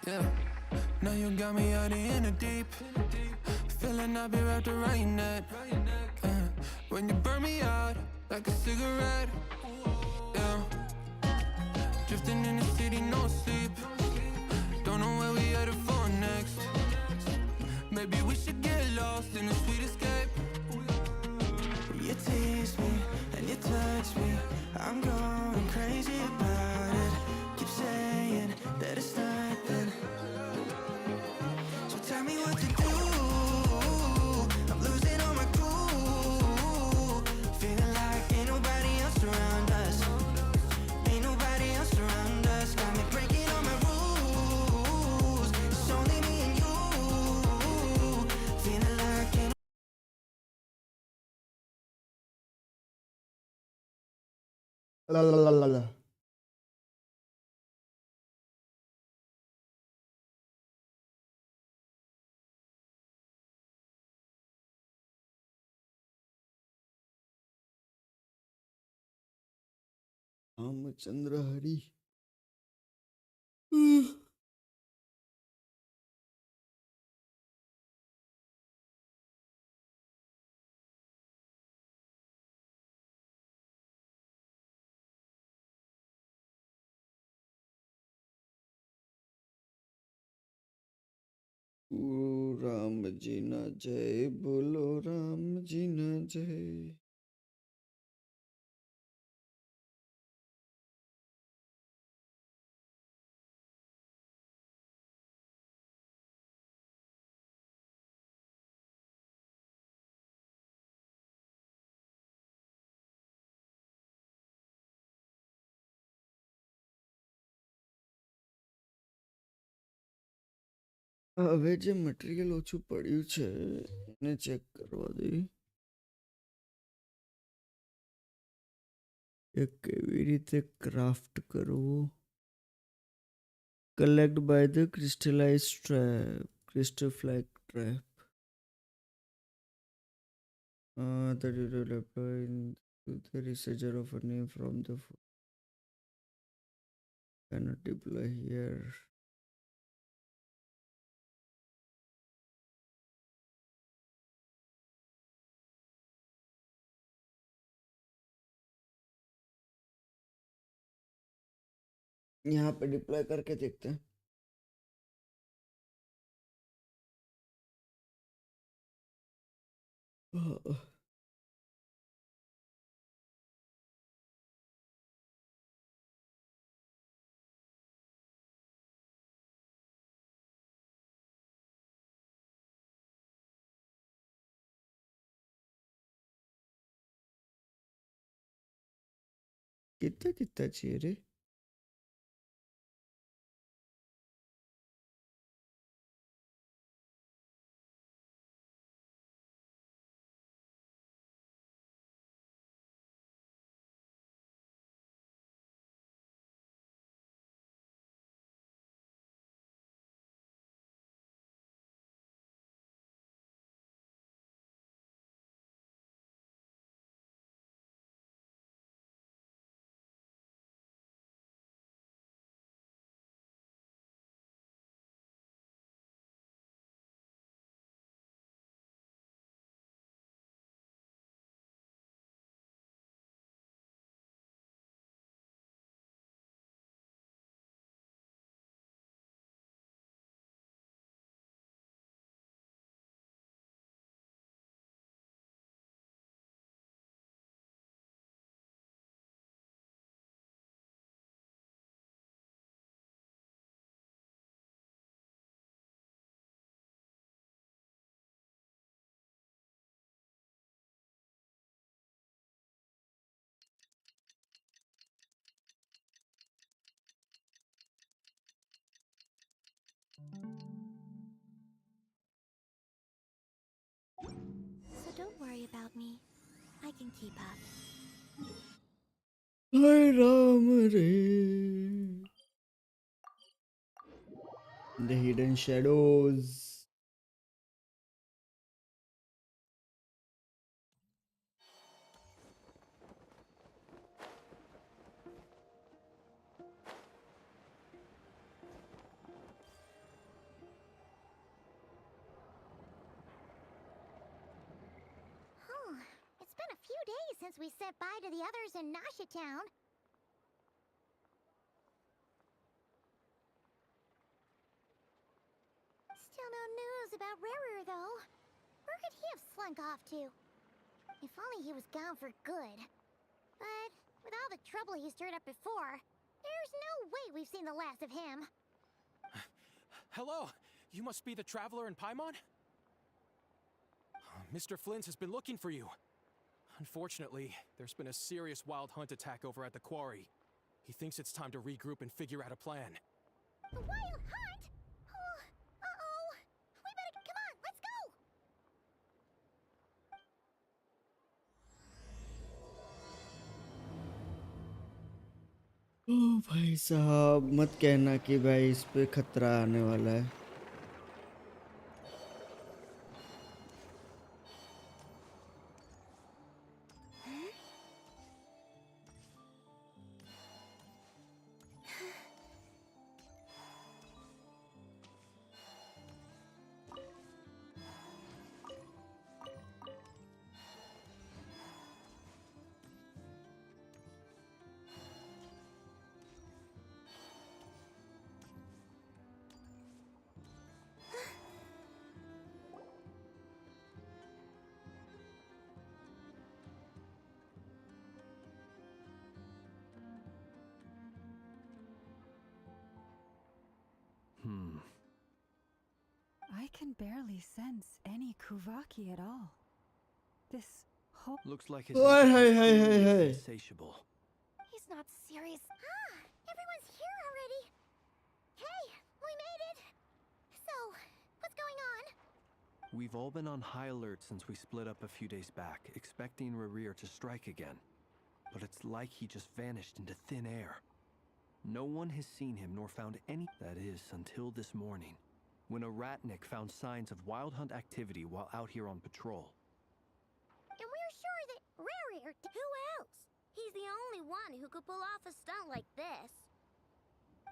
Yeah. Now you got me out in the deep. Feeling I'll be wrapped around your neck. When you burn me out like a cigarette. Yeah. Drifting in the city, no sleep. Don't know where we headed for next. Maybe we should get lost in a sweet escape. You tease me and you touch me. I'm going crazy about it. Keep saying that it's nothing. So tell me what to do. I'm losing all my cool. Feeling like ain't nobody else around us. Ain't nobody else around us. Got me breaking all my rules. It's only me and you. Feeling like ain't La la la la la. Ramchandra Hari Ram ji न जय बोलो राम जी न जय હવે જે material ઓછું પડ્યું છે એને ચેક કરવા દે એ કેવી રીતે ક્રાફ્ટ કરવું collect by the crystallized trap crystal flag trap that you will apply to the researcher of a name from the cannot deploy here यहाँ पे डिप्लॉय करके देखते हैं कितना कितना चाहिए रे So don't worry about me. I can keep up. हाय राम रे the hidden shadows days since we said bye to the others in Nasha Town. Still no news about Ryder, though. Where could he have slunk off to? If only he was gone for good. But with all the trouble he stirred up before, there's no way we've seen the last of him. Hello! You must be the traveler in Paimon? Mr. Flint has been looking for you. Unfortunately, there's been a serious wild hunt attack over at the quarry. He thinks it's time to regroup and figure out a plan. The wild hunt? Oh, uh-oh. We better... Come on, let's go! ओ भाई साहब मत कहना कि भाई इस पे खतरा आने वाला है। I can barely sense any Kuvaki at all. This whole... Looks like his Hey, hey, hey, hey. insatiable. He's not serious. Ah, everyone's here already. Hey, we made it. So, what's going on? We've all been on high alert since we split up a few days back, expecting Ryder to strike again. But it's like he just vanished into thin air. No one has seen him nor found any... That is, until this morning, when a ratnik found signs of wild hunt activity while out here on patrol. And we're sure that Ryder... Who else? He's the only one who could pull off a stunt like this.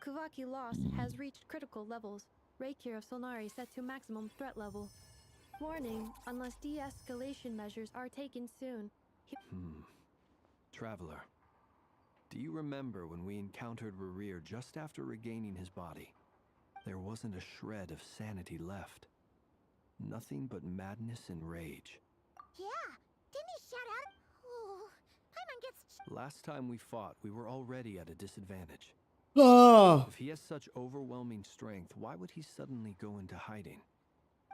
Kuvaki loss has reached critical levels. Reiki of Solnari set to maximum threat level. Warning, unless de-escalation measures are taken soon. Traveler, do you remember when we encountered Ryder just after regaining his body? There wasn't a shred of sanity left. Nothing but madness and rage. Yeah, didn't he shout out? Oh, Paimon gets... Last time we fought, we were already at a disadvantage. Ah, If he has such overwhelming strength, why would he suddenly go into hiding?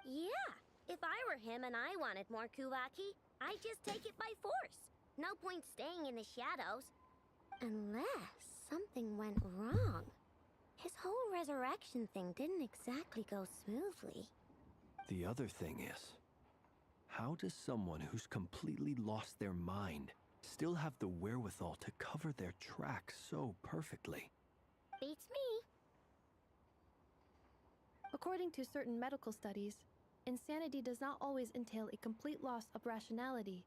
Yeah, if I were him and I wanted more Kuvaki, I'd just take it by force. No point staying in the shadows. Unless something went wrong. His whole resurrection thing didn't exactly go smoothly. The other thing is, how does someone who's completely lost their mind still have the wherewithal to cover their tracks so perfectly? Beats me. According to certain medical studies, insanity does not always entail a complete loss of rationality.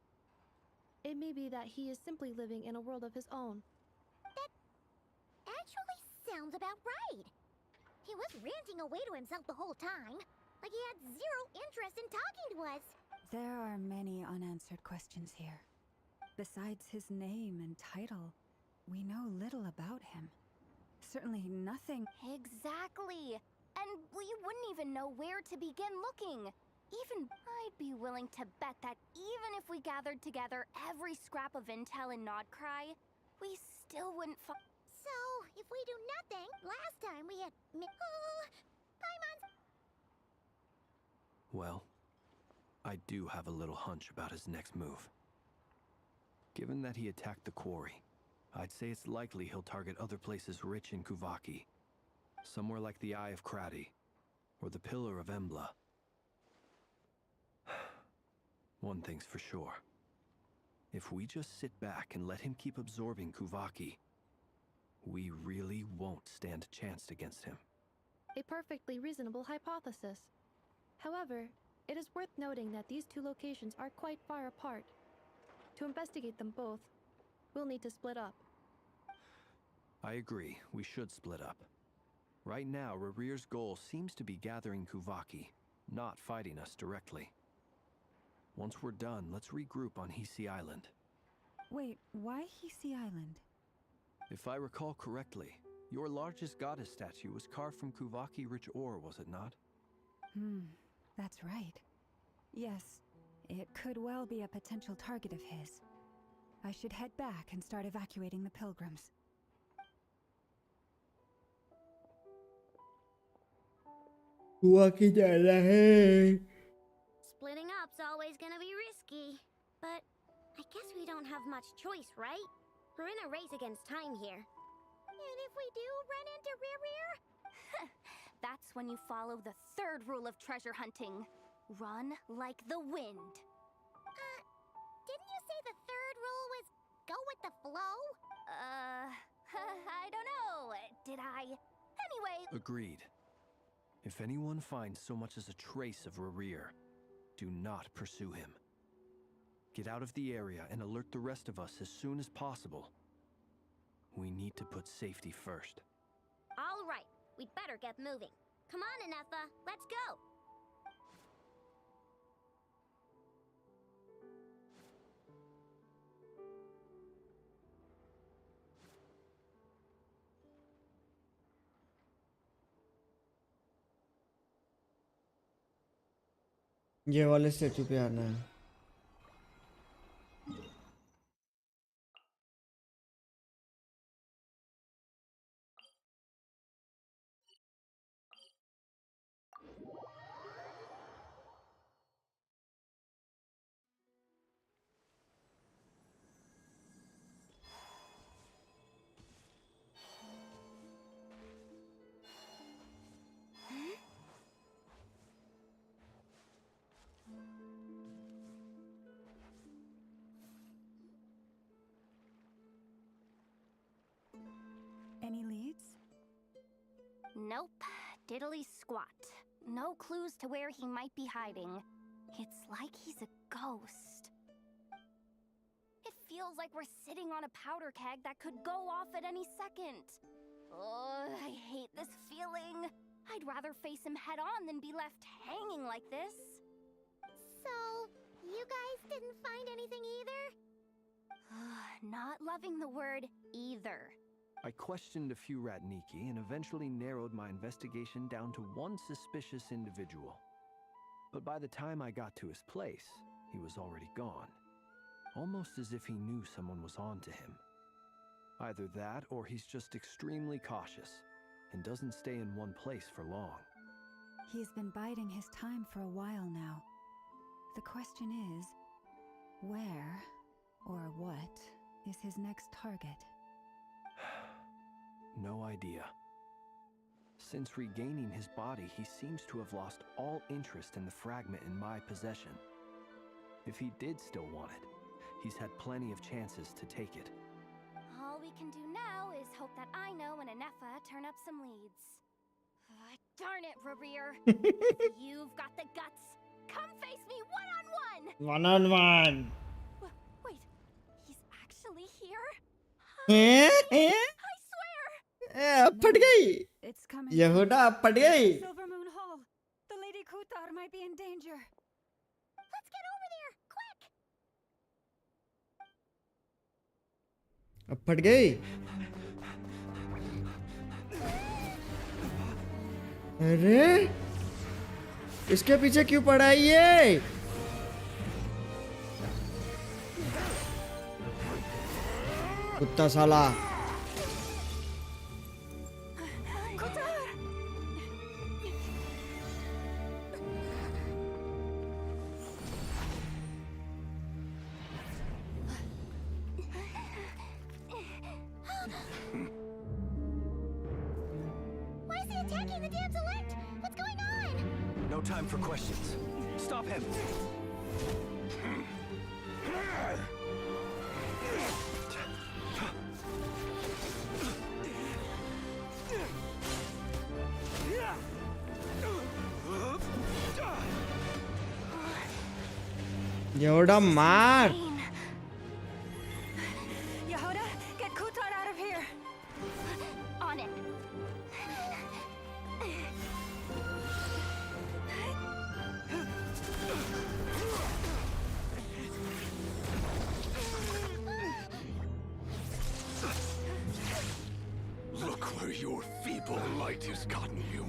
It may be that he is simply living in a world of his own. Actually sounds about right. He was ranting away to himself the whole time, like he had zero interest in talking to us. There are many unanswered questions here. Besides his name and title, we know little about him. Certainly nothing. Exactly. And we wouldn't even know where to begin looking. Even I'd be willing to bet that even if we gathered together every scrap of intel in Nodcry, we still wouldn't find... So, if we do nothing, last time we had... Paimon's... Well, I do have a little hunch about his next move. Given that he attacked the quarry, I'd say it's likely he'll target other places rich in Kuvaki. Somewhere like the Eye of Krati, or the Pillar of Embla. One thing's for sure. If we just sit back and let him keep absorbing Kuvaki, we really won't stand a chance against him. A perfectly reasonable hypothesis. However, it is worth noting that these two locations are quite far apart. To investigate them both, we'll need to split up. I agree, we should split up. Right now, Ryder's goal seems to be gathering Kuvaki, not fighting us directly. Once we're done, let's regroup on Hisi Island. Wait, why Hisi Island? If I recall correctly, your largest goddess statue was carved from Kuvaki rich ore, was it not? That's right. Yes, it could well be a potential target of his. I should head back and start evacuating the pilgrims. हुआ की जाना है. Splitting up's always gonna be risky. But I guess we don't have much choice, right? We're in a race against time here. And if we do run into Rear, That's when you follow the third rule of treasure hunting. Run like the wind. didn't you say the third rule was go with the flow? I don't know. Did I? Anyway, Agreed. If anyone finds so much as a trace of Rear, do not pursue him. Get out of the area and alert the rest of us as soon as possible. We need to put safety first. All right, we'd better get moving. Come on, Anefa, let's go. ये वाले statue पे आना है. Any leads? nope. Diddly squat. No clues to where he might be hiding. It's like he's a ghost. It feels like we're sitting on a powder keg that could go off at any second. Oh, I hate this feeling. I'd rather face him head on than be left hanging like this. So, you guys didn't find anything either? Not loving the word either. I questioned a few Ratniki and eventually narrowed my investigation down to one suspicious individual. But by the time I got to his place, he was already gone. Almost as if he knew someone was on to him. Either that or he's just extremely cautious and doesn't stay in one place for long. He's been biding his time for a while now. The question is, where or what is his next target? No idea. Since regaining his body, he seems to have lost all interest in the fragment in my possession. If he did still want it, he's had plenty of chances to take it. All we can do now is hope that I know and Anefa turn up some leads. Darn it, Rear. You've got the guts. Come face me one-on-one! One-on-one. Wait, he's actually here? I swear! फट गई. It's coming. यहूदा फट गई. Silver Moon Hall. The Lady Kutar might be in danger. Let's get over there, quick! अब फट गई. अरे इसके पीछे क्यों पड़ा है ये? कुत्ता साला. Why is he attacking the damn select? What's going on? No time for questions. Stop him! यहूदा मार. Yehuda, get Kutar out of here. On it. Your feeble light has gotten you.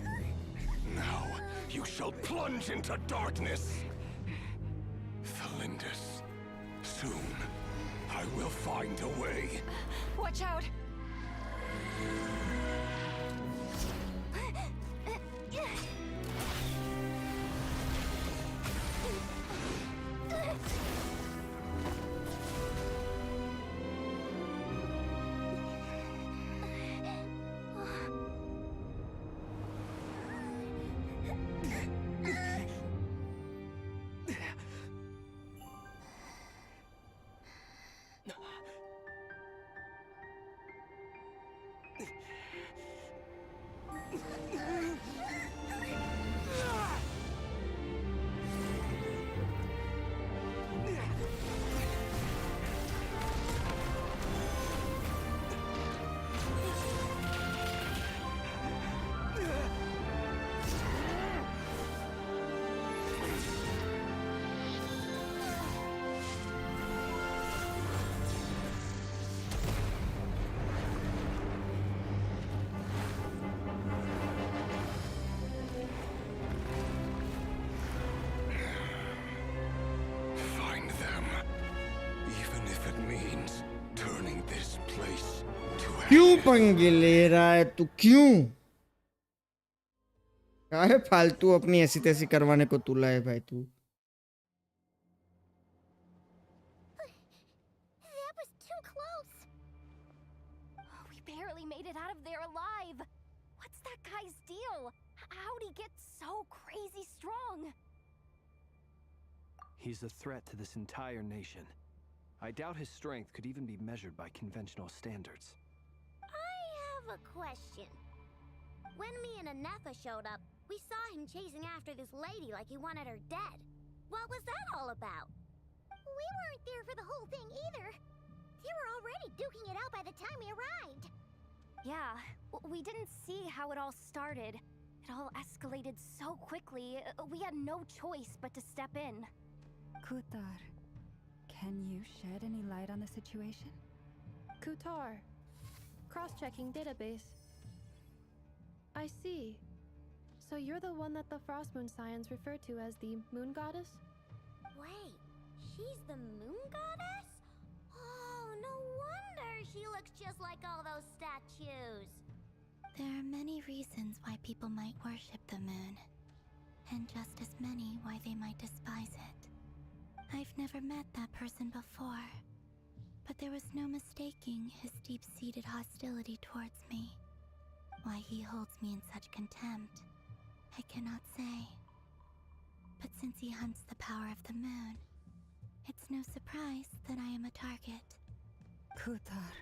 Now you shall plunge into darkness. Felindus, soon I will find a way. Watch out! Find them, even if it means turning this place to क्यों पंगे ले रहा है तू? क्यों? काहे फालतू अपनी ऐसी तैसी करवाने को तुला है भाई तू? That was too close. We barely made it out of there alive. What's that guy's deal? How'd he get so crazy strong? He's a threat to this entire nation. I doubt his strength could even be measured by conventional standards. I have a question. When me and Anefa showed up, we saw him chasing after this lady like he wanted her dead. What was that all about? We weren't there for the whole thing either. They were already duking it out by the time we arrived. Yeah, we didn't see how it all started. It all escalated so quickly, we had no choice but to step in. Kutar, can you shed any light on the situation? Kutar. Cross-checking database. I see. So you're the one that the Frost Moon Scions refer to as the Moon Goddess? Wait, she's the moon goddess? Oh, no wonder she looks just like all those statues. There are many reasons why people might worship the moon, and just as many why they might despise it. I've never met that person before, but there was no mistaking his deep-seated hostility towards me. Why he holds me in such contempt, I cannot say. But since he hunts the power of the moon, it's no surprise that I am a target. Kutar.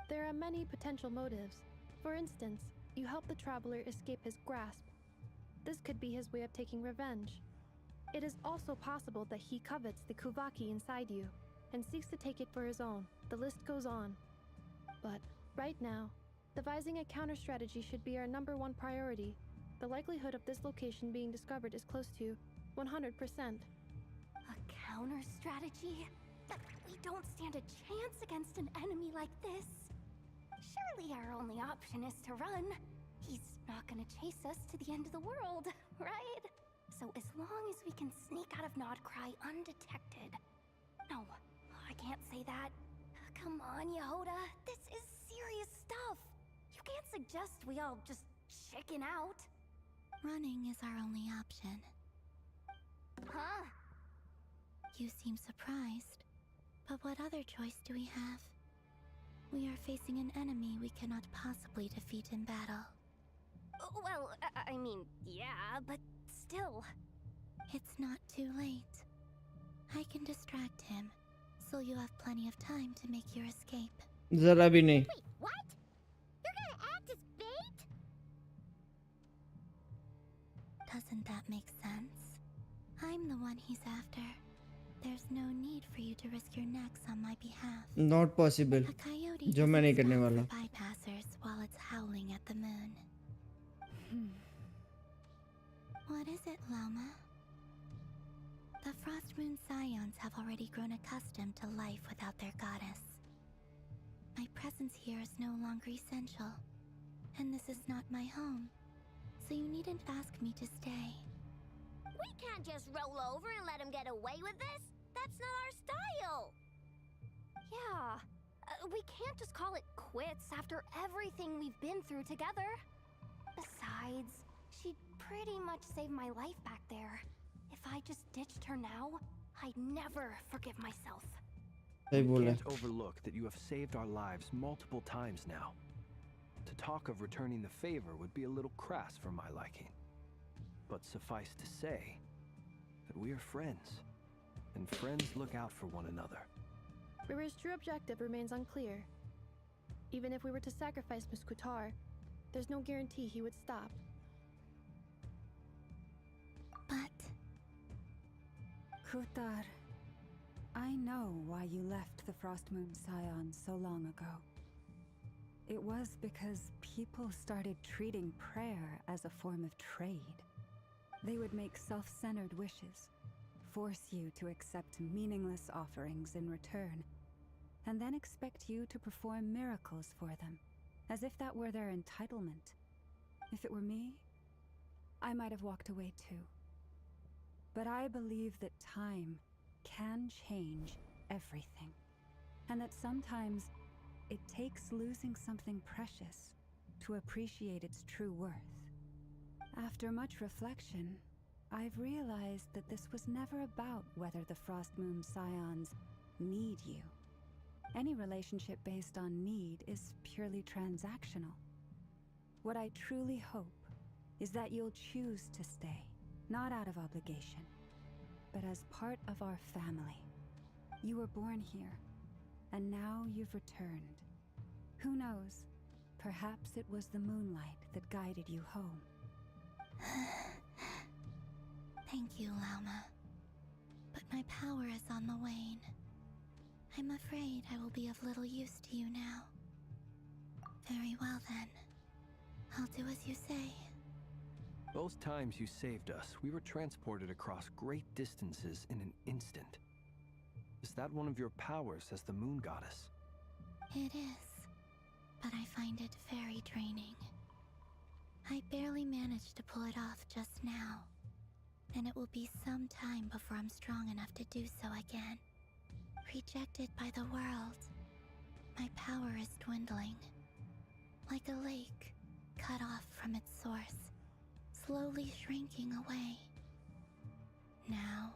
There are many potential motives. For instance, you help the traveler escape his grasp. This could be his way of taking revenge. It is also possible that he covets the Kuvaki inside you and seeks to take it for his own. The list goes on. But right now, devising a counter-strategy should be our #1 priority. The likelihood of this location being discovered is close to 100%. A counter-strategy? But we don't stand a chance against an enemy like this. Surely our only option is to run. He's not gonna chase us to the end of the world, right? So as long as we can sneak out of Nodcry undetected. No, I can't say that. Come on, Yehoda. This is serious stuff. You can't suggest we all just chicken out. Running is our only option. Huh? You seem surprised, but what other choice do we have? We are facing an enemy we cannot possibly defeat in battle. Well, I mean, yeah, but still. It's not too late. I can distract him, so you have plenty of time to make your escape. जरा भी नहीं. Wait, what? You're gonna act as bait? Doesn't that make sense? I'm the one he's after. There's no need for you to risk your necks on my behalf. Not possible. A coyote जो मैं नहीं करने doesn't वाला. stop for bypassers while it's howling at the moon. What is it, Lama? The Frost Moon Scions have already grown accustomed to life without their goddess. My presence here is no longer essential, and this is not my home, so you needn't ask me to stay. We can't just roll over and let him get away with this. That's not our style. Yeah, we can't just call it quits after everything we've been through together. Besides, she pretty much saved my life back there. If I just ditched her now, I'd never forgive myself. सही We बोले. can't overlook that you have saved our lives multiple times now. To talk of returning the favor would be a little crass for my liking. But suffice to say that we are friends, and friends look out for one another. Ryder's true objective remains unclear. Even if we were to sacrifice Miss Kutar, there's no guarantee he would stop. But Kutar, I know why you left the Frost Moon Scion so long ago. It was because people started treating prayer as a form of trade. They would make self-centered wishes, force you to accept meaningless offerings in return, and then expect you to perform miracles for them, as if that were their entitlement. If it were me, I might have walked away too. But I believe that time can change everything, and that sometimes it takes losing something precious to appreciate its true worth. After much reflection, I've realized that this was never about whether the Frost Moon Scions need you. Any relationship based on need is purely transactional. What I truly hope is that you'll choose to stay, not out of obligation, but as part of our family. You were born here, and now you've returned. Who knows? Perhaps it was the moonlight that guided you home. thank you, Lauma. But my power is on the wane. I'm afraid I will be of little use to you now. Very well then. I'll do as you say. Both times you saved us, we were transported across great distances in an instant. Is that one of your powers as the Moon Goddess? It is, but I find it very draining. I barely managed to pull it off just now, and it will be some time before I'm strong enough to do so again. Rejected by the world, my power is dwindling. Like a lake cut off from its source, slowly shrinking away. Now,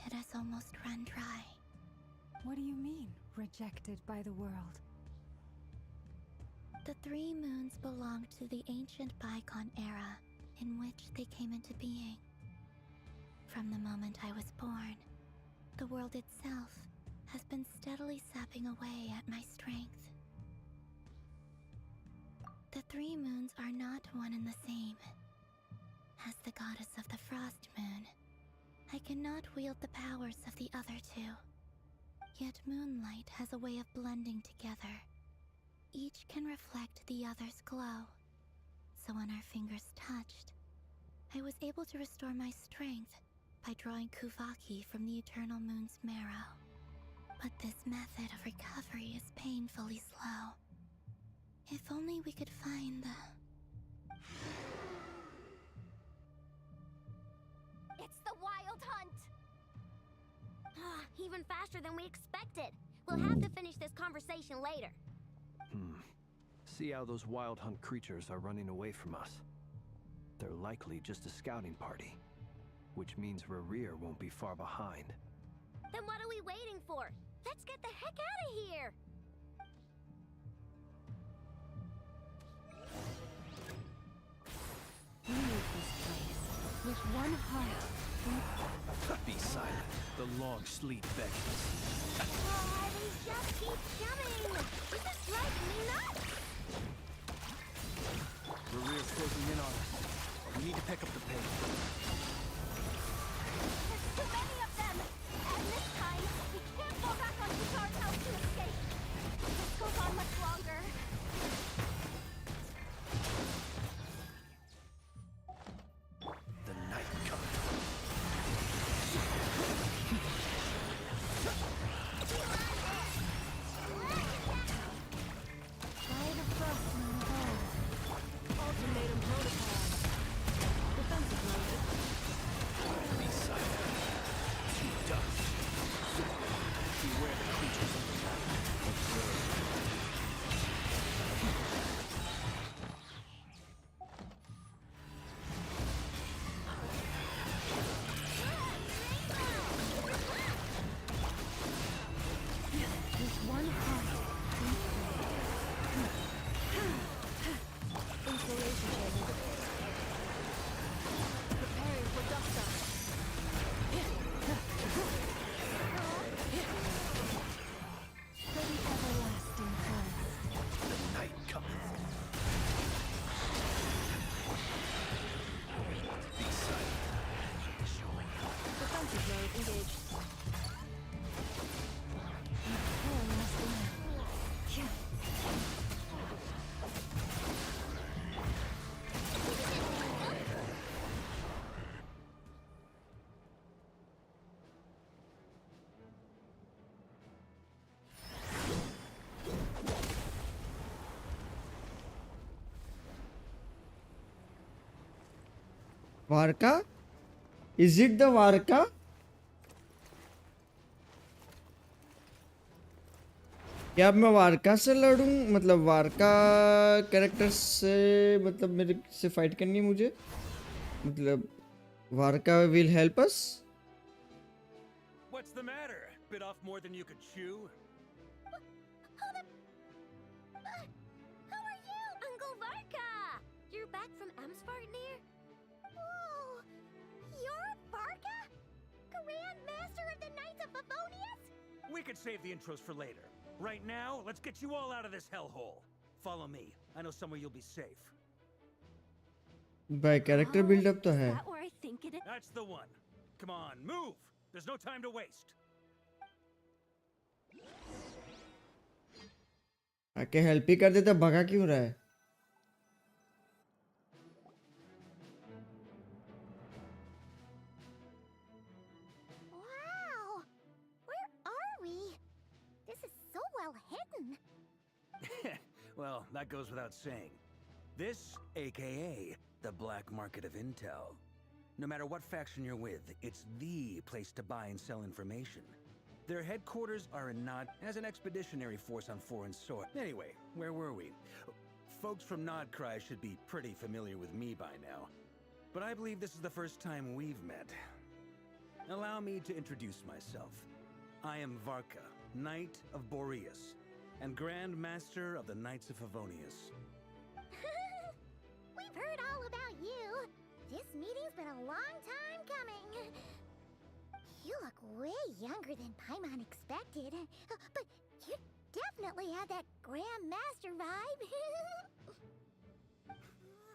it has almost run dry. What do you mean, rejected by the world? The three moons belong to the ancient bygone era in which they came into being. From the moment I was born, the world itself has been steadily sapping away at my strength. The three moons are not one and the same. As the goddess of the Frost Moon, I cannot wield the powers of the other two. Yet moonlight has a way of blending together. Each can reflect the other's glow. So when our fingers touched, I was able to restore my strength by drawing Kuvaki from the Eternal Moon's marrow. But this method of recovery is painfully slow. If only we could find the... It's the Wild Hunt! Even faster than we expected. We'll have to finish this conversation later. See how those wild hunt creatures are running away from us. They're likely just a scouting party, which means Ryder won't be far behind. Then what are we waiting for? Let's get the heck out of here! Leave this place with one heart. Be silent. The long sleep beckons. They just keep coming! This is driving me nuts! Ryder's closing in on us. We need to pick up the pace. There's too many of them! And this time, we can't go back on Kutar's house to escape. If this goes on much longer. The night comes. Varca? Is it the Varca? क्या अब मैं वारका से लड़ूं? मतलब Varca character से, मतलब मेरे से fight करनी है मुझे, मतलब Varca will help us? What's the matter? Bit off more than you could chew? How are you, Uncle Varka? You're back from Amspartnir? Whoa! You're Varka? Grand Master of the Knights of Favonius? We could save the intros for later. Right now, let's get you all out of this hellhole. Follow me. I know somewhere you'll be safe. भाई character buildup तो है. Is that where I think it is? That's the one. Come on, move! There's no time to waste. आके help ही कर देता, भगा क्यों रहा है? Wow! Where are we? This is so well hidden. Well, that goes without saying. This, aka the black market of intel. No matter what faction you're with, it's the place to buy and sell information. Their headquarters are in Nod as an expeditionary force on foreign soil. Anyway, where were we? Folks from Nodcry should be pretty familiar with me by now. But I believe this is the first time we've met. Allow me to introduce myself. I am Varka, Knight of Boreas, and Grand Master of the Knights of Favonius. We've heard all about you. This meeting's been a long time coming. You look way younger than Paimon expected. But you definitely have that Grand Master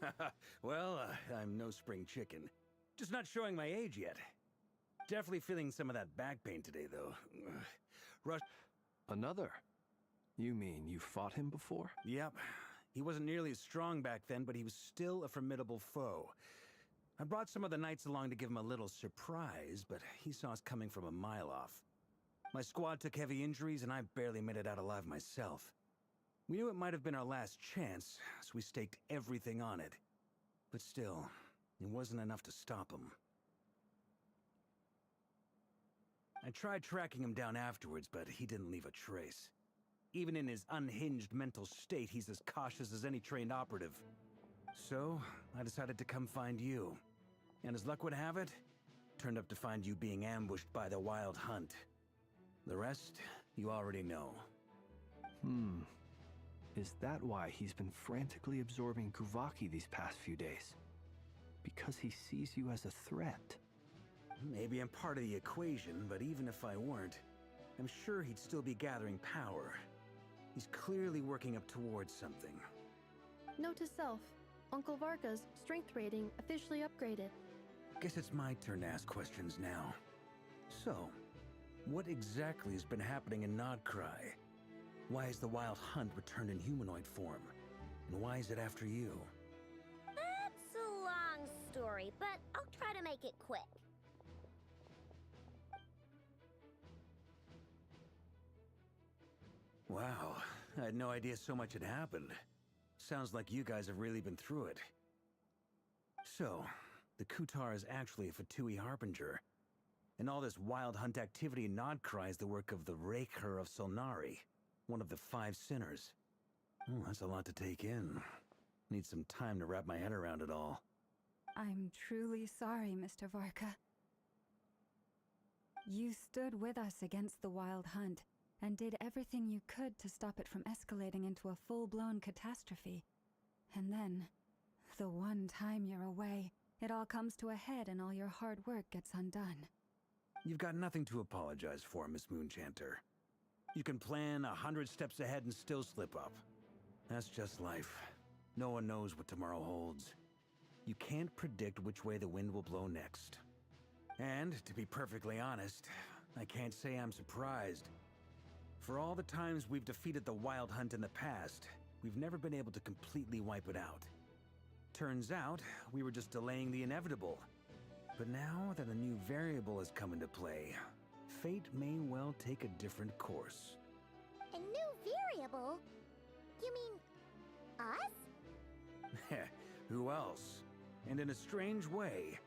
vibe. Well, I'm no spring chicken. Just not showing my age yet. Definitely feeling some of that back pain today, though. Rush. Another? You mean you fought him before? Yep. He wasn't nearly as strong back then, but he was still a formidable foe. I brought some of the knights along to give him a little surprise, but he saw us coming from a mile off. My squad took heavy injuries, and I barely made it out alive myself. We knew it might have been our last chance, so we staked everything on it. But still, it wasn't enough to stop him. I tried tracking him down afterwards, but he didn't leave a trace. Even in his unhinged mental state, he's as cautious as any trained operative. So, I decided to come find you. And as luck would have it, turned up to find you being ambushed by the Wild Hunt. The rest, you already know. Is that why he's been frantically absorbing Kuvaki these past few days? Because he sees you as a threat? Maybe I'm part of the equation, but even if I weren't, I'm sure he'd still be gathering power. He's clearly working up towards something. Note to self, Uncle Varka's strength rating officially upgraded. Guess it's my turn to ask questions now. So, what exactly has been happening in Nodcry? Why has the Wild Hunt returned in humanoid form? And why is it after you? That's a long story, but I'll try to make it quick. Wow, I had no idea so much had happened. Sounds like you guys have really been through it. So, the Kutar is actually a Fatui Harbinger. And all this Wild Hunt activity in Nodcry is the work of the Raker of Solnari, one of the 5 sinners. Oh, that's a lot to take in. Need some time to wrap my head around it all. I'm truly sorry, Mr. Varka. You stood with us against the Wild Hunt, and did everything you could to stop it from escalating into a full-blown catastrophe. And then, the one time you're away, it all comes to a head and all your hard work gets undone. You've got nothing to apologize for, Miss Moonchanter. You can plan 100 steps ahead and still slip up. That's just life. No one knows what tomorrow holds. You can't predict which way the wind will blow next. And, to be perfectly honest, I can't say I'm surprised. For all the times we've defeated the Wild Hunt in the past, we've never been able to completely wipe it out. Turns out, we were just delaying the inevitable. But now that a new variable has come into play, fate may well take a different course. A new variable? You mean us? Who else? And in a strange way,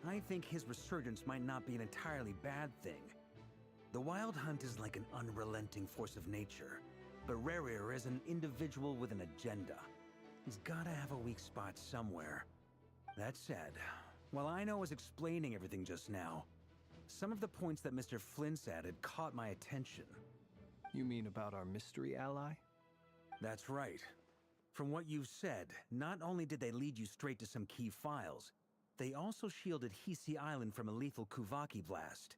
I think his resurgence might not be an entirely bad thing. The Wild Hunt is like an unrelenting force of nature, but Ryder is an individual with an agenda. He's gotta have a weak spot somewhere. That said, while I know I was explaining everything just now, some of the points that Mr. Flint's added caught my attention. You mean about our mystery ally? That's right. From what you've said, not only did they lead you straight to some key files, they also shielded Hisi Island from a lethal Kuvaki blast.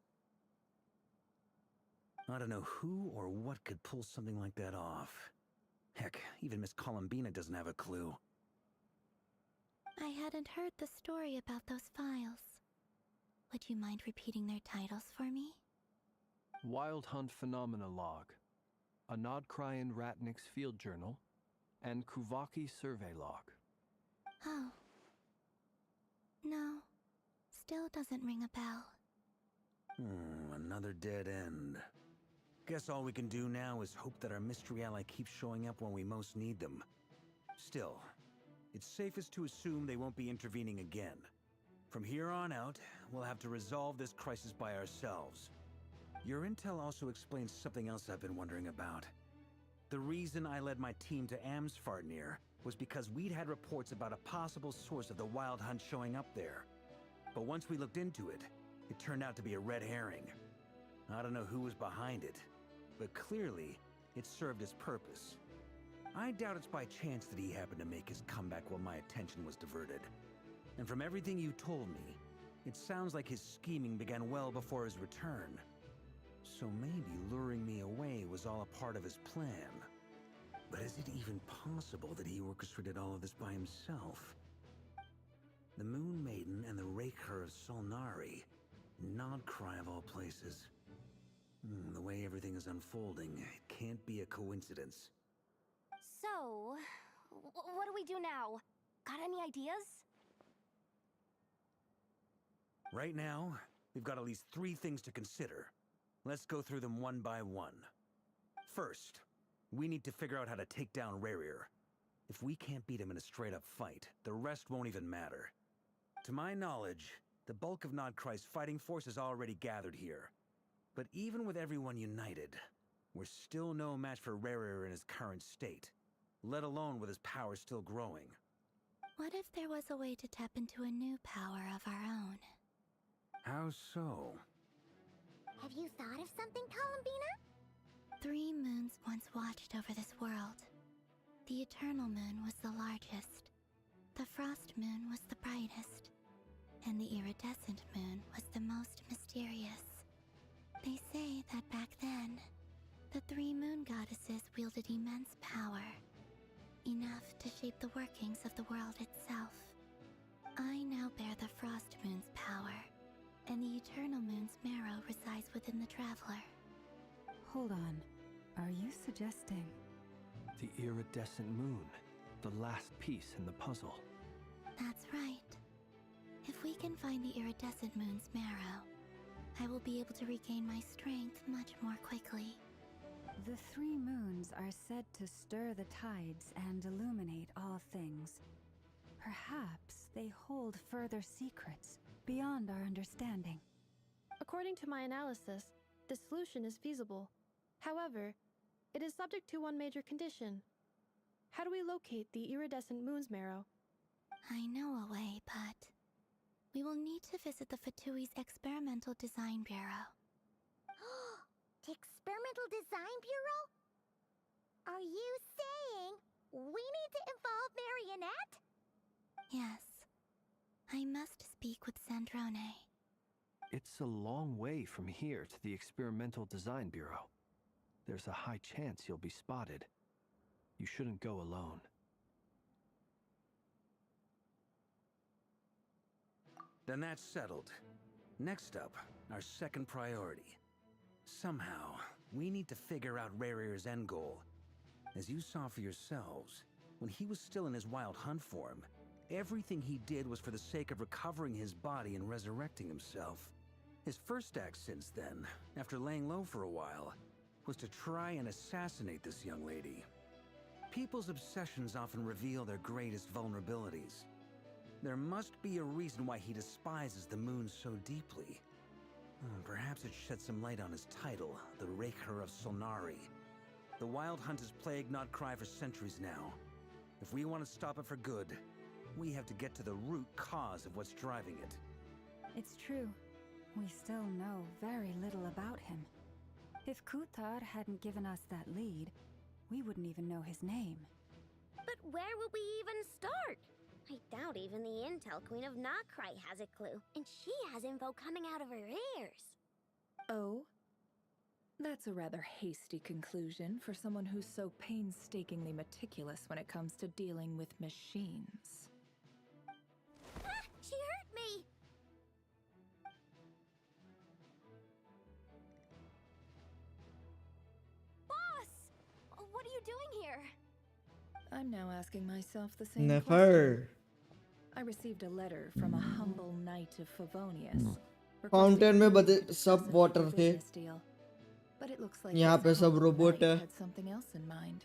I don't know who or what could pull something like that off. Heck, even Miss Columbina doesn't have a clue. I hadn't heard the story about those files. Would you mind repeating their titles for me? Wild Hunt Phenomena Log, a Nodcryan Ratnik's Field Journal, and Kuvaki Survey Log. Oh. No. Still doesn't ring a bell. Another dead end. Guess all we can do now is hope that our mystery ally keeps showing up when we most need them. Still, it's safest to assume they won't be intervening again. From here on out, we'll have to resolve this crisis by ourselves. Your intel also explains something else I've been wondering about. The reason I led my team to Amsfarnir was because we'd had reports about a possible source of the Wild Hunt showing up there. But once we looked into it, it turned out to be a red herring. I don't know who was behind it, but clearly, it served its purpose. I doubt it's by chance that he happened to make his comeback while my attention was diverted. And from everything you told me, it sounds like his scheming began well before his return. So maybe luring me away was all a part of his plan. But is it even possible that he orchestrated all of this by himself? The Moon Maiden and the Raker of Solnari, Nodcry of all places. The way everything is unfolding, it can't be a coincidence. So, what do we do now? Got any ideas? Right now, we've got at least 3 things to consider. Let's go through them one by one. First, we need to figure out how to take down Ryder. If we can't beat him in a straight-up fight, the rest won't even matter. To my knowledge, the bulk of Nodcry's fighting force is already gathered here. But even with everyone united, we're still no match for Ryder in his current state, let alone with his power still growing. What if there was a way to tap into a new power of our own? How so? Have you thought of something, Columbina? 3 moons once watched over this world. The Eternal Moon was the largest. The Frost Moon was the brightest. And the Iridescent Moon was the most mysterious. They say that back then, the 3 moon goddesses wielded immense power. Enough to shape the workings of the world itself. I now bear the Frost Moon's power, and the Eternal Moon's marrow resides within the Traveler. Hold on. Are you suggesting? The iridescent moon, the last piece in the puzzle. That's right. If we can find the Iridescent Moon's marrow, I will be able to regain my strength much more quickly. The 3 moons are said to stir the tides and illuminate all things. Perhaps they hold further secrets beyond our understanding. According to my analysis, the solution is feasible. However, it is subject to one major condition. How do we locate the iridescent moon's marrow? I know a way, but we will need to visit the Fatui's Experimental Design Bureau. The Experimental Design Bureau? Are you saying we need to involve Marionette? Yes. I must speak with Sandrone. It's a long way from here to the Experimental Design Bureau. There's a high chance you'll be spotted. You shouldn't go alone. Then that's settled. Next up, our second priority. Somehow, we need to figure out Ryder's end goal. As you saw for yourselves, when he was still in his Wild Hunt form, everything he did was for the sake of recovering his body and resurrecting himself. His first act since then, after laying low for a while, was to try and assassinate this young lady. People's obsessions often reveal their greatest vulnerabilities. There must be a reason why he despises the moon so deeply. Perhaps it sheds some light on his title, the Raker of Solnari. The Wild Hunt has plagued Notcry for centuries now. If we want to stop it for good, we have to get to the root cause of what's driving it. It's true. We still know very little about him. If Kutar hadn't given us that lead, we wouldn't even know his name. But where would we even start? I doubt even the Intel Queen of Notcry has a clue, and she has info coming out of her ears. Oh? That's a rather hasty conclusion for someone who's so painstakingly meticulous when it comes to dealing with machines. Ah! She hurt me! Boss! What are you doing here? I'm now asking myself the same Never. question. I received a letter from a humble knight of Favonius. Fountain में बदे सब water थे. But it looks like यहाँ पे this सब humble robot knight है. had something else in mind.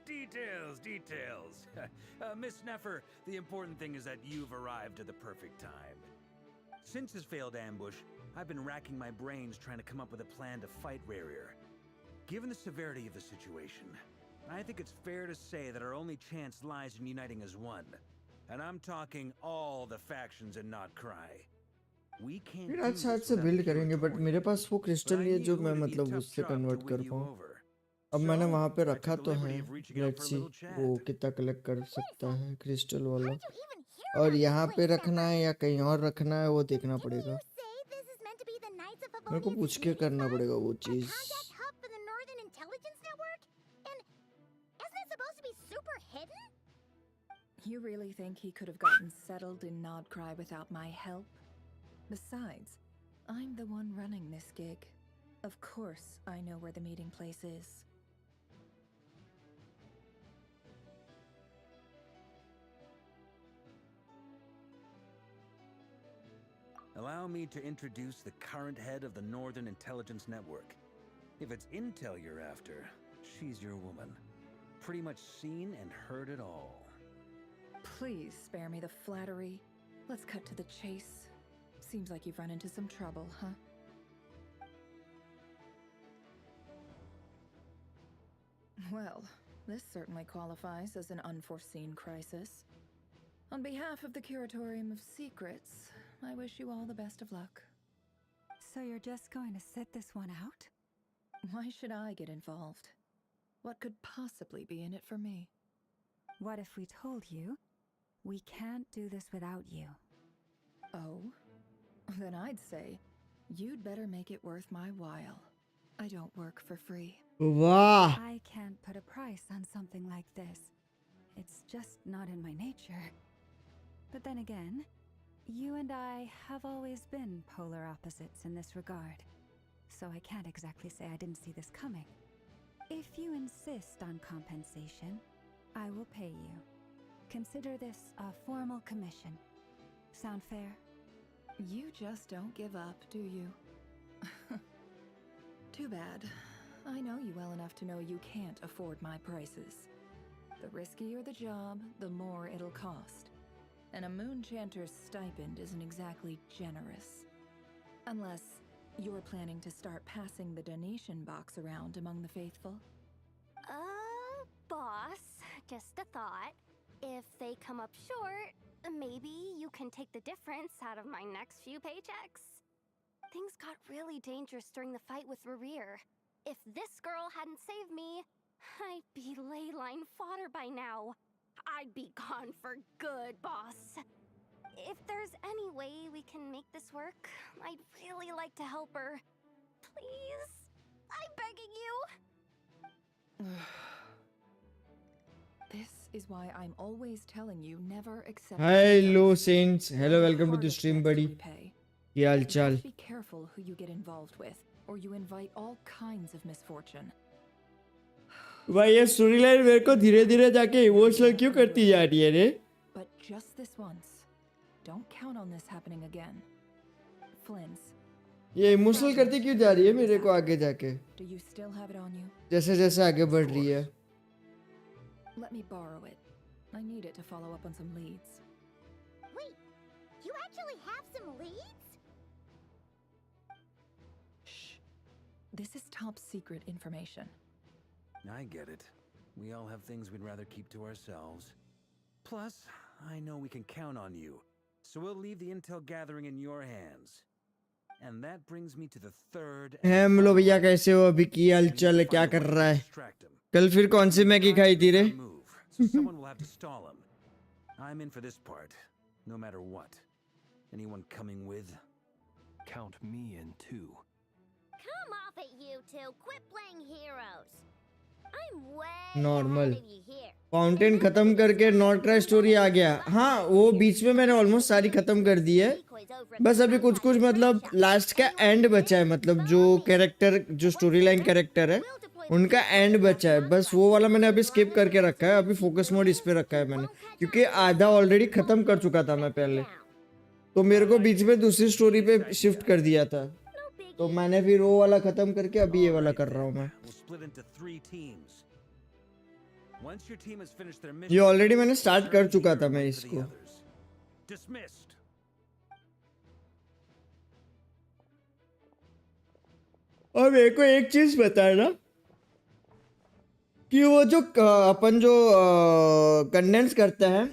Details. Miss Neffer, the important thing is that you've arrived at the perfect time. Since his failed ambush, I've been racking my brains trying to come up with a plan to fight Ryder. Given the severity of the situation, I think it's fair to say that our only chance lies in uniting as one. And I'm talking all the factions in Notcry. We can't फिर do आज शायद this से without build the करेंगे, but Purgatory. मेरे पास वो crystal नहीं है जो मैं मतलब उससे कन्वर्ट कर पाऊँ. अब मैंने वहाँ पे रखा तो है. लेट्स सी वो कितना कलेक्ट कर सकता है क्रिस्टल वाला. और यहाँ पे रखना है या कहीं और रखना है वो देखना पड़ेगा. मेरे को पूछ के करना पड़ेगा वो चीज. You really think he could have gotten settled in Notcry without my help? Besides, I'm the one running this gig. Of course, I know where the meeting place is. Allow me to introduce the current head of the Northern Intelligence Network. If it's intel you're after, she's your woman. Pretty much seen and heard it all. Please spare me the flattery. Let's cut to the chase. Seems like you've run into some trouble, huh? Well, this certainly qualifies as an unforeseen crisis. On behalf of the Curatorium of Secrets, I wish you all the best of luck. So you're just going to sit this one out? Why should I get involved? What could possibly be in it for me? What if we told you we can't do this without you? Oh? Then I'd say you'd better make it worth my while. I don't work for free. Wow. I can't put a price on something like this. It's just not in my nature. But then again, you and I have always been polar opposites in this regard. So I can't exactly say I didn't see this coming. If you insist on compensation, I will pay you. Consider this a formal commission. Sound fair? You just don't give up, do you? Too bad. I know you well enough to know you can't afford my prices. The riskier the job, the more it'll cost. And a Moonchanter's stipend isn't exactly generous. Unless you're planning to start passing the donation box around among the faithful. Boss, just a thought. If they come up short, maybe you can take the difference out of my next few paychecks. Things got really dangerous during the fight with Ryder. If this girl hadn't saved me, I'd be ley line fodder by now. I'd be gone for good, boss. If there's any way we can make this work, I'd really like to help her. Please? I'm begging you. This is why I'm always telling you never accept. Hello Saints. Hello, welcome to the stream, buddy. क्या हाल चाल? Be careful who you get involved with, or you invite all kinds of misfortune. भाई ये story line मेरे को धीरे धीरे जाके इमोशनल क्यों करती जा रही है रे? But just this once. Don't count on this happening again. Flins. ये इमोशनल करती क्यों जा रही है मेरे को आगे जाके? Do you still have it on you? जैसे जैसे आगे बढ़ रही है. Let me borrow it. I need it to follow up on some leads. Wait, you actually have some leads? Shh. This is top secret information. I get it. We all have things we'd rather keep to ourselves. Plus, I know we can count on you. So we'll leave the intel gathering in your hands. And that brings me to the third. Hello भैया, कैसे हो? अभी की हालचाल है? क्या कर रहा है? कल फिर कौन सी मैगी खाई थी रे? So someone will have to stall him. I'm in for this part, no matter what. Anyone coming with? Count me in too. Come off it, you two. Quit playing heroes. I'm way normal ahead of you here. Fountain खत्म करके not try story आ गया। हाँ, वो बीच में मैंने almost सारी खत्म कर दी है। बस अभी कुछ कुछ मतलब लास्ट का एंड बचा है, मतलब जो कैरेक्टर, जो स्टोरी लाइन कैरेक्टर है उनका एंड बचा है। बस वो वाला मैंने अभी स्किप करके रखा है। अभी फोकस मोड इस पे रखा है मैंने, क्योंकि आधा ऑलरेडी खत्म कर चुका था मैं पहले, तो मेरे को बीच में दूसरी स्टोरी पे शिफ्ट कर दिया था, तो मैंने फिर वो वाला खत्म करके अभी ये वाला कर रहा हूँ मैं। ये ऑलरेडी मैंने स्टार्ट कर चुका था मैं इसको। और मेरे को एक चीज बताना कि वो जो अपन जो कंडेंस करते हैं,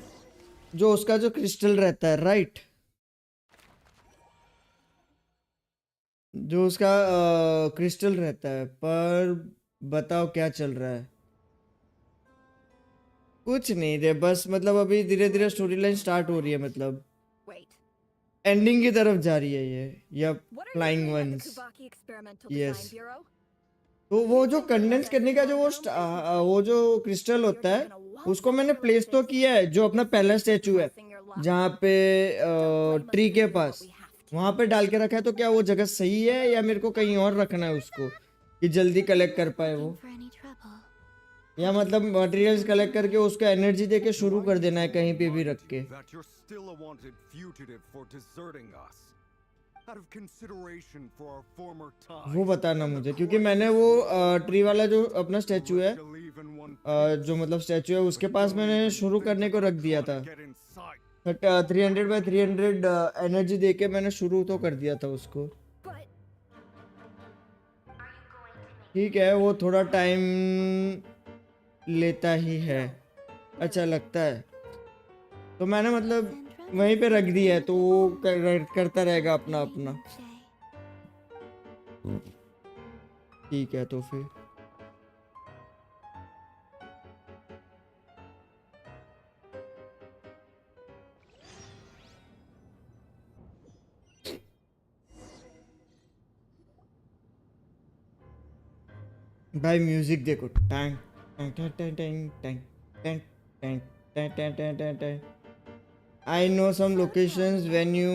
जो उसका जो क्रिस्टल रहता है, राइट, जो उसका क्रिस्टल रहता है, पर बताओ क्या चल रहा है? कुछ नहीं रे, बस मतलब अभी धीरे धीरे स्टोरी लाइन स्टार्ट हो रही है, मतलब एंडिंग की तरफ जा रही है ये, या फ्लाइंग वंस। यस, तो वो जो कंडेंस करने का जो वो जो क्रिस्टल होता है, उसको मैंने प्लेस तो किया है, जो अपना पहला स्टैचू है जहाँ पे ट्री के पास, वहां पे डाल के रखा है। तो क्या वो जगह सही है या मेरे को कहीं और रखना है उसको, कि जल्दी कलेक्ट कर पाए वो, या मतलब मटेरियल्स कलेक्ट करके उसको एनर्जी देके शुरू कर देना है कहीं पे भी रख के? वो बताना मुझे, क्योंकि मैंने वो ट्री वाला जो अपना स्टैचू है, जो मतलब स्टैचू है, उसके पास मैंने शुरू करने को रख दिया था। 300 बाय 300 एनर्जी देके मैंने शुरू तो कर दिया था उसको। ठीक है, वो थोड़ा टाइम लेता ही है, अच्छा लगता है, तो मैंने मतलब वहीं पे रख दिया है, तो वो करता रहेगा अपना अपना। ठीक है, तो फिर भाई म्यूजिक देखो, Tang Tang Tang Tang Tang Tang Tang Tang Tang Tang Tang Tang. I know some locations. When you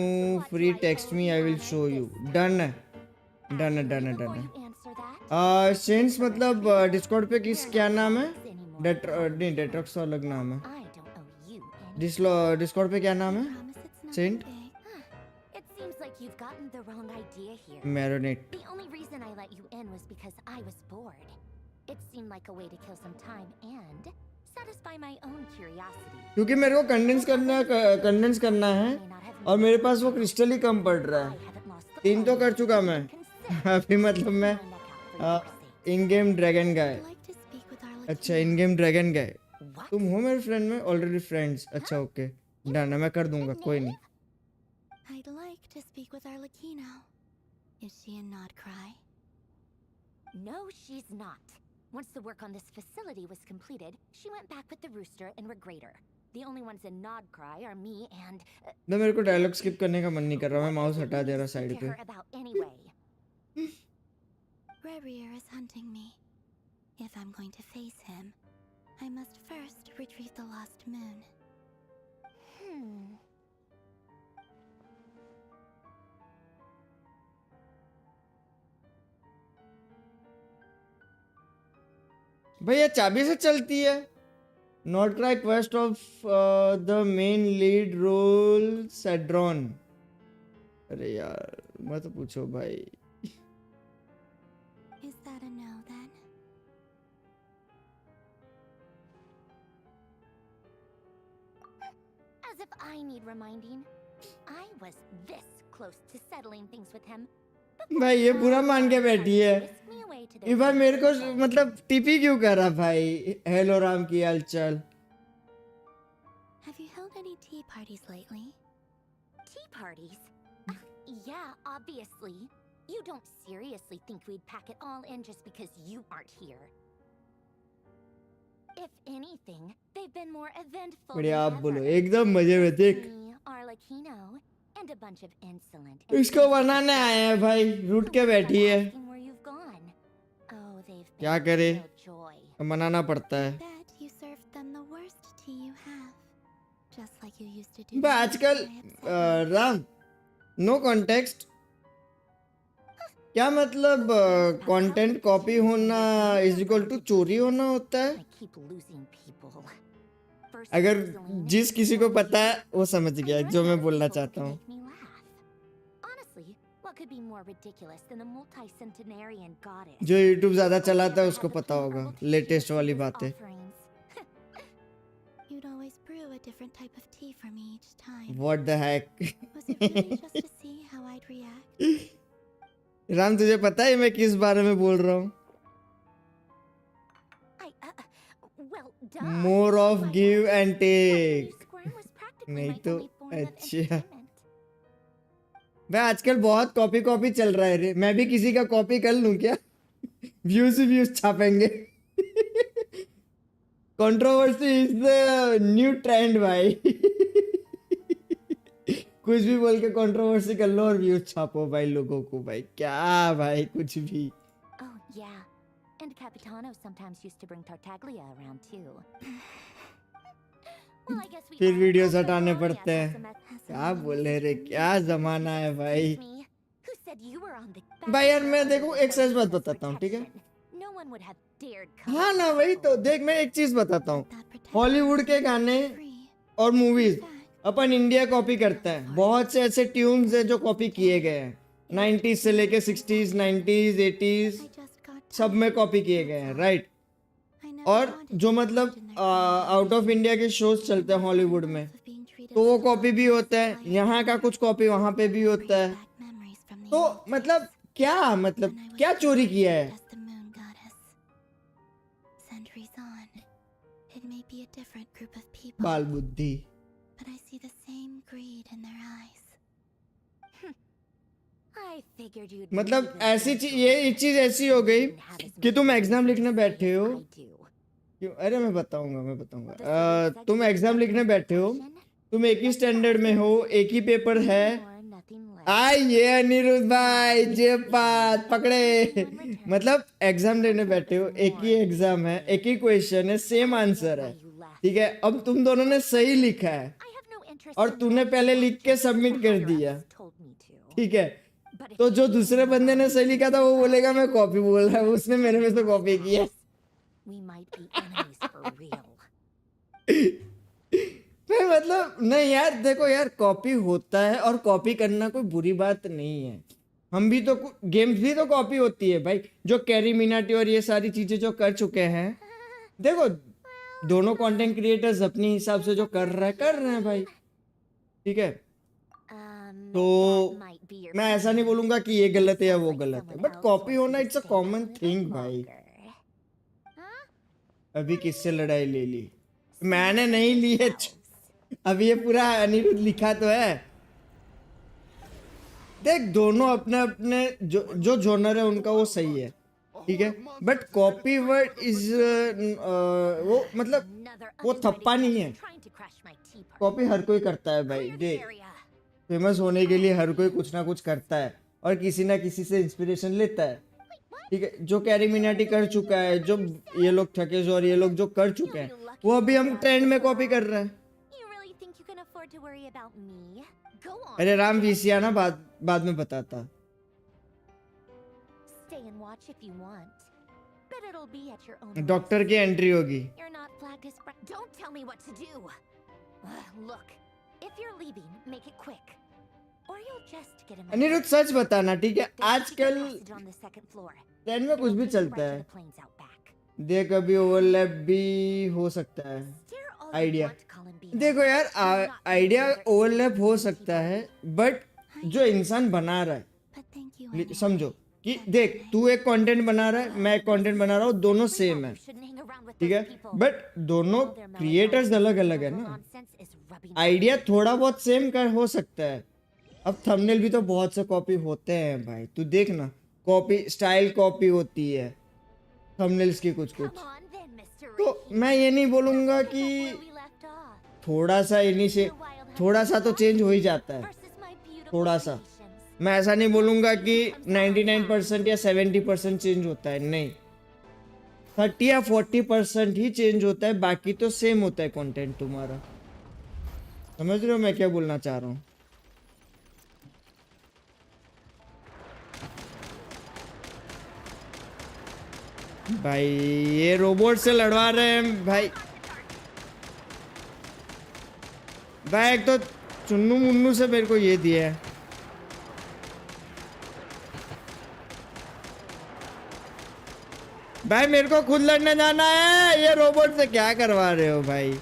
free text me, I will show you. Done है, डन है, डन है, डन है। सेंस मतलब Discord पे किस क्या नाम है? नहीं, डेट्रॉक्स तो अलग नाम है। डिस्कॉर्ड पे क्या नाम है? सेंट मैरिनेट। The only reason I let you in was because I was bored. It seemed like a way to kill some time and satisfy my own curiosity. क्योंकि मेरे को कंडेंस करना है और मेरे पास वो क्रिस्टल ही कम पड़ रहा है। 3 तो कर चुका मैं अभी, मतलब मैं इन गेम ड्रैगन गाय। अच्छा, इन गेम ड्रैगन गाय तुम हो मेरे फ्रेंड में? Already friends. अच्छा ओके, डन है, मैं कर दूंगा, कोई नहीं। I'd like to speak with our Lakino. Is she in Nodcry? No, she's not. Once the work on this facility was completed, she went back with the Rooster and Regrator. The only ones in Nodcry are me and... ना मेरे को dialogue skip करने का मन नहीं कर रहा, मैं माउस हटा दे रहा साइड पे। Ryder is hunting me. If I'm going to face him, I must first retrieve the lost moon. भैया चाबी से चलती है। Not cry quest of the main lead role सेड्रॉन। अरे यार मत पूछो भाई। Is that a no then? As if I need reminding. I was this close to settling things with him. भाई ये पूरा मान के बैठी है ये भाई मेरे को मतलब टीपी क्यों कर रहा भाई हेलो राम की हालचाल Have you held any tea parties lately? Tea parties? Yeah, obviously. You don't seriously think we'd pack it all in just because you aren't here. If anything, they've been more eventful. बढ़िया आप बोलो एकदम मजे में देख Arlecchino and a bunch of insolent. इसको बनाने आए हैं भाई रूठ के बैठी है Where you've gone. Oh, they've क्या करे मनाना पड़ता है bet you served them the worst tea you have. Just like you used to do. भाई आजकल राम नो कॉन्टेक्स्ट क्या मतलब कंटेंट कॉपी होना इज इक्वल टू चोरी होना होता है अगर जिस किसी को पता है वो समझ गया जो मैं बोलना चाहता हूँ जो यूट्यूब ज्यादा चलाता है उसको पता होगा लेटेस्ट वाली बातें What the heck? राम तुझे पता है मैं किस बारे में बोल रहा हूँ more of give and take नहीं तो अच्छा भाई आजकल बहुत कॉपी कॉपी चल रहा है रे मैं भी किसी का कॉपी कर लूं क्या व्यूज छापेंगे controversy is the new trend भाई कुछ भी बोल के कंट्रोवर्सी कर लो और व्यूज छापो भाई लोगों को भाई क्या भाई कुछ भी Oh yeah, and Capitano sometimes used to bring Tartaglia around too. Well, I guess we फिर वीडियोस हटाने पड़ते हैं क्या बोले रे क्या जमाना है भाई भाई यार मैं देखो एक सच बात बताता हूँ ठीक है हाँ ना वही तो देख मैं एक चीज बताता हूँ हॉलीवुड के गाने और मूवीज अपन इंडिया कॉपी करता है बहुत से ऐसे ट्यून्स हैं जो कॉपी किए गए हैं 90s से लेके 60s 90s 80s सब में कॉपी किए गए हैं राइट और जो मतलब आउट ऑफ इंडिया के शोज चलते हैं हॉलीवुड में तो वो कॉपी भी होता है यहाँ का कुछ कॉपी वहां पे भी होता है तो मतलब क्या चोरी किया है बाल बुद्धि मतलब ऐसी चीज ये चीज ऐसी हो गई कि तुम एग्जाम लिखने बैठे हो क्यों अरे मैं बताऊंगा तुम एग्जाम लिखने बैठे हो तुम एक ही स्टैंडर्ड में हो एक ही पेपर है आइए अनिरुद्ध भाई जे बात पकड़े मतलब एग्जाम देने बैठे हो एक ही एग्जाम है एक ही क्वेश्चन है सेम आंसर है ठीक है अब तुम दोनों ने सही लिखा है और तूने पहले लिख के सबमिट कर दिया ठीक है तो जो दूसरे बंदे ने सही लिखा था वो बोलेगा मैं कॉपी बोल रहा हूँ उसने मेरे में से कॉपी किया मतलब नहीं यार देखो यार कॉपी होता है और कॉपी करना कोई बुरी बात नहीं है हम भी तो गेम्स भी तो कॉपी होती है भाई जो कैरी मिनाटी और ये सारी चीजें जो कर चुके हैं देखो दोनों कंटेंट क्रिएटर्स अपने हिसाब से जो कर रहे हैं भाई ठीक है तो मैं ऐसा नहीं बोलूंगा कि ये गलत है या वो गलत है बट कॉपी होना इट्स अ कॉमन थिंग भाई अभी किससे लड़ाई ले ली मैंने नहीं ली है अभी ये पूरा अनिरुद्ध लिखा तो है देख दोनों अपने अपने जो जॉनर है उनका वो सही है ठीक है बट कॉपी वर्ड इज वो मतलब वो थप्पा नहीं है कॉपी हर कोई करता है भाई देख फेमस होने के लिए हर कोई कुछ ना कुछ करता है और किसी ना किसी से इंस्पिरेशन लेता है ठीक है जो कैरी मिनाटी कर चुका है जो ये लोग ठकेश और ये लोग जो कर चुके हैं वो अभी हम ट्रेंड में कॉपी कर रहे हैं अरे राम वीसिया ना बाद में बताता डॉक्टर की एंट्री होगी अनिरुद्ध सच बताना ठीक है आजकल ट्रेंड में कुछ भी चलता है देख अभी ओवरलैप भी हो सकता है आइडिया। देखो यार, आइडिया ओवरलैप हो सकता है, बट जो इंसान बना रहा है, समझो कि देख तू एक कंटेंट बना रहा है, मैं एक कंटेंट बना रहा हूँ, दोनों सेम है, ठीक है, बट दोनों क्रिएटर्स अलग अलग है ना। आइडिया थोड़ा बहुत सेम का हो सकता है। अब थंबनेल भी तो बहुत से कॉपी होते हैं भाई, तू देख ना, कॉपी स्टाइल कॉपी होती है थंबनेल्स की कुछ कुछ। तो मैं ये नहीं बोलूंगा कि थोड़ा सा इन्हीं से थोड़ा सा तो चेंज हो ही जाता है, थोड़ा सा। मैं ऐसा नहीं बोलूंगा कि 99% या 70% चेंज होता है, नहीं, 30 या 40% ही चेंज होता है, बाकी तो सेम होता है कंटेंट तुम्हारा। समझ रहे हो मैं क्या बोलना चाह रहा हूँ? भाई ये रोबोट से लड़वा रहे हैं भाई। भाई एक तो चुन्नू मुन्नू से मेरे को ये दिया है। भाई मेरे को खुद लड़ने जाना है, ये रोबोट से क्या करवा रहे हो भाई?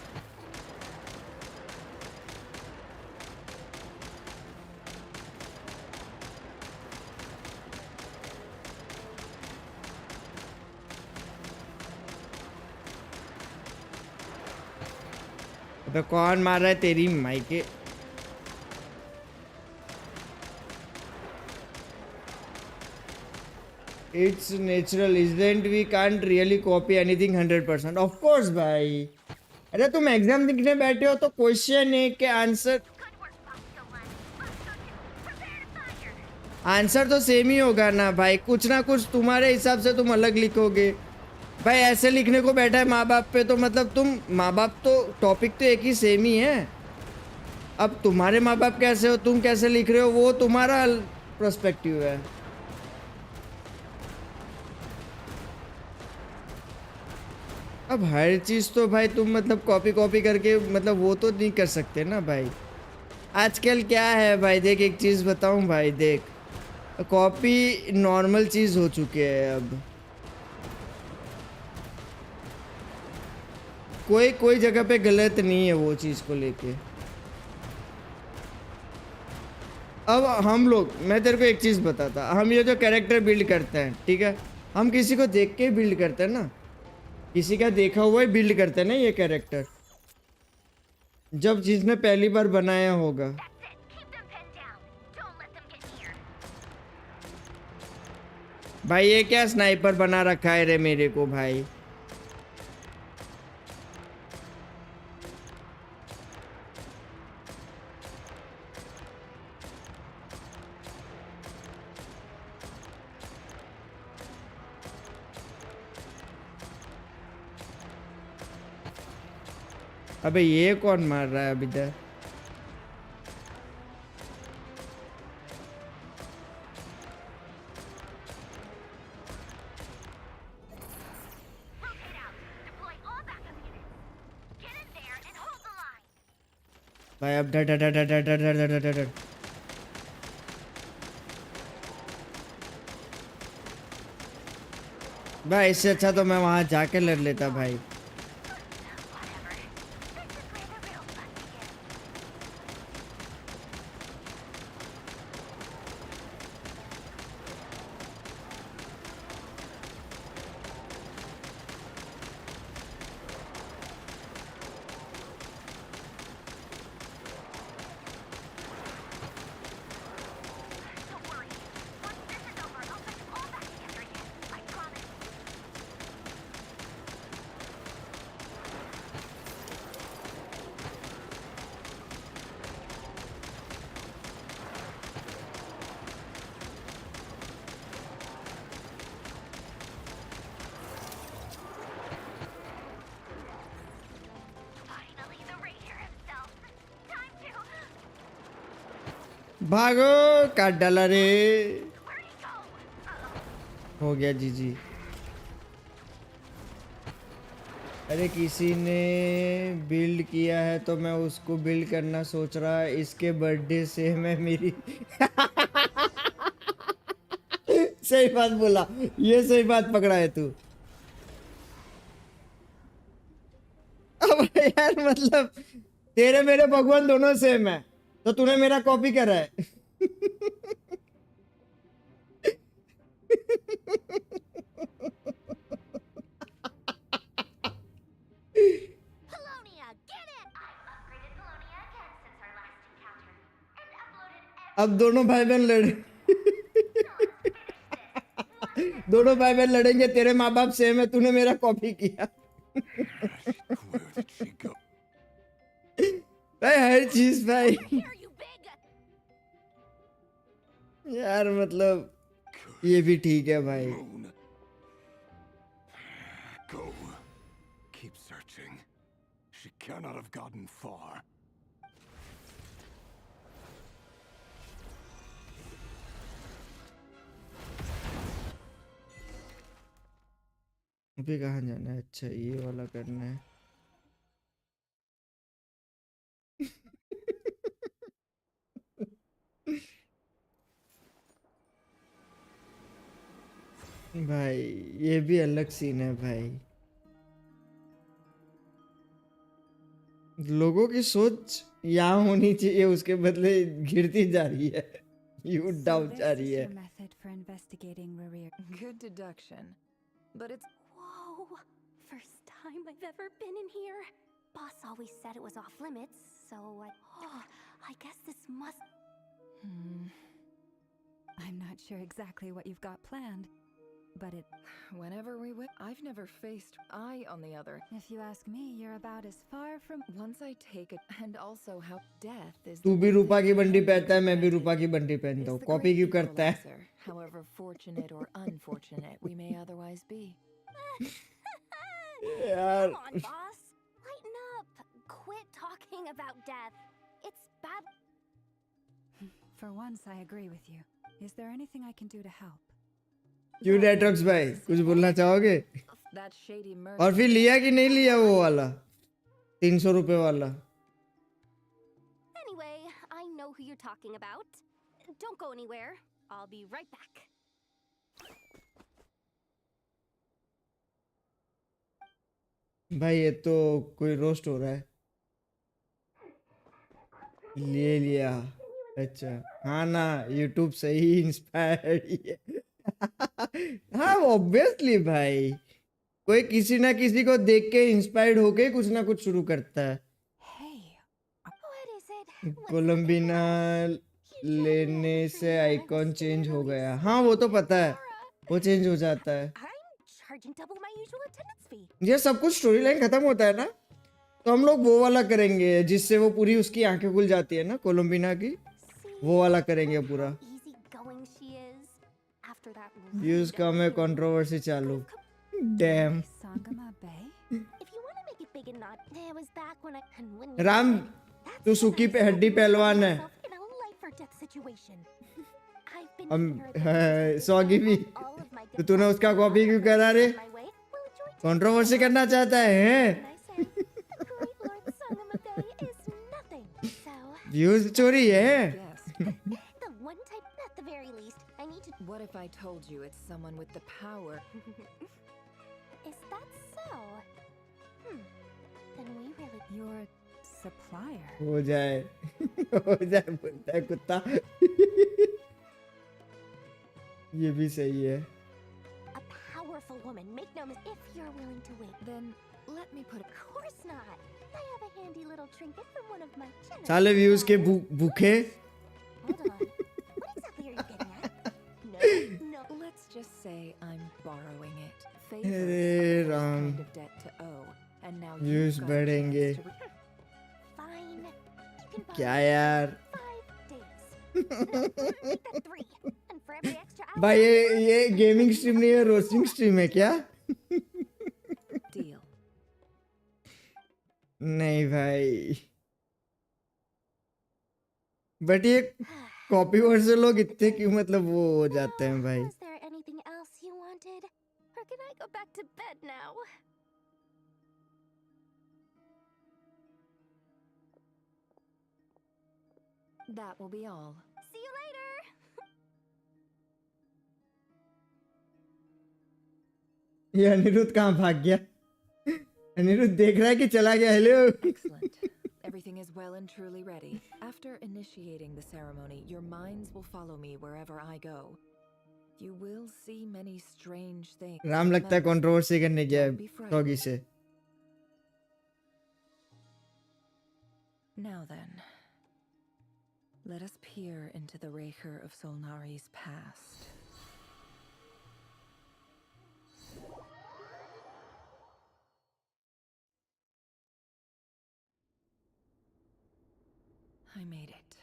अबे कौन मार रहा है तेरी माई के? It's natural, isn't we can't really copy anything 100%. Of course भाई। अरे तुम एग्जाम लिखने बैठे हो तो क्वेश्चन है के आंसर तो सेम ही होगा ना भाई, कुछ ना कुछ तुम्हारे हिसाब से तुम अलग लिखोगे भाई। ऐसे लिखने को बैठा है माँ बाप पे, तो मतलब तुम माँ बाप तो टॉपिक तो एक ही सेम ही है। अब तुम्हारे माँ बाप कैसे हो, तुम कैसे लिख रहे हो, वो तुम्हारा पर्सपेक्टिव है। अब हर चीज़ तो भाई तुम मतलब कॉपी करके मतलब वो तो नहीं कर सकते ना भाई। आजकल क्या है भाई, देख एक चीज़ बताऊं भाई, देख कॉपी नॉर्मल चीज़ हो चुकी है अब। कोई जगह पे गलत नहीं है वो चीज़ को लेके। अब हम लोग, मैं तेरे को एक चीज़ बताता, हम ये जो कैरेक्टर बिल्ड करते हैं, ठीक है, हम किसी को देख के बिल्ड करते हैं ना, किसी का देखा हुआ ही बिल्ड करते हैं ना ये कैरेक्टर, जब जिसने पहली बार बनाया होगा। भाई ये क्या स्नाइपर बना रखा है रे मेरे को भाई? अबे ये कौन मार रहा है अभी तक? भाई अब डर डर डर डर डर डर डर डर डर डर। भाई इससे अच्छा तो मैं वहां जाके लड़ लेता भाई। भागो, काट डाला रे। हो गया जीजी। अरे किसी ने बिल्ड किया है तो मैं उसको बिल्ड करना सोच रहा, इसके बर्थडे से मैं मेरी सही बात बोला, ये सही बात पकड़ा है तू। अब यार मतलब तेरे मेरे भगवान दोनों सेम है, तो तूने मेरा कॉपी करा है। Polonia, get it! I've upgraded Polonia again since our last encounter and uploaded अब दोनों भाई बहन लड़े। दोनों भाई बहन लड़ेंगे, तेरे माँ बाप सेम है, तूने मेरा कॉपी किया। Where did she go? भाई हर चीज भाई यार मतलब ये भी ठीक है भाई। Moon. Go. Keep searching. She cannot have gotten far. अभी कहाँ जाना है? अच्छा ये वाला करना है। भाई ये भी अलग सीन है भाई। लोगों की सोच यहाँ होनी चाहिए, उसके बदले गिरती जा रही है, यू डाउन जा रही है। method for investigating Rerir. Good deduction. But it's Whoa! First time I've ever been in here. Boss always said it was off limits, so I guess this must. I'm not sure exactly what you've got planned, but whenever we went. I've never faced. I, on the other. if you ask me, you're about as far from. Once I take it, and also how death is. तू भी रूपा की बंडी पहनता है, मैं भी रूपा की बंडी पहनता हूँ, कॉपी क्यों करता है? However fortunate or unfortunate we may otherwise be. यार Come on, boss. Lighten up. Quit talking about death. It's bad. For once, I agree with you. Is there anything I can do to help? क्यों detox भाई कुछ बोलना चाहोगे? That shady और फिर लिया कि नहीं लिया वो वाला 300 रुपए वाला? Anyway, I know who you're talking about. Don't go anywhere. I'll be right back. भाई ये तो कोई रोस्ट हो रहा है। ले लिया। अच्छा हाँ ना, यूट्यूब से ही इंस्पायर्ड ही है। हाँ ऑब्वियसली भाई, कोई किसी ना किसी को देख के इंस्पायर्ड होके कुछ ना कुछ शुरू करता है। कोलंबिना लेने से आइकॉन चेंज हो गया। हाँ वो तो पता है, वो चेंज हो जाता है। ये सब कुछ स्टोरी लाइन खत्म होता है ना, तो हम लोग वो वाला करेंगे जिससे वो पूरी उसकी आंखें खुल जाती है ना, कोलंबिना की, वो वाला करेंगे पूरा। व्यूज कम है, कंट्रोवर्सी चालू। डैम राम, तू सुखी पे हड्डी पहलवान है। सॉगी भी तो तूने उसका कॉपी क्यों करा रे? कंट्रोवर्सी करना चाहता है? व्यूज चोरी है। What if I told you it's someone with the power? Is that so? Then we really. Your supplier. हो जाए बोलता है कुत्ता। ये भी सही है। A powerful woman. Make no mistake. If you're willing to wait, then let me put. Of course not. I have a handy little trinket from one of my generous. साले व्यूज के भूखे। Hold on. What exactly are you getting at? No. Let's just say I'm borrowing it. अरे Ram, Kind of debt to owe, and now views बढ़ेंगे। Fine. You can buy क्या यार? 5 days. Make that 3. And for every extra hour. भाई ये gaming stream नहीं है, roasting stream है क्या? Deal. नहीं भाई, बट ये कॉपी वर्जन लोग इतने क्यों मतलब वो हो जाते हैं भाई? Was there anything else you wanted? Or can I go back to bed now? That will be all. See you later. ये अनिरुद्ध कहाँ भाग गया? अनिरुद्ध देख रहा है कि चला गया। Hello. Excellent. Everything is well and truly ready. After initiating the ceremony, your minds will follow me wherever I go. You will see many strange things. Ram लगता है कंट्रोवर्सी करने गया टॉगी से। Now then, let us peer into the Raker of Solnari's past. I made it.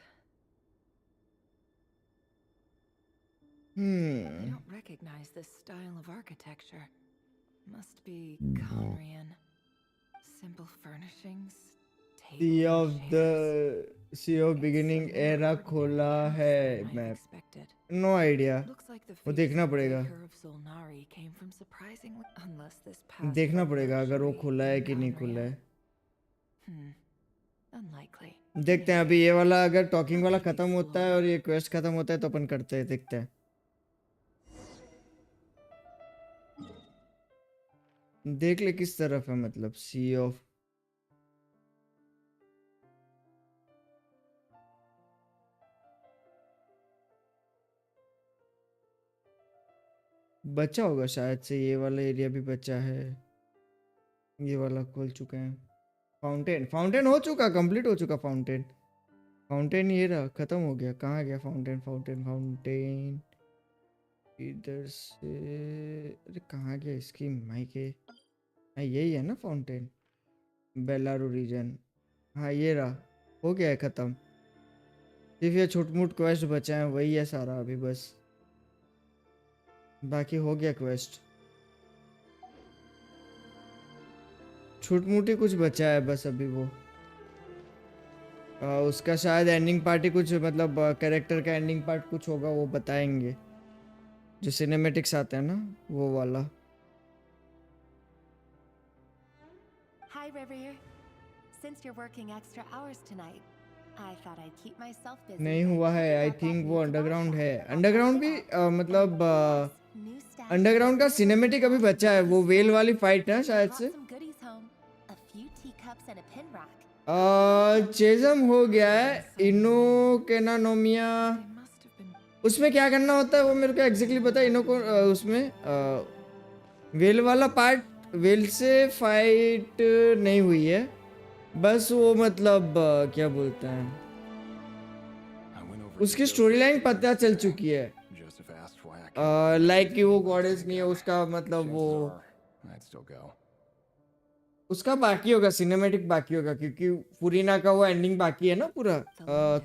I don't recognize this style of architecture. Must be Conrian. Simple furnishings. Sea of Beginning era खोला है map. No idea, वो देखना पड़ेगा। देखना पड़ेगा अगर वो खुला है कि नहीं खुला है। देखते हैं अभी ये वाला अगर टॉकिंग वाला खत्म होता है और ये क्वेस्ट खत्म होता है तो अपन करते हैं, देखते हैं। देख ले किस तरफ है, मतलब सी ऑफ बचा होगा शायद से। ये वाला एरिया भी बचा है, ये वाला खोल चुके हैं। फाउंटेन हो चुका, कंप्लीट हो चुका फाउंटेन ये रहा, खत्म हो गया। कहाँ गया फाउंटेन इधर से। अरे कहाँ गया इसकी माई के। हाँ यही है ना फाउंटेन, बेलारू रीजन। हाँ ये रहा, हो गया है खत्म। सिर्फ ये छोट मोट क्वेस्ट बचा है, वही है सारा अभी बस, बाकी हो गया क्वेस्ट। छोट मोटी कुछ बचा है बस अभी वो। उसका शायद एंडिंग पार्टी कुछ, मतलब कैरेक्टर का एंडिंग पार्ट कुछ होगा, वो बताएंगे। जो सिनेमेटिक्स आते हैं ना वो वाला। Hi Ryder. Since you're working extra hours tonight, I thought I'd keep myself busy. नहीं हुआ है, आई थिंक वो अंडरग्राउंड है। अंडरग्राउंड भी मतलब अंडरग्राउंड का सिनेमेटिक अभी बचा है, वो वेल वाली फाइट है शायद से। चेजम हो गया है। इनो केनानोमिया उसमें क्या करना होता है वो मेरे को एग्जैक्टली पता है। इनो को उसमें वेल वाला पार्ट, वेल से फाइट नहीं हुई है बस, वो मतलब क्या बोलते हैं, उसकी स्टोरी लाइन पता चल चुकी है। लाइक कि वो गॉडेस नहीं है, उसका मतलब वो उसका बाकी होगा, सिनेमैटिक बाकी होगा, क्योंकि फुरीना का वो एंडिंग बाकी है ना पूरा।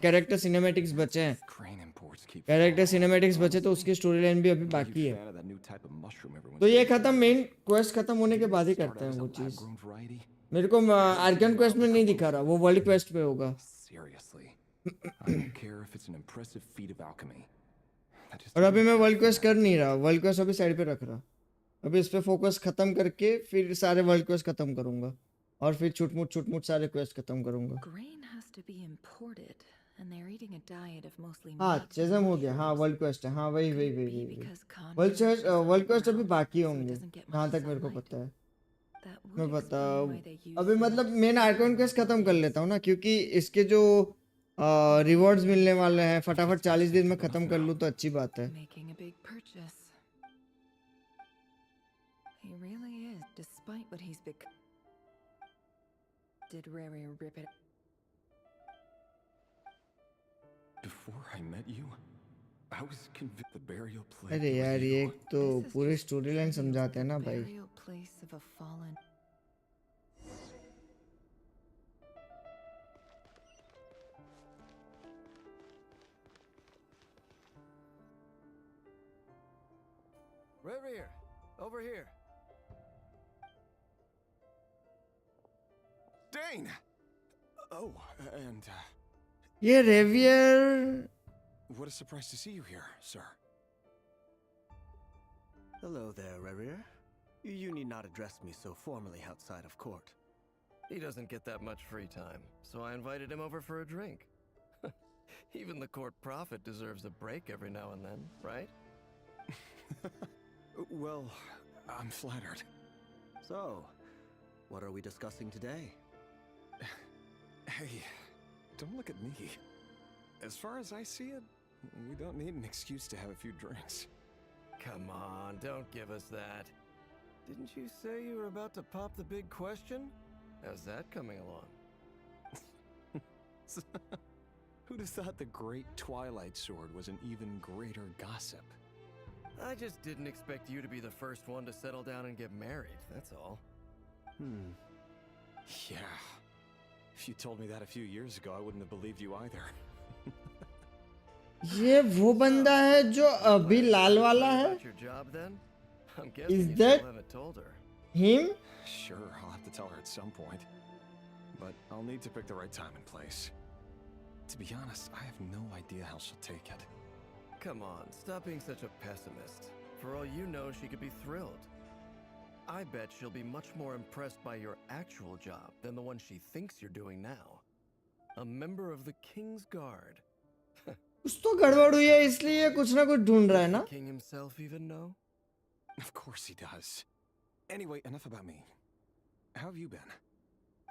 कैरेक्टर सिनेमैटिक्स बचे हैं, कैरेक्टर सिनेमैटिक्स बचे तो उसकी स्टोरी लाइन भी अभी बाकी है। तो ये खत्म, मेन क्वेस्ट खत्म होने के बाद ही करते हैं वो चीज। मेरे को आर्कन क्वेस्ट में नहीं दिखा रहा, वो वर्ल्ड क्वेस्ट पे होगा। और अभी मैं वर्ल्ड क्वेस्ट कर नहीं रहा, वर्ल्ड क्वेस्ट अभी साइड पे रख रहा। अभी इस पे फोकस खत्म करके फिर सारे वर्ल्ड क्वेस्ट खत्म करूंगा और फिर छुटमुट सारे क्वेस्ट खत्म करूंगा। हाँ चेजम हो गया, हाँ वर्ल्ड क्वेस्ट है, हाँ वही वर्ल्ड क्वेस्ट अभी बाकी होंगे जहाँ तक मेरे को पता है। मैं पता अभी मतलब मेन आर्कन क्वेस्ट खत्म कर लेता हूँ ना, क्योंकि इसके जो रिवॉर्ड्स मिलने वाले हैं फटाफट 40 दिन में खत्म कर लूँ तो अच्छी बात है। He really is, despite what he's become. Did Ryder rip it? Before I met you, I was convinced the burial place. अरे यार ये तो पूरी स्टोरी लाइन समझाते हैं ना भाई। Burial place of a fallen. Ryder, over here. Dane! Oh, and ये रेवियर। What a surprise to see you here, sir. Hello there, Ryder. You need not address me so formally outside of court. He doesn't get that much free time, so I invited him over for a drink. Even the court prophet deserves a break every now and then, right? Well, I'm flattered. So, What are we discussing today? Hey, don't look at me. As far as I see it, we don't need an excuse to have a few drinks. Come on, don't give us that. Didn't you say you were about to pop the big question? How's that coming along? Who'd have thought the great Twilight Sword was an even greater gossip? I just didn't expect you to be the first one to settle down and get married, that's all. Yeah. If you told me that a few years ago, I wouldn't have believed you either. ये वो बंदा है जो अभी लाल वाला है? About your job then? I'm guessing Is you that still haven't told her. him? Sure, I'll have to tell her at some point. But I'll need to pick the right time and place. To be honest, I have no idea how she'll take it. Come on, stop being such a pessimist. For all you know, she could be thrilled. I bet she'll be much more impressed by your actual job than the one she thinks you're doing now. A member of the King's Guard. कुछ तो गड़बड़ हुई है इसलिए कुछ ना कुछ ढूंढ रहा है ना? Does the king himself even know? Of course he does. Anyway, enough about me. How have you been?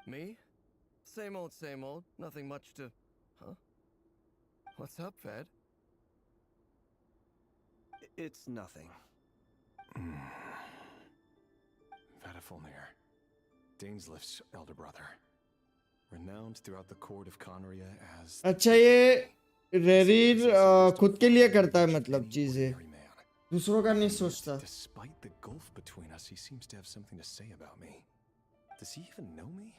Me? Same old, same old. Nothing much to... Huh? What's up, Fed? It's nothing. Vadafulnir, Dainslift's elder brother. Renowned throughout the court of Conria as... अच्छा ये रेरीर खुद के लिए करता है मतलब चीजें दूसरों का नहीं सोचता. Despite the gulf between us, he seems to have something to say about me. Does he even know me?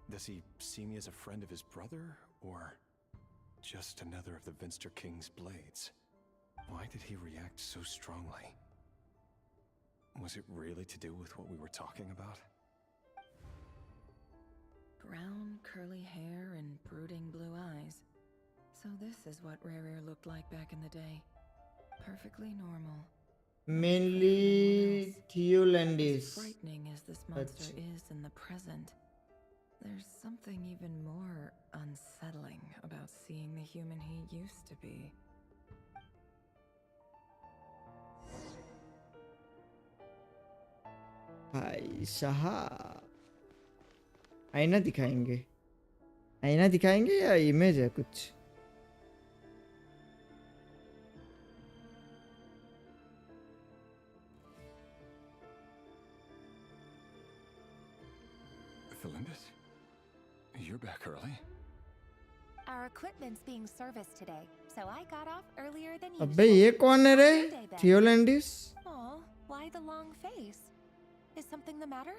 Does he see me as a friend of his brother, or just another of the Vinster King's blades? Why did he react so strongly? Was it really to do with what we were talking about? Brown, curly hair and brooding blue eyes. So this is what Ryder looked like back in the day. Perfectly normal. Mainly Theolandis. As frightening as this monster is in the present, there's something even more unsettling about seeing the human he used to be. भाई साहब आईना दिखाएंगे या image है कुछ? Felindis? You're back early. Our equipment's being serviced today, so I got off earlier than usual. अबे ये कौन है रे? Theolandis? Oh, why the long face? Is something the matter?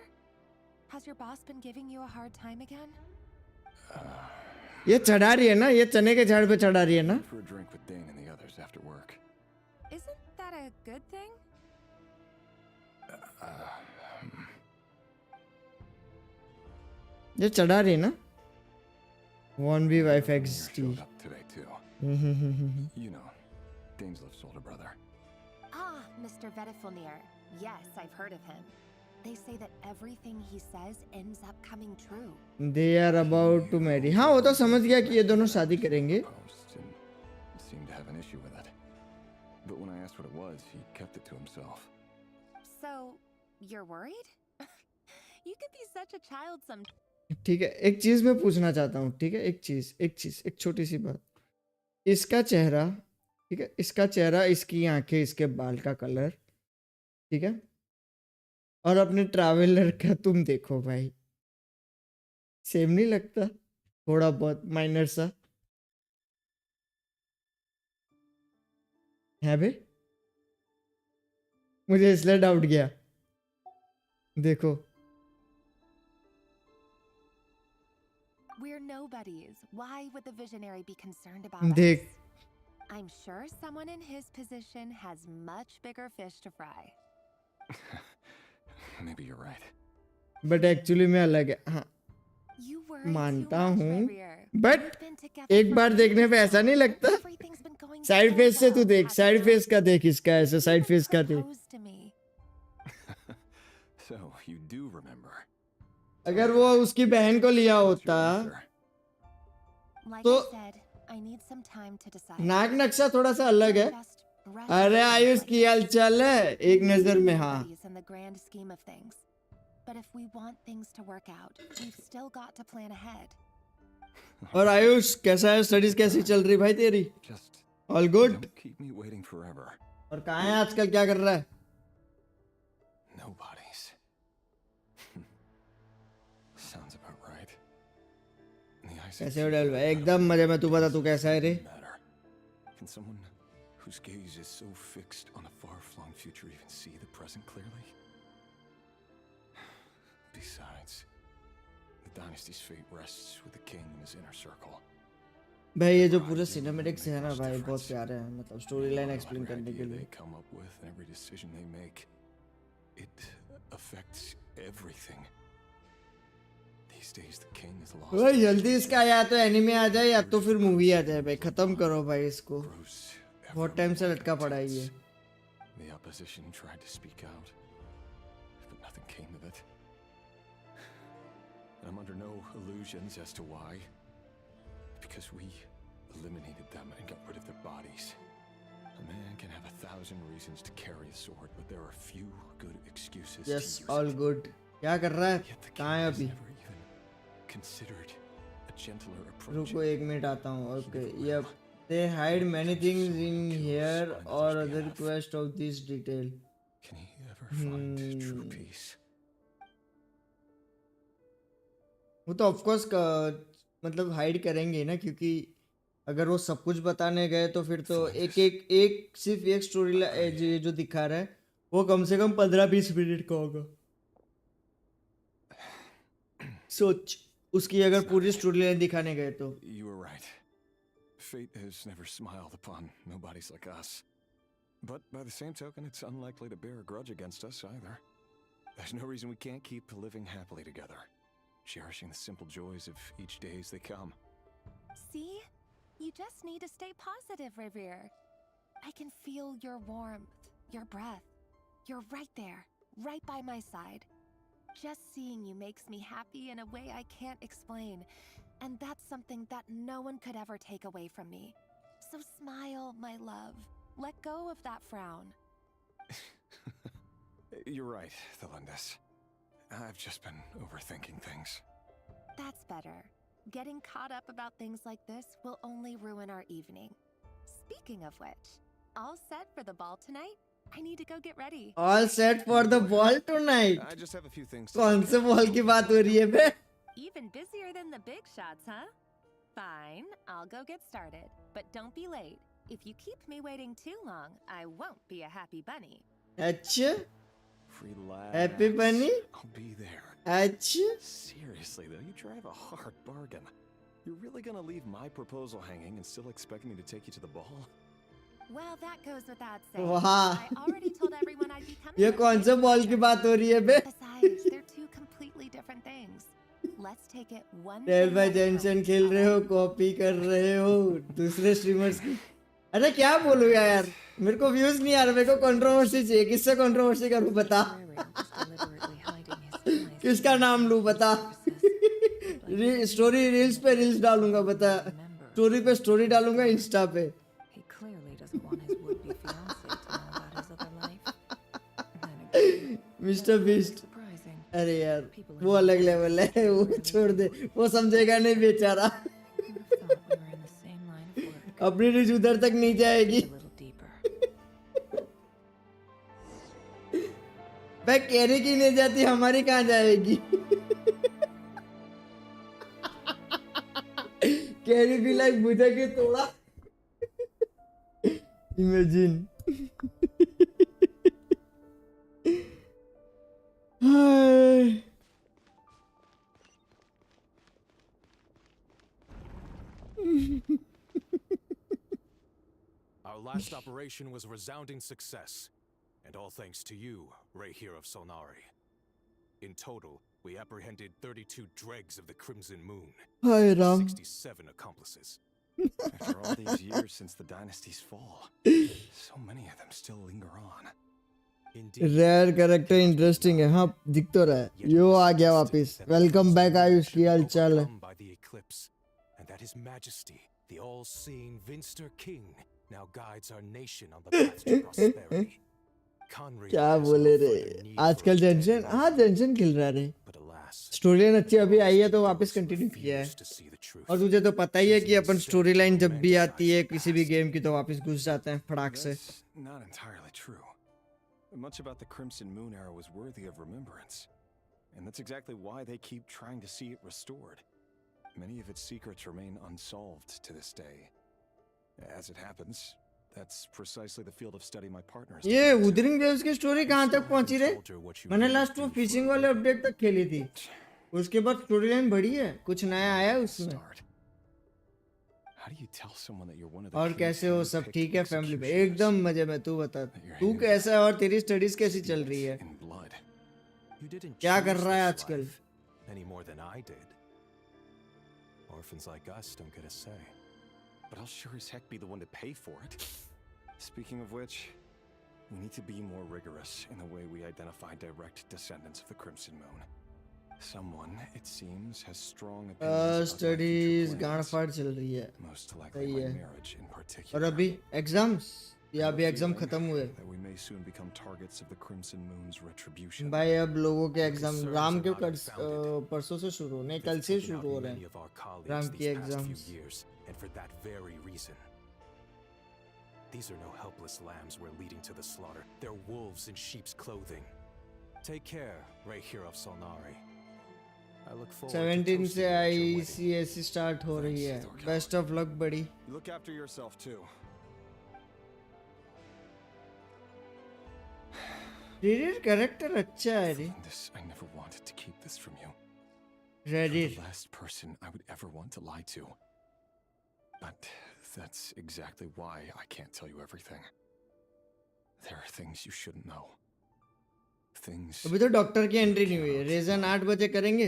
Has your boss been giving you a hard time again? ये चढ़ा रही है ना? ये चने के झाड़ पे चढ़ा रही है ना? For a drink with Dane and the others after work. Isn't that a good thing? ये चढ़ा रही है ना? One V wife XT. Today too. You know, Dainslift's older brother. Ah, Mr. Vedifulnir. Yes, I've heard of him. They say that everything he says ends up coming true. They are about to marry. हाँ वो तो समझ गया कि ये दोनों शादी करेंगे. Seemed to have an issue with it. But when I asked what it was, he kept it to himself. So, you're worried? You could be such a child some. ठीक है, एक चीज मैं पूछना चाहता हूँ. ठीक है, एक छोटी सी बात. इसका चेहरा, ठीक है, इसका चेहरा, इसकी आंखें, इसके बाल का कलर, ठीक है, और अपने ट्रैवलर का तुम देखो भाई, सेम नहीं लगता? थोड़ा बहुत माइनर सा है बे. मुझे इसलिए डाउट गया. देखो We're nobodies. Why would the visionary be concerned about us? देख I'm sure someone in his position has much bigger fish to fry. Maybe you're right. But actually मैं अलग है. हाँ मानता हूँ, बट एक बार देखने पे ऐसा नहीं लगता. साइड फेस से तू देख, साइड फेस का देख, इसका ऐसे साइड फेस का देख. So you do remember. अगर वो उसकी बहन को लिया होता तो नाक नक्शा थोड़ा सा अलग है. अरे आयुष की हाल चाल है? एक नजर में हाँ. But if we want things to work out, we've still got to plan ahead. और आयुष कैसा है? स्टडीज कैसी चल रही भाई तेरी? All good? Keep me waiting forever. और कहाँ है आजकल, क्या कर रहा है? Nobody's. Sounds about right. कैसे हो डल भाई? एकदम मजे में। तू बता, तू कैसा है रे? Can someone whose gaze is so fixed on a far-flung future even see the present clearly? Besides, the dynasty's fate rests with the king and his inner circle. भाई ये जो पूरे सिनेमैटिक्स है ना भाई, बहुत प्यारे हैं, मतलब स्टोरी लाइन एक्सप्लेन करने के लिए। They come up with and every decision they make, it affects everything. These days the king is lost. भाई जल्दी इसका या तो एनिमे आ जाए या तो फिर मूवी आ जाए भाई, खत्म करो भाई इसको। बहुत टाइम से लटका पड़ा है ये। The opposition tried to speak out, but nothing came of it. And I'm under no illusions as to why. Because we eliminated them and got rid of their bodies. A man can have 1,000 reasons to carry a sword, but there are few good excuses. Yes, all good. क्या कर रहा है? कहाँ है अभी? Considered a gentler approach. रुको एक minute आता हूँ। Okay, yep. They hide many things in here or other quest of this detail. Can he ever find true peace? वो तो ऑफ कोर्स मतलब हाइड करेंगे ना, क्योंकि अगर वो सब कुछ बताने गए तो फिर तो एक सिर्फ एक स्टोरी जो दिखा रहा है वो कम से कम 15-20 मिनट का होगा। सोच उसकी अगर पूरी स्टोरी लाइन दिखाने गए तो। You were right. Fate has never smiled upon nobodies like us. But by the same token, it's unlikely to bear a grudge against us either. There's no reason we can't keep living happily together, cherishing the simple joys of each day as they come. See? You just need to stay positive, Revere. I can feel your warmth, your breath. You're right there, right by my side. Just seeing you makes me happy in a way I can't explain. And that's something that no one could ever take away from me. So smile, my love. Let go of that frown. You're right, Thelindis. I've just been overthinking things. That's better. Getting caught up about things like this will only ruin our evening. Speaking of which, all set for the ball tonight? I need to go get ready. All set for the ball tonight. I just have a few things. कौन से ball की बात हो रही है बे? Even busier than the big shots, huh? Fine, I'll go get started. But don't be late. If you keep me waiting too long, I won't be a happy bunny. अच्छा? Relax. Happy bunny? I'll be there. अच्छा? Seriously though, you drive a hard bargain. You're really gonna leave my proposal hanging and still expect me to take you to the ball? Well, that goes without saying. वाह। I already told everyone I'd be coming. ये कौन से ball की बात हो रही है बे? Besides, they're two completely different things. Let's take it one. टेल बाय जेनशन खेल रहे हो, कॉपी कर रहे हो दूसरे स्ट्रीमर्स की। अरे क्या बोलूं यार, मेरे को व्यूज नहीं आ रहा, मेरे को कंट्रोवर्सी चाहिए। किससे कंट्रोवर्सी करूं बता? किसका नाम लूं बता? स्टोरी रील्स पे रील्स डालूंगा बता, स्टोरी पे स्टोरी डालूंगा इंस्टा पे। मिस्टर बीस्ट, अरे यार वो अलग लेवल है, वो छोड़ दे, वो समझेगा नहीं बेचारा। अपनी रीच उधर तक नहीं जाएगी। भाई कैरी की नहीं जाती, हमारी कहाँ जाएगी? कैरी भी लाइक मुझे के तोड़ा। Imagine. Our last operation was a resounding success, and all thanks to you, Ray here of Solnari. In total, we apprehended 32 dregs of the Crimson Moon, Hi, Ram. 67 accomplices. After all these years since the dynasty's fall, so many of them still linger on. Rare character interesting है। हाँ दिख तो रहा है। यो आ गया वापस। Welcome back Ayush, की हाल चाल है? And that His Majesty, the all-seeing Vinster King, now guides our nation on the path to prosperity. क्या बोले रे आजकल जेंशन, हाँ जेंशन खेल रहा रे, स्टोरी लाइन अच्छी अभी आई है तो वापस कंटिन्यू किया है। और तुझे तो पता ही है कि अपन स्टोरी लाइन जब भी आती है किसी भी गेम की तो वापस घुस जाते हैं फटाक से। Not entirely true. Much about the Crimson Moon era was worthy of remembrance. And that's exactly why they keep trying to see it restored. Many of its secrets remain unsolved to this day. As it happens, that's precisely the field of study my partners. ये उदरिंग waves की story कहाँ तक पहुंची रे? मैंने last वो fishing वाले update तक खेली थी, उसके बाद स्टोरी लाइन बढ़ी है, कुछ नया आया उसमें। और कैसे हो, सब ठीक है फैमिली में? एकदम मजे में। तू बता, तू कैसा है और तेरी स्टडीज कैसी चल रही है? क्या कर रहा है आजकल? Any more than I did. Orphans like us don't get a say. But I'll sure as heck be the one to pay for it. Speaking of which, we need to be more rigorous in the way we identify direct descendants of the Crimson Moon. Someone, it seems, has strong opinions studies गांड फाड़ चल रही है, सही है। और अभी exams, या अभी एग्जाम खत्म हुए भाई, अब लोगों के एग्जाम राम के परसों से शुरू, नहीं कल से शुरू हो रहे हैं राम की exams. And for that very reason, these are no helpless lambs we're leading to the slaughter. They're wolves in sheep's clothing. Take care, right here of Solnari. I look forward 17 से ICSC स्टार्ट हो रही है। Best of luck बड़ी। Look after yourself too. Ryder character अच्छा है रे। I never wanted to keep this from you. Ryder You're the last person I would ever want to lie to. But that's exactly why I can't tell you everything. There are things you shouldn't know. Things. अभी तो doctor की entry नहीं हुई है, raisin 8 बजे करेंगे।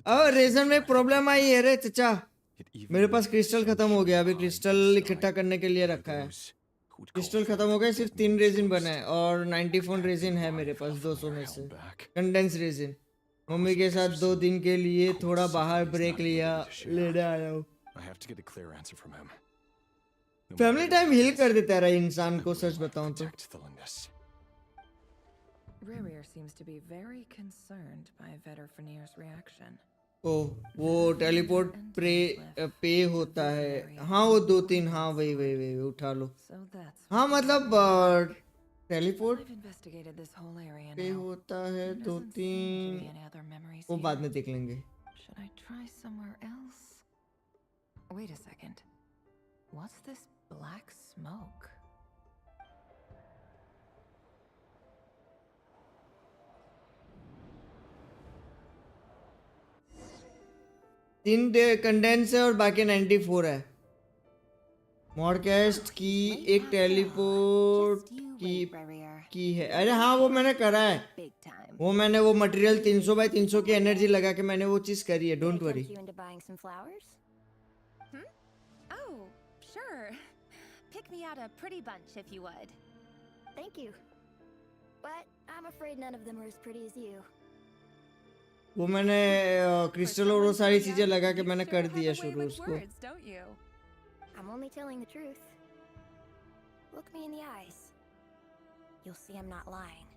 अब raisin में प्रॉब्लम आई है रे चचा, मेरे पास क्रिस्टल खत्म हो गया, अभी क्रिस्टल इकट्ठा करने के लिए रखा है। क्रिस्टल खत्म हो गया, सिर्फ 3 रेजिन बना है और 94 रेजिन है मेरे पास 200 में से कंडेंस रेजिन। मम्मी के साथ 2 दिन के लिए थोड़ा बाहर ब्रेक लिया, लेने आया हूँ। फैमिली टाइम हील कर देता है इंसान को, सच बताऊं तो। Ryder seems to be very concerned by Vetterfinier's reaction. ओह, वो टेलीपोर्ट पे होता है। हाँ वो 2-3, हाँ वही उठा लो। हाँ मतलब टेलीपोर्ट पे होता है 2-3, वो बाद में देख लेंगे। Should I try somewhere else? Wait a second. What's this black smoke? तीन कंडेंस है और बाकी 94 है। मॉडकास्ट की एक टेलीपोर्ट की है। अरे हाँ वो मैंने करा है, वो मैंने वो मटेरियल 300 बाय 300 की एनर्जी लगा के मैंने वो चीज करी है, don't worry. Oh, sure. Pick me out a pretty bunch if you would. Thank you. But I'm afraid none of them are as pretty as you. वो मैंने क्रिस्टल और वो सारी चीजें लगा के मैंने कर दिया शुरू उसको। I'm only telling the truth. Look me in the eyes. You'll see I'm not lying.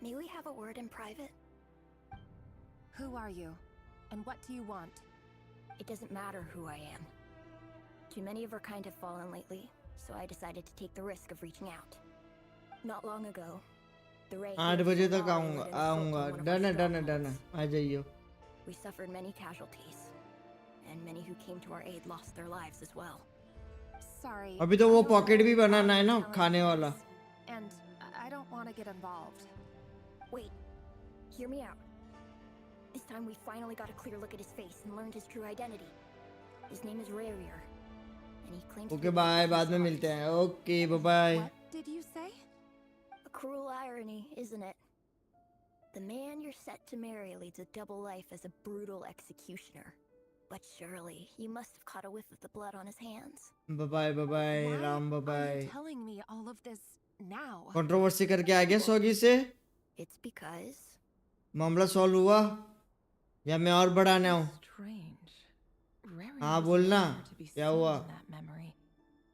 May we have a word in private? Who are you? And what do you want? It doesn't matter who I am. Too many of our kind have fallen lately, so I decided to take the risk of reaching out. Not long ago, 8 बजे तक आऊंगा। Done है आ जाइयो। We suffered many casualties, and many who came to our aid lost their lives as well. Sorry. अभी तो वो pocket भी बनाना है ना खाने वाला। And I don't want to get involved. Wait, hear me out. This time we finally got a clear look at his face and learned his true identity. His name is Ryder, and he claims. Okay, bye. बाद में मिलते हैं। Okay, bye bye. What did you say? A cruel irony, isn't it? The man you're set to marry leads a double life as a brutal executioner. But surely you must have caught a whiff of the blood on his hands. Bye bye, Ram, bye bye. Are you telling me all of this now? Controversy करके आ गया soggy से। It's because मामला solve हुआ या मैं और बढ़ाने आऊं? हाँ बोलना, क्या हुआ?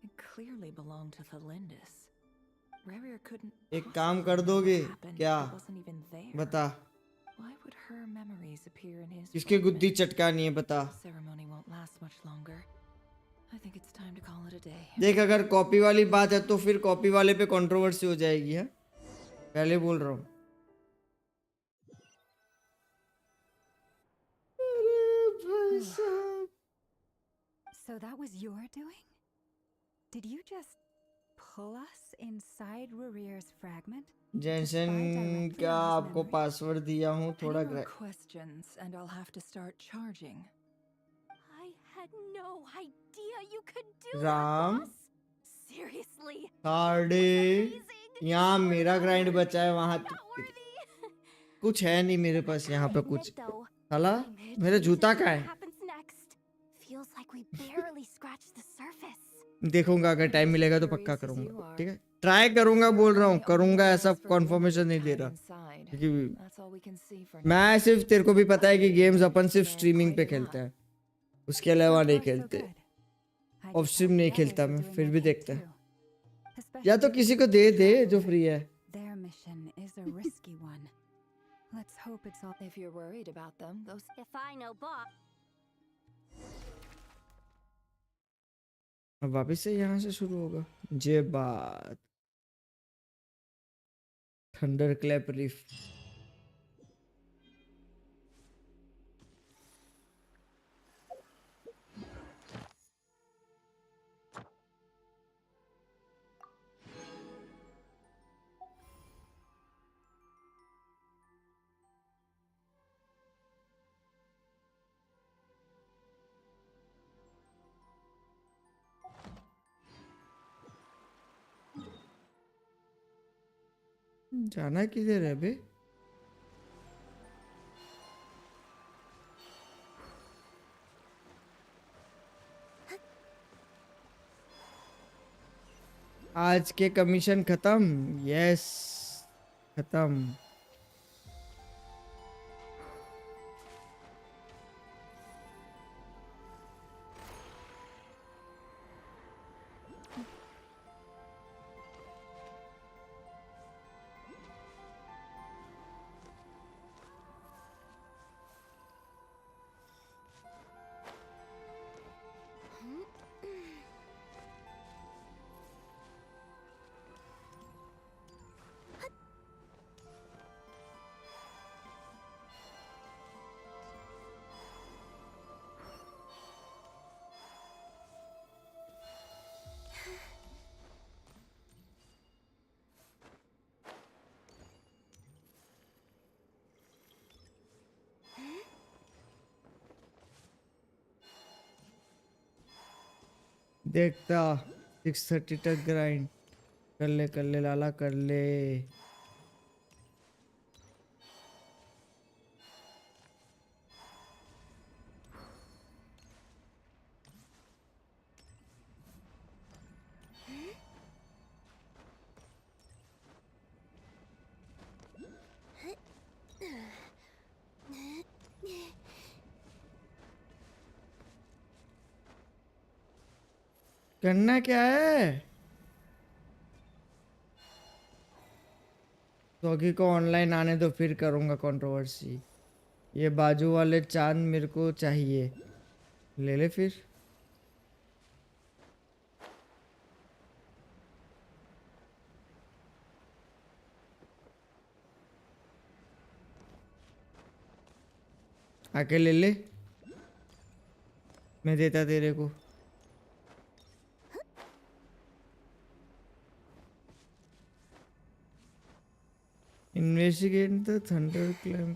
It clearly belonged to the Lindis. Ryder couldn't एक काम कर दोगे क्या? It wasn't even there. बता. Why would her memories appear in his किसकी गुद्दी fragment? चटकानी है बता. Ceremony won't last much longer. I think it's time to call it a day. देख अगर कॉपी वाली बात है तो फिर कॉपी वाले पे कंट्रोवर्सी हो जाएगी है. पहले बोल रहा हूँ. So that was your doing? Did you just pull us inside Rurier's fragment? Jensen क्या आपको पासवर्ड दिया हूँ थोड़ा Any more questions and I'll have to start charging. I had no idea you could do Ram that, boss. Seriously. कार्डे यहाँ मेरा grind बचा है वहाँ कुछ है नहीं मेरे पास यहाँ पे कुछ साला मेरा जूता कहाँ है Feels like we barely scratched the surface. देखूंगा अगर टाइम मिलेगा तो पक्का करूंगा ठीक है ट्राई करूंगा बोल रहा हूँ करूंगा ऐसा कॉन्फर्मेशन नहीं दे रहा क्योंकि मैं सिर्फ तेरे को भी पता है कि गेम्स अपन सिर्फ स्ट्रीमिंग पे खेलते हैं उसके अलावा नहीं खेलते ऑफ स्ट्रीम नहीं खेलता मैं फिर भी देखता है या तो किसी को दे दे जो फ्री है Their mission is a risky one. Let's hope it's all. If you're worried about them, those. If I know boss. अब वापस से यहाँ से शुरू होगा जे बात थंडर क्लैप रीफ जाना किधर है बे आज के कमीशन खत्म यस खत्म देखता 6:30 तक ग्राइंड कर ले लाला कर ले करना क्या है सौगी को ऑनलाइन आने दो फिर करूंगा कंट्रोवर्सी ये बाजू वाले चांद मेरे को चाहिए ले ले फिर आके ले ले मैं देता तेरे को Investigate the thunderclamp.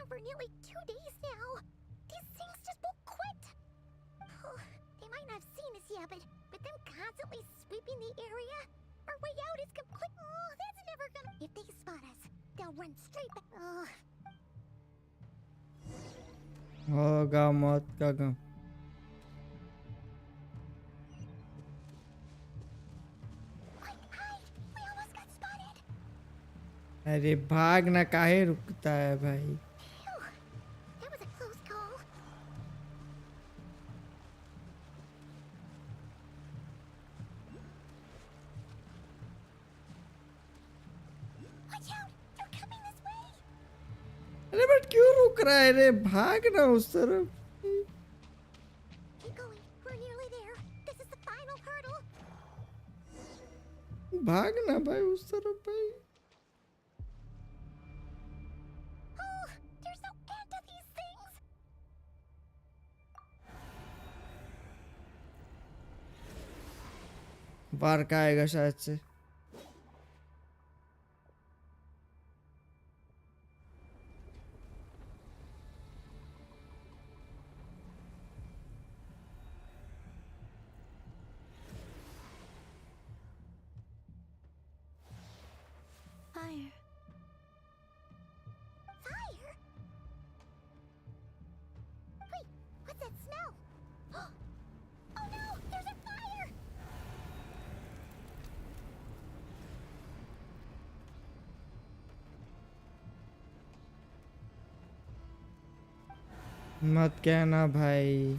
around for nearly 2 days now. These things just won't quit. They might not have seen us yet, but them constantly sweeping the area, our way out is complete. Oh, that's never gonna. If they spot us, they'll run straight back. होगा मौत का गम। अरे भाग ना, काहे रुकता है भाई। That was a close call. Watch out! They're coming this way. अरे बट क्यों रुक रहा है रे, भाग ना उस तरफ। Keep going. We're nearly there. This is the final hurdle. भाग ना भाई उस तरफ भाई। Oh, there's no end to these things. बाहर का आएगा शायद से। Fire. Fire? Wait, what's that smell? Oh no, there's a fire! मत कहना भाई।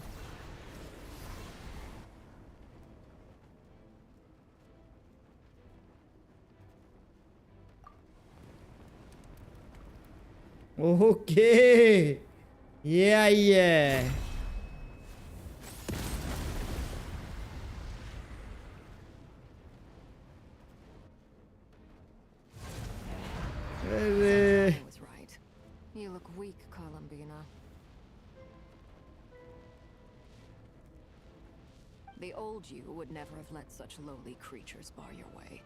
ओके, ये आई है। अरे I was right. You look weak, Columbina. The old you would never have let such lowly creatures bar your way.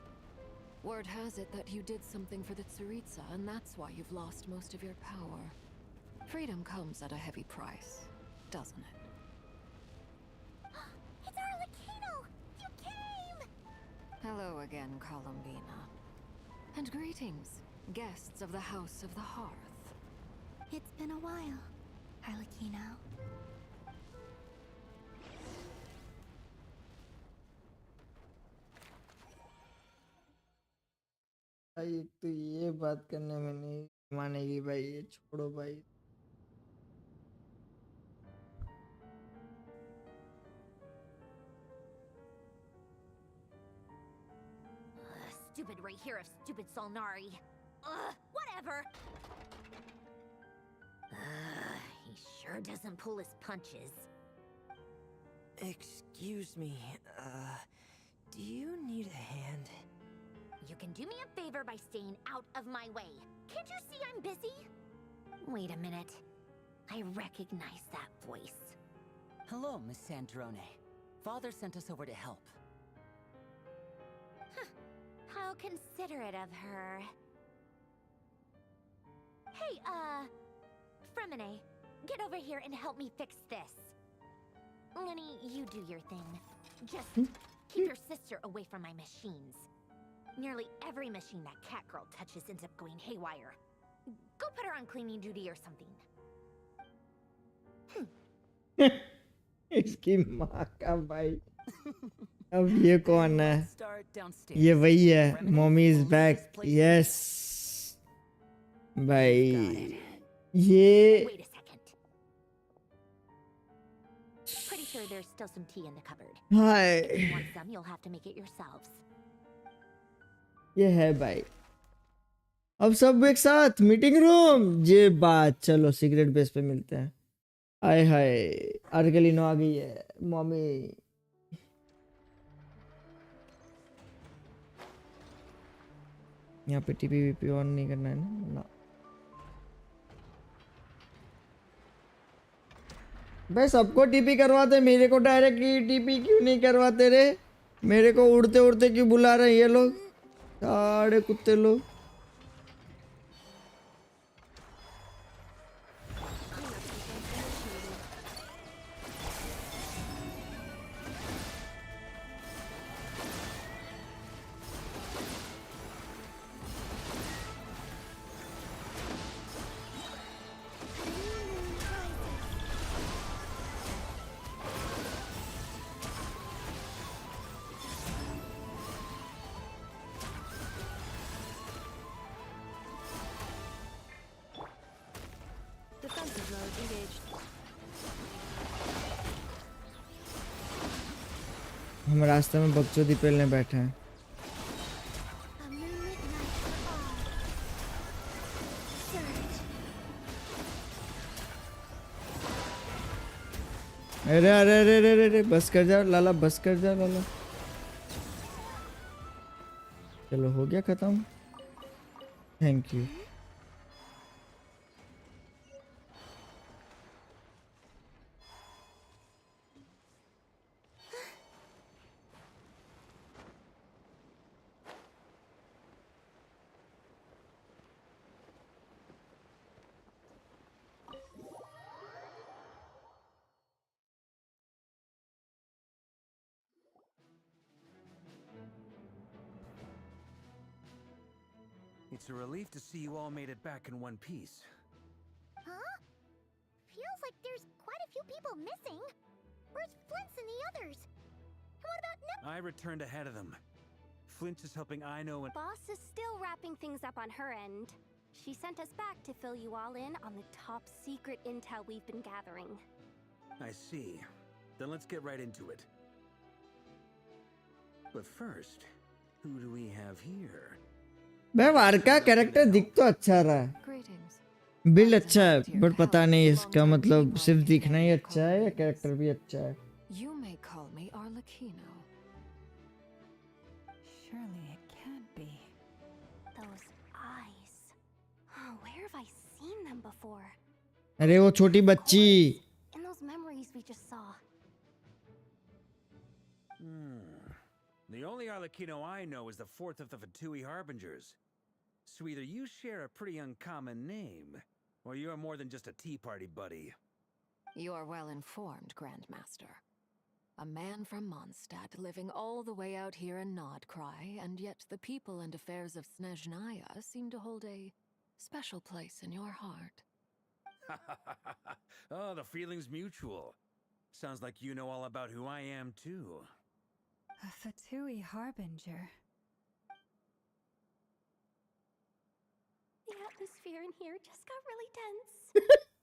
Word has it that you did something for the Tsaritsa, and that's why you've lost most of your power. Freedom comes at a heavy price, doesn't it? It's Arlecchino! You came! Hello again, Columbina. And greetings, guests of the House of the Hearth. It's been a while, Arlecchino. भाई एक तो ये बात करने में नहीं मानेगी भाई, ये छोड़ो भाई। Stupid right here of stupid Solnari. Whatever. He sure doesn't pull his punches. Excuse me, do you need a hand? You can do me a favor by staying out of my way. Can't you see I'm busy? Wait a minute. I recognize that voice. Hello, Miss Sandrone. Father sent us over to help. How considerate of her. Hey, Fremine, get over here and help me fix this. Lenny, you do your thing. Just keep your sister away from my machines. Nearly every machine that cat girl touches ends up going haywire. Go put her on cleaning duty or something. इसकी माँ का भाई। अब ये कौन है? ये वही है। Mummy is back. यस भाई, ये Wait a second. Pretty sure there's still some tea in the cupboard. If you want some, you'll have to make it yourselves. ये है भाई। अब सब एक साथ मीटिंग रूम। ये बात, चलो सीक्रेट बेस पे मिलते हैं। हाय हाय, अर्गेलिनो आ गई है। मम्मी यहाँ पे टीपी वीपी ऑन नहीं करना है ना। भाई सबको टीपी करवाते, मेरे को डायरेक्ट टीपी क्यों नहीं करवाते रे? मेरे को उड़ते उड़ते क्यों बुला रहे हैं ये लोग, सारे कुत्ते लोग। mode engaged. हम रास्ते में बकचोदी पेलने बैठे हैं। A moonlit night for all. Surge. अरे अरे अरे अरे अरे बस कर जाओ लाला, बस कर जाओ लाला। चलो हो गया खत्म। Thank you. It's a relief to see you all made it back in one piece. Huh? Feels like there's quite a few people missing. Where's Flint's and the others? And what about Nip? I returned ahead of them. Flint is helping Ino and... Boss is still wrapping things up on her end. She sent us back to fill you all in on the top secret intel we've been gathering. I see. Then let's get right into it. But first, who do we have here? भाई वार का character दिख तो अच्छा रहा है, build अच्छा है, but पता नहीं इसका मतलब सिर्फ दिखना ही अच्छा है या कैरेक्टर भी अच्छा है। You may call me Arlecchino. Surely it can't be. Those eyes. Oh, where have I seen them before? अरे वो छोटी बच्ची। In those memories we just saw. The only Arlecchino I know is the fourth of the Fatui Harbingers. So either you share a pretty uncommon name, or you're more than just a tea party buddy. You are well informed, Grandmaster. A man from Mondstadt living all the way out here in Nodcry, and yet the people and affairs of Snezhnaya seem to hold a special place in your heart. Oh, the feeling's mutual. Sounds like you know all about who I am, too. A Fatui Harbinger. The atmosphere in here just got really tense.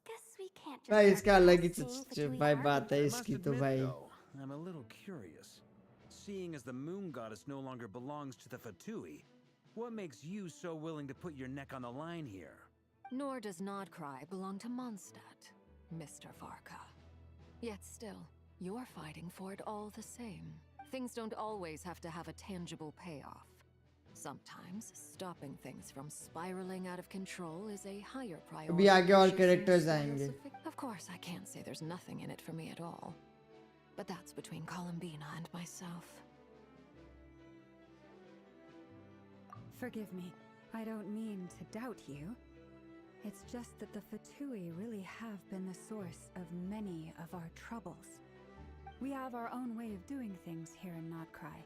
Guess we can't just भाई इसका अलग ही seeing Fatui भाई बात है I must इसकी तो admit, भाई। though, I'm a little curious. Seeing as the moon goddess no longer belongs to the Fatui, what makes you so willing to put your neck on the line here? Nor does Nodcry belong to Mondstadt, Mr. Varka. Yet still, you're fighting for it all the same. Things don't always have to have a tangible payoff. Sometimes, stopping things from spiraling out of control is a higher priority. अभी आगे और characters आएंगे। Of course, I can't say there's nothing in it for me at all. But that's between Columbina and myself. Forgive me, I don't mean to doubt you. It's just that the Fatui really have been the source of many of our troubles. We have our own way of doing things here in Nodcry.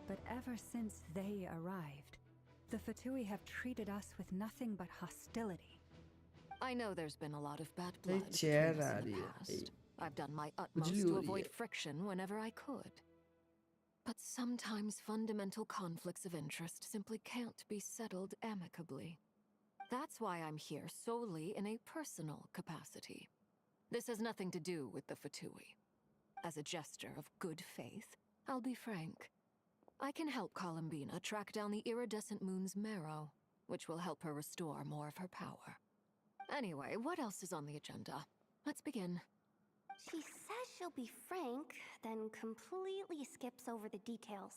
But ever since they arrived, the Fatui have treated us with nothing but hostility. I know there's been a lot of bad blood between chair us in the past. I've done my utmost to avoid friction whenever I could. But sometimes fundamental conflicts of interest simply can't be settled amicably. That's why I'm here solely in a personal capacity. This has nothing to do with the Fatui. As a gesture of good faith, I'll be frank. I can help Columbina track down the iridescent moon's marrow, which will help her restore more of her power. Anyway, what else is on the agenda? Let's begin. She says she'll be frank, then completely skips over the details.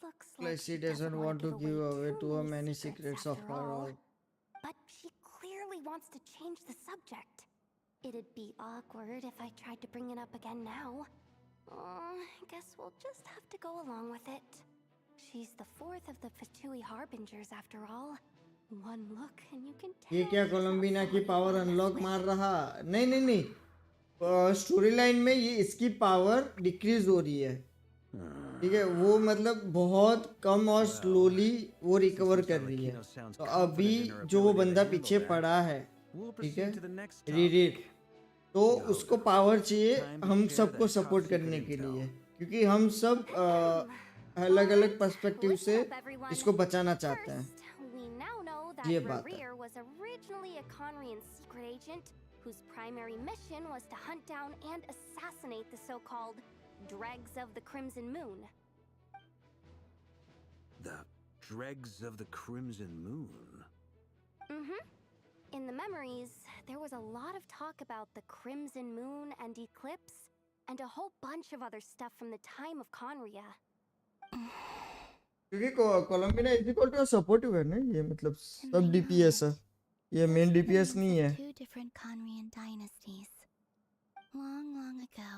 Looks like She doesn't want to give away too many secrets of her all. But she clearly wants to change the subject. It'd be awkward if I tried to bring it up again now. I guess we'll just have to go along with it. She's the fourth of the Fatui Harbingers after all. One look and you can tell. ये क्या कोलंबिना की power unlock मार रहा? नहीं नहीं नहीं, story line में ये इसकी पावर डिक्रीज हो रही है, ठीक है? वो मतलब बहुत कम और स्लोली वो रिकवर कर रही है। तो अभी जो वो बंदा पीछे पड़ा है, ठीक है, रीरीड, तो उसको पावर चाहिए हम सबको सपोर्ट करने के लिए, क्योंकि हम सब अलग अलग पर्सपेक्टिव से इसको बचाना चाहते हैं। We now know that ये बात है। Ryder was originally a Conrian secret agent whose primary mission was to hunt down and assassinate the so-called dregs of the Crimson Moon. The dregs of the Crimson Moon? Mm-hmm. In the memories, there was a lot of talk about the Crimson Moon and eclipse, and a whole bunch of other stuff from the time of Conria. क्योंकि Colombia is equal to supportive है ना, ये मतलब सब DPS है, ये main DPS नहीं है. Two different Conrian dynasties. Long, long ago,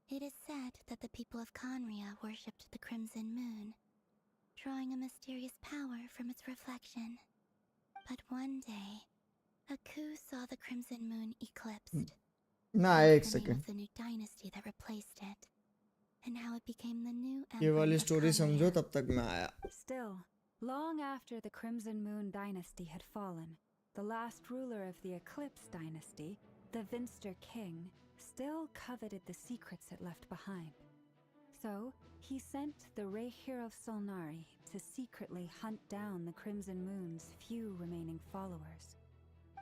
it is said that the people of Conria worshipped the Crimson Moon, drawing a mysterious power from its reflection. But one day, a coup saw the Crimson Moon eclipsed. ना एक second, The new dynasty that replaced it, and how it became the new ये वाली emperor of story Conria. समझो तब तक मैं आया. Still, long after the Crimson Moon dynasty had fallen, the last ruler of the Eclipse dynasty, the Vinster King, still coveted the secrets it left behind. So, he sent the Rayhir of Solnari to secretly hunt down the Crimson Moon's few remaining followers.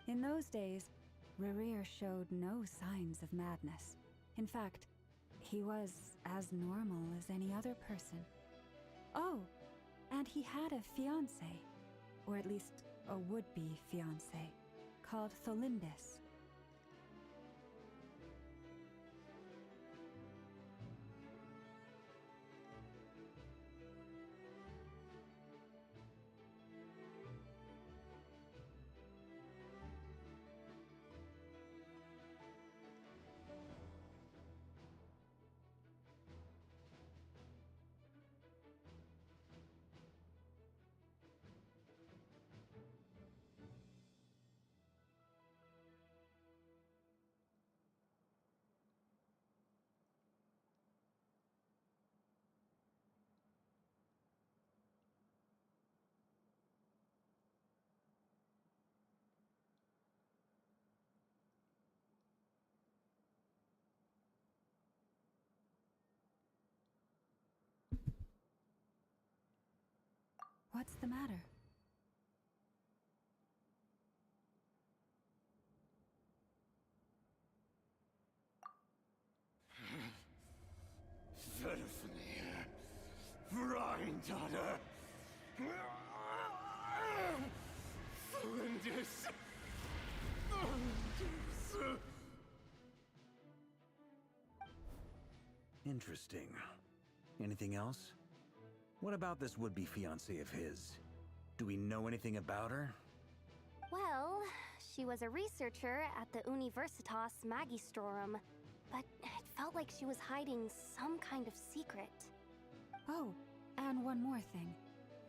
In those days, Ryder showed no signs of madness. In fact, he was as normal as any other person. Oh, and he had a fiancé, or at least a would-be fiancé, called Tholindis. What's the matter? Granddaughter! Flinders! Interesting. Anything else? What about this would-be fiancé of his? Do we know anything about her? Well, she was a researcher at the Universitas Magistrorum, but it felt like she was hiding some kind of secret. Oh, and one more thing.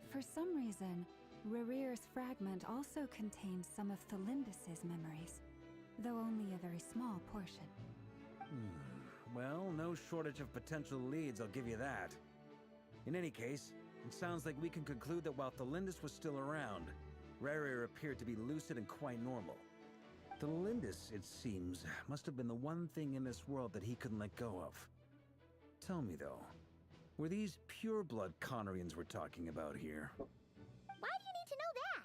For some reason, Ryder's fragment also contains some of Tholindis' memories, though only a very small portion. Well, no shortage of potential leads, I'll give you that. In any case, it sounds like we can conclude that while Tholindis was still around, Ryder appeared to be lucid and quite normal. Tholindis, it seems, must have been the one thing in this world that he couldn't let go of. Tell me though, were these pure-blood Conrians we're talking about here? Why do you need to know that?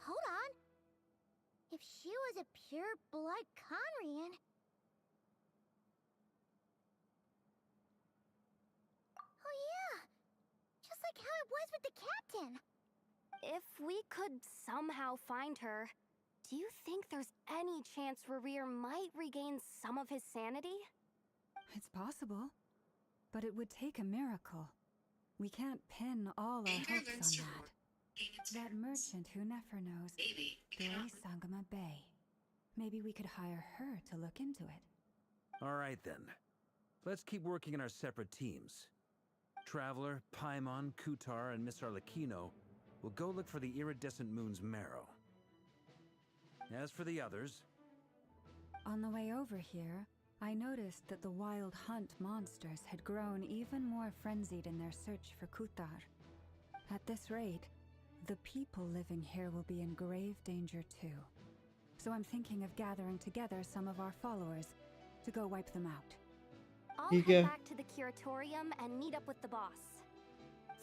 Hold on. If she was a pure-blood Conrian... Oh yeah! Just like how it was with the captain! If we could somehow find her, do you think there's any chance Ryder might regain some of his sanity? It's possible, but it would take a miracle. We can't pin all our hopes on that. That merchant who never knows, Dori Sangama Bay. Maybe we could hire her to look into it. All right then. Let's keep working in our separate teams. Traveler, Paimon, Kutar, and Miss Arlecchino will go look for the iridescent moon's marrow. As for the others... On the way over here, I noticed that the wild hunt monsters had grown even more frenzied in their search for Kutar. At this rate, the people living here will be in grave danger too. So I'm thinking of gathering together some of our followers to go wipe them out. I'll head back to the curatorium and meet up with the boss.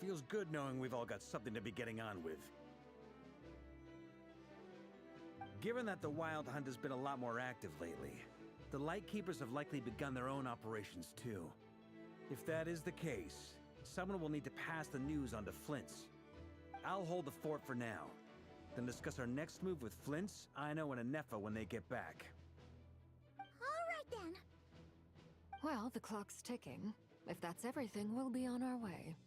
Feels good knowing we've all got something to be getting on with. Given that the Wild Hunt has been a lot more active lately, the Lightkeepers have likely begun their own operations too. If that is the case, someone will need to pass the news on to Flint's. I'll hold the fort for now, then discuss our next move with Flint's, Ino, and Anefa when they get back. Alright then. Well, the clock's ticking. If that's everything, we'll be on our way.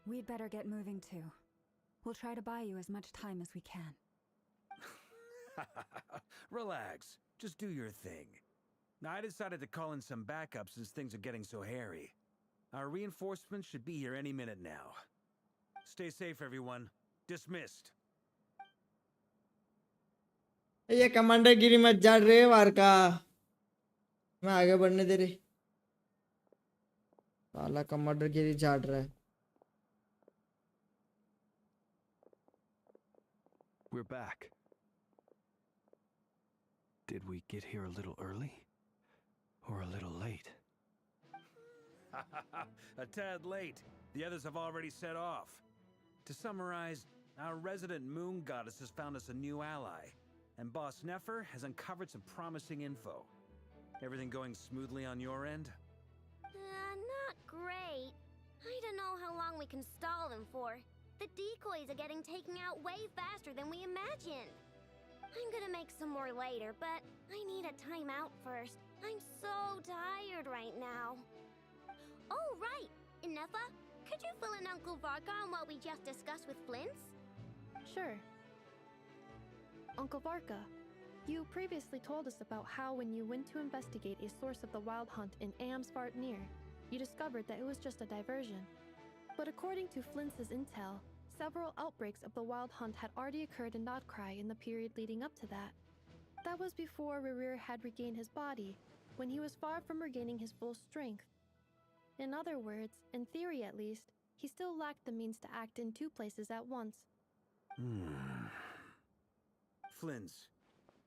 We'd better get moving too. We'll try to buy you as much time as we can. Relax. Just do your thing. I decided to call in some backup since things are getting so hairy. Our reinforcements should be here any minute now. Stay safe, everyone. Dismissed. ये commander गिरी मत जा रे वार का। मैं आगे बढ़ने दे रे। साला कमांडर गिरी झाड़ रहा है। We're back. Did we get here a little early? Or a little late? A tad late. The others have already set off. To summarize, our resident moon goddess has found us a new ally, and Boss Nefer has uncovered some promising info. Everything going smoothly on your end? Not great. I don't know how long we can stall them for. The decoys are getting taken out way faster than we imagined. I'm gonna make some more later, but I need a timeout first. I'm so tired right now. Oh, right! Inefa, could you fill in Uncle Varka on what we just discussed with Flint's? Sure. Uncle Varka, you previously told us about how when you went to investigate a source of the Wild Hunt in Amsvartnir, you discovered that it was just a diversion. But according to Flint's intel, several outbreaks of the Wild Hunt had already occurred in Nodcry in the period leading up to that. That was before Ryder had regained his body, when he was far from regaining his full strength. In other words, in theory at least, he still lacked the means to act in two places at once. Flint's,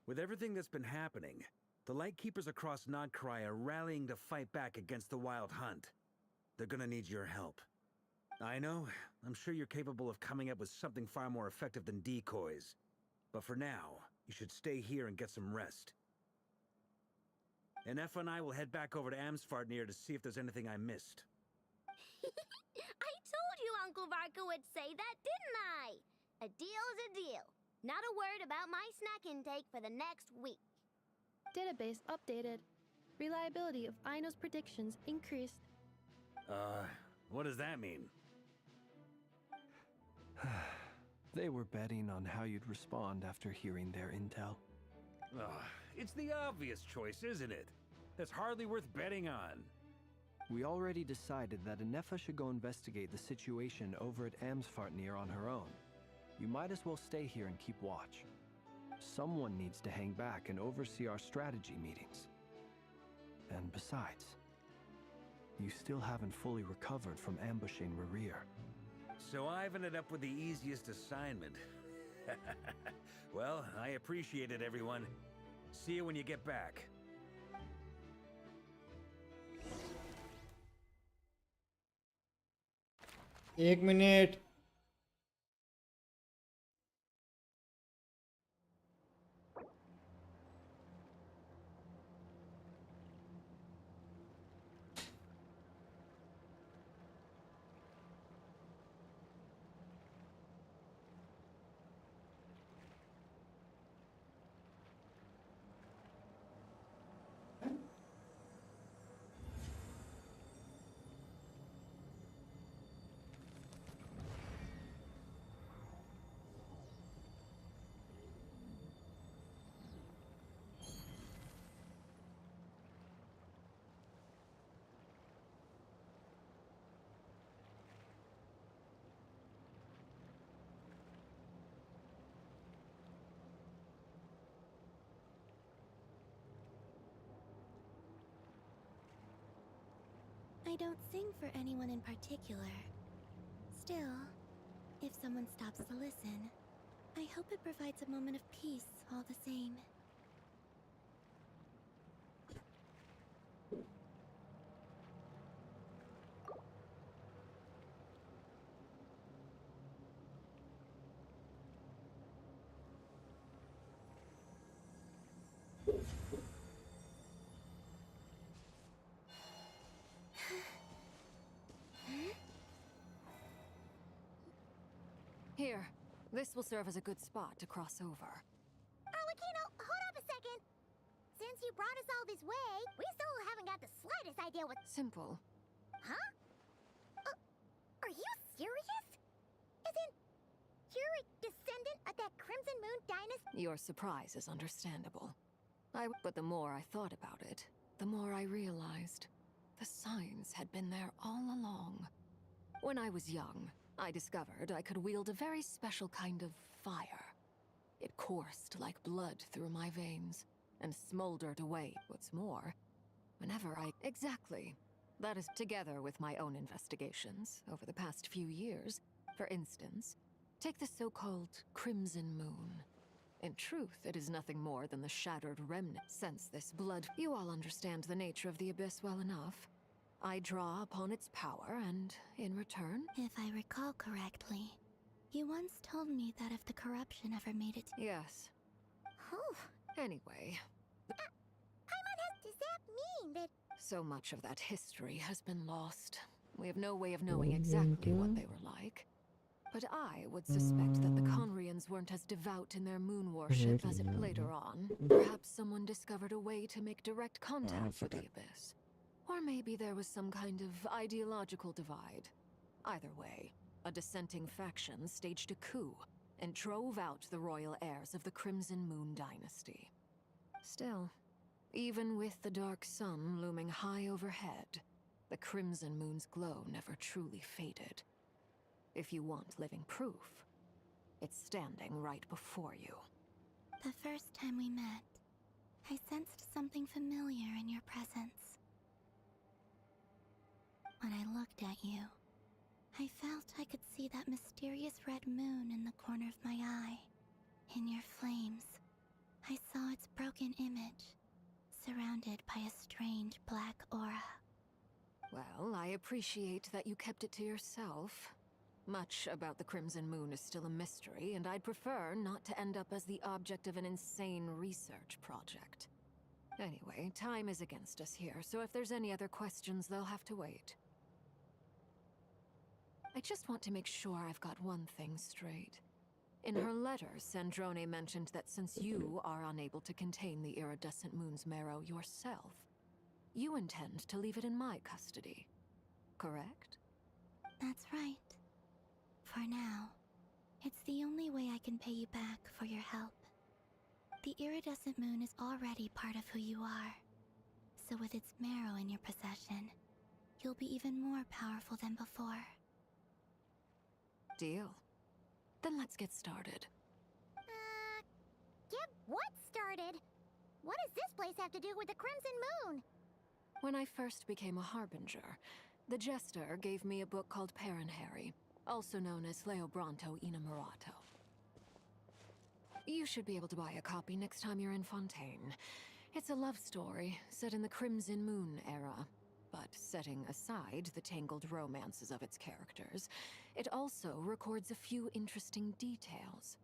with everything that's been happening, the Lightkeepers across Nodcry are rallying to fight back against the Wild Hunt. They're gonna need your help. I know, I'm sure you're capable of coming up with something far more effective than decoys. But for now, you should stay here and get some rest. And Efa and I will head back over to Amsvartnir to see if there's anything I missed. I told you Uncle Varka would say that, didn't I? A deal is a deal. Not a word about my snack intake for the next week. Database updated. Reliability of Ino's predictions increased. What does that mean? They were betting on how you'd respond after hearing their intel. It's the obvious choice, isn't it? That's hardly worth betting on. We already decided that Anefa should go investigate the situation over at Amsvartnir on her own. You might as well stay here and keep watch. Someone needs to hang back and oversee our strategy meetings. And besides, you still haven't fully recovered from ambushing Ryder. So I've ended up with the easiest assignment. Well, I appreciate it, everyone. See you when you get back. एक minute I don't sing for anyone in particular. Still, if someone stops to listen, I hope it provides a moment of peace all the same. Here, this will serve as a good spot to cross over. Arlecchino, hold up a second. Since you brought us all this way, we still haven't got the slightest idea what... Simple. Huh? Are you serious? Isn't... you're a descendant of that Crimson Moon dynasty? Your surprise is understandable. But the more I thought about it, the more I realized the signs had been there all along. When I was young, I discovered I could wield a very special kind of fire. It coursed like blood through my veins and smoldered away. What's more, whenever I... Exactly. That is together with my own investigations over the past few years. For instance, take the so-called Crimson Moon. In truth, it is nothing more than the shattered remnant. Sense this blood. You all understand the nature of the Abyss well enough. I draw upon its power, and in return... If I recall correctly, you once told me that if the corruption ever made it... Yes. Oh. Anyway... does that mean that... So much of that history has been lost. We have no way of knowing exactly what they were like. But I would suspect that the Conrians weren't as devout in their moon worship as it later on. Perhaps someone discovered a way to make direct contact with the Abyss. Or maybe there was some kind of ideological divide. Either way, a dissenting faction staged a coup and drove out the royal heirs of the Crimson Moon dynasty. Still, even with the dark sun looming high overhead, the Crimson Moon's glow never truly faded. If you want living proof, it's standing right before you. The first time we met, I sensed something familiar in your presence. When I looked at you, I felt I could see that mysterious red moon in the corner of my eye. In your flames, I saw its broken image, surrounded by a strange black aura. Well, I appreciate that you kept it to yourself. Much about the Crimson Moon is still a mystery, and I'd prefer not to end up as the object of an insane research project. Anyway, time is against us here, so if there's any other questions, they'll have to wait. I just want to make sure I've got one thing straight. In her letter, Sandrone mentioned that since you are unable to contain the iridescent moon's marrow yourself, you intend to leave it in my custody. Correct? That's right. For now, it's the only way I can pay you back for your help. The iridescent moon is already part of who you are. So with its marrow in your possession, you'll be even more powerful than before. Deal. Then let's get started. Get what started? What does this place have to do with the Crimson Moon? When I first became a Harbinger, the Jester gave me a book called Paranhari, also known as Leobranto Inamorato. You should be able to buy a copy next time you're in Fontaine. It's a love story set in the Crimson Moon era, but setting aside the tangled romances of its characters, it also records a few interesting details.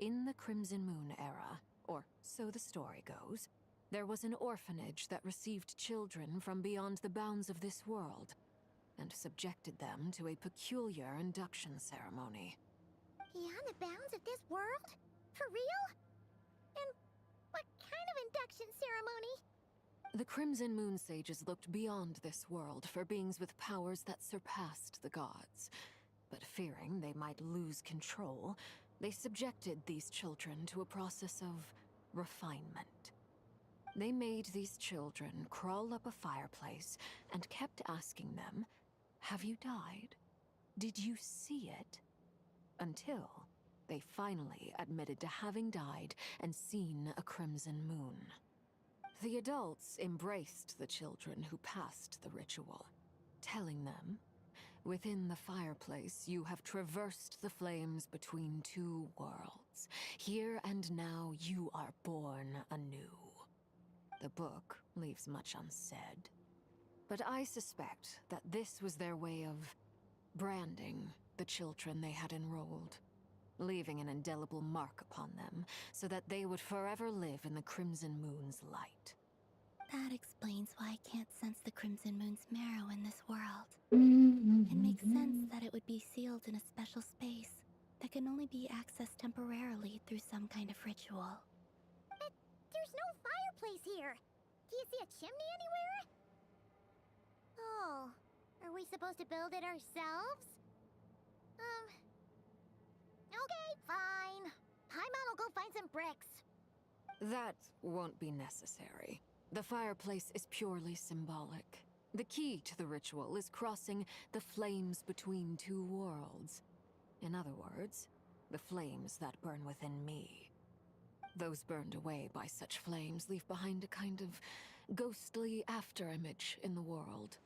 In the Crimson Moon era, or so the story goes, there was an orphanage that received children from beyond the bounds of this world, and subjected them to a peculiar induction ceremony. Beyond the bounds of this world? For real? And what kind of induction ceremony? The Crimson Moon sages looked beyond this world for beings with powers that surpassed the gods. But fearing they might lose control, they subjected these children to a process of refinement. They made these children crawl up a fireplace and kept asking them, "Have you died? Did you see it?" Until they finally admitted to having died and seen a crimson moon. The adults embraced the children who passed the ritual, telling them, "Within the fireplace, you have traversed the flames between two worlds. Here and now, you are born anew." The book leaves much unsaid, but I suspect that this was their way of branding the children they had enrolled, leaving an indelible mark upon them so that they would forever live in the Crimson Moon's light. That explains why I can't sense the Crimson Moon's marrow in this world. It makes sense that it would be sealed in a special space, that can only be accessed temporarily through some kind of ritual. But there's no fireplace here. Do you see a chimney anywhere? Oh, are we supposed to build it ourselves? Okay, fine. Paimon will go find some bricks. That won't be necessary. The fireplace is purely symbolic. The key to the ritual is crossing the flames between two worlds. In other words, the flames that burn within me. Those burned away by such flames leave behind a kind of ghostly afterimage in the world.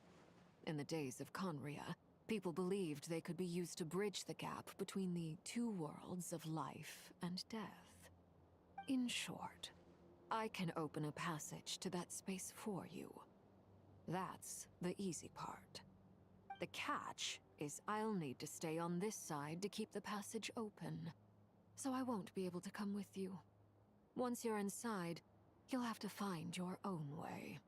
In the days of Conria, people believed they could be used to bridge the gap between the two worlds of life and death. In short, I can open a passage to that space for you. That's the easy part. The catch is I'll need to stay on this side to keep the passage open, so I won't be able to come with you. Once you're inside, you'll have to find your own way.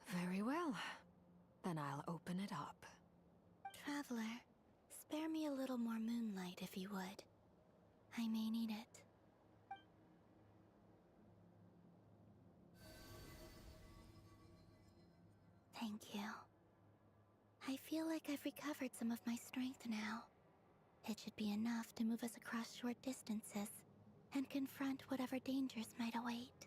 Very well. Then I'll open it up. Traveler, spare me a little more moonlight if you would. I may need it. Thank you. I feel like I've recovered some of my strength now. It should be enough to move us across short distances and confront whatever dangers might await.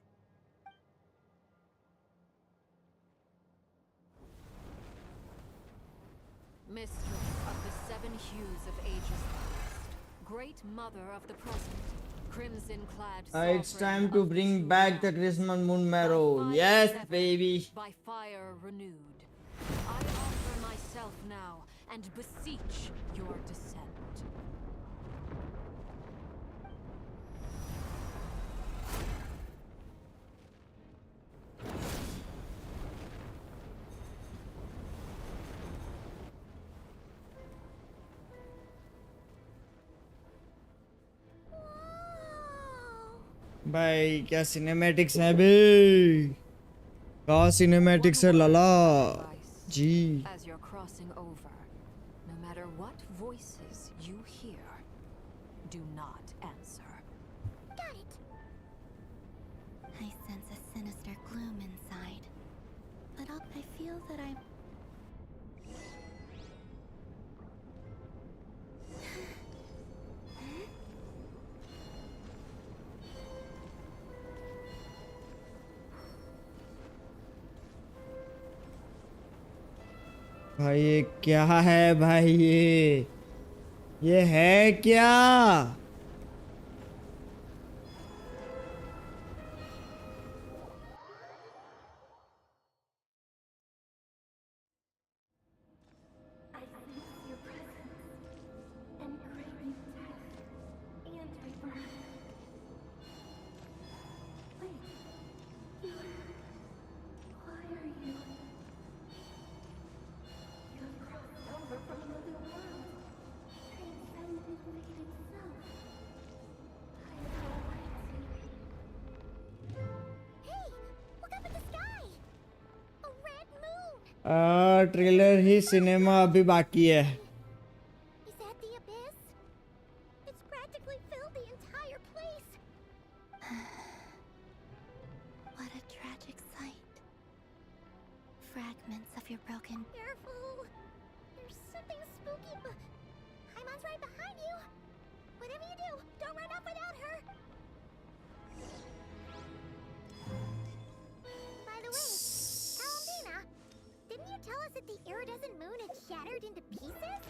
Mistress of the seven hues of ages past, great mother of the present, crimson-clad It's time to bring back the Christmas moon marrow. Yes, baby. by fire renewed. I offer myself now and beseech your descent. भाई क्या cinematics हैं बे कहाँ cinematics है लाला जी As you're crossing over, no matter what voices you hear, do not answer. Got it! I sense a sinister gloom inside, but I feel that I'm... भाई ये क्या है भाई ये है क्या ट्रेलर ही सिनेमा अभी बाकी है Is that the abyss? It's practically filled the entire place. What a tragic sight. Fragments of your broken... Careful! There's something spooky, but... Paimon's right behind you. Whatever you do, don't run off without her. By the way, Alvina, didn't you tell us that the iridescent moon had shattered into pieces?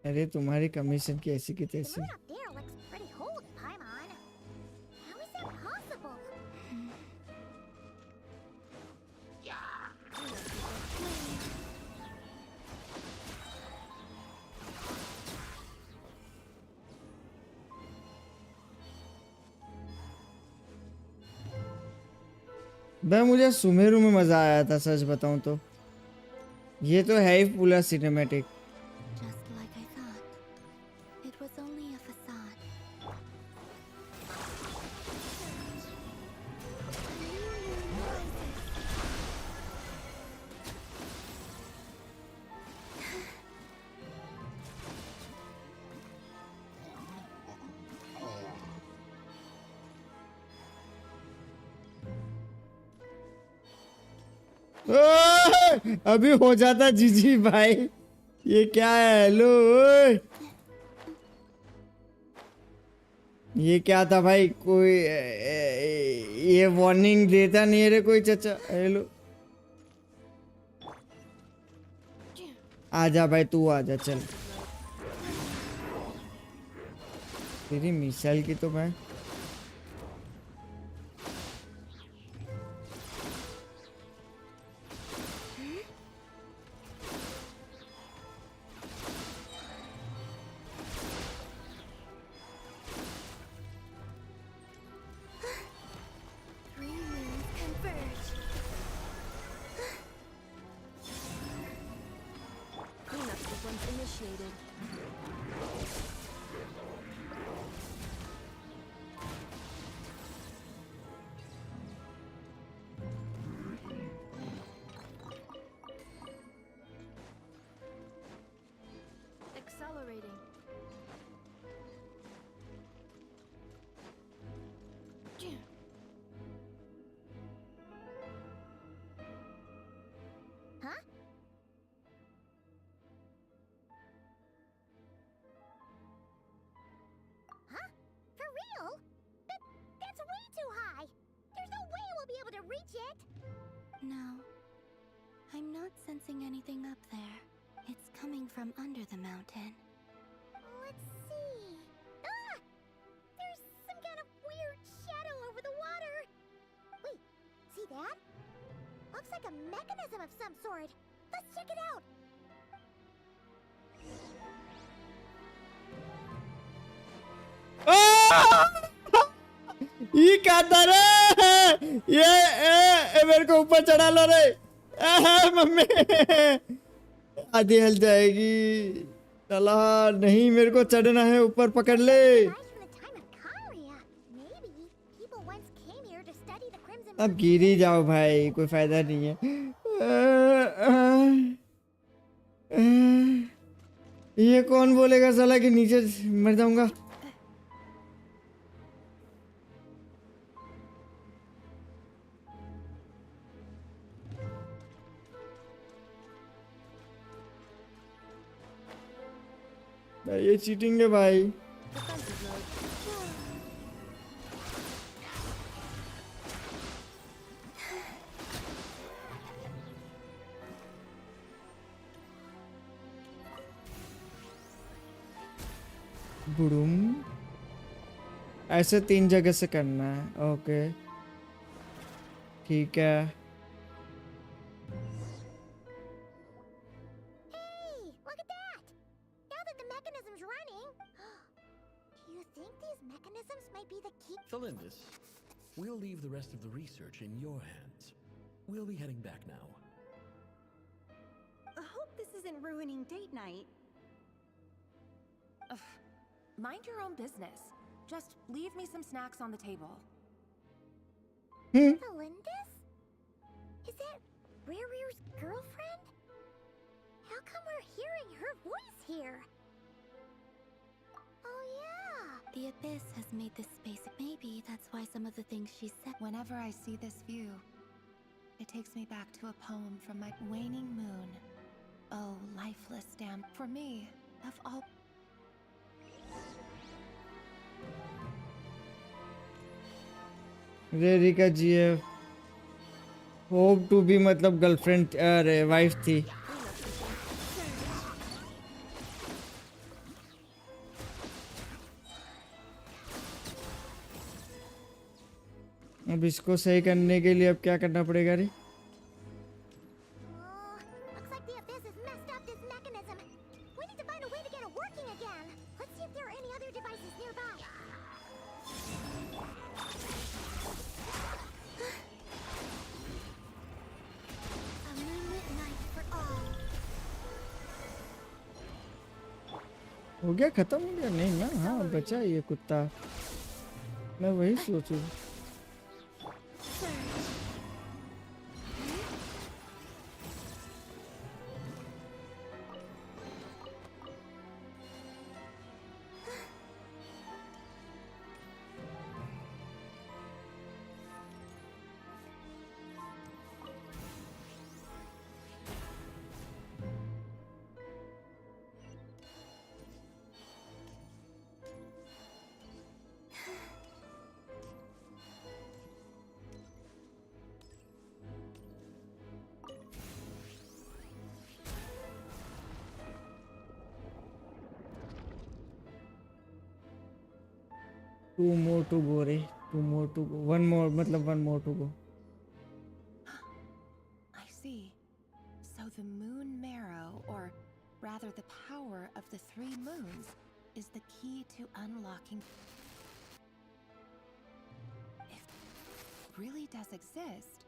अरे तुम्हारी commission की ऐसी की The तैसी moon up there looks pretty holy, Paimon. How is that possible? भाई मुझे सुमेरु में मजा आया था सच बताऊं तो ये तो है ही पूरा cinematic Just like I thought. It was only a facade. अभी हो जाता जीजी भाई। ये क्या है? हेलो ये क्या था भाई? कोई ये वार्निंग देता नहीं है रे कोई चाचा। हेलो आजा भाई, तू आजा। चल तेरी मिसाइल की तो मैं Accelerating. Huh? Huh? For real? That's way too high. There's no way we'll be able to reach it. No. I'm not sensing anything up there. It's coming from under the mountain. Let's see. Ah! There's some kind of weird shadow over the water. Wait, see that? Looks like a mechanism of some sort. Let's check it out. ये क्या था रे? ये मेरे को ऊपर चढ़ा लो रे। मम्मी आधी हिल जाएगी। चला नहीं, मेरे को चढ़ना है, ऊपर पकड़ ले। अब गिर ही जाओ भाई, कोई फायदा नहीं है। ये कौन बोलेगा साला कि नीचे मर जाऊंगा? ये चीटिंग है भाई। बुडुम ऐसे 3 जगह से करना है। ओके ठीक है। Felindus, we'll leave the rest of the research in your hands. We'll be heading back now. I hope this isn't ruining date night. Ugh. Mind your own business. Just leave me some snacks on the table. Felindus? Is that Rare's girlfriend? How come we're hearing her voice here? Oh yeah! The Abyss has made this space. Maybe that's why some of the things she said. Whenever I see this view, it takes me back to a poem from my waning moon. Oh, lifeless damn. For me, of all. रेरी का GF hope to be मतलब girlfriend अरे wife थी। अब इसको सही करने के लिए अब क्या करना पड़ेगा रे? हो गया, खत्म हो गया? नहीं ना, हाँ बचा ये कुत्ता। मैं वही सोचूं। 2 more to go रे, 2 more to go, 1 more मतलब 1 more to go. I see. So the moon marrow, or rather the power of the 3 moons, is the key to unlocking. If it really does exist,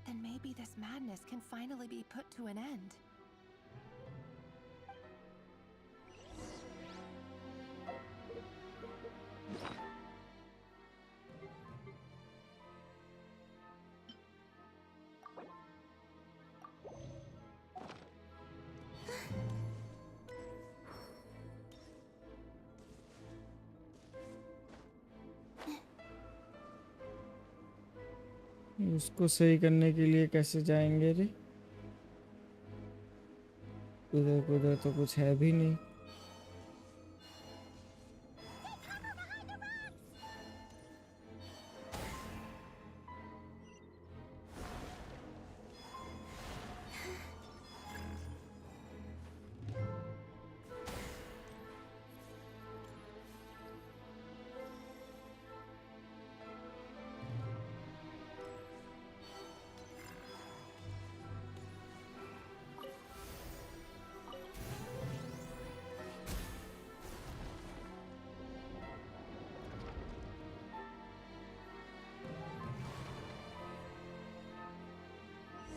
then maybe this madness can finally be put to an end. उसको सही करने के लिए कैसे जाएंगे रे? उधर तो कुछ है भी नहीं.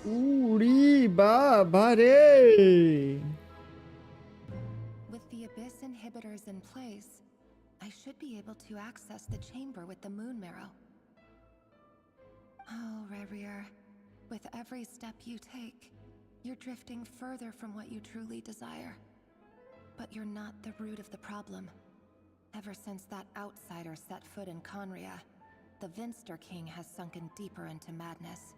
उड़ी बाबा रे. With the abyss inhibitors in place, I should be able to access the chamber with the moon marrow. Oh, Ryder, with every step you take, you're drifting further from what you truly desire. But you're not the root of the problem. Ever since that outsider set foot in Conria, the Vinster King has sunken deeper into madness.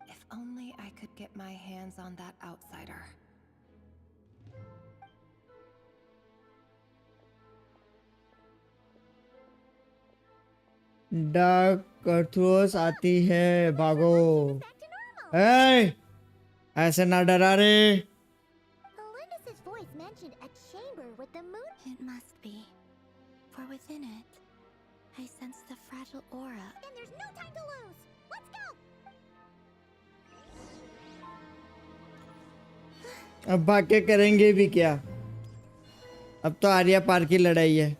If only I could get my hands on that outsider. Dark अर्थरोस आती है, भागो. ऐसे ना डरा रे. Melinda's voice mentioned a chamber with the moon. It must be. For within it, I sense the fragile aura. Then there's no time to lose. Let's go. अब भाग के करेंगे भी क्या? अब तो आर्या पार की लड़ाई है.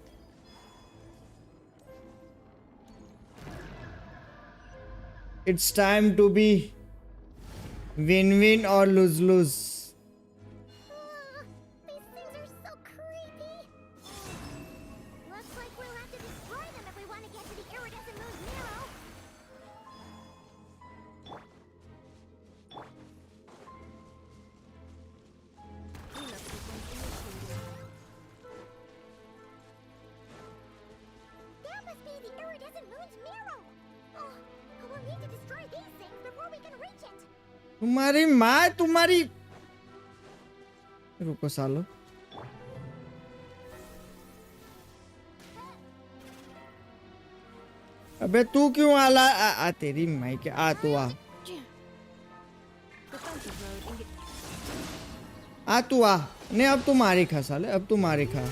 It's time to be win-win or lose-lose. These things are so creepy. Looks like we'll have to destroy them if we want to get to the iridescent moon's marrow. That must be the iridescent moon's marrow. Oh, we'll need to destroy these things before we can reach it. तुम्हारी माँ तुम्हारी. रुको सालो. अबे तू क्यों आला? आ तेरी माँ के आ तू आ. आ तू आ. नहीं अब तू मारी खा साले. अब तू मारी खा.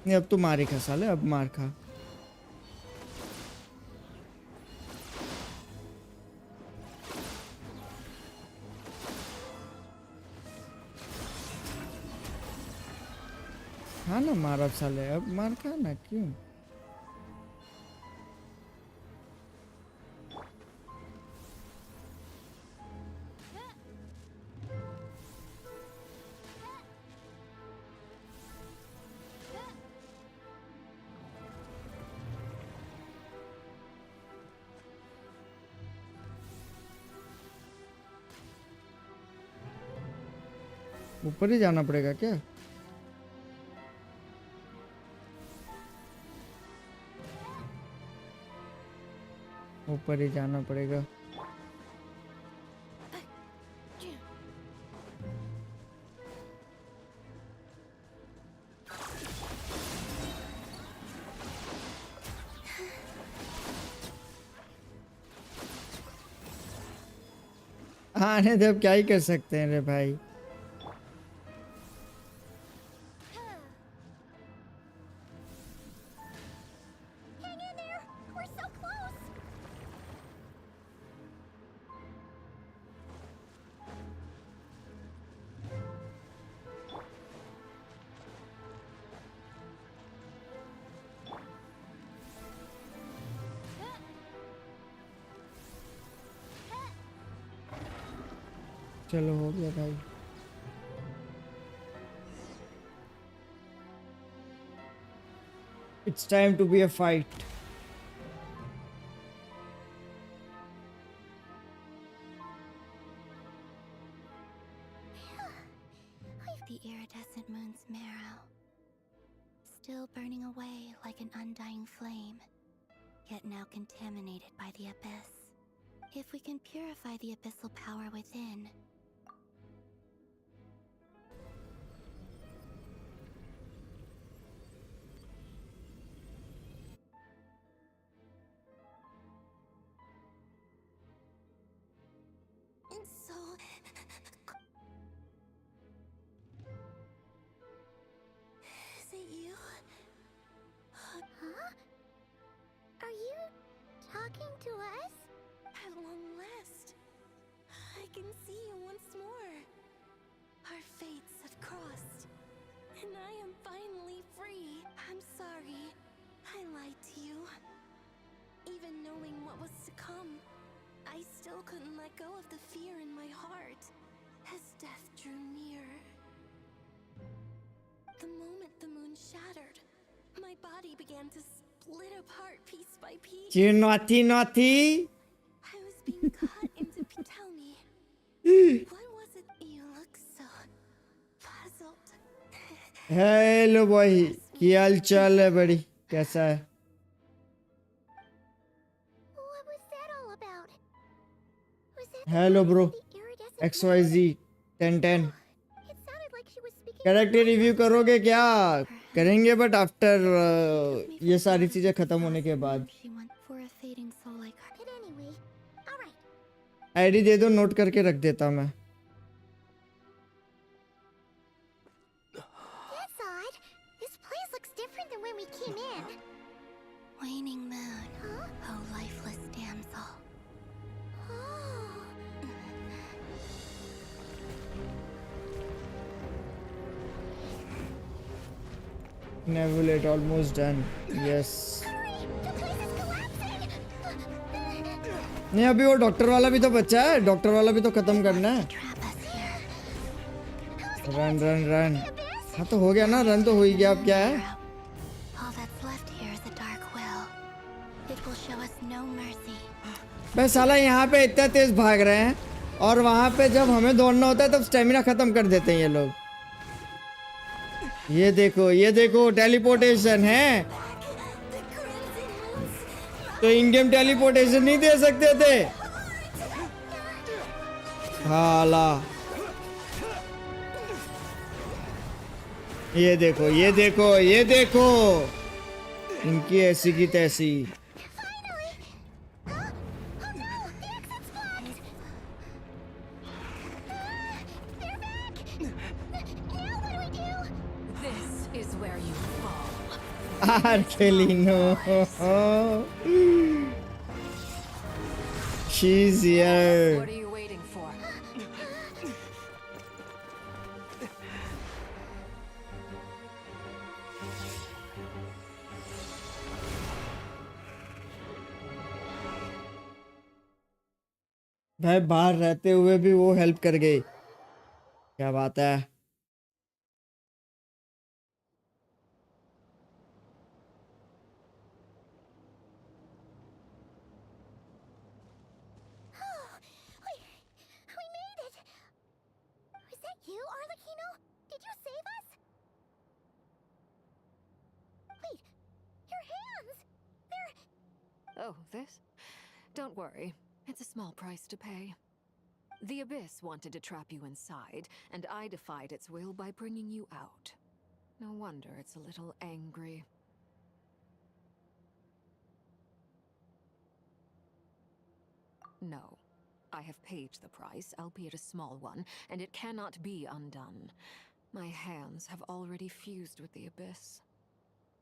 नहीं अब तू मारी खा साले. अब मार खा. हाँ ना मार अब साले. अब मार खा ना. क्यों? ऊपर ही जाना पड़ेगा क्या? ऊपर ही जाना पड़ेगा. आने दे. अब क्या ही कर सकते हैं रे भाई. चलो हो गया भाई। It's time to be a fight. The iridescent moon's marrow, still burning away like an undying flame, yet now contaminated by the abyss. If we can purify the abyssal power within, so is it you? Huh? Are you talking to us? At long last, I can see you once more. Our fates have crossed, and I am finally free. I'm sorry, I lied to you. Even knowing what was to come, I still couldn't let go of the fear in my heart as death drew near. The moment the moon shattered, my body began to split apart piece by piece. You naughty naughty. I was being cut into tell me, what was it? You look so puzzled. Hello भाई, क्या हाल चाल है बड़ी? कैसा है? What was that all about? Was that hello bro, the iridescent XYZ 1010। It sounded like she was speaking. Character review करोगे क्या? करेंगे बट आफ्टर ये सारी चीजें खत्म होने के बाद। For a fading soul like her. But anyway, all right. ID दे दो, नोट करके रख देता मैं। That's odd. This place looks different than when we came in. Waning moon, Huh? oh lifeless damsel. Oh. Nebulate almost done. Yes. Hurry! The place is collapsing. नहीं, अभी वो doctor वाला भी तो बच्चा है, डॉक्टर वाला भी तो खत्म करना है। Run run run. हाँ तो हो गया ना, रन तो हो ही गया, अब क्या है? All that's left here is a dark will. It will show us no mercy. बस साला यहाँ पे इतना तेज भाग रहे हैं और वहाँ पे जब हमें दौड़ना होता है तब स्टेमिना खत्म कर देते हैं ये लोग। ये देखो टेलीपोर्टेशन है, तो इन गेम टेलीपोर्टेशन नहीं दे सकते थे। हाला, ये देखो इनकी ऐसी की तैसी। Arkelino. She's here. What are you waiting for? भाई बाहर रहते हुए भी वो हेल्प कर गई, क्या बात है। We made it. Was that you, Arlecchino? Did you save us? Wait, your hands. They're. Oh, this? Don't worry. It's a small price to pay. The Abyss wanted to trap you inside, and I defied its will by bringing you out. No wonder it's a little angry. No. I have paid the price, albeit a small one, and it cannot be undone. My hands have already fused with the Abyss.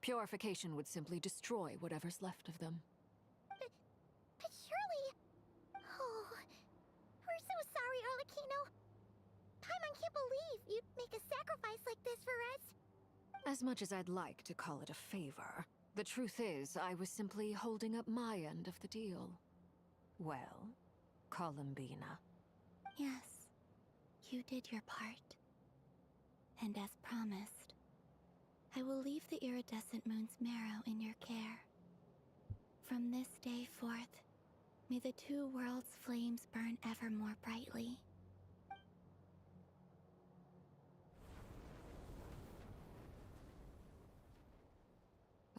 Purification would simply destroy whatever's left of them. But surely. Oh, we're so sorry, Arlecchino. Paimon can't believe you'd make a sacrifice like this for us. As much as I'd like to call it a favor, the truth is I was simply holding up my end of the deal. Well, Columbina. Yes. You did your part. And as promised, I will leave the iridescent moon's marrow in your care. From this day forth, may the two worlds' flames burn ever more brightly.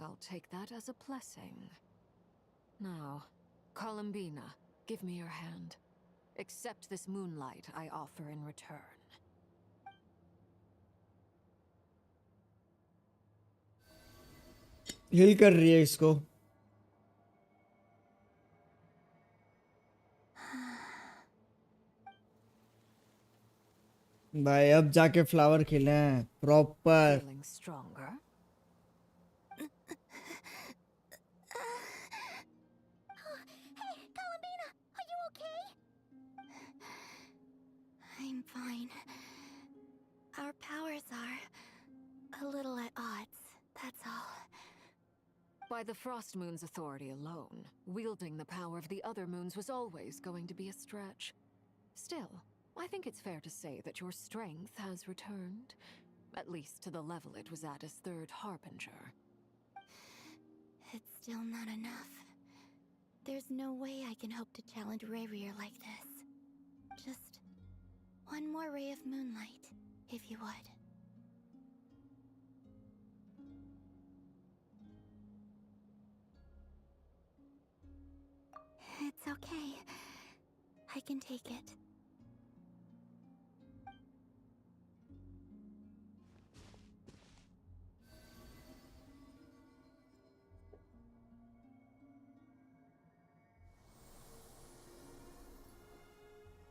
I'll take that as a blessing. Now, Columbina, give me your hand. Accept this moonlight I offer in return. Heal कर रही है इसको। भाई अब जाके flower खिले हैं proper. Feeling stronger? Hey, Columbina, are you okay? I'm fine. Our powers are a little at odds, that's all. By the Frost Moon's authority alone, wielding the power of the other moons was always going to be a stretch. Still, I think it's fair to say that your strength has returned, at least to the level it was at as Third Harbinger. It's still not enough. There's no way I can hope to challenge Ryder like this. Just one more ray of moonlight, if you would. It's okay. I can take it.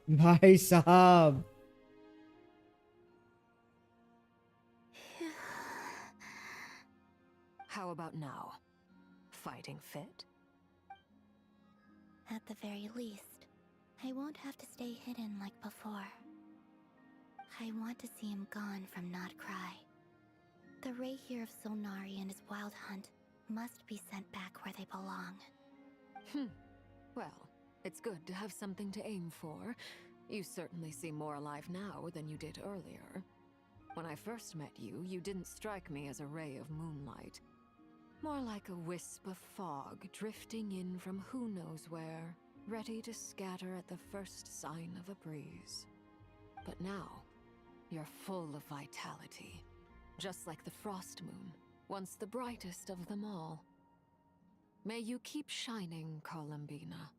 भाई साहब How about now? Fighting fit? At the very least, I won't have to stay hidden like before. I want to see him gone from Not Cry. The Ray here of Solnari and his wild hunt must be sent back where they belong. Well, it's good to have something to aim for. You certainly seem more alive now than you did earlier. When I first met you, you didn't strike me as a ray of moonlight. More like a wisp of fog drifting in from who knows where, ready to scatter at the first sign of a breeze. But now, you're full of vitality. Just like the Frost Moon, once the brightest of them all. May you keep shining, Columbina.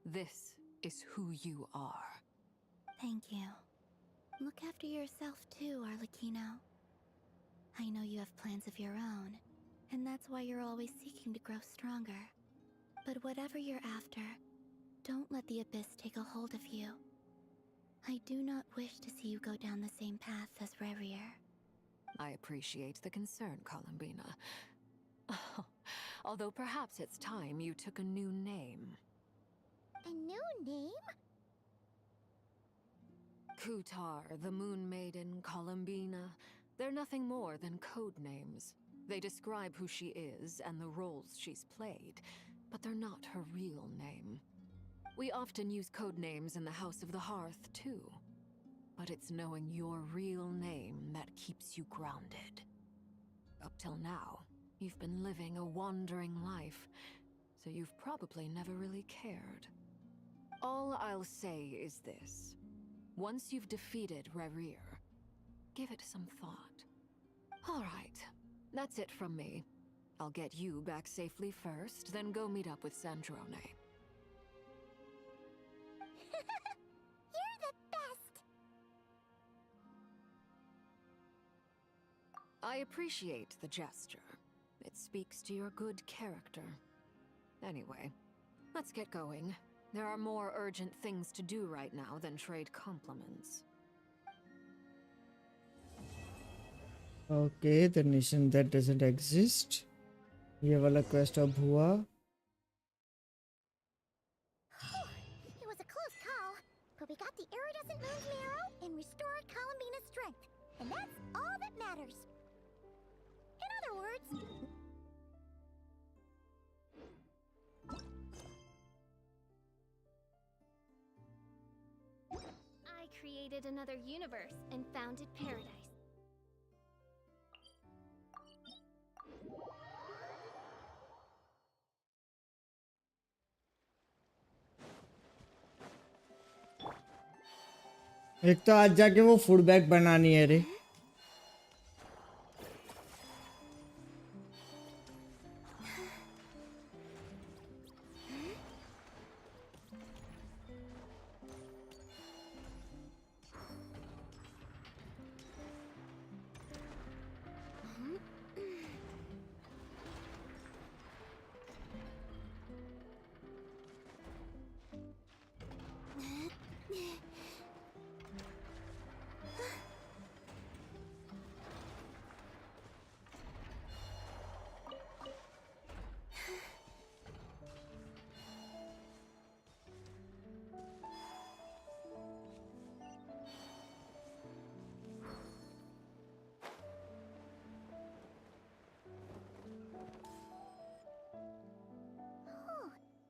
This is who you are. Thank you. Look after yourself too, Arlecchino. I know you have plans of your own, and that's why you're always seeking to grow stronger. But whatever you're after, don't let the Abyss take a hold of you. I do not wish to see you go down the same path as Ryder. I appreciate the concern, Columbina. Although perhaps it's time you took a new name. A new name? Kutar, the Moon Maiden, Columbina, they're nothing more than code names. They describe who she is and the roles she's played, but they're not her real name. We often use code names in the House of the Hearth, too. But it's knowing your real name that keeps you grounded. Up till now, you've been living a wandering life, so you've probably never really cared. All I'll say is this. Once you've defeated Ryder, give it some thought. All right, that's it from me. I'll get you back safely first, then go meet up with Sandrone. You're the best! I appreciate the gesture. It speaks to your good character. Anyway, let's get going. There are more urgent things to do right now than trade compliments. Okay, the nation that doesn't exist. ये वाला quest अब हुआ. It was a close call, but we got the iridescent moon's marrow and restored Columbina's strength. And that's all that matters. In other words... I created another universe and founded paradise. एक तो आज जाके वो food bag बनानी है रे।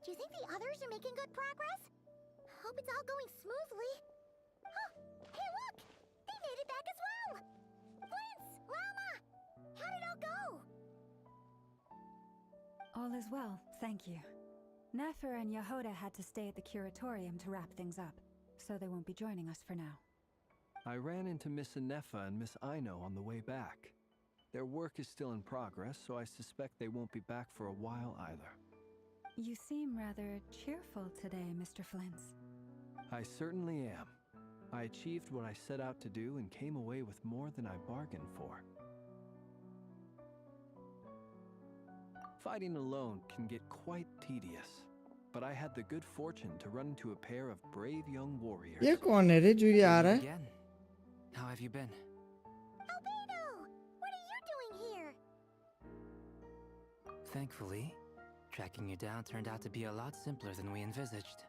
Do you think the others are making good progress? Hope it's all going smoothly. Oh, hey look! They made it back as well! Flint's! Llama! How did it all go? All is well, thank you. Nefer and Yehuda had to stay at the curatorium to wrap things up, so they won't be joining us for now. I ran into Miss Anefa and Miss Aino on the way back. Their work is still in progress, so I suspect they won't be back for a while either. You seem rather cheerful today, Mr. Flint's. I certainly am. I achieved what I set out to do and came away with more than I bargained for. Fighting alone can get quite tedious, but I had the good fortune to run into a pair of brave young warriors. ये कौन है रे जो ये आ रहा है? Again. How have you been? Albedo! What are you doing here? Thankfully, tracking you down turned out to be a lot simpler than we envisaged.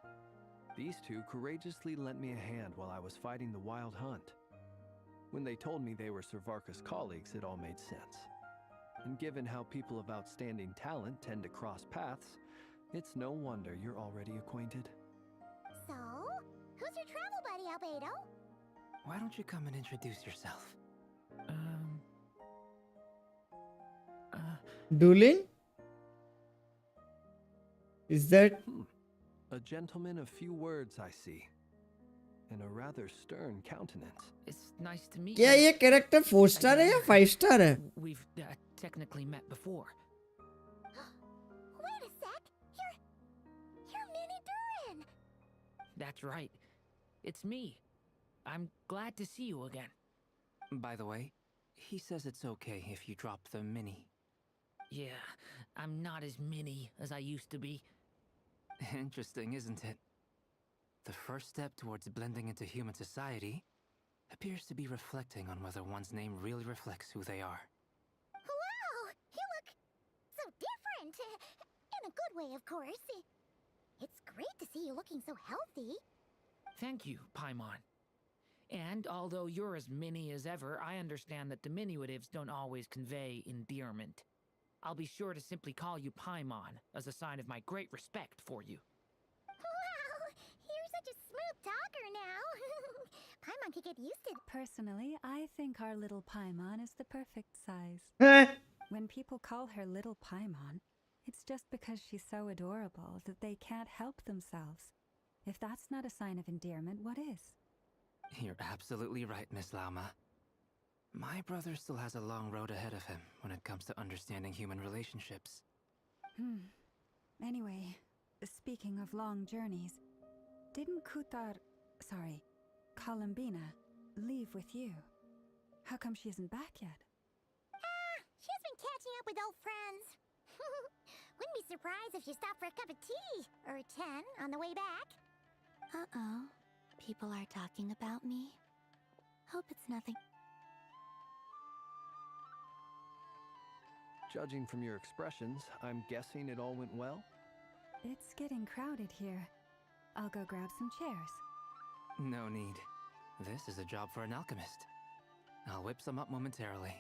These two courageously lent me a hand while I was fighting the wild hunt. When they told me they were Servarka's colleagues, it all made sense. And given how people of outstanding talent tend to cross paths, it's no wonder you're already acquainted. So, who's your travel buddy, Albedo? Why don't you come and introduce yourself? Dueling? Is that? A gentleman of few words, I see. And a rather stern countenance. It's nice to meet क्या you. ये character 4 star है या 5 star है? We've technically met before. Wait a sec! You're Minnie Durin! That's right. It's me. I'm glad to see you again. By the way, he says it's okay if you drop the mini. Yeah, I'm not as mini as I used to be. Interesting, isn't it? The first step towards blending into human society appears to be reflecting on whether one's name really reflects who they are. Wow! You look so different! In a good way, of course. It's great to see you looking so healthy. Thank you, Paimon. And although you're as mini as ever, I understand that diminutives don't always convey endearment. I'll be sure to simply call you Paimon as a sign of my great respect for you. Wow! You're such a smooth talker now. Paimon could get used to it. Personally, I think our little Paimon is the perfect size. When people call her little Paimon, it's just because she's so adorable that they can't help themselves. If that's not a sign of endearment, what is? You're absolutely right, Miss Lauma. My brother still has a long road ahead of him when it comes to understanding human relationships. Anyway, speaking of long journeys, didn't Columbina, leave with you? How come she isn't back yet? She's been catching up with old friends. Wouldn't be surprised if she stopped for a cup of tea or 10 on the way back. Uh-oh. People are talking about me. Hope it's nothing. Judging from your expressions, I'm guessing it all went well? It's getting crowded here. I'll go grab some chairs. No need. This is a job for an alchemist. I'll whip some up momentarily.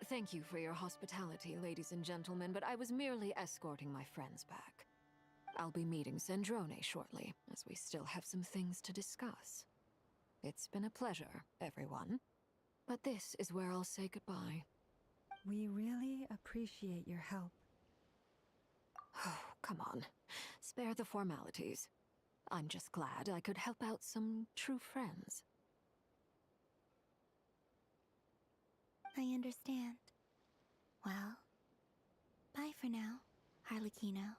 Thank you for your hospitality, ladies and gentlemen, but I was merely escorting my friends back. I'll be meeting Sandrone shortly, as we still have some things to discuss. It's been a pleasure, everyone. But this is where I'll say goodbye. We really appreciate your help. Oh, come on. Spare the formalities. I'm just glad I could help out some true friends. I understand. Well, bye for now, Harlequino.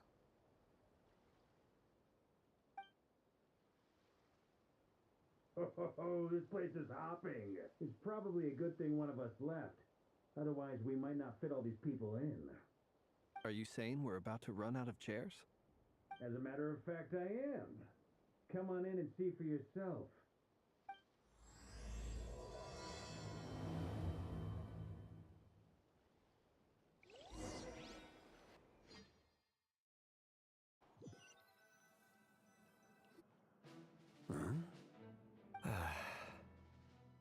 Oh, this place is hopping. It's probably a good thing one of us left. Otherwise, we might not fit all these people in. Are you saying we're about to run out of chairs? As a matter of fact, I am. Come on in and see for yourself.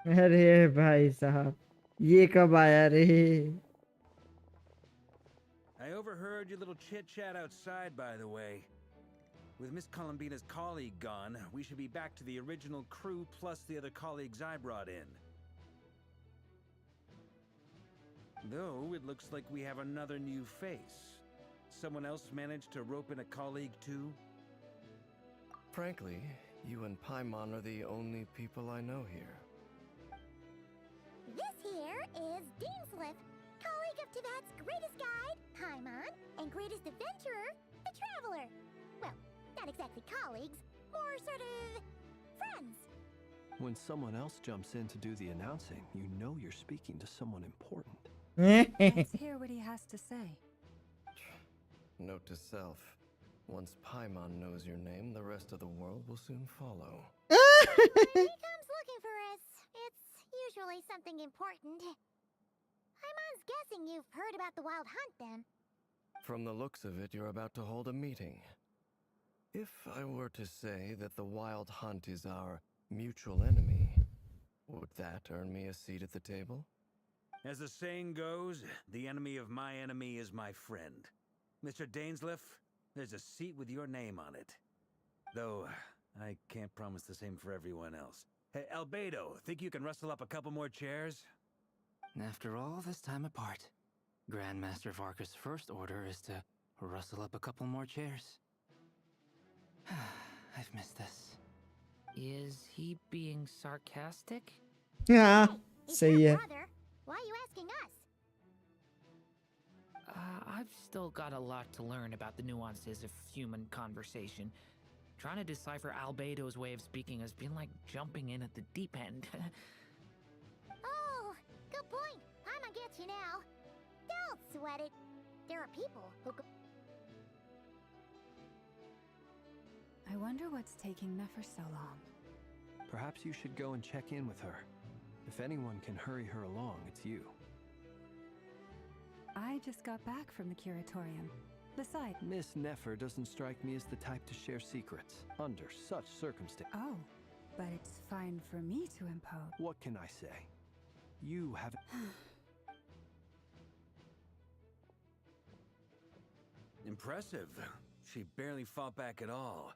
अरे भाई साहब ये कब आया रे? I overheard your little chit-chat outside, by the way. With Miss Columbina's colleague gone, we should be back to the original crew plus the other colleagues I brought in. Though, it looks like we have another new face. Someone else managed to rope in a colleague too? Frankly, you and Paimon are the only people I know here. This here is Deansliff, colleague of Tibet's greatest guide, Paimon, and greatest adventurer, the Traveler. Well, not exactly colleagues, more sort of friends. When someone else jumps in to do the announcing, you know you're speaking to someone important. Let's hear what he has to say. Note to self. Once Paimon knows your name, the rest of the world will soon follow. When he comes looking for us, it's usually something important. Paimon's guessing you've heard about the Wild Hunt, then. From the looks of it, you're about to hold a meeting. If I were to say that the Wild Hunt is our mutual enemy, would that earn me a seat at the table? As the saying goes, the enemy of my enemy is my friend. Mr. Dainsliff, there's a seat with your name on it. Though, I can't promise the same for everyone else. Hey, Albedo, think you can rustle up a couple more chairs? After all this time apart, Grandmaster Varka's first order is to rustle up a couple more chairs. I've missed this. Is he being sarcastic? Yeah, Say सही है. Brother, why are you asking us? I've still got a lot to learn about the nuances of human conversation. Trying to decipher Albedo's way of speaking has been like jumping in at the deep end. Oh, good point. Paimon gets you now. Don't sweat it. There are people who could... I wonder what's taking Nefer so long. Perhaps you should go and check in with her. If anyone can hurry her along, it's you. I just got back from the curatorium. Besides... Miss Nefer doesn't strike me as the type to share secrets, under such circumstances. Oh, but it's fine for me to impose. What can I say? You haven't... Impressive. She barely fought back at all.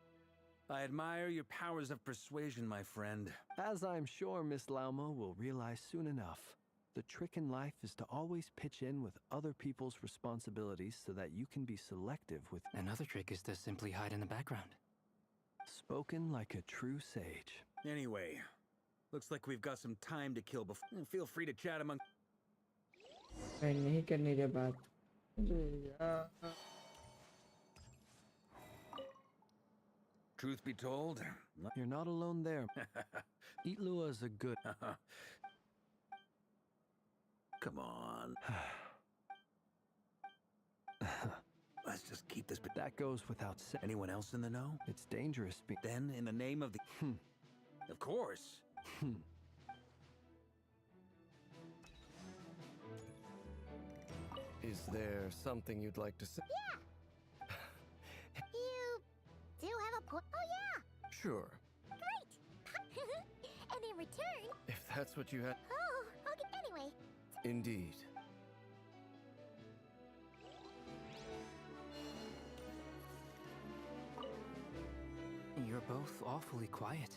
I admire your powers of persuasion, my friend. As I'm sure Miss Lauma will realize soon enough, the trick in life is to always pitch in with other people's responsibilities so that you can be selective with... Another trick is to simply hide in the background. Spoken like a true sage. Anyway, looks like we've got some time to kill before... Feel free to chat among... मैं नहीं करने के बाद. Truth be told, you're not alone there. Itlua is a good... Come on. Let's just keep this... That goes without saying. Anyone else in the know? It's dangerous. Then, in the name of the... Of course. Is there something you'd like to say? Yeah! You do have a point? Oh, yeah! Sure. Great! And in return... If that's what you had... Oh, okay, anyway... Indeed. You're both awfully quiet.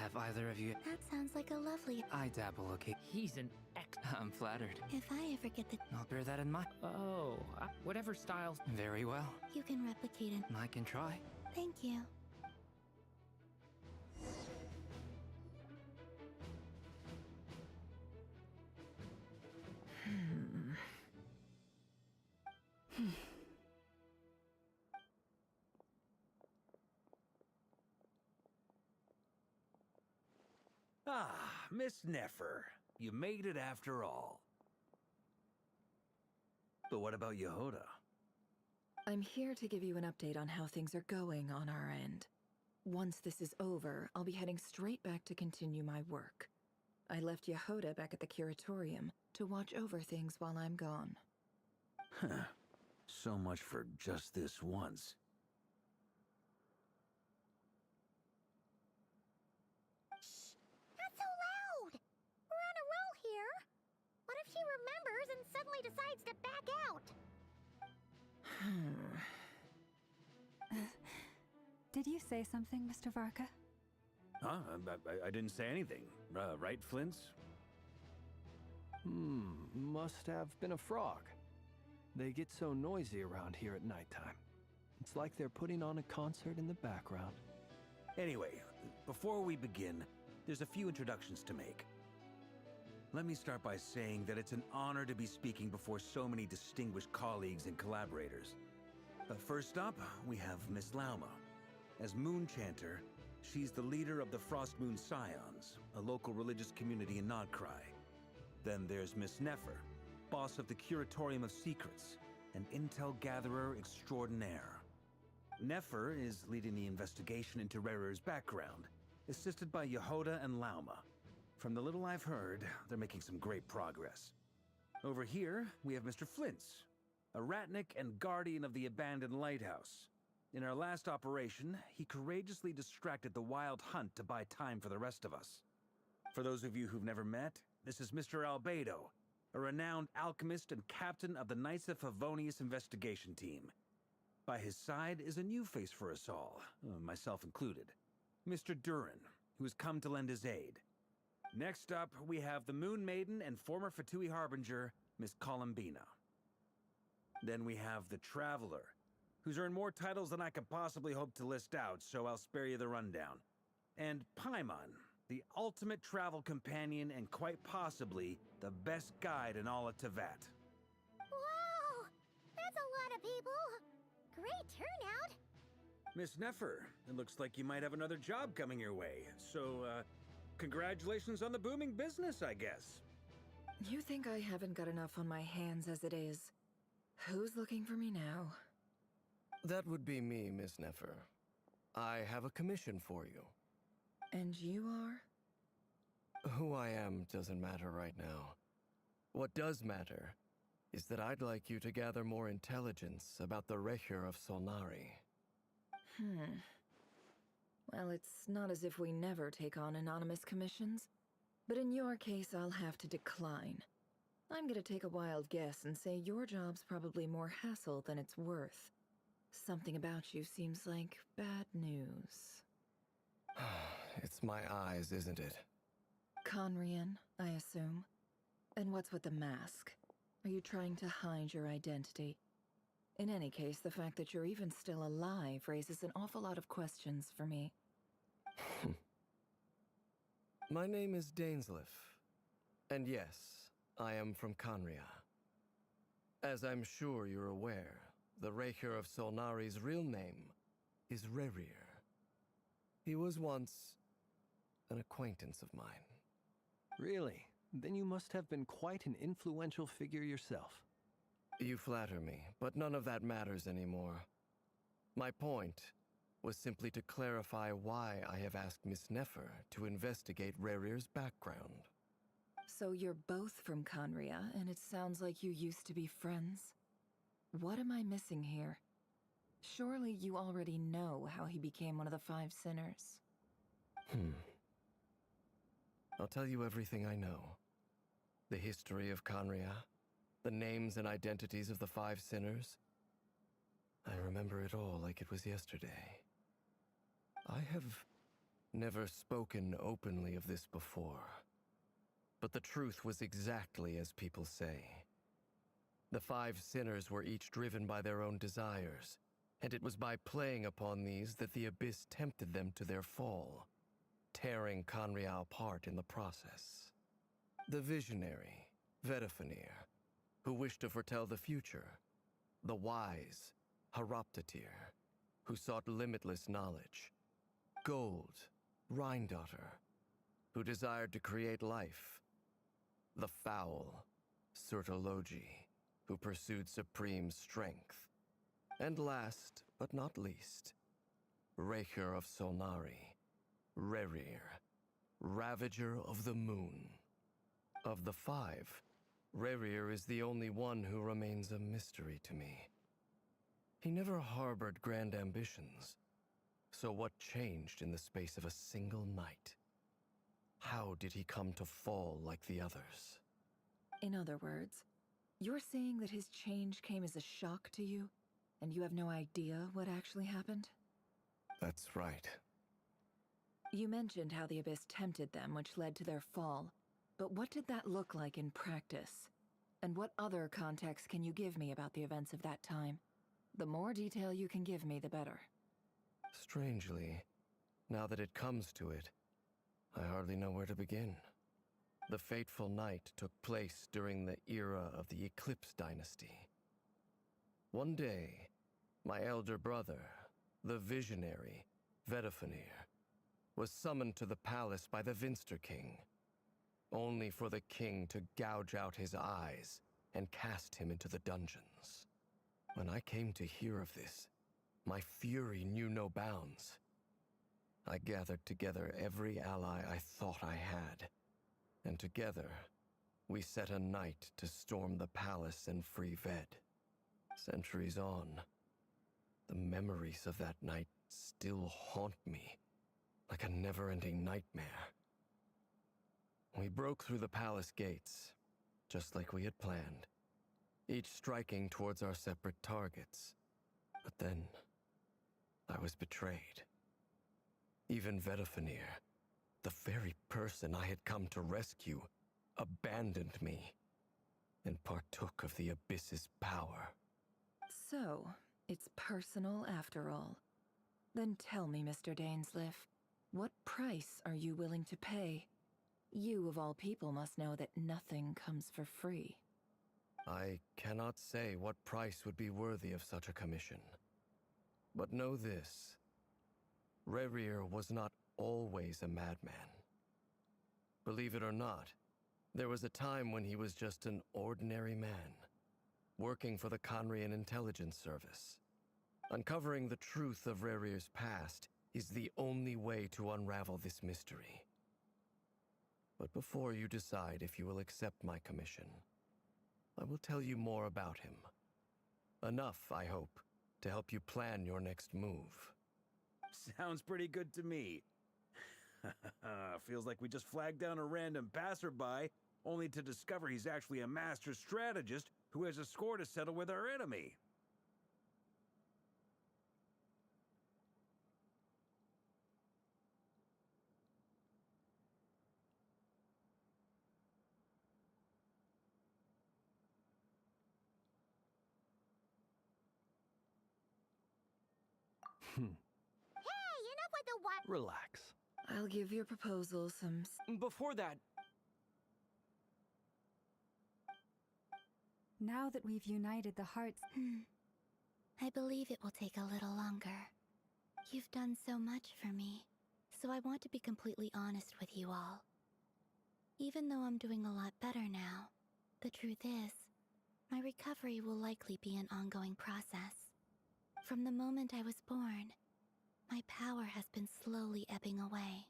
Have either of you... That sounds like a lovely... I dabble, okay? He's an ex... I'm flattered. If I ever get the... I'll bear that in mind. Oh, whatever styles... Very well. You can replicate it. I can try. Thank you. Ah, Miss Nefer. You made it after all. But what about Yehoda? I'm here to give you an update on how things are going on our end. Once this is over, I'll be heading straight back to continue my work. I left Yehoda back at the curatorium to watch over things while I'm gone. Huh. So much for just this once. Not so loud! We're on a roll here. What if she remembers and suddenly decides to back out? Did you say something, Mr. Varka? Huh? I didn't say anything. Right, Flints? Must have been a frog. They get so noisy around here at nighttime. It's like they're putting on a concert in the background. Anyway, before we begin, there's a few introductions to make. Let me start by saying that it's an honor to be speaking before so many distinguished colleagues and collaborators. First up, we have Miss Lauma. As Moon Chanter, she's the leader of the Frost Moon Scions, a local religious community in Nodcry. Then there's Miss Nefer, boss of the Curatorium of Secrets, an intel gatherer extraordinaire. Nefer is leading the investigation into Rerer's background, assisted by Yehoda and Lauma. From the little I've heard, they're making some great progress. Over here, we have Mr. Flints, a ratnik and guardian of the abandoned lighthouse. In our last operation, he courageously distracted the wild hunt to buy time for the rest of us. For those of you who've never met, this is Mr. Albedo, a renowned alchemist and captain of the Knights of Favonius investigation team. By his side is a new face for us all, myself included, Mr. Durin, who has come to lend his aid. Next up, we have the Moon Maiden and former Fatui Harbinger, Miss Columbina. Then we have the Traveler, who's earned more titles than I could possibly hope to list out, so I'll spare you the rundown. And Paimon, the ultimate travel companion and quite possibly the best guide in all of Tevat. Wow! That's a lot of people! Great turnout! Miss Nefer, it looks like you might have another job coming your way, so, congratulations on the booming business, I guess. You think I haven't got enough on my hands as it is? Who's looking for me now? That would be me, Miss Nefer. I have a commission for you. And you are? Who I am doesn't matter right now. What does matter is that I'd like you to gather more intelligence about the Recher of Solnari. Well, it's not as if we never take on anonymous commissions, but in your case, I'll have to decline. I'm gonna take a wild guess and say your job's probably more hassle than it's worth. Something about you seems like bad news. It's my eyes, isn't it? Conrian, I assume. And what's with the mask? Are you trying to hide your identity? In any case, the fact that you're even still alive raises an awful lot of questions for me. My name is Dainsleif. And yes, I am from Conria. As I'm sure you're aware, the Recher of Solnari's real name is Rerir. He was once an acquaintance of mine. Really? Then you must have been quite an influential figure yourself. You flatter me, but none of that matters anymore. My point was simply to clarify why I have asked Miss Nefer to investigate Rerir's background. So you're both from Conria, and it sounds like you used to be friends? What am I missing here? Surely you already know how he became one of the Five Sinners. I'll tell you everything I know. The history of Conria, the names and identities of the Five Sinners. I remember it all like it was yesterday. I have never spoken openly of this before. But the truth was exactly as people say. The 5 sinners were each driven by their own desires, and it was by playing upon these that the Abyss tempted them to their fall, tearing Khaenri'ah apart in the process. The visionary, Vedifenir, who wished to foretell the future. The wise, Horoptatyr, who sought limitless knowledge. Gold, Rhindaughter, who desired to create life. The foul, Surtologi, who pursued supreme strength. And last, but not least, Raker of Solnari, Rerir, Ravager of the Moon. Of the 5, Rerir is the only one who remains a mystery to me. He never harbored grand ambitions, so what changed in the space of a single night? How did he come to fall like the others? In other words, you're saying that his change came as a shock to you, and you have no idea what actually happened? That's right. You mentioned how the Abyss tempted them, which led to their fall. But what did that look like in practice? And what other context can you give me about the events of that time? The more detail you can give me, the better. Strangely, now that it comes to it, I hardly know where to begin. The fateful night took place during the era of the Eclipse Dynasty. One day, my elder brother, the visionary, Vedifenir, was summoned to the palace by the Vinster King, only for the king to gouge out his eyes and cast him into the dungeons. When I came to hear of this, my fury knew no bounds. I gathered together every ally I thought I had, and together, we set a night to storm the palace and free Ved. Centuries on, the memories of that night still haunt me like a never-ending nightmare. We broke through the palace gates, just like we had planned, each striking towards our separate targets. But then, I was betrayed. Even Vedifenir, the very person I had come to rescue, abandoned me and partook of the Abyss's power. So, it's personal after all. Then tell me, Mr. Dainsleif, what price are you willing to pay? You, of all people, must know that nothing comes for free. I cannot say what price would be worthy of such a commission. But know this. Rerir was not always a madman. Believe it or not, there was a time when he was just an ordinary man, working for the Khaenri'ah Intelligence Service. Uncovering the truth of Rerir's past is the only way to unravel this mystery. But before you decide if you will accept my commission, I will tell you more about him. Enough, I hope, to help you plan your next move. Sounds pretty good to me. Feels like we just flagged down a random passerby, only to discover he's actually a master strategist who has a score to settle with our enemy. Hey, enough with the what? Relax. I'll give your proposal some... Before that... Now that we've united the hearts... I believe it will take a little longer. You've done so much for me, so I want to be completely honest with you all. Even though I'm doing a lot better now, the truth is, my recovery will likely be an ongoing process. From the moment I was born, my power has been slowly ebbing away.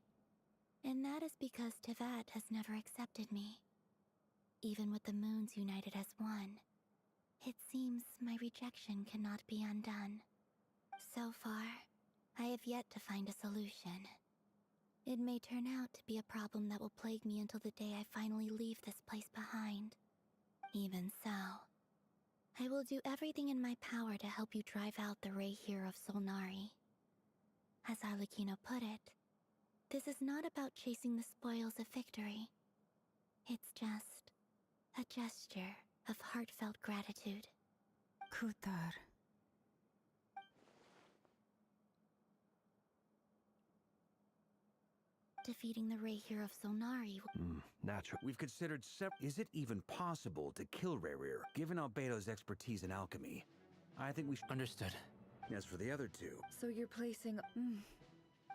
And that is because Tevat has never accepted me. Even with the moons united as one, it seems my rejection cannot be undone. So far, I have yet to find a solution. It may turn out to be a problem that will plague me until the day I finally leave this place behind. Even so, I will do everything in my power to help you drive out the Raher of Solnari. As Arlecchino put it, This is not about chasing the spoils of victory. It's just a gesture of heartfelt gratitude. Kutar. Defeating the Rahier of Solnari. Natural. We've considered Is it even possible to kill Ryder, given Albedo's expertise in alchemy? I think we should. Understood. As for the other two... So you're placing...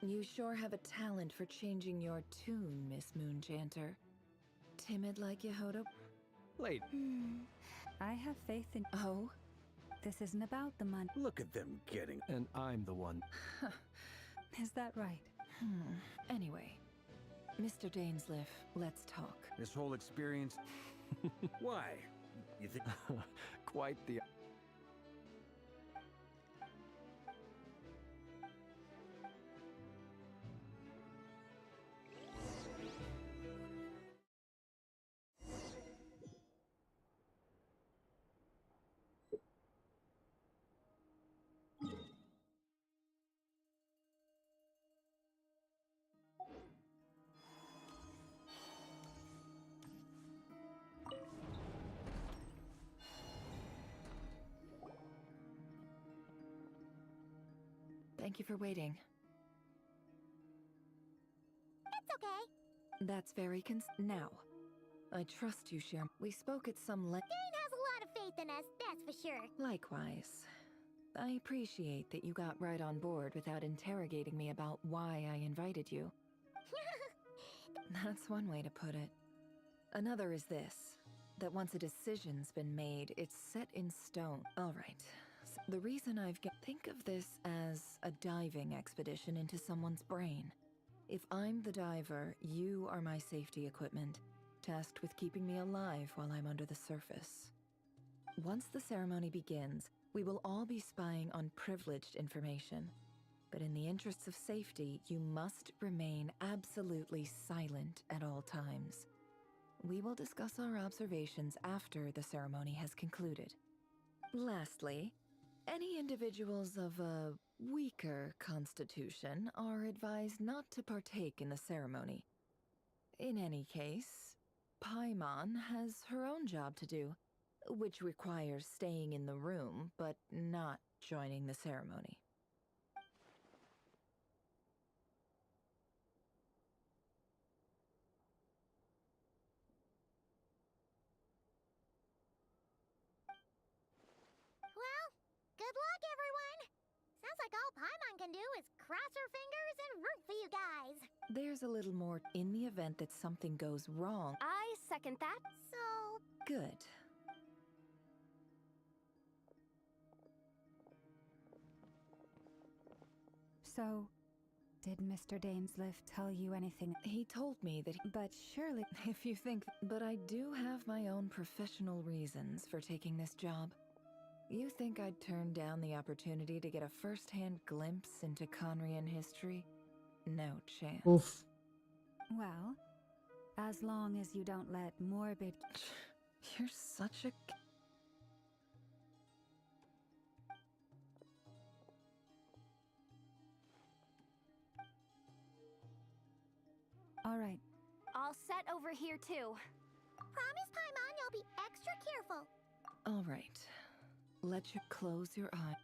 You sure have a talent for changing your tune, Miss Moonchanter. Timid like Yehoda? Late. I have faith in... Oh? This isn't about the money. Look at them getting... And I'm the one. Is that right? Anyway, Mr. Dainsliff, let's talk. This whole experience... Why? You think... Quite the... Thank you for waiting. It's okay. That's very Now, I trust you, Sher. We spoke at some length. Dane has a lot of faith in us, that's for sure. Likewise. I appreciate that you got right on board without interrogating me about why I invited you. That's one way to put it. Another is this, that once a decision's been made, it's set in stone. All right. The reason think of this as a diving expedition into someone's brain. If I'm the diver, you are my safety equipment, tasked with keeping me alive while I'm under the surface. Once the ceremony begins, we will all be spying on privileged information. But in the interests of safety, you must remain absolutely silent at all times. We will discuss our observations after the ceremony has concluded. Lastly, any individuals of a weaker constitution are advised not to partake in the ceremony. In any case, Paimon has her own job to do, which requires staying in the room but not joining the ceremony. Good luck, everyone! Sounds like all Paimon can do is cross her fingers and root for you guys. There's a little more in the event that something goes wrong. I second that. So... Good. So, did Mr. Dainsliff tell you anything? He told me that But surely... If you think... But I do have my own professional reasons for taking this job. You think I'd turn down the opportunity to get a first-hand glimpse into Conrian history? No chance. Oof. Well, as long as you don't let morbid... You're such a... All right. All set over here, too. Promise, Paimon, you'll be extra careful. All right. Let you close your eye.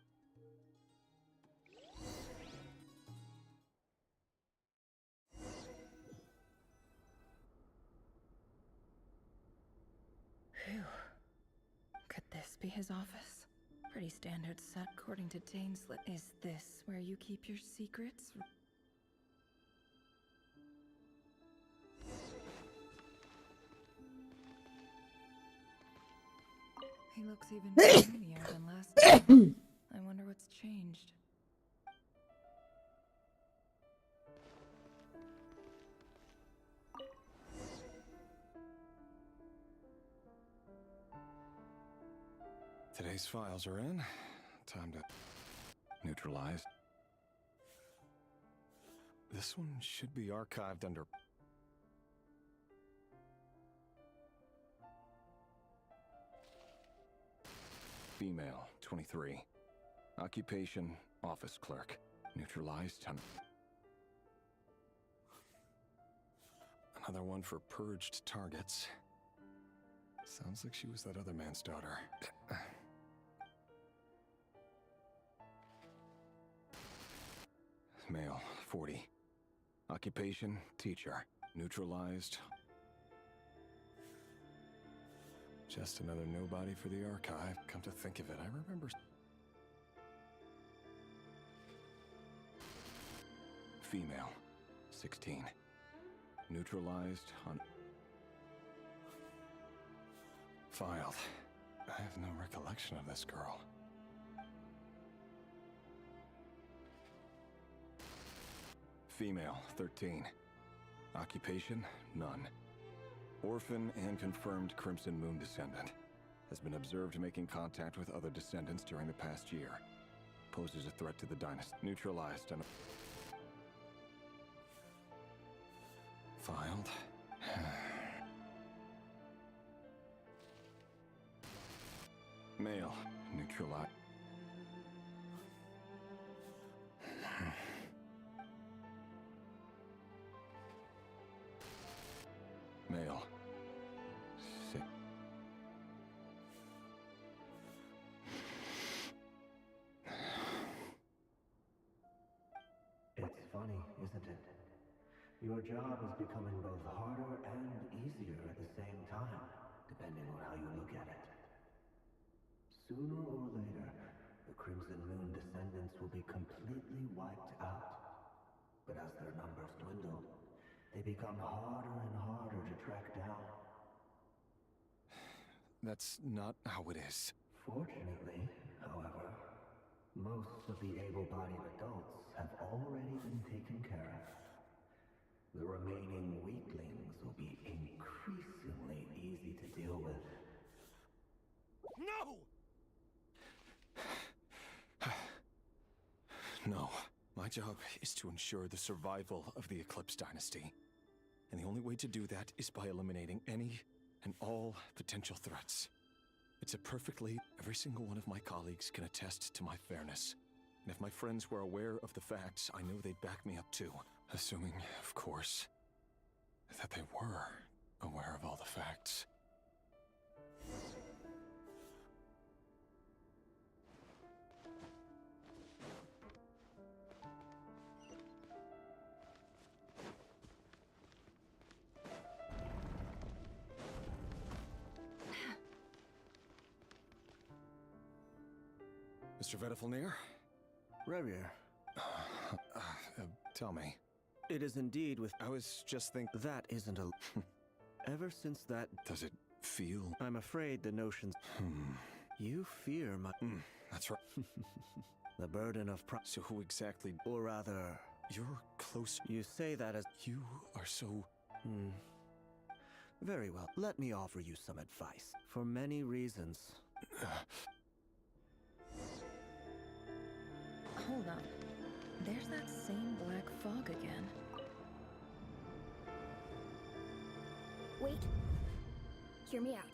Phew. Could this be his office? Pretty standard set according to Dainsliff. Is this where you keep your secrets? He looks even friendlier than last time. I wonder what's changed. Today's files are in. Time to neutralize. This one should be archived under... Female, 23. Occupation, office clerk. Neutralized. Another one for purged targets. Sounds like she was that other man's daughter. Male, 40. Occupation, teacher. Neutralized. Just another nobody for the archive. Come to think of it, I remember... Female, 16. Neutralized on... Filed. I have no recollection of this girl. Female, 13. Occupation, none. Orphan and confirmed Crimson Moon descendant. Has been observed making contact with other descendants during the past year. Poses a threat to the dynasty. Neutralized on... Filed. Male. Neutralized. Male. Sick. It's funny, isn't it? Your job is becoming both harder and easier at the same time, depending on how you look at it. Sooner or later, the Crimson Moon descendants will be completely wiped out. But as their numbers dwindle, they become harder and harder to track down. That's not how it is. Fortunately, however, most of the able-bodied adults have already been taken care of. The remaining weaklings will be increasingly easy to deal with. No! No. My job is to ensure the survival of the Eclipse Dynasty. And the only way to do that is by eliminating any and all potential threats. It's a perfectly... Every single one of my colleagues can attest to my fairness. And if my friends were aware of the facts, I know they'd back me up too. Assuming, of course, that they were aware of all the facts. Mr. Vedifalnir? Ryder. Tell me. It is indeed with... I was just thinking... That isn't a... Ever since that... Does it feel... I'm afraid the notions... You fear my... That's right. The burden of... So who exactly... Or rather... You're close... You say that as... You are so... Very well. Let me offer you some advice. For many reasons. Hold on. There's that same black fog again. Wait. Hear me out.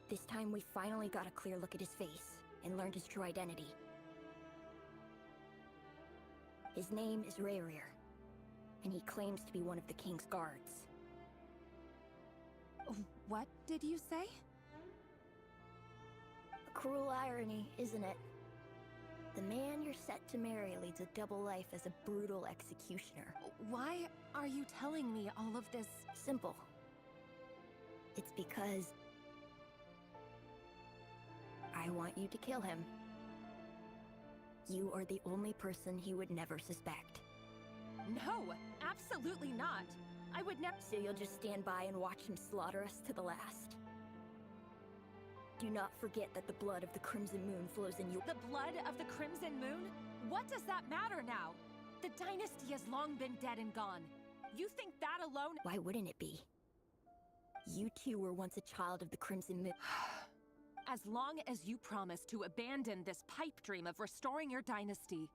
This time we finally got a clear look at his face and learned his true identity. His name is Ryder, and he claims to be one of the king's guards. What did you say? A cruel irony, isn't it? The man you're set to marry leads a double life as a brutal executioner. Why are you telling me all of this? Simple. It's because... I want you to kill him. You are the only person he would never suspect. No, absolutely not. I would never... So you'll just stand by and watch him slaughter us to the last? Do not forget that the blood of the Crimson Moon flows in you. The blood of the Crimson Moon? What does that matter now? The dynasty has long been dead and gone. You think that alone... Why wouldn't it be? You two were once a child of the Crimson Moon. As long as you promise to abandon this pipe dream of restoring your dynasty.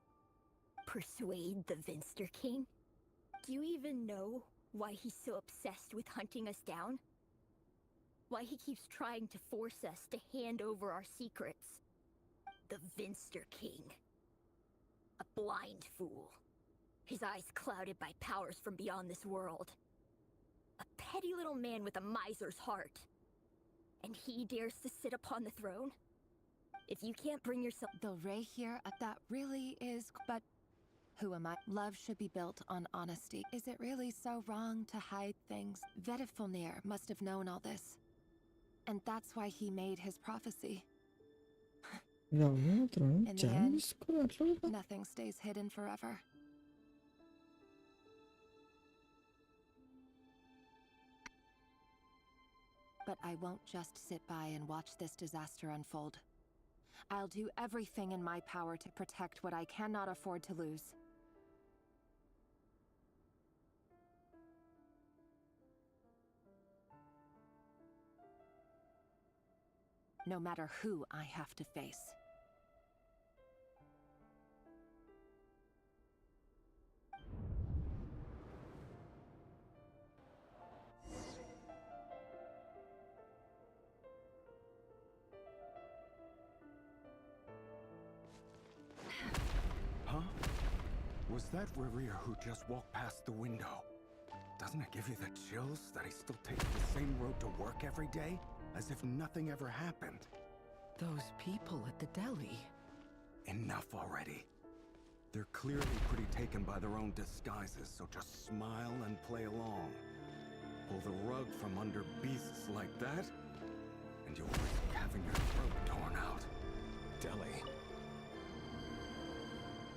Persuade the Vinster King? Do you even know why he's so obsessed with hunting us down? Why he keeps trying to force us to hand over our secrets? The Vinster King. A blind fool. His eyes clouded by powers from beyond this world. petty little man with a miser's heart. And he dares to sit upon the throne? If you can't bring yourself— The Ray here, that really is— But who am I? Love should be built on honesty. Is it really so wrong to hide things? Vedifulnir must have known all this. And that's why he made his prophecy. In the end, nothing stays hidden forever. But I won't just sit by and watch this disaster unfold. I'll do everything in my power to protect what I cannot afford to lose. No matter who I have to face. Huh? Was that Ryder who just walked past the window? Doesn't it give you the chills that he still takes the same road to work every day? As if nothing ever happened. Those people at the deli. Enough already. They're clearly pretty taken by their own disguises, so just smile and play along. Pull the rug from under beasts like that, and you'll risk having your throat torn out. Deli.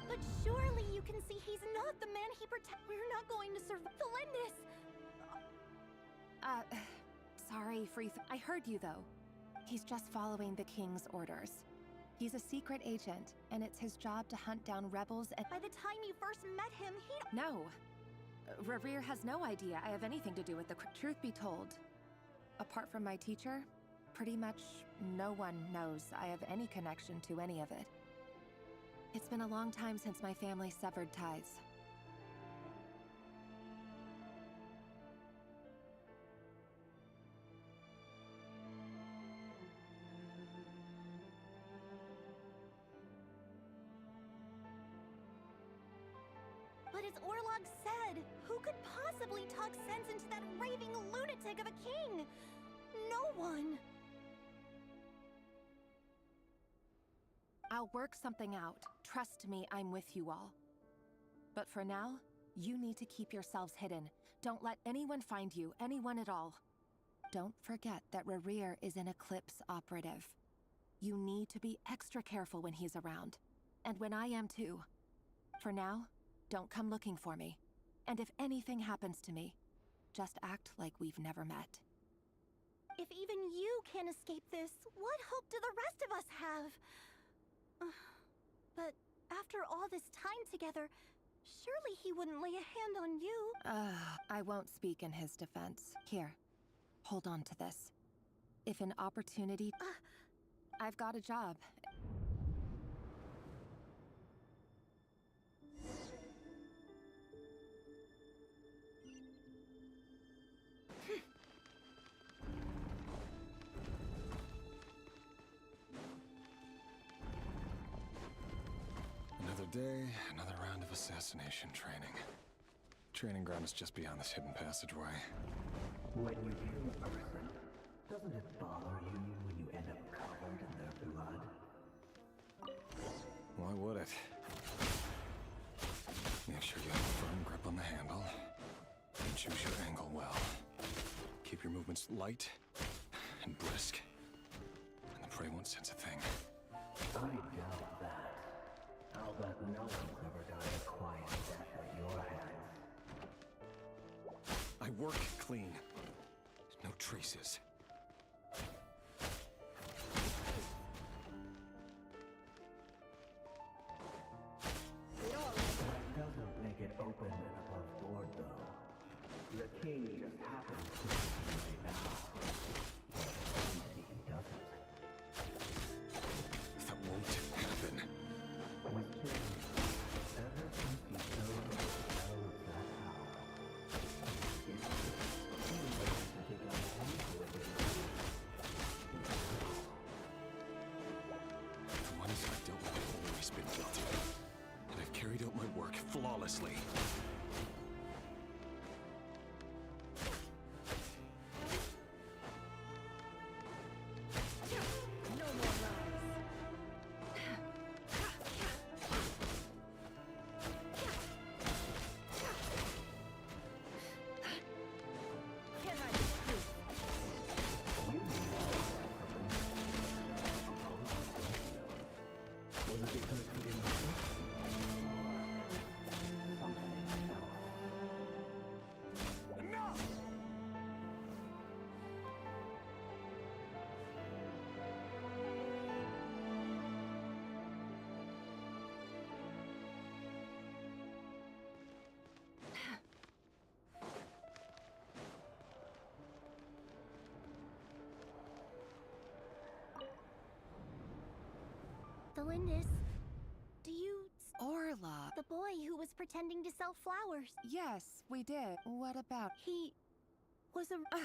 But surely you can see he's not the man he protects. We're not going to survive. Felindis! Sorry, I heard you, though. He's just following the king's orders. He's a secret agent, and it's his job to hunt down rebels and— By the time you first met him, he— No. Ryder has no idea I have anything to do with the— Truth be told, apart from my teacher, pretty much no one knows I have any connection to any of it. It's been a long time since my family severed ties. But as Orlog said, who could possibly talk sense into that raving lunatic of a king? No one. I'll work something out. Trust me, I'm with you all. But for now, you need to keep yourselves hidden. Don't let anyone find you, anyone at all. Don't forget that Ryder is an Eclipse operative. You need to be extra careful when he's around. And when I am too. For now, don't come looking for me. And if anything happens to me, just act like we've never met. If even you can't escape this, what hope do the rest of us have? But after all this time together, surely he wouldn't lay a hand on you. I won't speak in his defense. Here, hold on to this. If an opportunity— I've got a job. Another day, another round of assassination training. Training ground is just beyond this hidden passageway. When you kill a person, doesn't it bother you when you end up covered in their blood? Why would it? Make sure you have a firm grip on the handle. And choose your angle well. Keep your movements light and brisk. And the prey won't sense a thing. I doubt that. I'll bet no one's ever died a quiet death at your hands. I work clean. No traces. That doesn't make it open and above board, though. The king just happens to be right now. He doesn't. That won't happen. With King, ever since he showed us that power, he was to take on any The ones I've dealt with have always been guilty. And I've carried out my work flawlessly. Thelindis, do you... Orla. The boy who was pretending to sell flowers. Yes, we did. What about... He was a... I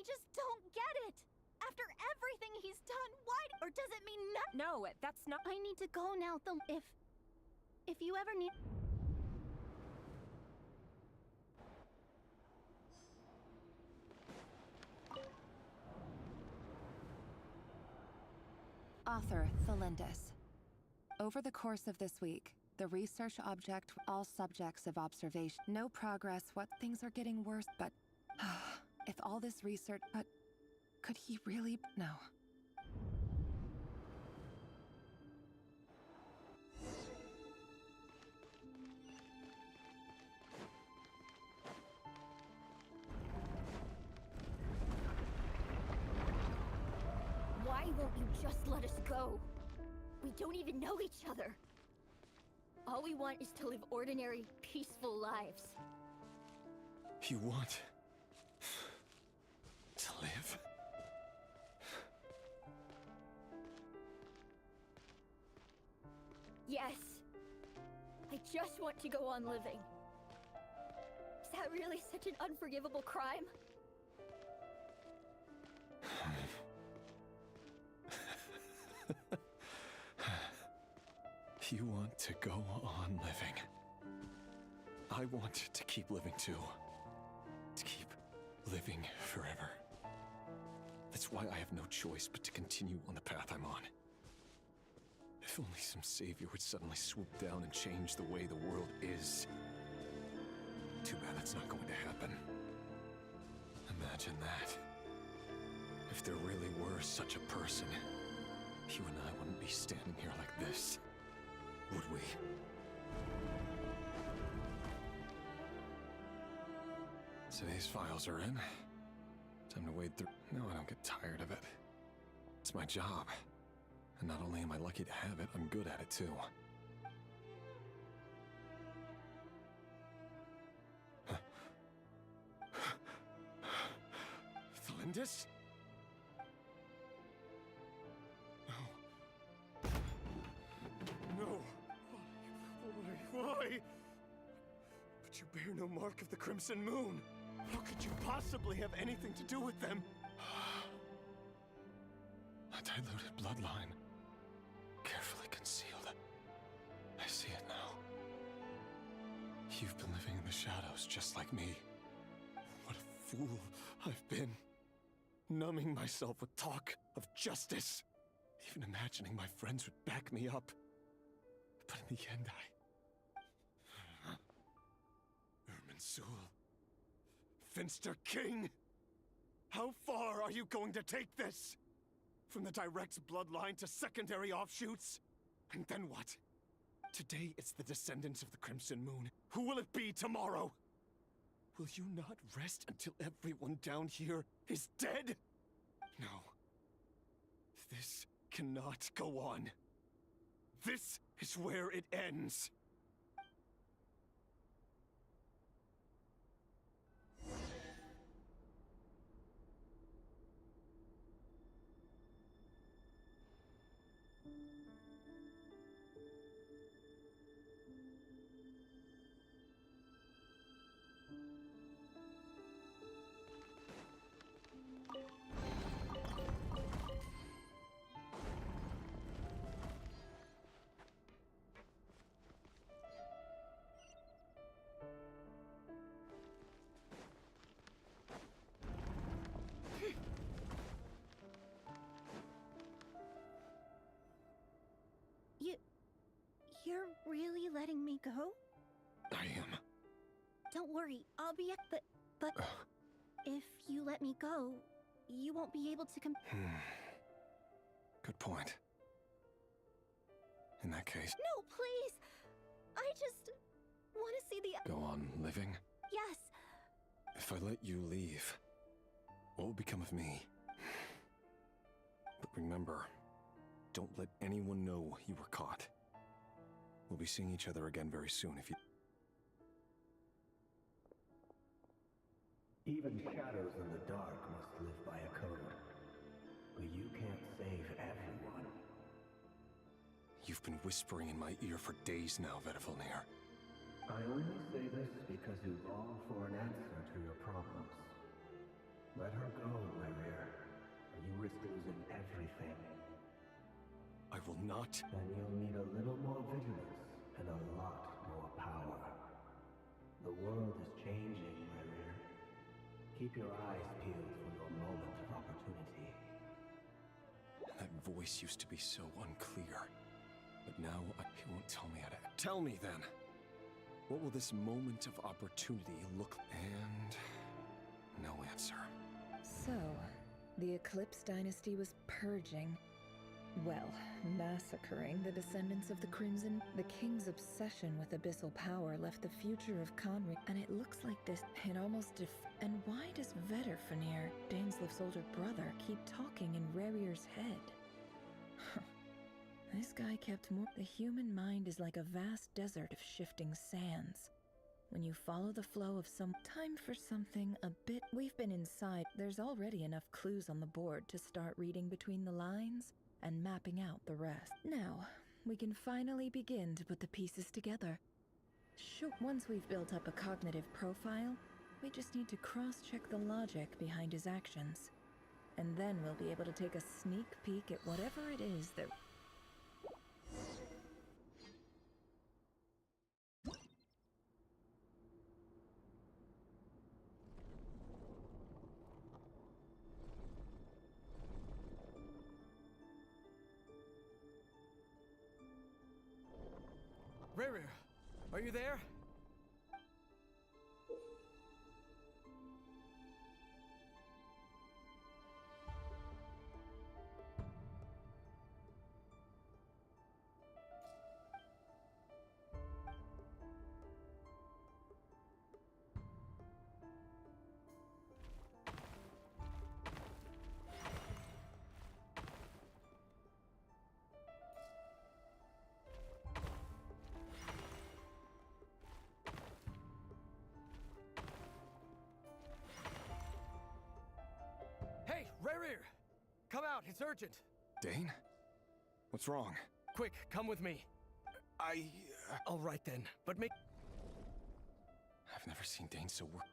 just don't get it. After everything he's done, why... Or does it mean nothing? No, that's not... I need to go now, if you ever need... Author, Thelindis. Over the course of this week, the research object, all subjects of observation, no progress, what things are getting worse, but if all this research, but could he really? No. Why won't you just let us go? We don't even know each other. All we want is to live ordinary, peaceful lives. You want to live? Yes. I just want to go on living. Is that really such an unforgivable crime? You want to go on living. I want to keep living too. To keep living forever. That's why I have no choice but to continue on the path I'm on. If only some savior would suddenly swoop down and change the way the world is. Too bad that's not going to happen. Imagine that. If there really were such a person, you and I wouldn't be standing here like this. Would we? So these files are in. Time to wade through. No, I don't get tired of it. It's my job. And not only am I lucky to have it, I'm good at it too. Thelindis? No. Why? But you bear no mark of the Crimson Moon. How could you possibly have anything to do with them? A diluted bloodline. Carefully concealed. I see it now. You've been living in the shadows just like me. What a fool I've been. Numbing myself with talk of justice. Even imagining my friends would back me up. But in the end, Irminsul. Finster King! How far are you going to take this? From the direct bloodline to secondary offshoots? And then what? Today it's the descendants of the Crimson Moon. Who will it be tomorrow? Will you not rest until everyone down here is dead? No. This cannot go on. This is where it ends. You're really letting me go? I am. Don't worry, I'll be at but if you let me go, you won't be able to Good point. In that case... No, please! I just want to see the... Go on living? Yes. If I let you leave, what will become of me? But remember, don't let anyone know you were caught. We'll be seeing each other again very soon if you... Even shadows in the dark must live by a code. But you can't save everyone. You've been whispering in my ear for days now, Vedavulnir. I only say this because you long for an answer to your problems. Let her go, Ryder, or you risk losing everything. I will not. Then you'll need a little more vigilance and a lot more power. The world is changing, Ryder. Keep your eyes peeled for your moment of opportunity. That voice used to be so unclear. But now, he won't tell me how to... Tell me, then! What will this moment of opportunity look... And... no answer. So, the Eclipse Dynasty was purging. Well, massacring the descendants of the Crimson. The King's obsession with abyssal power left the future of Conry, and it looks like this... It almost And why does Vedderfunir, Daneslif's older brother, keep talking in Rerir's head? This guy kept more... The human mind is like a vast desert of shifting sands. When you follow the flow of some... Time for something a bit... We've been inside. There's already enough clues on the board to start reading between the lines and mapping out the rest. Now, we can finally begin to put the pieces together. Sure, once we've built up a cognitive profile, we just need to cross-check the logic behind his actions. And then we'll be able to take a sneak peek at whatever it is that... Ryder, are you there? Hey, Ryder! Come out, it's urgent. Dane? What's wrong? Quick, come with me. All right then, but make... I've never seen Dane so work...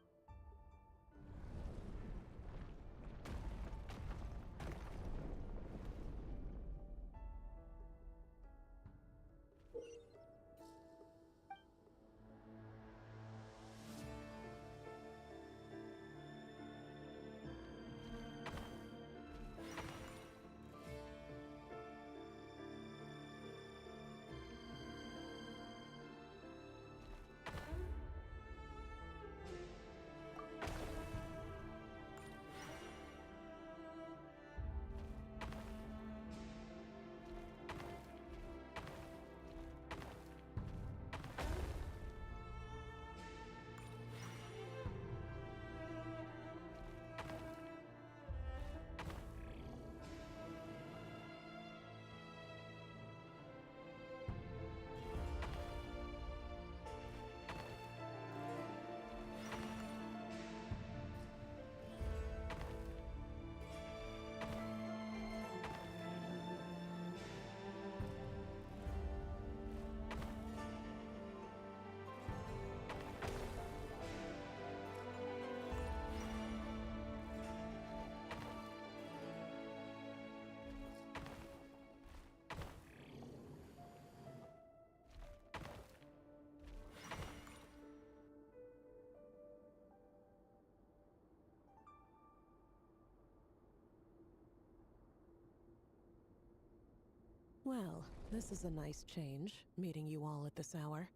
Well, this is a nice change, meeting you all at this hour.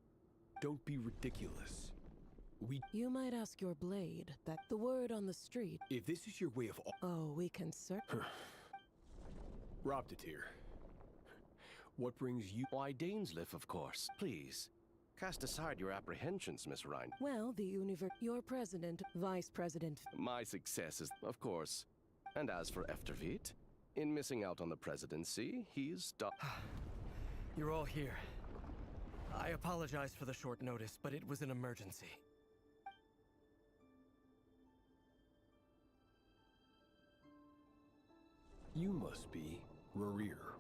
Don't be ridiculous. You might ask your blade that the word on the street... If this is your way of... Oh, we can Robbed it here. What brings you... Why, Daneslif, of course. Please, cast aside your apprehensions, Miss Ryder. Well, your president, vice president... My successes, of course. And as for Eftervit, in missing out on the presidency, he's... You're all here. I apologize for the short notice, but it was an emergency. You must be Ryder.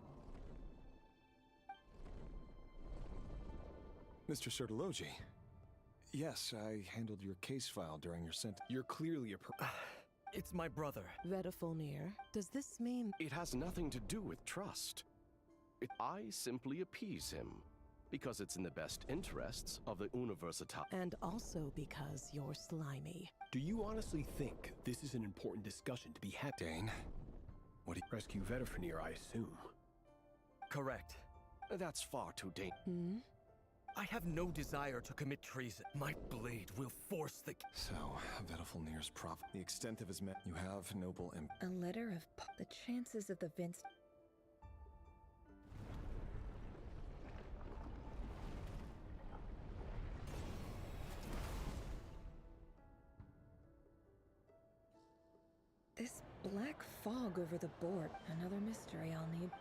Mr. Sertologi. Yes, I handled your case file during your sentence. You're clearly a It's my brother. Vedafonir, does this mean... It has nothing to do with trust. I simply appease him, because it's in the best interests of the Universitas. And also because you're slimy. Do you honestly think this is an important discussion to be had? Dane, what do you rescue Vedafonir, I assume? Correct. That's far too Hmm? I have no desire to commit treason. My blade will force the... So, Vedafonir's the extent of his you have noble A letter of... The chances of the Vince... This black fog over the board. Another mystery I'll need.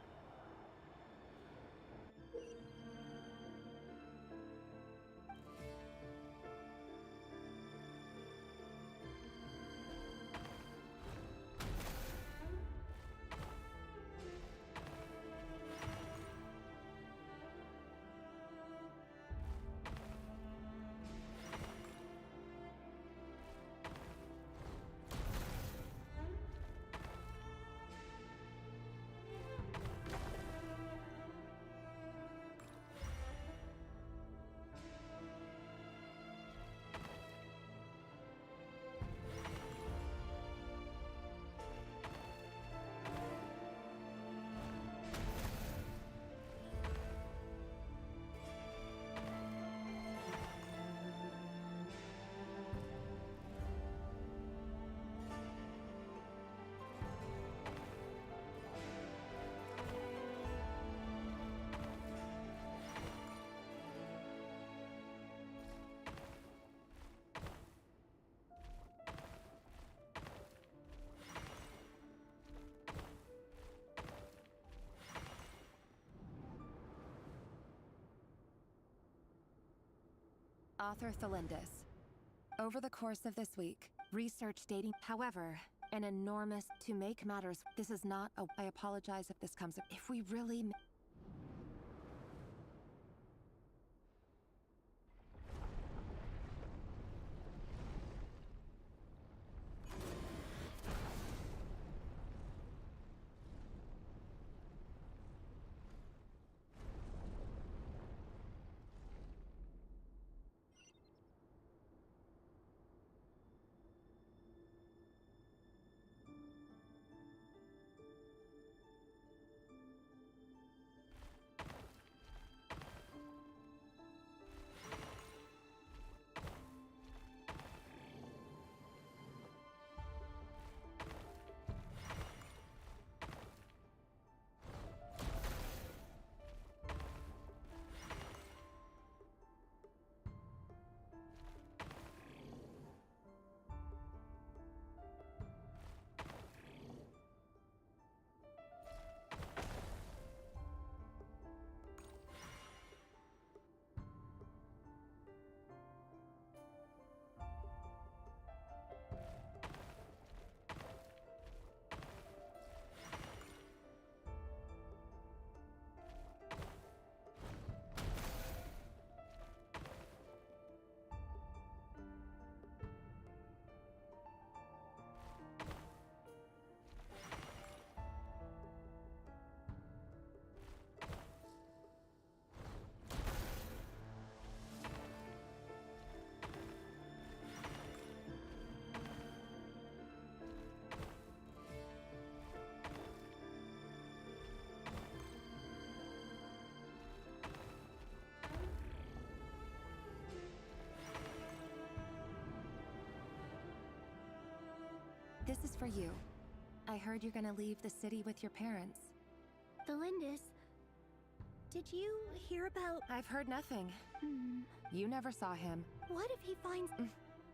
Author Thelindis. Over the course of this week, research dating, however, an enormous, to make matters, this is not a, I apologize if this comes up, if we really... This is for you. I heard you're gonna leave the city with your parents. Thelindis, did you hear about... I've heard nothing. You never saw him. What if he finds...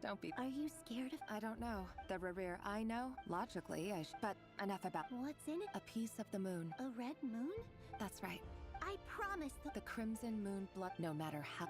Don't be... Are you scared of... I don't know. The Rerir I know, logically, but enough about... What's in it? A piece of the moon. A red moon? That's right. I promise the crimson moon blood, no matter how...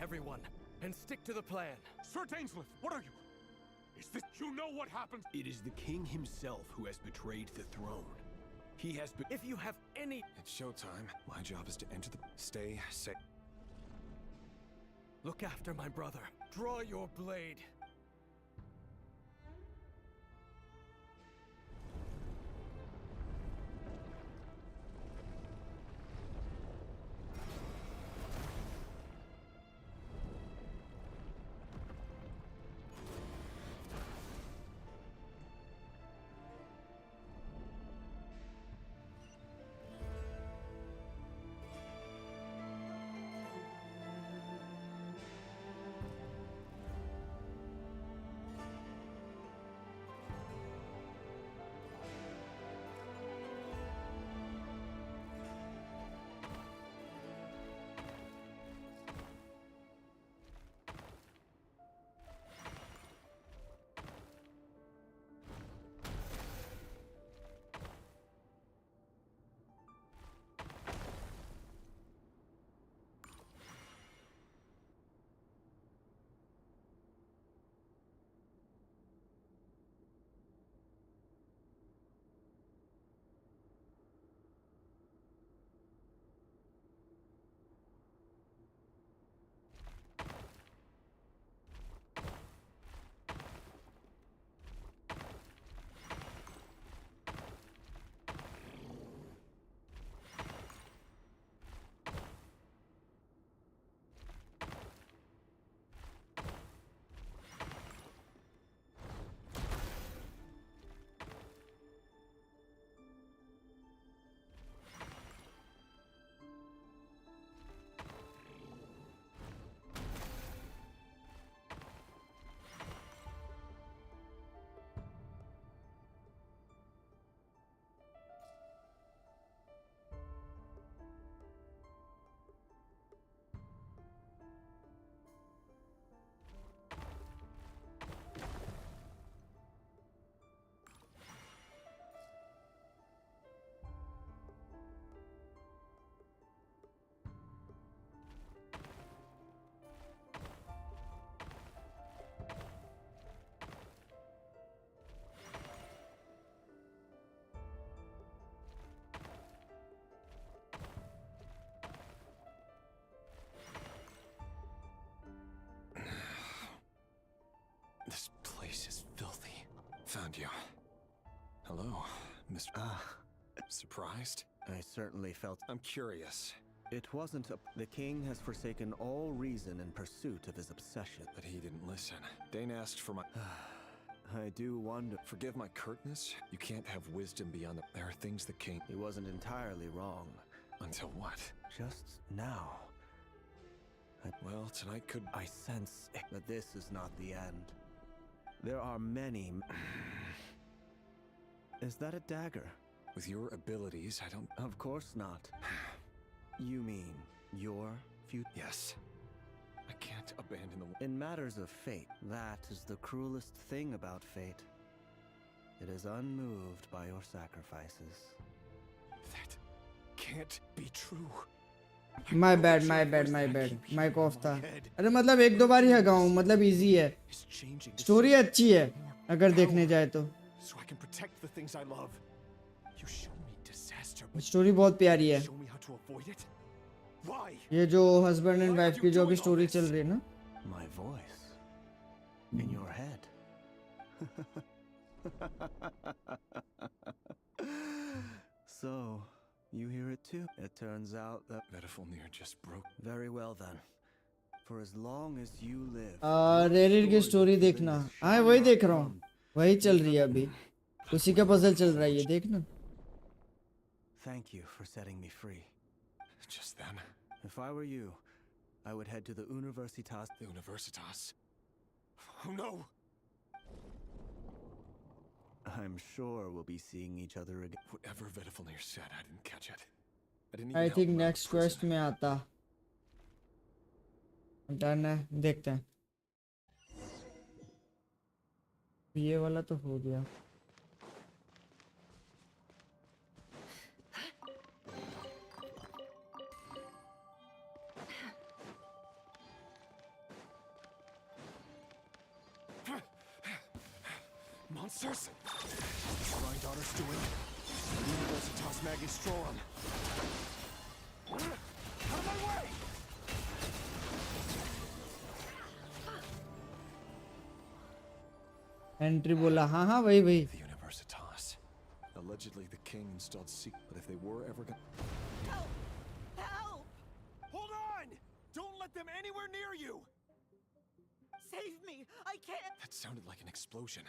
everyone, and stick to the plan. Sir Dainsleif, what are you? Is this... You know what happened? It is the king himself who has betrayed the throne. He has been... If you have any... It's showtime. My job is to enter the... Stay safe. Look after my brother. Draw your blade. This place is filthy. Found you. Hello, Mr. Surprised? I certainly felt... I'm curious. It wasn't a... The king has forsaken all reason in pursuit of his obsession. But he didn't listen. Dane asked for my... I do wonder... Forgive my curtness. You can't have wisdom beyond the... There are things the king... He wasn't entirely wrong. Until what? Just now. Well, tonight could... I sense that this is not the end. There are many... Is that a dagger? With your abilities, I don't... Of course not. You mean your future? Yes. I can't abandon the... In matters of fate, that is the cruelest thing about fate. It is unmoved by your sacrifices. That can't be true. My bad. Mic off था. अरे मतलब एक दो बार ही हगा हूँ, मतलब easy है. Story अच्छी है अगर देखने जाए तो. स्टोरी बहुत प्यारी है. ये जो हस्बैंड एंड वाइफ की जो अभी स्टोरी चल रही है ना. My voice in your head. So, you hear it too? It turns out that Metaphor just broke. Very well then. For as long as you live. Reddit की story देखना. हाँ वही देख रहा हूँ. वही चल रही है अभी. उसी का पजल चल रहा है ये देखना. Thank you for setting me free. Just then. If I were you, I would head to the Universitas. The Universitas? Oh no! I'm sure we'll be seeing each other again. Whatever Vedifalnir said, I didn't catch it. I think next quest में आता. Done है, देखते हैं. ये वाला तो हो गया. Monsters? What's my daughter's doing? Universitas Magistrorum. Out of my way! Entry बोला हाँ हाँ वही वही The Universitas. Allegedly the king installed secret, but if they were ever gonna... Hold on! Don't let them anywhere near you! Save me! I can't! That sounded like an explosion.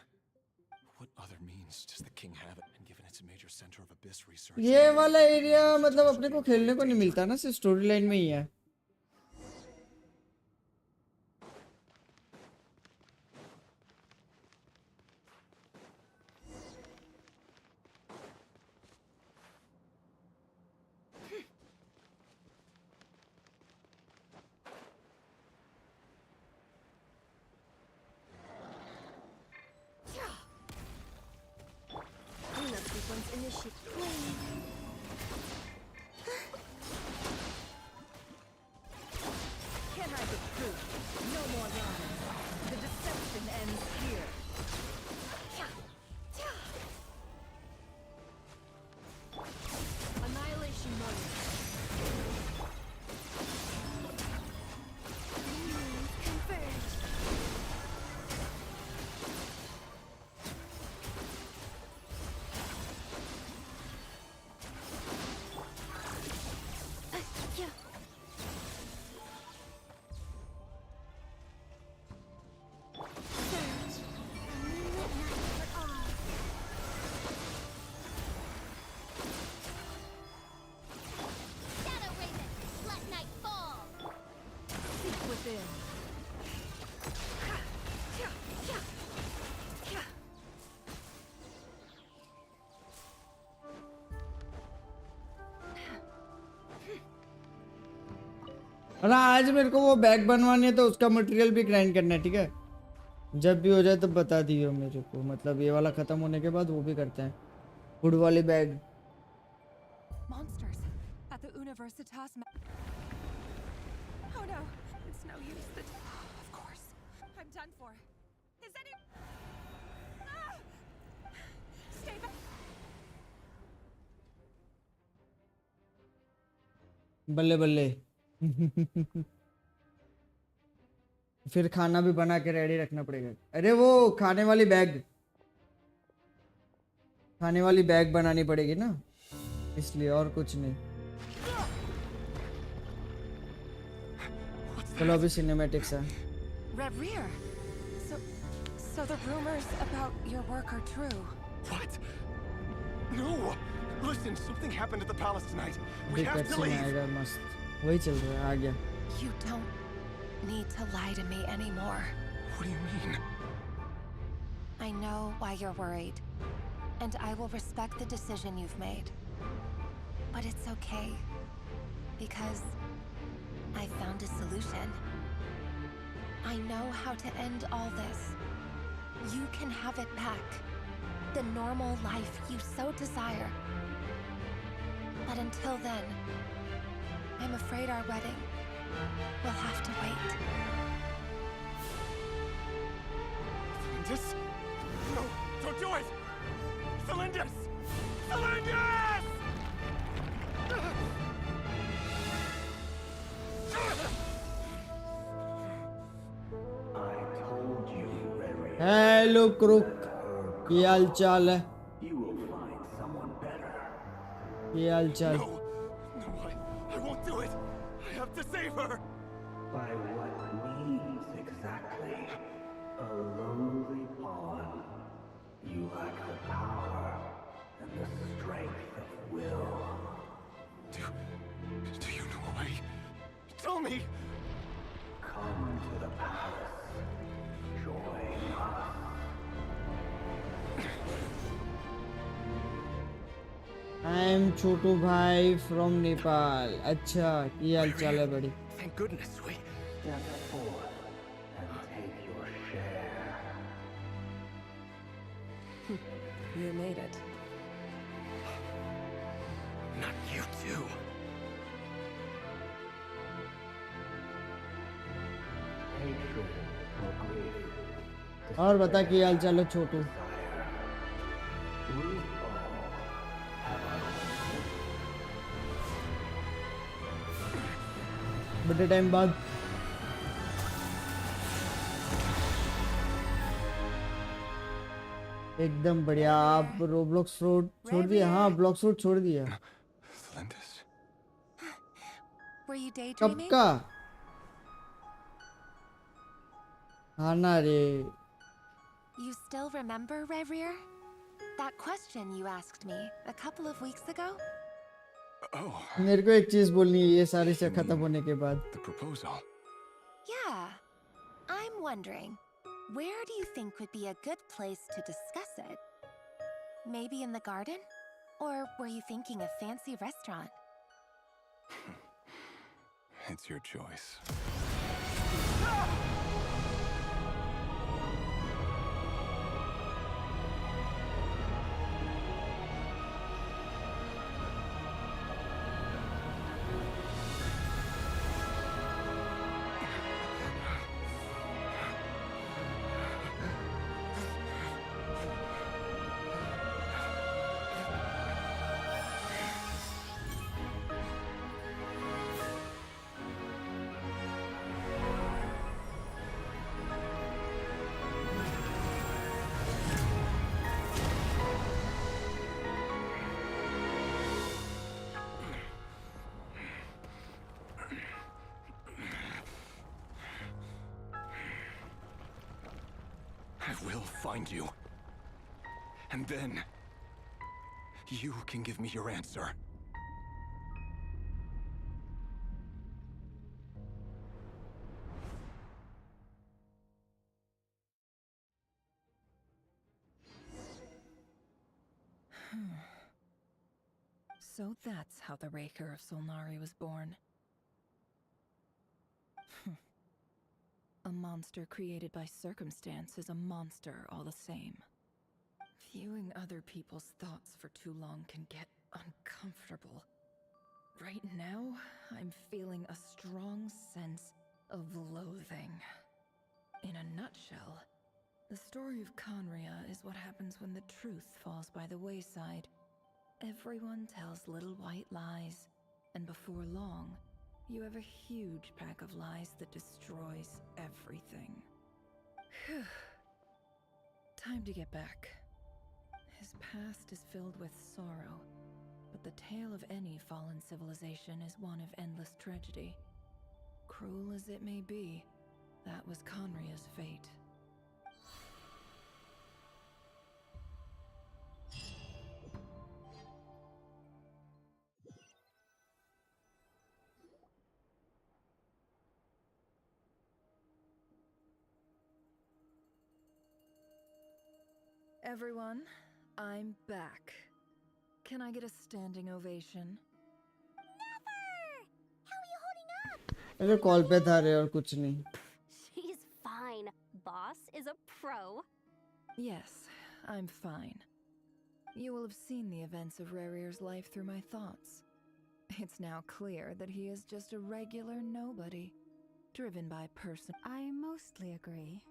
What other means does the king have it? And given it's a major center of abyss research... ये वाला area मतलब अपने को खेलने को नहीं मिलता ना, सिर्फ स्टोरी लाइन में ही है. और आज मेरे को वो बैग बनवानी है तो उसका मटेरियल भी ग्राइंड करना है, ठीक है? जब भी हो जाए तो बता दियो मेरे को, मतलब ये वाला खत्म होने के बाद वो भी करते हैं फूड वाली bag. Monsters at the Universitas. Oh no, it's no use. Of course, I'm done for. Is any? Stay back. बल्ले बल्ले. फिर खाना भी बना के रेडी रखना पड़ेगा. अरे वो खाने वाली बैग बनानी पड़ेगी ना, इसलिए और कुछ नहीं. चलो अभी सिनेमैटिक्स है. Ryder. So the rumors about your work are true. What? No! Listen, something happened at the palace tonight. We have to leave. आएगा मस्त. वही चल रहा है, आ गया. You don't need to lie to me anymore. What do you mean? I know why you're worried, and I will respect the decision you've made. But it's okay, because I found a solution. I know how to end all this. You can have it back. The normal life you so desire. But until then, I'm afraid our wedding will have to wait. Cylindus? No, don't do it! Cylindus! Cylindus! I told you, Ryder. Hello crook, क्या हाल चाल है? You will find someone better. क्या हाल चाल? No, I won't do it. I have to save her. By what means exactly? A lowly pawn. You lack the power and the strength of will. Do you know a way? Tell me. Come to the palace. Join us. I am छोटू भाई from Nepal. अच्छा, क्या हाल चाल है बड़ी? Thank goodness we step forth and take your share. You made it. Not you too. Hatred or grief. और बता क्या हाल चाल है छोटू? बड़े टाइम बाद एकदम बढ़िया। आप रोब्लॉक्स फ्रूट छोड़ दिया? हाँ, ब्लॉक्स फ्रूट छोड़ दिया। Were you कब daydreaming? का? हाँ ना रे। You still remember, Ryder? That question you asked me a couple of weeks ago? Oh. मेरे को एक चीज बोलनी है ये सारी से खत्म होने के बाद। The proposal. Yeah. I'm wondering, where do you think would be a good place to discuss it? Maybe in the garden? Or were you thinking a fancy restaurant? It's your choice. I will find you. And then you can give me your answer. So that's how the Raker of Solnari was born. A monster created by circumstance is a monster all the same. Viewing other people's thoughts for too long can get uncomfortable. Right now, I'm feeling a strong sense of loathing. In a nutshell, the story of Conria is what happens when the truth falls by the wayside. Everyone tells little white lies, and before long, you have a huge pack of lies that destroys everything. Whew. Time to get back. His past is filled with sorrow, but the tale of any fallen civilization is one of endless tragedy. Cruel as it may be, that was Conria's fate. Everyone, I'm back. Can I get a standing ovation? अरे call पे था रे और कुछ नहीं। She's fine. Boss is a pro. Yes, I'm fine. You will have seen the events of Ryder's life through my thoughts. It's now clear that he is just a regular nobody, driven by person. I mostly agree.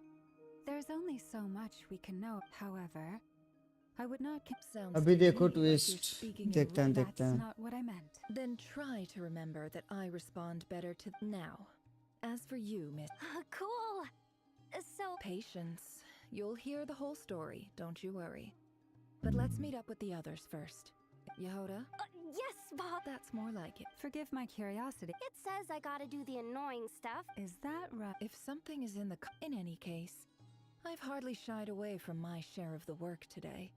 There's only so much we can know. However, I would not sound अभी देखो twist देखते हैं That's not what I meant. Then try to remember that I respond better to now. As for you, Miss Cool. So Patience. You'll hear the whole story, don't you worry. But let's meet up with the others first. Yehoda? Yes, Bob. That's more like it. Forgive my curiosity. It says I gotta do the annoying stuff. Is that right? If something is in the in any case, I've hardly shied away from my share of the work today.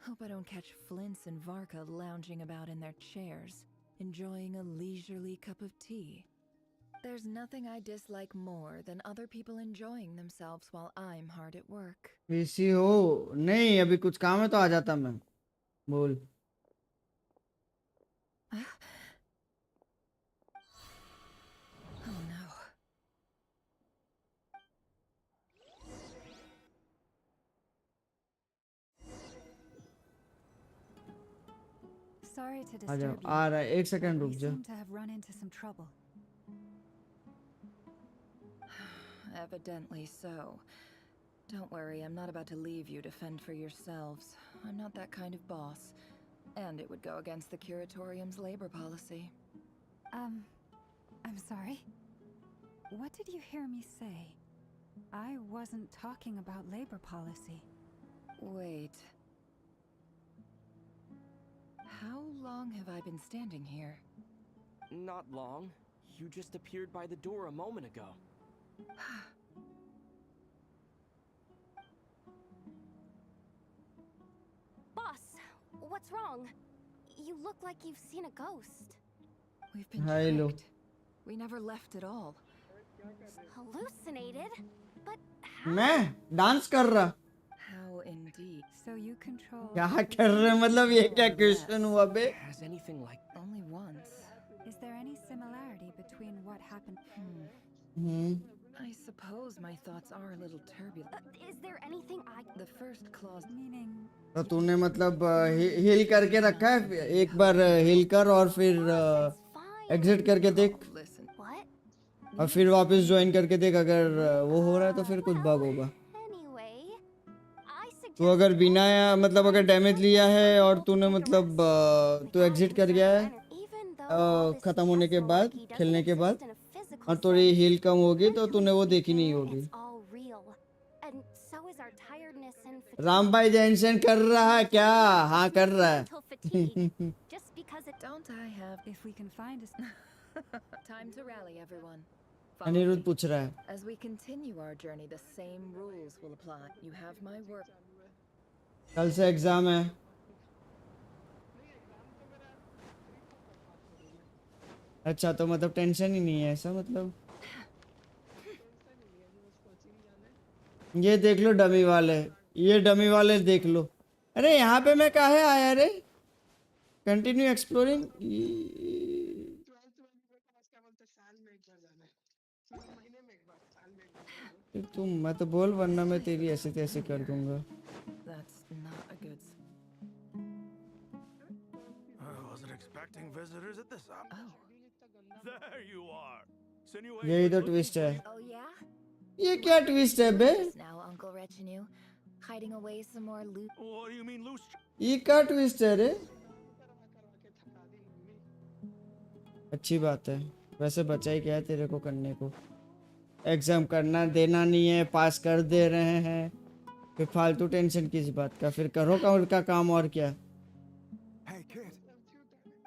Hope I don't catch Flints and Varka lounging about in their chairs, enjoying a leisurely cup of tea. There's nothing I dislike more than other people enjoying themselves while I'm hard at work. BC हो? नहीं, अभी कुछ काम है तो आ जाता मैं। बोल। Oh no. Sorry to आ जाओ, disturb you. आ रहा है, एक सेकंड रुक We जा। seem to have run into some trouble. Evidently so. Don't worry, I'm not about to leave you to fend for yourselves. I'm not that kind of boss. And it would go against the Curatorium's labor policy. I'm sorry? What did you hear me say? I wasn't talking about labor policy. Wait. How long have I been standing here? Not long. You just appeared by the door a moment ago. Boss, what's wrong? You look like you've seen a ghost. We've been Hello. tricked. We never left at all. Hallucinated? But how? मैं dance कर रहा How indeed. So you control... क्या कर रहे हैं? मतलब ये क्या क्वेश्चन हुआ बे? Has anything like... Only once. Is there any similarity between what happened... I suppose my thoughts are a little turbulent. Is there anything I... The first clause... Meaning... तो तूने मतलब हील करके रखा है? एक बार हील कर और फिर एग्जिट करके देख और फिर वापस ज्वाइन करके देख, अगर वो हो रहा है तो फिर कुछ बग होगा। तो अगर बिना मतलब अगर डैमेज लिया है और तूने मतलब तू एग्जिट कर गया है खत्म होने के बाद, खेलने के बाद, और थोड़ी हील कम होगी तो तूने वो देखी नहीं होगी। राम भाई जेनशन कर रहा है क्या? हाँ कर रहा है। अनिरुद्ध पूछ रहा है। As we continue our journey, the same rules will apply. You have my word. कल से एग्जाम है। अच्छा तो मतलब टेंशन ही नहीं है ऐसा मतलब? ये देख लो डमी वाले, ये डमी वाले देख लो। अरे यहाँ पे मैं काहे आया रे? Continue exploring. तुम मत बोल वरना मैं तेरी ऐसे तैसे कर दूंगा। That's not a good. I wasn't expecting visitors at this hour. Oh. There you are. यही तो ट्विस्ट है। Oh yeah? ये क्या ट्विस्ट है बे? Now, Uncle Retinue, hiding away some more loot. What do you mean, loose? ये क्या twist है रे? अच्छी बात है। वैसे बचा ही क्या है तेरे को करने को? एग्जाम करना देना नहीं है, पास कर दे रहे हैं, फिर फालतू टेंशन किस बात का? फिर करो का उनका काम और क्या?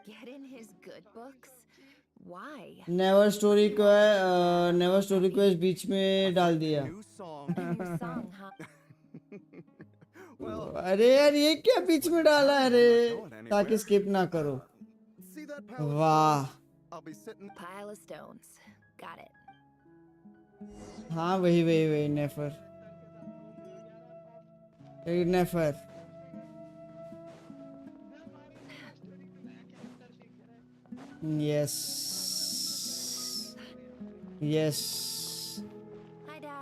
Get in his good books? Why? Never story को इस बीच में डाल दिया। अरे यार ये क्या बीच में डाला है रे ताकि स्किप ना करो। वाह। Pile of stones. Got it. हाँ वही वही वही नेफर नेफर। Yes yes.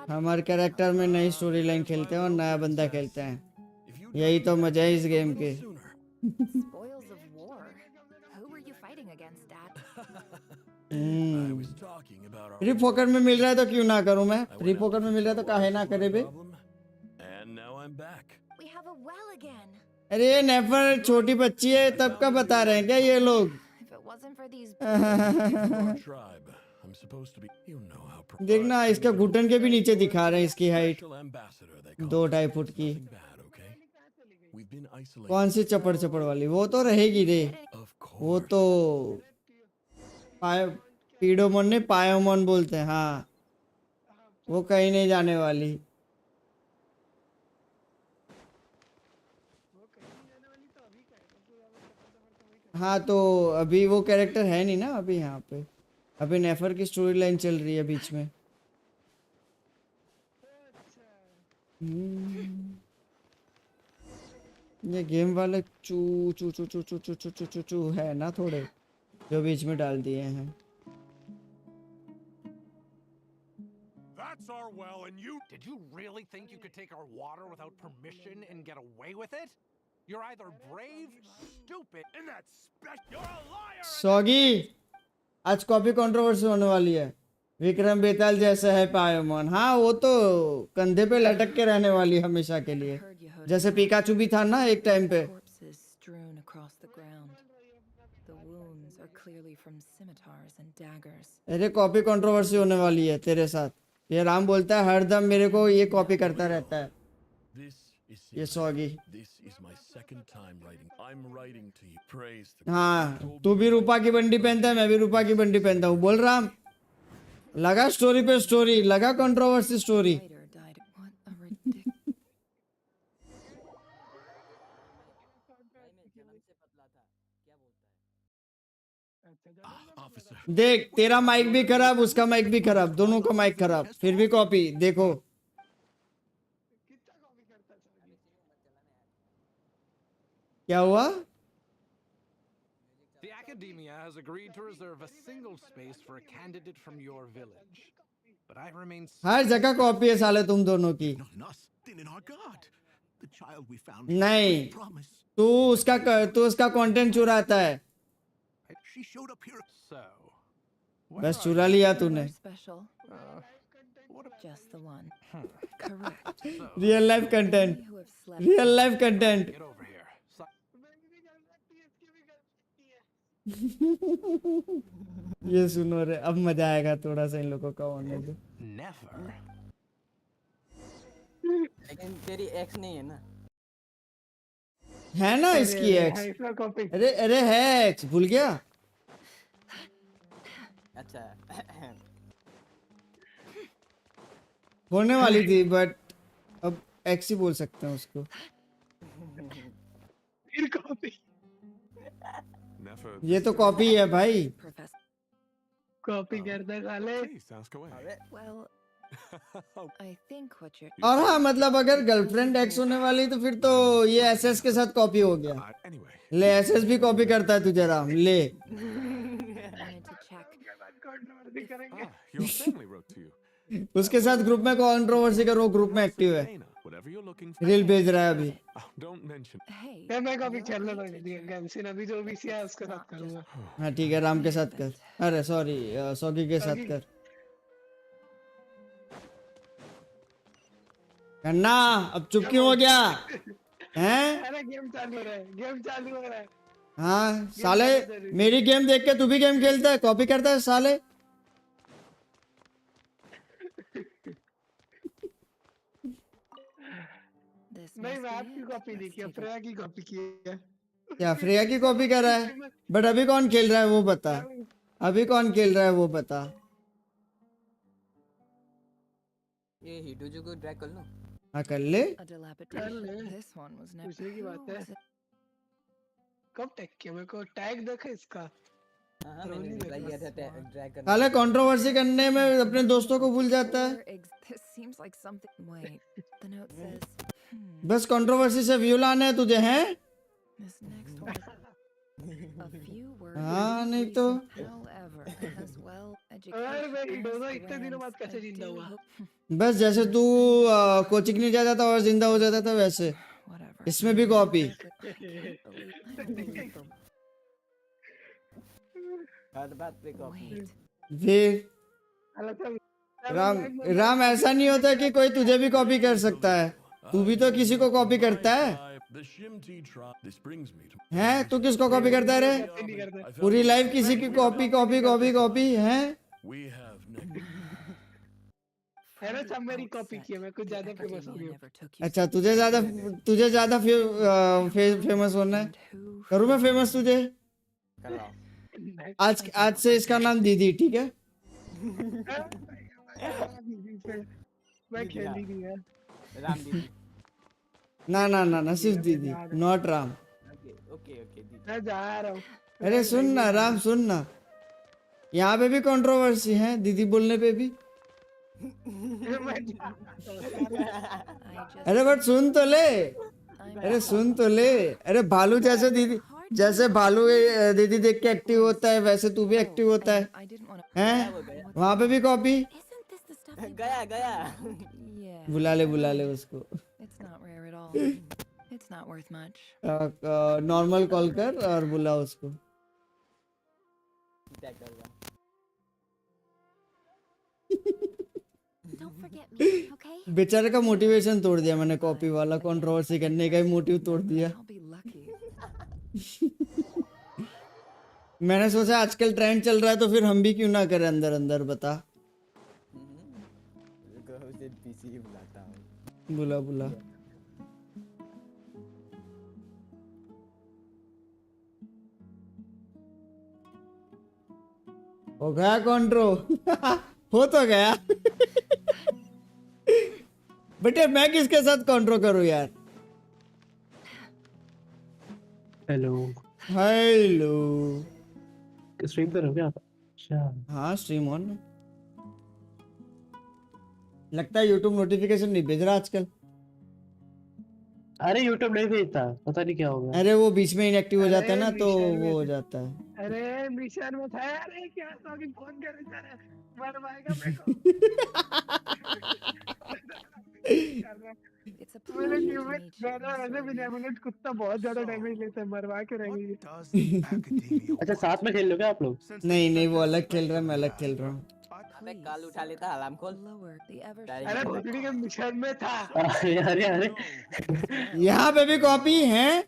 हमारे कैरेक्टर में नई स्टोरी लाइन खेलते हैं और नया बंदा खेलते हैं, यही तो मजा है इस गेम के। Spoils of war. Who were you fighting against, Dad? Free फोकर में मिल रहा है तो क्यों ना करूं मैं? फ्री फोकर में मिल रहा है तो काहे ना करे बे? We have a well again. अरे ये नेफर छोटी बच्ची है तब का बता रहे हैं क्या ये लोग? If it wasn't for these देखना इसका घुटन के भी नीचे दिखा रहे हैं इसकी हाइट 2-2.5 फुट की। कौन सी चपड़ चपड़ वाली? वो तो रहेगी रे, वो तो पीडोमोन ने पायोमोन बोलते हैं। हाँ वो कहीं नहीं जाने वाली। हाँ तो अभी वो कैरेक्टर है नहीं ना अभी यहाँ पे, अभी नेफर की स्टोरी लाइन चल रही है बीच में। ये गेम वाले चू चू चू चू चू चू चू चू चू चू है ना थोड़े जो बीच में डाल दिए हैं। That's our well, and you... Did you really think you could take our water without permission and get away with it? You're either brave, stupid, and that's special. You're a liar! Soggy आज copy controversy होने वाली है। विक्रम बेताल जैसा है पायोमोन। हाँ वो तो कंधे पे लटक के रहने वाली हमेशा के लिए, जैसे पिकाचू भी था ना एक टाइम पे। अरे कॉपी कंट्रोवर्सी होने वाली है तेरे साथ। ये राम बोलता है हरदम मेरे को ये कॉपी करता रहता है ये सॉगी। हाँ तू भी रूपा की बंडी पहनता है, मैं भी रूपा की बंडी पहनता हूँ। बोल राम, लगा स्टोरी पे स्टोरी, लगा कंट्रोवर्सी स्टोरी। देख तेरा माइक भी खराब, उसका माइक भी खराब, दोनों का माइक खराब, फिर भी कॉपी। देखो क्या हुआ। The Academia has agreed to reserve a single space for a candidate from your village. But I remain हर जगह कॉपी है साले तुम दोनों की। नहीं तू उसका कंटेंट चुराता है। बस चुरा लिया तूने। Real life content, real life content. ये सुनो रे, अब मजा आएगा थोड़ा सा इन लोगों का होने दो। लेकिन तेरी एक्स नहीं है ना? है ना इसकी एक्स। अरे अरे है एक्स, भूल गया। अच्छा होने वाली थी बट अब एक्स ही बोल सकते हैं उसको। फिर कॉपी। ये तो कॉपी है भाई। कॉपी करता है साले। और हाँ मतलब अगर गर्लफ्रेंड एक्स होने वाली तो फिर तो ये एसएस के साथ कॉपी हो गया। ले एसएस भी कॉपी करता है तुझे राम, ले। उसके साथ ग्रुप में कंट्रोवर्सी करो, ग्रुप में एक्टिव है, रील भेज रहा है अभी। मैं कॉपी कर लो गेंशिन, अभी जो भी है उसके साथ करूंगा। हाँ ठीक है राम के साथ कर, अरे सॉरी सॉगी के साथ कर। करना अब चुप क्यों हो गया हैं? अरे गेम चालू हो रहा है, गेम चालू हो रहा है। हाँ साले मेरी गेम देख के तू भी गेम खेलता है, कॉपी करता है साले। नहीं मैं आपकी कॉपी नहीं किया, फ्रेया की कॉपी की है। क्या फ्रेया की कॉपी कर रहा है? बट अभी कौन खेल रहा है वो बता, अभी कौन खेल रहा है वो बता। ये हिडोजू को ड्रैग कर लो। हाँ कर ले। दूसरी की बात है। कब टैग किया मेरे को? टैग देखा इसका। साले कंट्रोवर्सी करने में अपने दोस्तों को भूल जाता है। बस कंट्रोवर्सी से व्यू लाने हैं तुझे हैं? हाँ नहीं तो इतने दिनों बाद कैसे जिंदा हुआ? बस जैसे तू कोचिंग नहीं जाता था और जिंदा हो जाता था वैसे इसमें भी कॉपी। फिर राम ऐसा नहीं होता कि कोई तुझे भी कॉपी कर सकता है, तू भी तो किसी को कॉपी करता है। हैं तू किसको कॉपी करता है रे? पूरी लाइफ किसी की कॉपी कॉपी कॉपी कॉपी है। है ना, सब मेरी कॉपी की है, मैं कुछ ज्यादा फेमस हो गया। अच्छा तुझे ज्यादा फेमस होना है? करूँ मैं फेमस तुझे? आज से इसका नाम दीदी, ठीक है? मैं खेली नहीं है। राम दीदी। ना सिर्फ दीदी, नॉट राम। ओके दीदी। मैं जा रहा हूँ। अरे सुन ना राम, सुन ना, यहाँ पे भी कंट्रोवर्सी है दीदी बोलने पे भी। अरे बट सुन तो ले, अरे सुन तो ले। अरे भालू जैसे दीदी, जैसे भालू दीदी देख के एक्टिव होता है वैसे तू भी एक्टिव होता है, हैं? वहाँ पे भी कॉपी। गया बुला ले उसको। नॉर्मल कॉल कर और बुला उसको। Don't forget me, okay? बेचारे का मोटिवेशन तोड़ दिया मैंने, कॉपी वाला कंट्रोवर्सी करने का ही मोटिव तोड़ दिया। मैंने सोचा आजकल ट्रेंड चल रहा है तो फिर हम भी क्यों ना करें अंदर अंदर, बता। बुला बुला। हो गया कंट्रो। हो तो गया। बेटे मैं किसके साथ कंट्रो करूं यार। Hello hello. स्ट्रीम पर हो क्या आप? अच्छा हाँ स्ट्रीम ऑन। लगता है यूट्यूब नोटिफिकेशन नहीं भेज रहा आजकल। अरे यूट्यूब नहीं भेजता, पता नहीं क्या हो गया। अरे वो बीच में इनएक्टिव हो जाता है ना तो वो हो जाता है। अरे मिशन में था। अरे क्या सॉरी फोन कर रहा है, मरवाएगा मेरे को। मेरे टीममेट मेरा ऐसे भी डैमेज कुत्ता बहुत ज्यादा डैमेज लेता है, मरवा के रहेंगे। अच्छा साथ में खेल लोगे आप लोग? नहीं नहीं वो अलग खेल रहा है, मैं अलग खेल रहा हूँ। अबे काल उठा लेता हराम खोल। अरे भोसड़ी के मिशन में था। अरे अरे अरे यहाँ पे भी कॉपी है।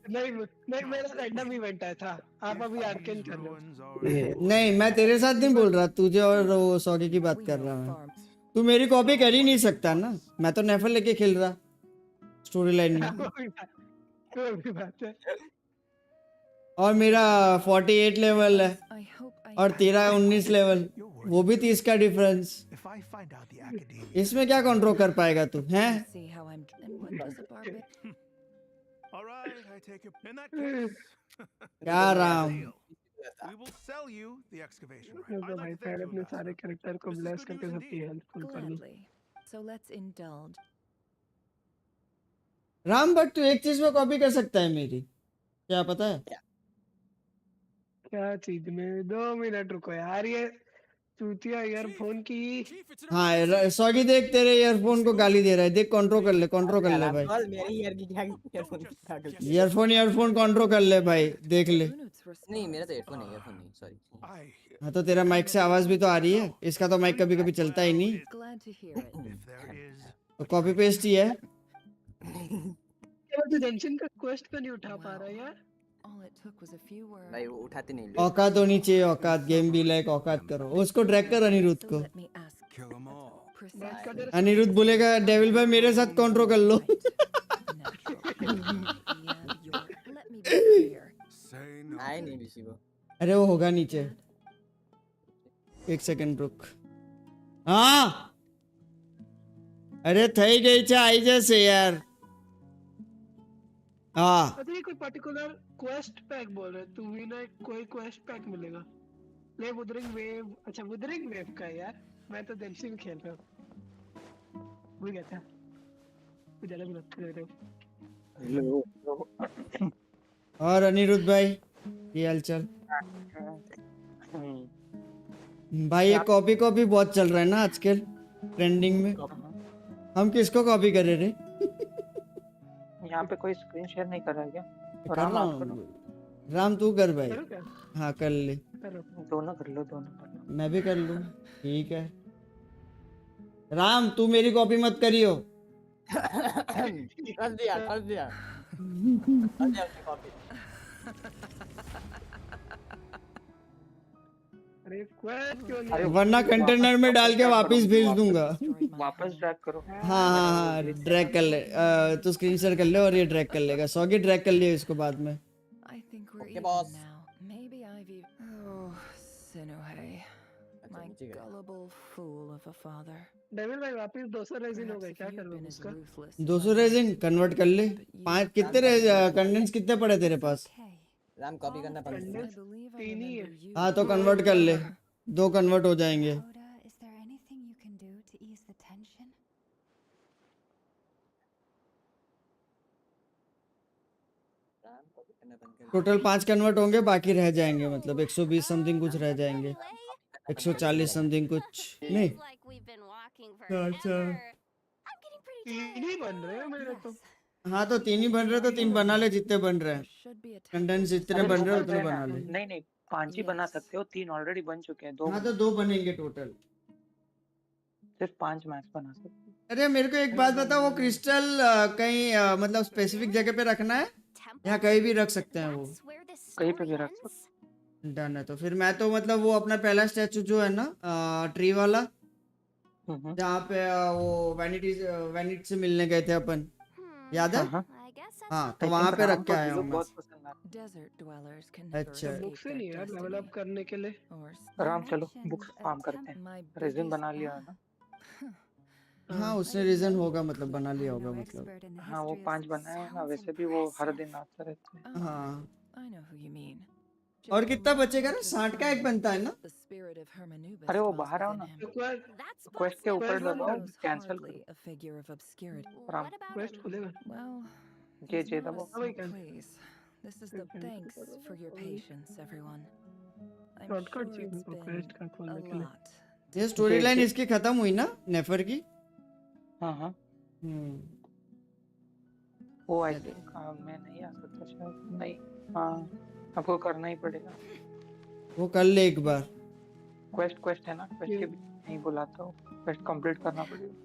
नहीं नहीं मेरा रैंडम इवेंट आया था, आप अभी आर्केन कर लो। नहीं मैं तेरे साथ नहीं बोल रहा, तुझे और वो सॉगी की बात कर रहा हूँ। तू मेरी कॉपी कर ही नहीं सकता ना, मैं तो नेफल लेके खेल रहा स्टोरी लाइन में। बात है। और मेरा 48 लेवल है और तेरा 19 लेवल, वो भी 30 का डिफरेंस। इसमें क्या कंट्रोल कर पाएगा तू हैं? क्या राम। भाई पहले अपने सारे कैरेक्टर को ब्लेस करके सबकी हेल्पफुल कर लो। राम बट तू एक चीज में कॉपी कर सकता है मेरी, क्या पता है? क्या चीज में? 2 मिनट रुको यार, ये चूतिया ईयरफोन की। हाँ सॉगी देख तेरे ईयरफोन को गाली दे रहा है, देख कंट्रोल कर ले, कंट्रोल कर ले भाई। मेरी ईयर की क्या ईयरफोन? ईयरफोन कंट्रोल कर ले भाई, देख ले। नहीं मेरा तो ईयरफोन है, ईयरफोन नहीं सॉरी। हाँ तो तेरा माइक से आवाज भी तो आ रही है, इसका तो माइक कभी कभी चलता ही नहीं, तो कॉपी पेस्ट ही है। तो जेंशिन का क्वेस्ट क्यों नहीं उठा पा रहा यार? भाई वो उठाते नहीं। औकात होनी चाहिए, औकात। गेम भी लाइक औकात करो। उसको ड्रैग कर अनिरुद्ध को। अनिरुद्ध बोलेगा डेविल भाई मेरे साथ कंट्रोल कर लो। आए नहीं ऋषि वो। अरे वो होगा नीचे, एक सेकंड रुक। हाँ अरे થઈ ગઈ છે, आई जैसे यार। हाँ अच्छा ये कोई पर्टिकुलर क्वेस्ट पैक बोल रहे तू ही ना, कोई क्वेस्ट पैक मिलेगा? ले वुदरिंग वेव। अच्छा वुदरिंग वेव का यार, मैं तो जेंशिन खेल रहा हूँ। भूल गया था कुछ अलग मत कर रहे हो। और अनिरुद्ध भाई ये हालचाल? भाई ये कॉपी कॉपी बहुत चल रहा है ना आजकल ट्रेंडिंग में। हम किसको कॉपी कर रहे? यहाँ पे कोई स्क्रीन शेयर नहीं कर रहा है क्या? राम तू कर भाई। हाँ कर ले, दोनों कर लो, दोनों कर लो। मैं भी कर लूँ, ठीक है। राम तू मेरी कॉपी मत करियो। कर दिया कॉपी। वरना कंटेनर में डाल के वापस भेज दूंगा। वापस ड्रैग करो। हाँ हाँ हाँ ड्रैग कर ले, तो स्क्रीन शेयर कर ले और ये ड्रैग कर लेगा। सॉगी ड्रैग कर लिया इसको बाद में। Okay boss. डेविल भाई वापस 200 रेजिन हो गए, क्या कर लूं उसका? 200 रेजिन कन्वर्ट कर ले। 5 कितने कंडेंस कितने पड़े तेरे पास? राम कॉपी करना पड़ेगा। 3 ही है। हाँ तो कन्वर्ट कर ले, 2 कन्वर्ट हो जाएंगे। टोटल 5 कन्वर्ट होंगे, बाकी रह जाएंगे, मतलब 120 समथिंग कुछ रह जाएंगे, 140 समथिंग कुछ नहीं। अच्छा नहीं बन रहे मेरे तो। हाँ तो 3 ही बन रहे तो 3 बना ले जितने बन रहे हैं, कंटेंट जितने बन रहे हैं उतने बना ले। नहीं नहीं 5 ही बना सकते हो, 3 ऑलरेडी बन चुके हैं, 2 हाँ तो 2 बनेंगे टोटल, सिर्फ 5 मैक्स बना सकते हो। अरे मेरे को एक बात बता, वो क्रिस्टल कहीं मतलब स्पेसिफिक जगह पे रखना है या कहीं भी रख सकते हैं? वो कहीं पे भी रख सकते। डन है। तो फिर मैं तो मतलब वो अपना पहला स्टैचू जो है ना ट्री वाला, जहाँ पे वो वैनिटी से मिलने गए थे अपन, याद है? हाँ तो वहाँ पे रख के आया हूँ मैं। अच्छा बुक्स ही नहीं यार लेवल अप करने के लिए। राम चलो बुक्स फार्म करते हैं। रेजिन बना लिया है ना? हाँ उसने रीजन होगा, मतलब बना लिया होगा मतलब। हाँ वो 5 बनाए हैं ना, वैसे भी वो हर दिन आते रहते हैं। हाँ और कितना बचेगा ना? 60 का एक बनता है ना? अरे वो बाहर आओ ना, क्वेस्ट के ऊपर दबाओ, कैंसिल करो, राम क्वेस्ट खुलेगा। जे दबाओ। This is the thanks for your patience, everyone. Shortcut चाहिए मेरे को क्वेस्ट का खोलने के लिए। ये स्टोरी लाइन इसकी खत्म हुई ना नेफर की? हाँ हाँ वो आई थिंक मैं नहीं आ सकता शायद, नहीं हाँ आपको करना ही पड़ेगा। वो कर ले एक बार। क्वेस्ट है ना, क्वेस्ट के भी नहीं बुलाता हूँ, क्वेस्ट कंप्लीट करना पड़ेगा।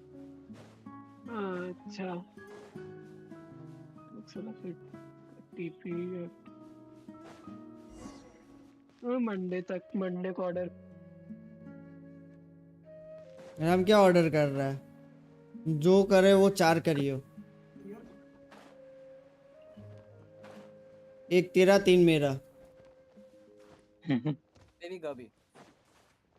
अच्छा चलो फिर टीपी मंडे को ऑर्डर। हम क्या ऑर्डर कर रहा है? जो करे वो 4 करियो, 1 तेरा 3 मेरा।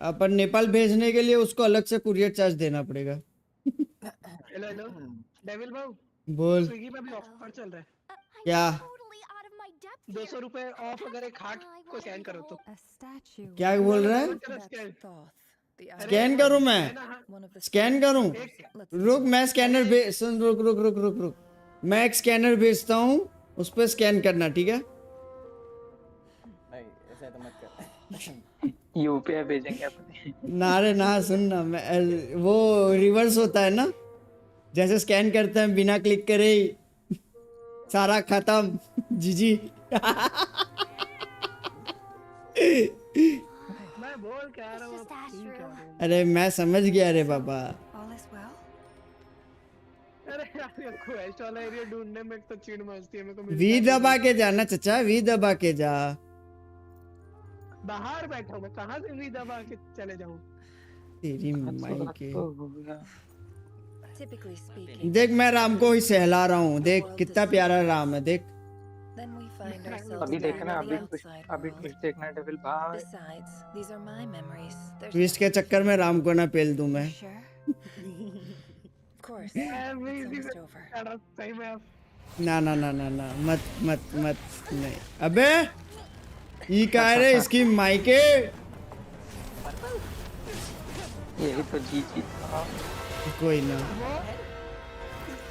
अपन नेपाल भेजने के लिए उसको अलग से कुरियर चार्ज देना पड़ेगा। हेलो डेविल बाबू बोल। स्विगी पे भी ऑफर चल रहा है। क्या? 200 रुपए ऑफ अगर एक हार्ट को स्कैन करो तो। क्या बोल रहा है? स्कैन करूं मैं? स्कैन करूं? रुक मैं स्कैनर भेज, सुन रुक रुक रुक रुक रुक, मैं एक स्कैनर भेजता हूँ, उस पर स्कैन करना, ठीक है? ऐसा तो मत कर। यूपीआई भेजेंगे अपने। ना रे ना, सुन ना, मैं वो रिवर्स होता है ना, जैसे स्कैन करते हैं बिना क्लिक करे ही सारा खत्म। जीजी मैं बोल क्या रहा हूँ? अरे मैं समझ गया रे बाबा। अरे यार क्वेस्ट वाला एरिया ढूंढने में तो चिढ़ मचती है मेरे को। वी दबा के जाना चचा, वी दबा के जा। बाहर बैठा हूँ मैं, कहाँ से वी दबा के चले जाऊँ? तेरी माई के। देख मैं राम को ही सहला रहा हूँ, देख कितना प्यारा राम है, देख। अभी देखना, अभी ट्विस्ट देखना डेविल भाई। ट्विस्ट के चक्कर में राम को ना पेल दूं मैं। ना ना ना ना ना, मत मत मत नहीं। अबे ये क्या रे इसकी माइके? यही तो जी कोई ना,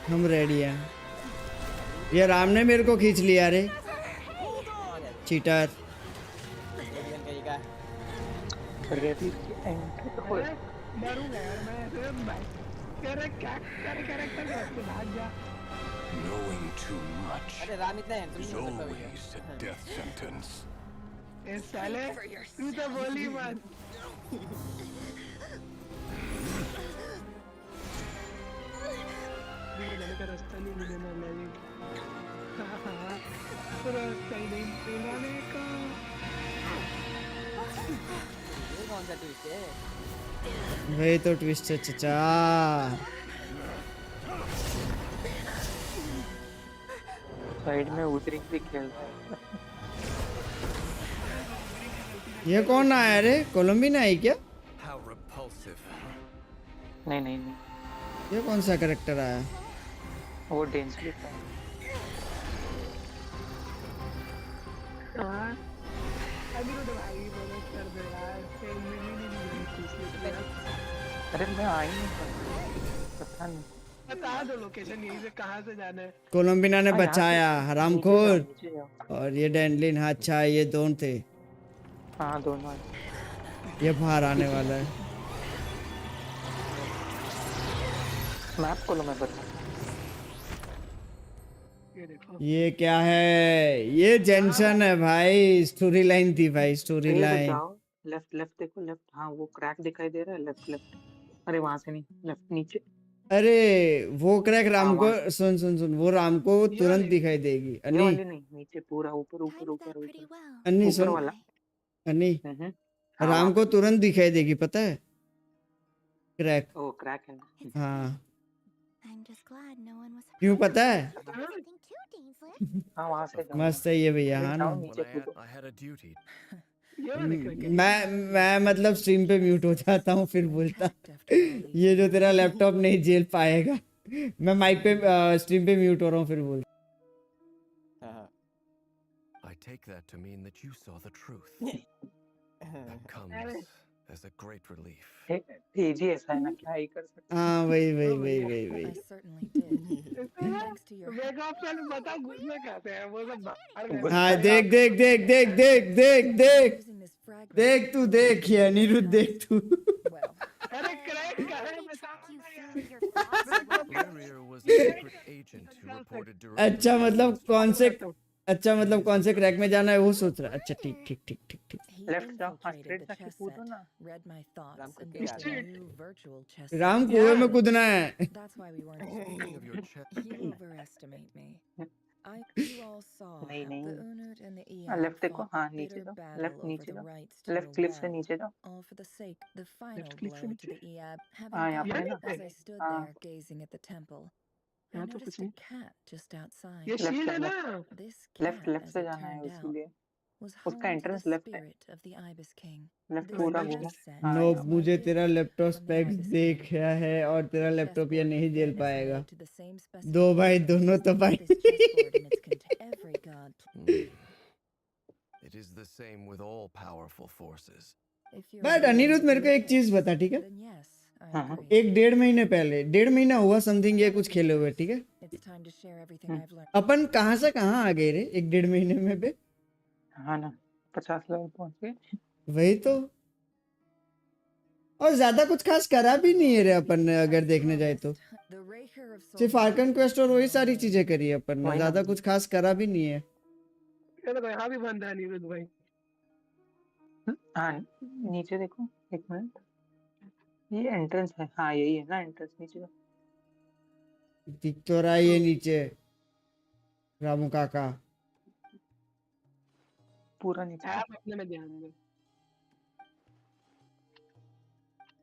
हम रेडी हैं। ये राम ने मेरे को खींच लिया रे, cheater. Knowing too much is always a death sentence. साले तू तो बोली मत। का रास्ता नहीं मिलने वाला है। रास्ता ही नहीं मिलने का। ये कौन सा ट्विस्ट है? वही तो ट्विस्ट है चचा। साइड में उतरी भी खेल रहा है। ये कौन आया रे? कोलंबिना है क्या? नहीं नहीं नहीं, ये कौन सा कैरेक्टर आया? वो डेंसली था। अरे मैं आई नहीं, पता नहीं। बता दो लोकेशन, यहीं से कहाँ से जाना है? कोलंबिना ने बचाया हरामखोर। और ये डैंडलिन, हाँ अच्छा ये दोनों थे। हाँ दोनों। ये बाहर आने वाला है। मैप खोलो मैं बता। ये क्या है? ये जेंशन है भाई, स्टोरी लाइन थी भाई, स्टोरी लाइन। जाओ लेफ्ट लेफ्ट देखो लेफ्ट, हाँ वो क्रैक दिखाई दे रहा है, लेफ्ट लेफ्ट। अरे वहां से नहीं, लेफ्ट नीचे। अरे वो क्रैक राम को वहाँ सुन सुन सुन, वो राम को तुरंत दिखाई देगी। ये अन्नी वाली नहीं, नीचे पूरा ऊपर ऊपर ऊपर ऊपर अन्नी ऊपर सुन, वाला। अन्नी हाँ राम वहाँ को पे तुरंत दिखाई देगी, पता है? क्रैक। ओ क्रैक है ना। हाँ I'm just glad no one was क्यों पता है? हाँ वहाँ से जाओ। मस्त है ये भैया, हाँ ना। जाओ नीचे कूदो। I had a duty. मैं मतलब स्ट्रीम पे म्यूट हो जाता हूँ, फिर बोलता ये जो तेरा लैपटॉप नहीं झेल पाएगा। मैं माइक पे स्ट्रीम पे म्यूट हो रहा हूँ, फिर बोलता। I take that to mean that you saw the truth. That comes as a great relief. तेजी ऐसा है ना, क्या ही कर सकते। हाँ वही वही वही वही वही। मेरे को पहले बता घुसने कहते हैं वो सब बाहर गए। हाँ देख देख देख देख देख देख देख देख, तू देख ये अनिरुद्ध, देख तू। अरे क्रैक कहाँ है बता। Warrior was a secret agent who reported directly. अच्छा मतलब कौन से क्रैक में जाना है वो सोच रहा है। अच्छा ठीक ठीक ठीक ठीक ठीक। लेफ्ट जाओ, हाँ स्ट्रेट जाके कूदो ना। राम कुएं में कूदना है। नहीं नहीं, लेफ्ट देखो, हाँ नीचे जाओ, लेफ्ट नीचे जाओ, लेफ्ट क्लिफ से नीचे जाओ। लेफ्ट क्लिफ से नीचे। हाँ यहाँ पे ना। हाँ यहाँ तो कुछ नहीं। ये लेफ्ट शील्ड है ना। लेफ्ट लेफ्ट से जाना है इसीलिए। उसका एंट्रेंस लेफ्ट है। लेफ्ट पूरा घूमो। नो, मुझे तेरा लैपटॉप स्पेक्स देखा है और तेरा लैपटॉप ये नहीं झेल पाएगा। दो भाई दोनों तो भाई। It is the same with all powerful forces. But Anirudh मेरे को एक चीज बता, ठीक है? एक 1.5 महीने पहले, 1.5 महीना हुआ समथिंग ये कुछ खेले हुए, ठीक है? अपन कहाँ से कहाँ आ गए रे 1-1.5 महीने में बे? हाँ ना, 50 लेवल पहुंच गए। वही तो। और ज्यादा कुछ खास करा भी नहीं है रे अपन ने, अगर देखने जाए तो सिर्फ आर्कन क्वेस्ट और वही सारी चीजें करी है अपन ने, ज्यादा कुछ खास करा भी नहीं है। चलो यहाँ भी बंद है अनिरुद्ध भाई। हाँ नीचे देखो, एक मिनट, ये एंट्रेंस है। हाँ यही है ना एंट्रेंस, नीचे जाओ। दिख तो रहा है ये नीचे, रामू काका पूरा नीचे। आप अपने में ध्यान दो।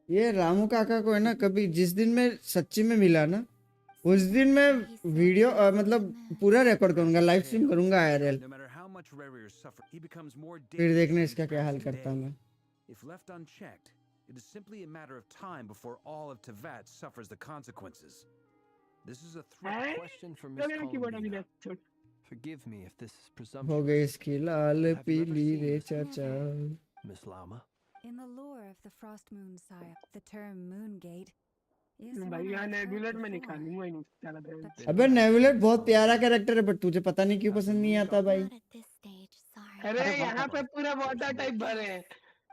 ये रामू काका को है ना, कभी जिस दिन में सच्ची में मिला ना, उस दिन मैं वीडियो मतलब पूरा रिकॉर्ड करूंगा, लाइव स्ट्रीम करूंगा IRL, फिर देखने इसका क्या हाल करता हूँ मैं। If left unchecked, it is simply a matter of time before all of Tevat suffers the consequences. This is a threat question for Miss Columbia. Forgive me if this is presumptuous. हो गई इसकी लाल पीली रे चाचा। Miss Lama. In the lore of the Frost Moon Sire, the term Moongate is भाई यहाँ नेबुलेट में निकालूंगा ही नहीं साला बहन। अबे नेबुलेट बहुत प्यारा कैरेक्टर है, बट तुझे पता नहीं क्यों पसंद नहीं आता भाई। अरे यहाँ पे पूरा वाटर टाइप भरे हैं,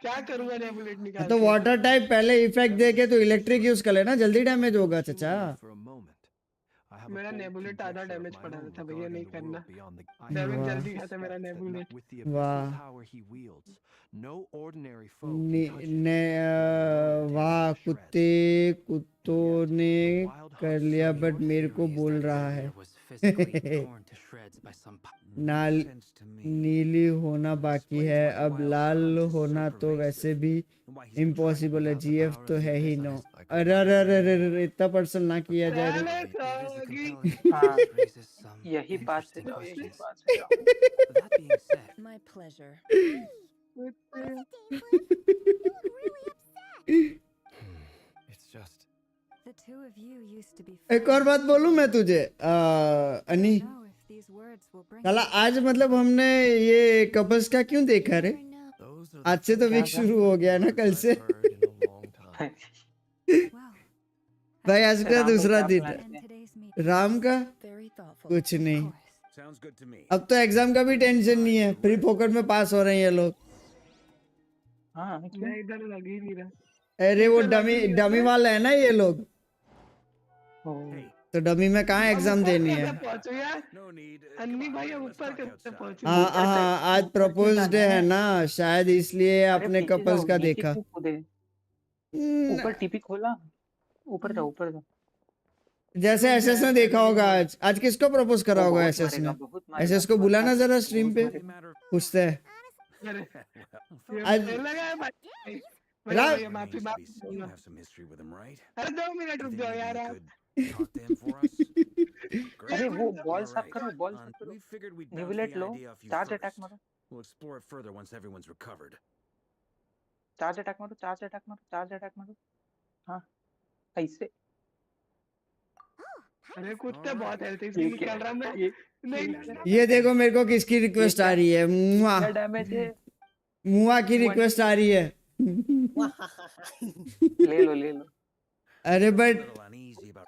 क्या करूँगा नेबुलेट निकाल तो वाटर टाइप पहले इफेक्ट देके तो इलेक्ट्रिक यूज कर लेना, जल्दी डैमेज होगा चाचा। मेरा नेबुलेट आधा डैमेज पड़ा था भैया, नहीं करना, डैमेज जल्दी खाता मेरा नेबुलेट। वाह वाह, कुत्तों ने कर लिया, बट मेरे को बोल रहा है। नीली होना बाकी है, अब लाल होना तो वैसे भी इम्पॉसिबल है, GF तो है ही नो। अरे अरे अरे अरे इतना पर्सन ना किया जाए। यही बात से जाओ, यही बात से जाओ। My pleasure. It's just The two of you used to be एक और बात बोलूं मैं तुझे अनी, साला आज मतलब हमने ये कपल्स का क्यों देखा रे? आज से तो वीक शुरू हो गया ना, कल से। भाई आज का दूसरा दिन, राम का कुछ नहीं। अब तो एग्जाम का भी टेंशन नहीं है, फ्री पॉकेट में पास हो रहे हैं ये लोग। मैं इधर लग ही नहीं रहा। अरे वो डमी वाला है ना ये लोग। तो डमी में कहाँ एग्जाम देनी है? पहुंचो यार अन्नी भाई ऊपर कैसे पहुंचो? हाँ आज प्रपोज डे है ना, शायद इसलिए आपने कपल्स का देखा। ऊपर टीपी खोला, ऊपर जाओ ऊपर जाओ। जैसे एसएस ने देखा होगा आज। आज किसको प्रपोज करा होगा एसएस ने? एसएस को बुलाना जरा स्ट्रीम पे, पूछते हैं आज। माफी अरे 2 मिनट रुक जाओ यार आप। अरे वो बॉल साफ करो, बॉल साफ करो। निवलेट लो, चार्ज अटैक मारो। चार्ज अटैक मारो, चार्ज अटैक मारो, चार्ज अटैक मारो। हाँ ऐसे। अरे कुत्ते बहुत हेल्थ इसलिए निकल रहा मैं। नहीं ये देखो मेरे को किसकी रिक्वेस्ट आ रही है। मुआ क्या डैमेज है? मुआ की रिक्वेस्ट आ रही है। ले लो ले लो। अरे बट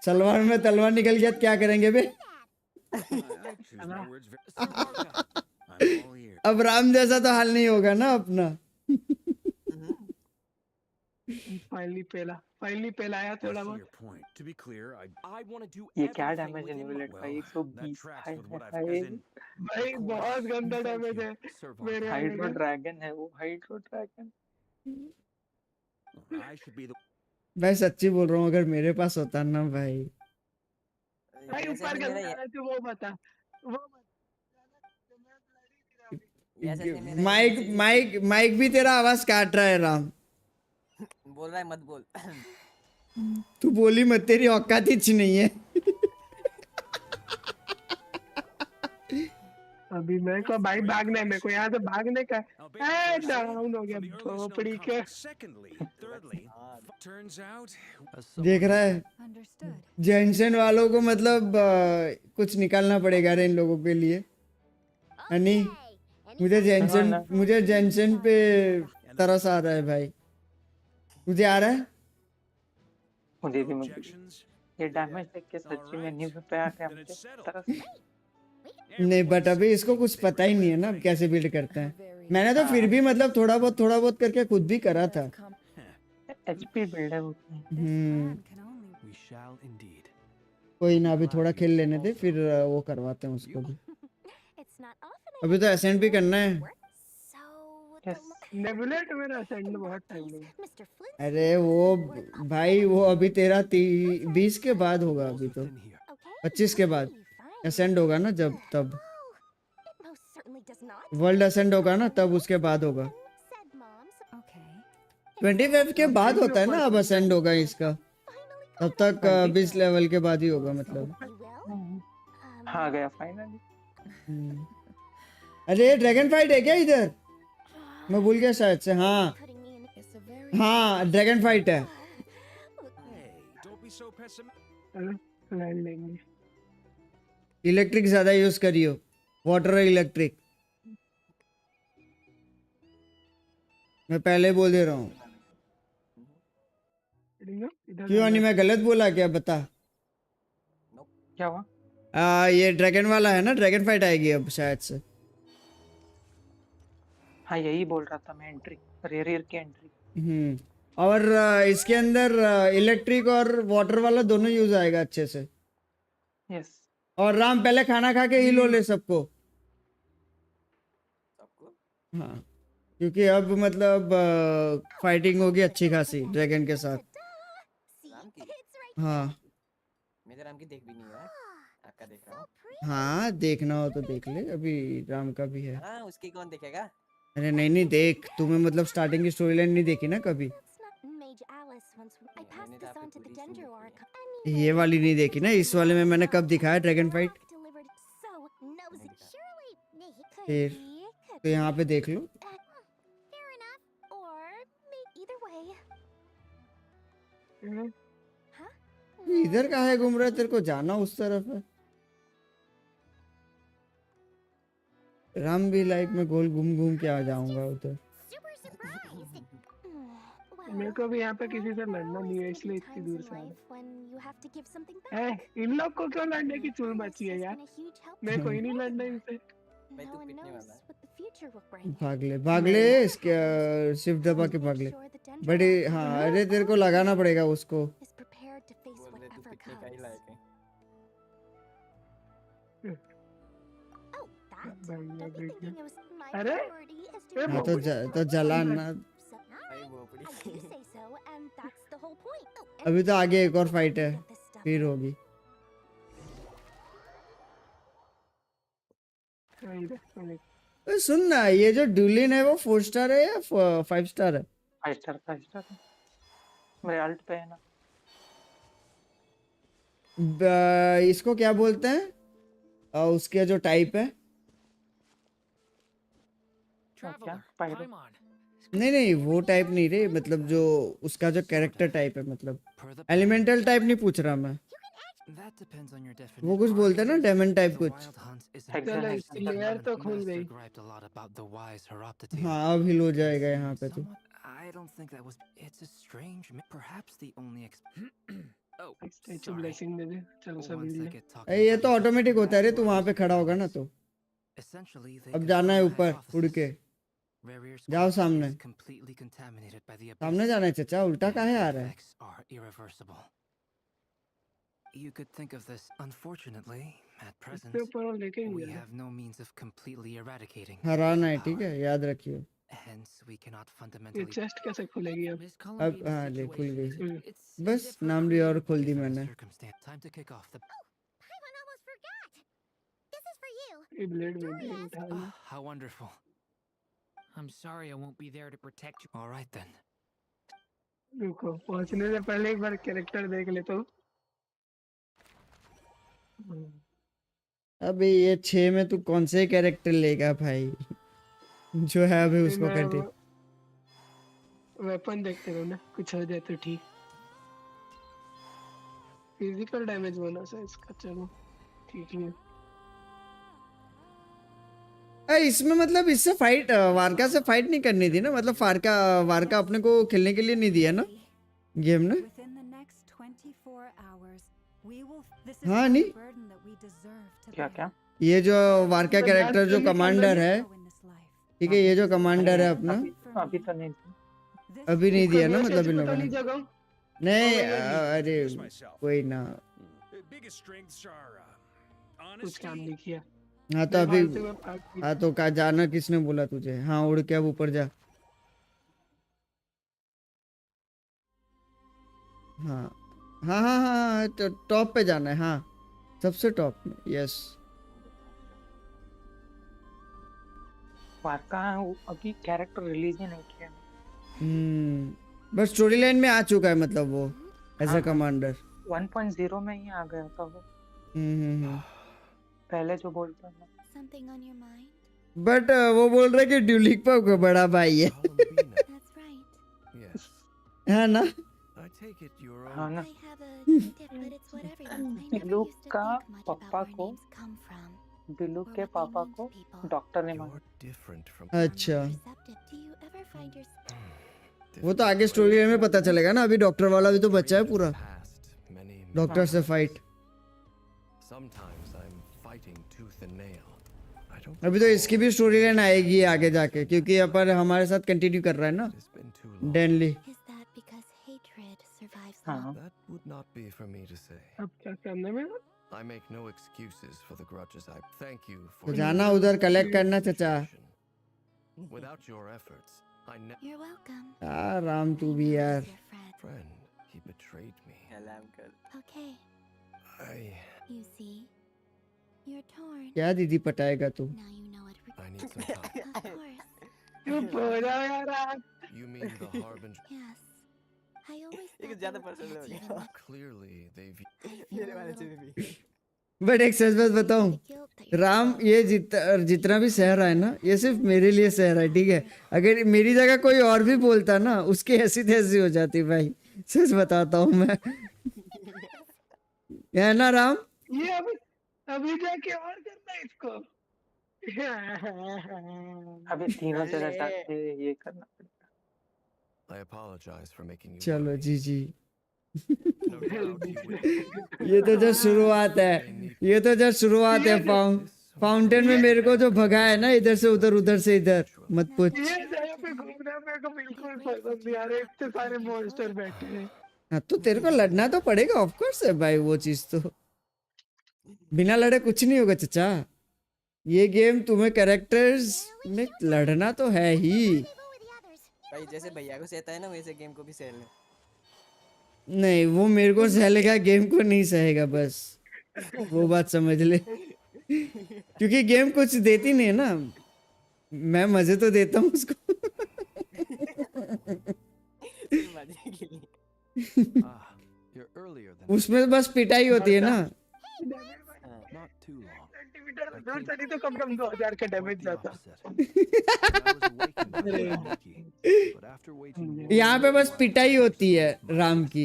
सलवार में तलवार निकल गया क्या करेंगे बे? अब राम जैसा तो हाल नहीं होगा ना अपना। फाइनली पहला आया थोड़ा बहुत। ये क्या डैमेज है निवलेट का? 120 भाई बहुत गंदा डैमेज है मेरे। हाइड्रो ड्रैगन है वो, हाइड्रो ड्रैगन। भाई सच्ची बोल रहा हूँ, अगर मेरे पास होता ना भाई। भाई ऊपर का तो वो बता, माइक माइक माइक भी तेरा आवाज काट रहा है राम। बोल रहा है मत बोल। तू बोली मत, तेरी औकात ही नहीं है। अभी मेरे को भाई भागना है, मेरे को यहाँ से भागने का। डाउन हो गया भोपड़ी के। देख रहा है जेनशन वालों को, मतलब कुछ निकालना पड़ेगा रे इन लोगों के लिए। हनी मुझे जेनशन पे तरस आ रहा है भाई। मुझे आ रहा है मुझे भी। ये डैमेज देख के सच्ची में नहीं पे आ गया मुझे तरस। नहीं बट अभी इसको कुछ पता ही नहीं है ना कैसे बिल्ड करते हैं। मैंने तो फिर भी मतलब थोड़ा बहुत करके खुद भी करा था। एचपी बिल्ड है वो। कोई ना, अभी थोड़ा खेल लेने दे फिर वो करवाते हैं उसको भी। अभी तो असेंड भी करना है। नेबुलेट मेरा असेंड में बहुत टाइम लगा। अरे वो भाई वो अभी तेरा 20 के बाद होगा, अभी तो 25 के बाद असेंड होगा ना, जब तब वर्ल्ड असेंड होगा ना तब उसके बाद होगा। 25 के बाद होता है ना अब असेंड होगा इसका, तब तक 20 लेवल के बाद ही होगा मतलब। हाँ गया फाइनली। अरे ड्रैगन फाइट है क्या इधर? मैं भूल गया शायद से। हाँ हाँ ड्रैगन फाइट है। इलेक्ट्रिक ज्यादा यूज करियो, वाटर और इलेक्ट्रिक। मैं पहले बोल दे रहा हूँ। क्यों नहीं, मैं गलत बोला क्या? बता क्या हुआ? ये ड्रैगन वाला है ना, ड्रैगन फाइट आएगी अब शायद से। हाँ यही बोल रहा था मैं, एंट्री रेयर की एंट्री। और इसके अंदर इलेक्ट्रिक और वाटर वाला दोनों यूज आएगा अच्छे से। यस। और राम पहले खाना खा के ही लो ले सबको। हाँ क्योंकि अब मतलब फाइटिंग होगी अच्छी खासी ड्रैगन के साथ। हाँ मेरे राम की देख भी नहीं है, आपका देख रहा हूँ। हाँ देखना हो तो देख ले, अभी राम का भी है। हाँ उसकी कौन देखेगा? अरे नहीं देख, तुम्हें मतलब स्टार्टिंग की स्टोरी लाइन नहीं देखी ना कभी? ये वाली नहीं देखी ना? इस वाले में मैंने कब दिखाया ड्रैगन फाइट? फिर तो यहाँ पे देख लो। इधर कहाँ है घूम रहा है? तेरे को जाना उस तरफ है। राम भी लाइफ में गोल घूम के आ जाऊंगा उधर। मेरे को भी यहाँ पे किसी से लड़ना नहीं है, इसलिए इतनी दूर से आया। इन लोग को क्यों लड़ने की चुल मची है यार? मेरे को ही नहीं लड़ना इनसे। भाग ले इसके, शिफ्ट दबा के भाग ले। बड़ी हाँ, अरे तेरे को लगाना पड़ेगा उसको। अरे हाँ तो जला ना। अभी तो आगे एक और फाइट है फिर होगी। सुन ना, ये जो ड्यूलिन है वो 4 स्टार है या 5 स्टार है? 5 स्टार 5 स्टार मेरे अल्ट पे है ना। इसको क्या बोलते हैं? उसके जो टाइप है? क्या पायरो? नहीं वो टाइप नहीं रे, मतलब जो उसका जो कैरेक्टर टाइप है, मतलब एलिमेंटल टाइप नहीं पूछ रहा मैं। वो कुछ बोलते हैं ना डेमन टाइप कुछ। चलो लेयर तो खुल गई। हाँ अब हिल हो जाएगा यहाँ पे तो। ब्लेसिंग दे दे, चलो सब मिल ले। ये तो ऑटोमेटिक होता है रे, तू वहां पे खड़ा होगा ना तो। अब जाना है ऊपर उड़ के, जाओ सामने। सामने जाना है चाचा, उल्टा काहे आ रहा है? You could think of this. Unfortunately, at present, we have no means of completely eradicating. हराना है, ठीक है, याद रखियो। Hence, we cannot fundamentally. Chest कैसे खुलेगी अब? हाँ ले खुल गई, बस नाम लिया और खोल दी मैंने। Time to kick off the. Paimon almost forgot. This is for you. ये ब्लेड में उठा लिया। How wonderful. I'm sorry I won't be there to protect you. All right then. रुको, पहुंचने से पहले एक बार कैरेक्टर देख लेता हूँ। अबे ये 6 में तू कौन से कैरेक्टर लेगा भाई? जो है अभी उसको कंटिन्यू। वेपन देखते रहो ना, कुछ हो जाए तो ठीक। फिजिकल डैमेज बोनस है इसका, चलो ठीक है। इसमें मतलब इससे फाइट, वारका से फाइट नहीं करनी थी ना, मतलब वारका अपने को खेलने के लिए नहीं दिया ना गेम ने। हाँ नहीं क्या ये जो वारका कैरेक्टर जो कमांडर है, ठीक है, ये जो कमांडर है अपना, अभी तो नहीं, अभी नहीं दिया ना, मतलब इन लोगों ने नहीं। अरे कोई ना, कुछ काम नहीं किया। हाँ तो अभी, हाँ तो का जाना किसने बोला तुझे? हाँ उड़ के अब ऊपर जा। हाँ हाँ हाँ हाँ तो टॉप पे जाना है, हाँ सबसे टॉप में, यस। वारका अभी कैरेक्टर रिलीज ही नहीं किया। बस स्टोरी लाइन में आ चुका है, मतलब वो एज अ कमांडर 1.0 में ही आ गया था वो। पहले जो बोलता था। बट वो बोल रहे कि ड्यूलिंग का बड़ा भाई है। है ना? हाँ ना। बिलू का पापा को, बिलू के पापा को डॉक्टर ने मारा। अच्छा वो तो आगे स्टोरी लाइन में पता चलेगा ना, अभी डॉक्टर वाला भी तो बच्चा है पूरा, डॉक्टर से फाइट। अभी तो इसकी भी स्टोरी लाइन आएगी आगे जाके, क्योंकि अपन हमारे साथ कंटिन्यू कर रहा है ना डेनली। हाँ। अब क्या करने में? तो जाना उधर कलेक्ट करना चाचा। राम तू भी यार। क्या दीदी पटाएगा तू? चुप हो जाओ यार आप। ज़्यादा पर्सनल हो गया। मेरे वाले से भी। बट एक सच बात बताऊं, राम ये जितना भी सह रहा है ना, ये सिर्फ मेरे लिए सह रहा है, ठीक है? अगर मेरी जगह कोई और भी बोलता ना, उसकी ऐसी तैसी हो जाती भाई, सच बताता हूँ मैं। है ना राम? ये अभी जाके और करना है इसको। अभी तीनों जगह जाके ये करना पड़ेगा। चलो जी जी। ये तो जस्ट शुरुआत है, ये तो जस्ट शुरुआत है। फाउंटेन में मेरे को जो भगा है ना, इधर से उधर उधर से इधर, मत पूछ। ये जगह पे घूमना मेरे को बिल्कुल पसंद नहीं आ रहा है, इतने सारे मॉन्स्टर बैठे हैं। हाँ तो तेरे को लड़ना तो पड़ेगा, ऑफ कोर्स है भाई, वो चीज तो बिना लड़े कुछ नहीं होगा चचा। ये गेम तुम्हें कैरेक्टर्स में लड़ना तो है ही। भाई जैसे भैया को सहता है ना वैसे गेम को भी सह ले। नहीं वो मेरे को सहेगा, गेम को नहीं सहेगा, बस वो बात समझ ले। क्योंकि गेम कुछ देती नहीं है ना, मैं मजे तो देता हूँ उसको। उसमें बस पिटाई होती है ना। दूर चली तो कम 2000 का डैमेज जाता। यहाँ पे बस पिटाई होती है राम की।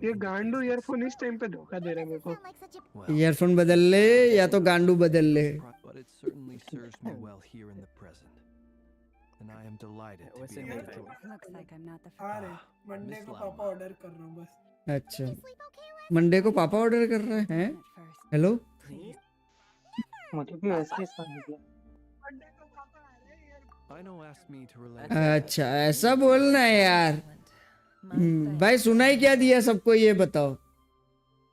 ये गांडू ईयरफोन इस टाइम पे धोखा दे रहा है मेरे को। ईयरफोन बदल ले या तो गांडू बदल ले। मंडे को पापा ऑर्डर कर रहा हूँ बस। अच्छा मंडे को पापा ऑर्डर कर रहे हैं। हेलो मुझे भी ऐसे ही समझ गया। अच्छा ऐसा बोलना है यार। भाई सुनाई क्या दिया सबको ये बताओ।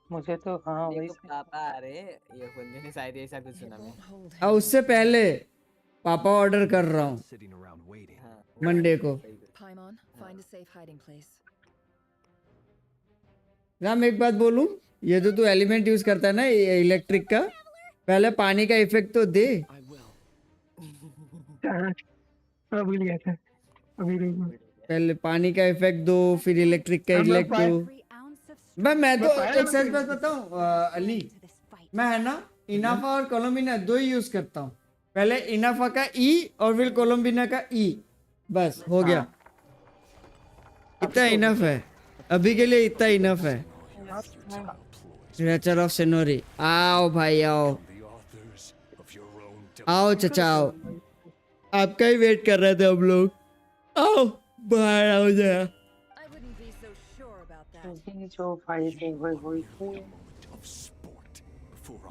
मुझे तो हाँ वही पापा आ रहे ये बंदे ने शायद ऐसा कुछ सुना मैं। और उससे पहले पापा ऑर्डर कर रहा हूँ मंडे को। राम एक बात बोलूं, ये जो तू एलिमेंट यूज करता है ना इलेक्ट्रिक का, पहले पानी का इफेक्ट तो दे। भूल गया था अभी। पहले पानी का इफेक्ट दो फिर इलेक्ट्रिक का इफेक्ट दो। मैं तो एक सच बात बताऊं अली, मैं है ना इनाफा और कोलम्बिना दो ही यूज करता हूँ। पहले इनाफा का ई और फिर कोलम्बिना का ई, बस हो गया। इतना इनफ है अभी के लिए, इतना इनफ है। नेचर ऑफ सेनोरी आओ भाई आओ आओ चचा आओ, आपका ही वेट कर रहे थे हम लोग। आओ बाहर आओ जरा। जो फाइट है वही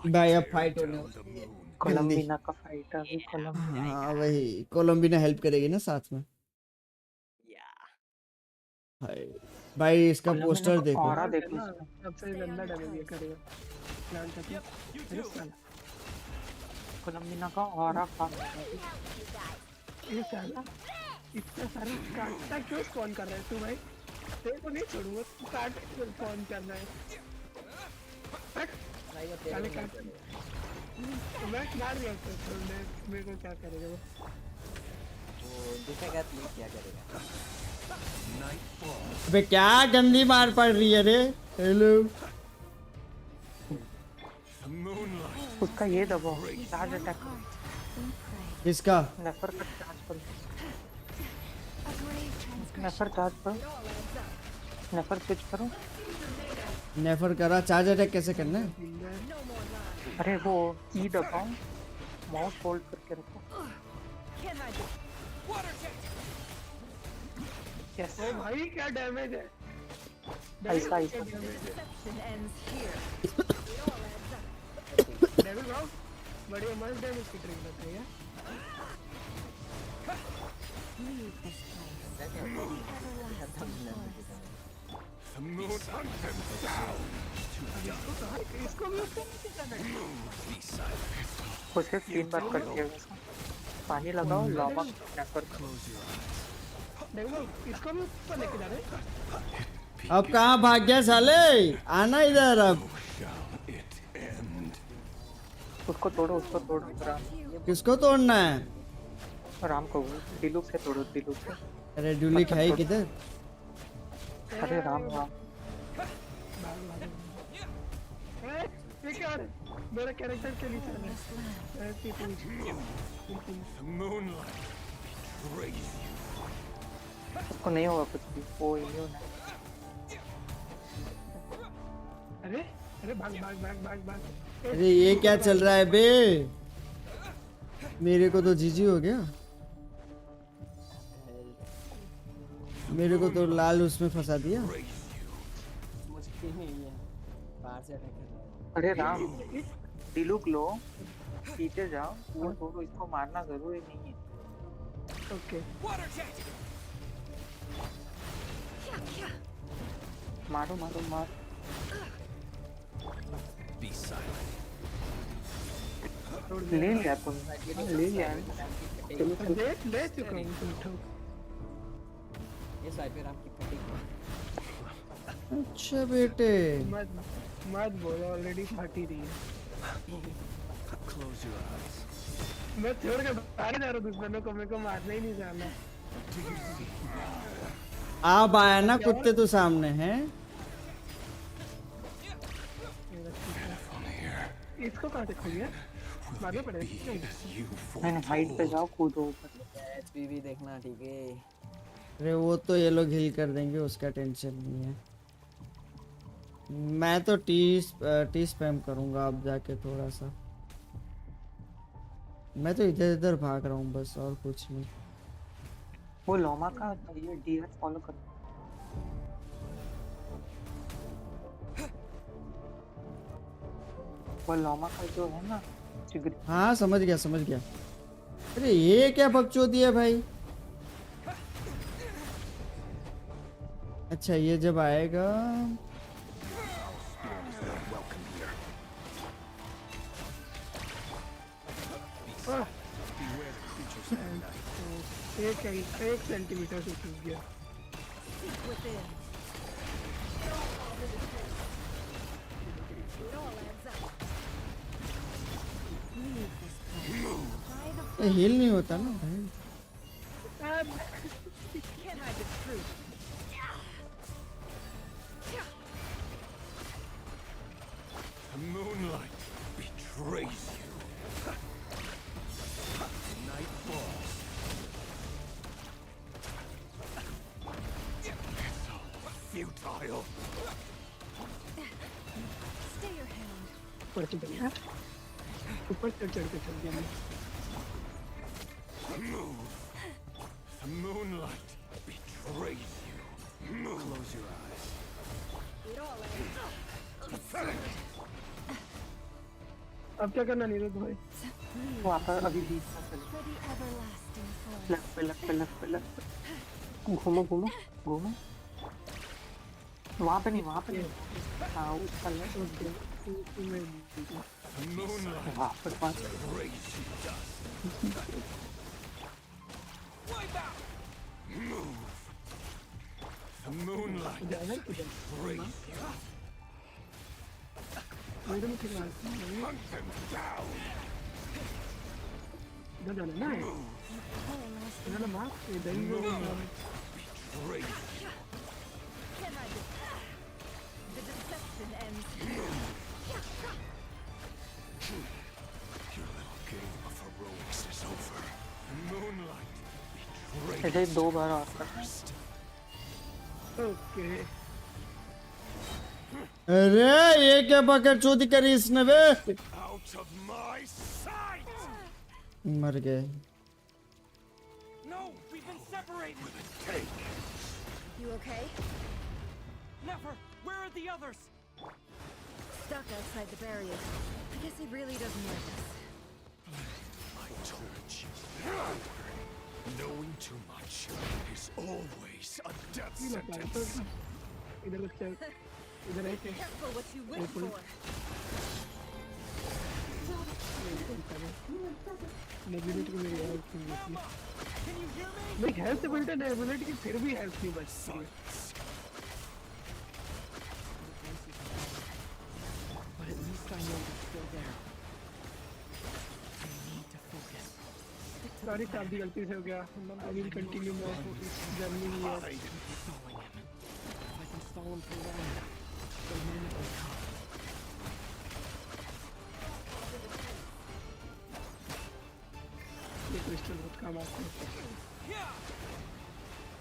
भाई अब फाइट होने कोलंबिना का फाइट है। हाँ वही कोलंबिना हेल्प करेगी ना साथ में। भाई इसका पोस्टर देखो। सबसे गंदा डैमेज करेगा कोलंबिना का ऑरा का। ये साला इतना सारा काटता क्यों स्पॉन कर रहा है तू भाई? तेरे को नहीं छोड़ूंगा, तू काट क्यों स्पॉन कर रहा है? साले काट मैं मार दिया उसको, मेरे को क्या करेगा वो दिखेगा प्लीज क्या करेगा। अबे क्या गंदी मार पड़ रही है रे। हेलो उसका ये दबाओ चार्ज अटैक। किसका? नेफर का चार्ज पर, नेफर चार्ज पर, नेफर स्विच करो। नेफर करा, चार्ज अटैक कैसे करना है? अरे वो ई दबाओ, माउस होल्ड करके रखो। यस भाई क्या डैमेज है। ऐसा डेविल भाव बढ़िया मस्त डैमेज की ट्रिक बताइए। इसको भी उसे 3 बार कर दिया। पानी लगाओ लावा नेफर। इसको भी ऊपर लेके जा रहे। अब कहाँ भाग गया साले? आना इधर अब। उसको तोड़ो, उसको तोड़ो। किसको तोड़ना है? राम को दिलुक से तोड़ो, दिलुक से। अरे डुलिक है ही किधर? अरे राम राम मेरा कैरेक्टर के लिए चल उसको नहीं होगा कुछ भी, वो इम्यून है। अरे अरे भाग भाग भाग भाग भाग। अरे ये क्या चल रहा है बे? मेरे को तो जीजी हो गया। मेरे को तो लाल उसमें फंसा दिया। मुश्किल नहीं है, बाहर से अटैक कर रहा है। अरे राम दिलुक लो, पीछे जाओ, वो तोड़ो। इसको मारना जरूरी नहीं है। ओके मारो मारो मार। ले लिया तुम ले लिया ले चुका हूँ तुम ठोक ये साइबर आपकी फटी अच्छा बेटे मत बोलो ऑलरेडी फटी रही है मैं छोड़ के भाग जा रहा हूँ दुश्मनों को मेरे को मारना ही नहीं जाना आप आया ना कुत्ते तो सामने हैं इसको कहाँ से खोलिए मारना पड़ेगा मैंने हाइट पे जाओ कूदो ऊपर एचपी देखना ठीक है अरे वो तो ये लोग हील कर देंगे उसका टेंशन नहीं है मैं तो टी स्पैम करूंगा अब जाके थोड़ा सा मैं तो इधर इधर भाग रहा हूँ बस और कुछ नहीं वो लोमा का ये डीआर फॉलो कर वो लोमा का जो है ना हाँ समझ गया अरे ये क्या बकचोदी है भाई अच्छा ये जब आएगा एक सेंटीमीटर से छूट गया हील नहीं होता ना भाई The moonlight betrays you. Night falls. It's all futile. Stay your hand. ऊपर चढ़ गया चढ़ के चल गया मैं Move. The moonlight betrays you. Move. Close your eyes. Pathetic. अब क्या करना नीरज भाई वापस अभी बीच में लग पे घूमो वहाँ पे नहीं हाँ ऊपर वहाँ पर पास The moonlight betrays you. Hunt them down. No, nice. Another map. Then you go. The deception ends. Your little game of heroics is over. The moonlight betrays इधर दो बार आता Okay. अरे ये क्या बकर चोदी करी इसने वे Out of my sight. मर गए No, we've been separated. You okay? Never. Where are the others? Stuck outside the barrier. I guess he really doesn't like us. I told you. Knowing too much is always a death sentence. Careful what you wish for. मेरी health builder है ability की फिर भी health नहीं बचती है But at least I know they're still there. I need to focus. Sorry साहब गलती से हो गया I will continue my journey here Following him. If I can stall him for long enough, the moment will come. ये crystal बहुत काम आता है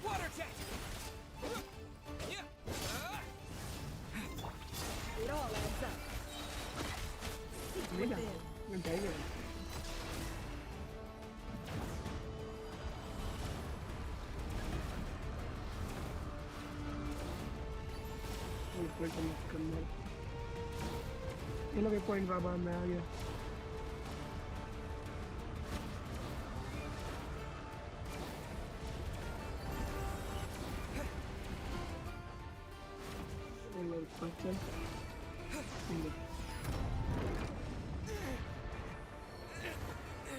Water jet. It all adds up. नहीं ना मैं जाएगा ये लोग पॉइंट बाबा मैं आ गया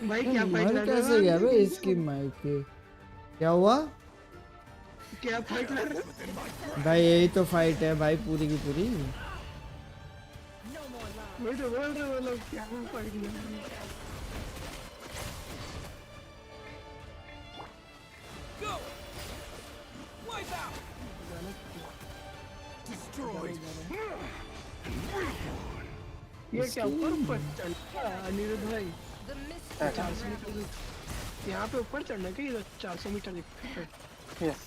भाई क्या फाइट मर लड़ कैसे गया बे इसकी माइक पे? क्या हुआ? क्या फाइट लड़ रहे? भाई यही तो फाइट है भाई, पूरी की पूरी। मैं तो बोल रहा हूँ लोग क्या फाइट लड़ रहे हैं। Go! Wipe out! Destroyed! ये क्या ऊपर चल अनिरुद्ध भाई 400 मीटर यहाँ पे ऊपर चढ़ना है क्या? 400 मीटर यस,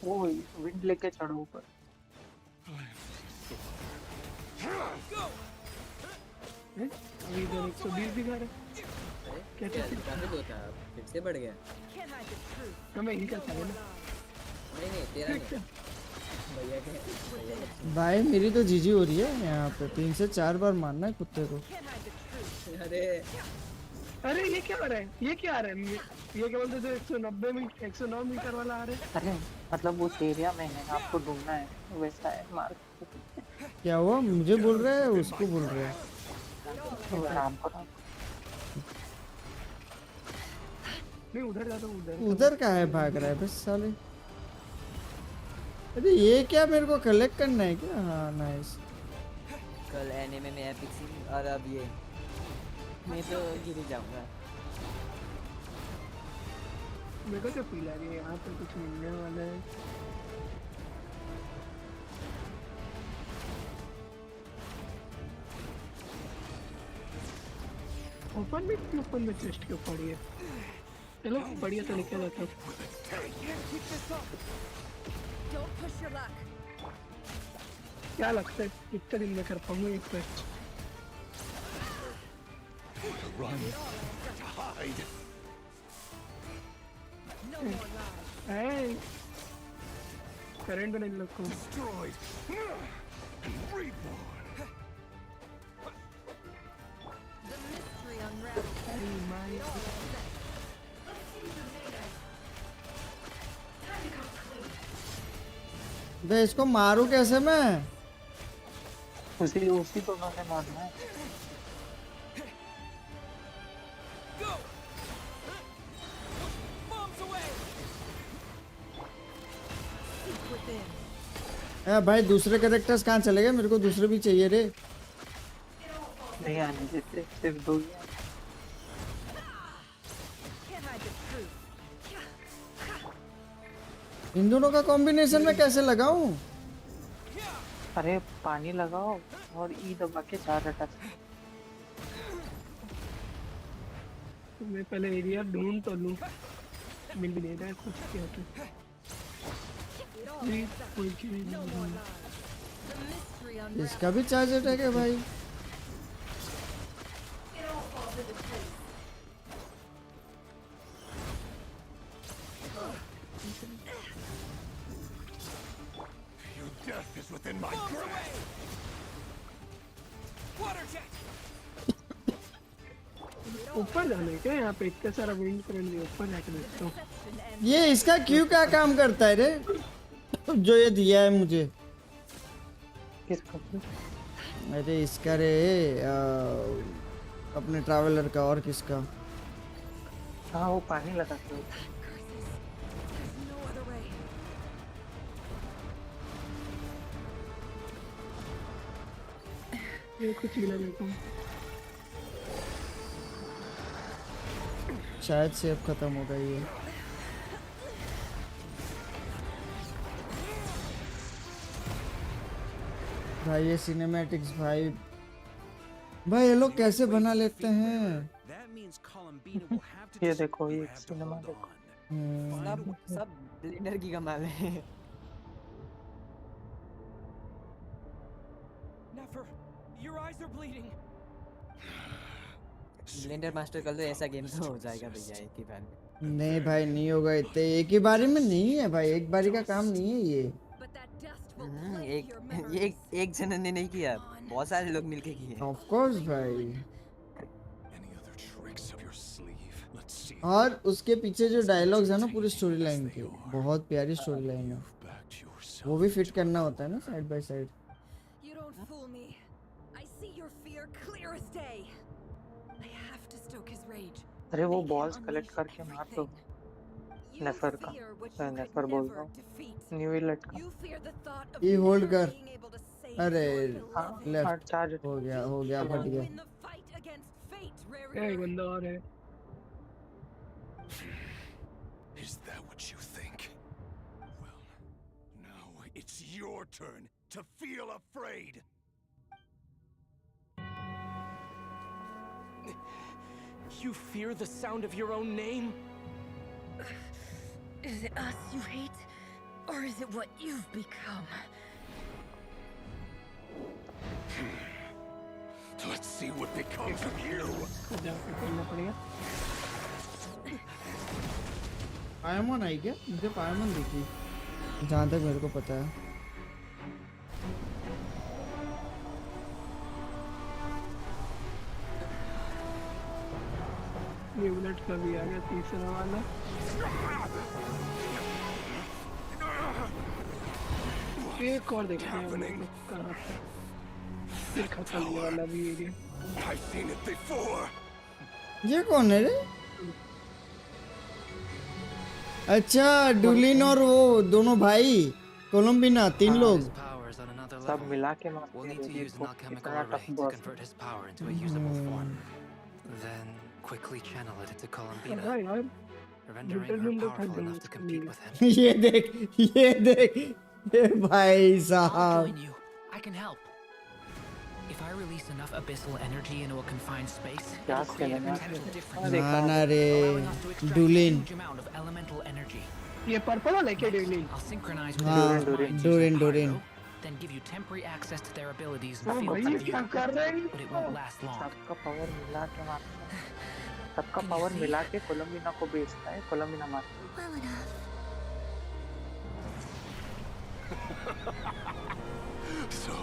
वो विंड लेके चढ़ो ऊपर। अभी इधर 120 दिखा रहा है। क्या ट्रैफिक होता है, फिर से बढ़ गया। हमें ही करता है ना। नहीं तेरा नहीं भैया के भाई मेरी तो जीजी हो रही है यहाँ पे, 3 से 4 बार मारना है कुत्ते को। अरे ये क्या आ रहा है? ये क्या आ रहा है? ये क्या बोलते थे 190 मीटर 109 मीटर वाला आ रहा है। अरे मतलब उस एरिया में है, आपको ढूंढना है, वैसा है मार। क्या हुआ? मुझे बोल रहे हैं उसको बोल रहे हैं? राम को नहीं उधर जाता हूँ उधर का है, भाग रहा है बस साले। अरे ये क्या मेरे को कलेक्ट करना है क्या? हाँ नाइस। कल एनिमे में एपिक सीन और अब ये मैं तो गिर ही जाऊंगा। मेरे को तो फील आ रही है यहाँ पे कुछ मिलने वाला है। ओपन में चेस्ट क्यों पड़ी है? चलो बढ़िया तो निकल जाता हूँ। क्या लगता है कितने दिन में कर पाऊंगा एक क्वेस्ट? करंट नहीं लोग को। बे इसको मारू कैसे मैं? उसी को मैंने मारना है। भाई दूसरे कैरेक्टर्स कहाँ चले गए? मेरे को दूसरे भी चाहिए रे। नहीं आने देते, सिर्फ 2 ही हैं। इन दोनों का कॉम्बिनेशन में कैसे लगाऊं? अरे पानी लगाओ और ई दबा के 4 अटैक। मैं पहले एरिया ढूंढ तो लूं, मिल भी नहीं रहा है कुछ। क्या तो इसका भी चार्ज अटैक है भाई। Death is within my grasp. ऊपर जाने क्या? यहाँ पे इतना सारा विंड करंट है, ऊपर जाके देखता हूँ। ये इसका क्यों क्या काम करता है रे? जो ये दिया है मुझे। किसका? अरे इसका रे, अपने ट्रैवलर का। और किसका? हाँ वो पानी लगाते हो। ये कुछ मिला देखो। शायद से अब खत्म हो गई है। भाई ये सिनेमैटिक्स भाई ये लोग कैसे बना लेते हैं? ये देखो ये सिनेमा देखो। सब ब्लेंडर की कमाल है। ब्लेंडर मास्टर कर लो, ऐसा गेम तो हो जाएगा भैया एक ही बार में। नहीं भाई नहीं होगा इतने एक ही बारी में। नहीं है भाई, एक बारी का काम नहीं है ये। एक जन ने नहीं किया, बहुत सारे लोग मिलके किए। ऑफ कोर्स भाई। और उसके पीछे जो डायलॉग्स है ना पूरी स्टोरी लाइन के, बहुत प्यारी स्टोरी लाइन है। वो भी फिट करना होता है ना साइड बाय साइड। अरे वो बॉल्स कलेक्ट करके मार दो। नेफर का नेफर बोल रहा हूँ, न्यू इलेट का। ये होल्ड कर। अरे हाँ लेफ्ट चार्ज हो गया फट गया। एक बंदा और है। Is that what you think? Well, now it's your turn to feel afraid. You fear the sound of your own name? Is it us you hate? Or is it what you've become? Let's see what becomes of you. पायमन आई क्या? मुझे पायमन दिखी जहाँ तक मेरे को पता है। ये उलट का भी आ गया तीसरा वाला। एक और देखते हैं कहाँ फिर खत्म वाला भी area. I've seen it before. ये कौन है रे? अच्छा डुलिन और वो दोनों भाई कोलंबिना, 3 लोग सब मिला के मारते हैं। इतना tough boss. Then quickly channel it to हाँ Colombina, यार rendering her powerful enough to compete with him. ये देख ये भाई साहब। I can help. If I release enough abyssal energy into a confined space, क्या it'll create a कहना potential difference, ना रे allowing us to extract a डुलिन। huge amount of elemental energy. ये पर्पल वाला क्या डुलिन? I'll synchronize with हाँ their minds using Dorian pyro, then give you temporary access to their abilities and हाँ field भाई of ये view, क्या कर रहे हैं? but it won't last long. सबका पावर मिला के मारता है। सबका पावर मिला के कोलंबिना को बेचता है, कोलंबिना मारता है। Well enough. So,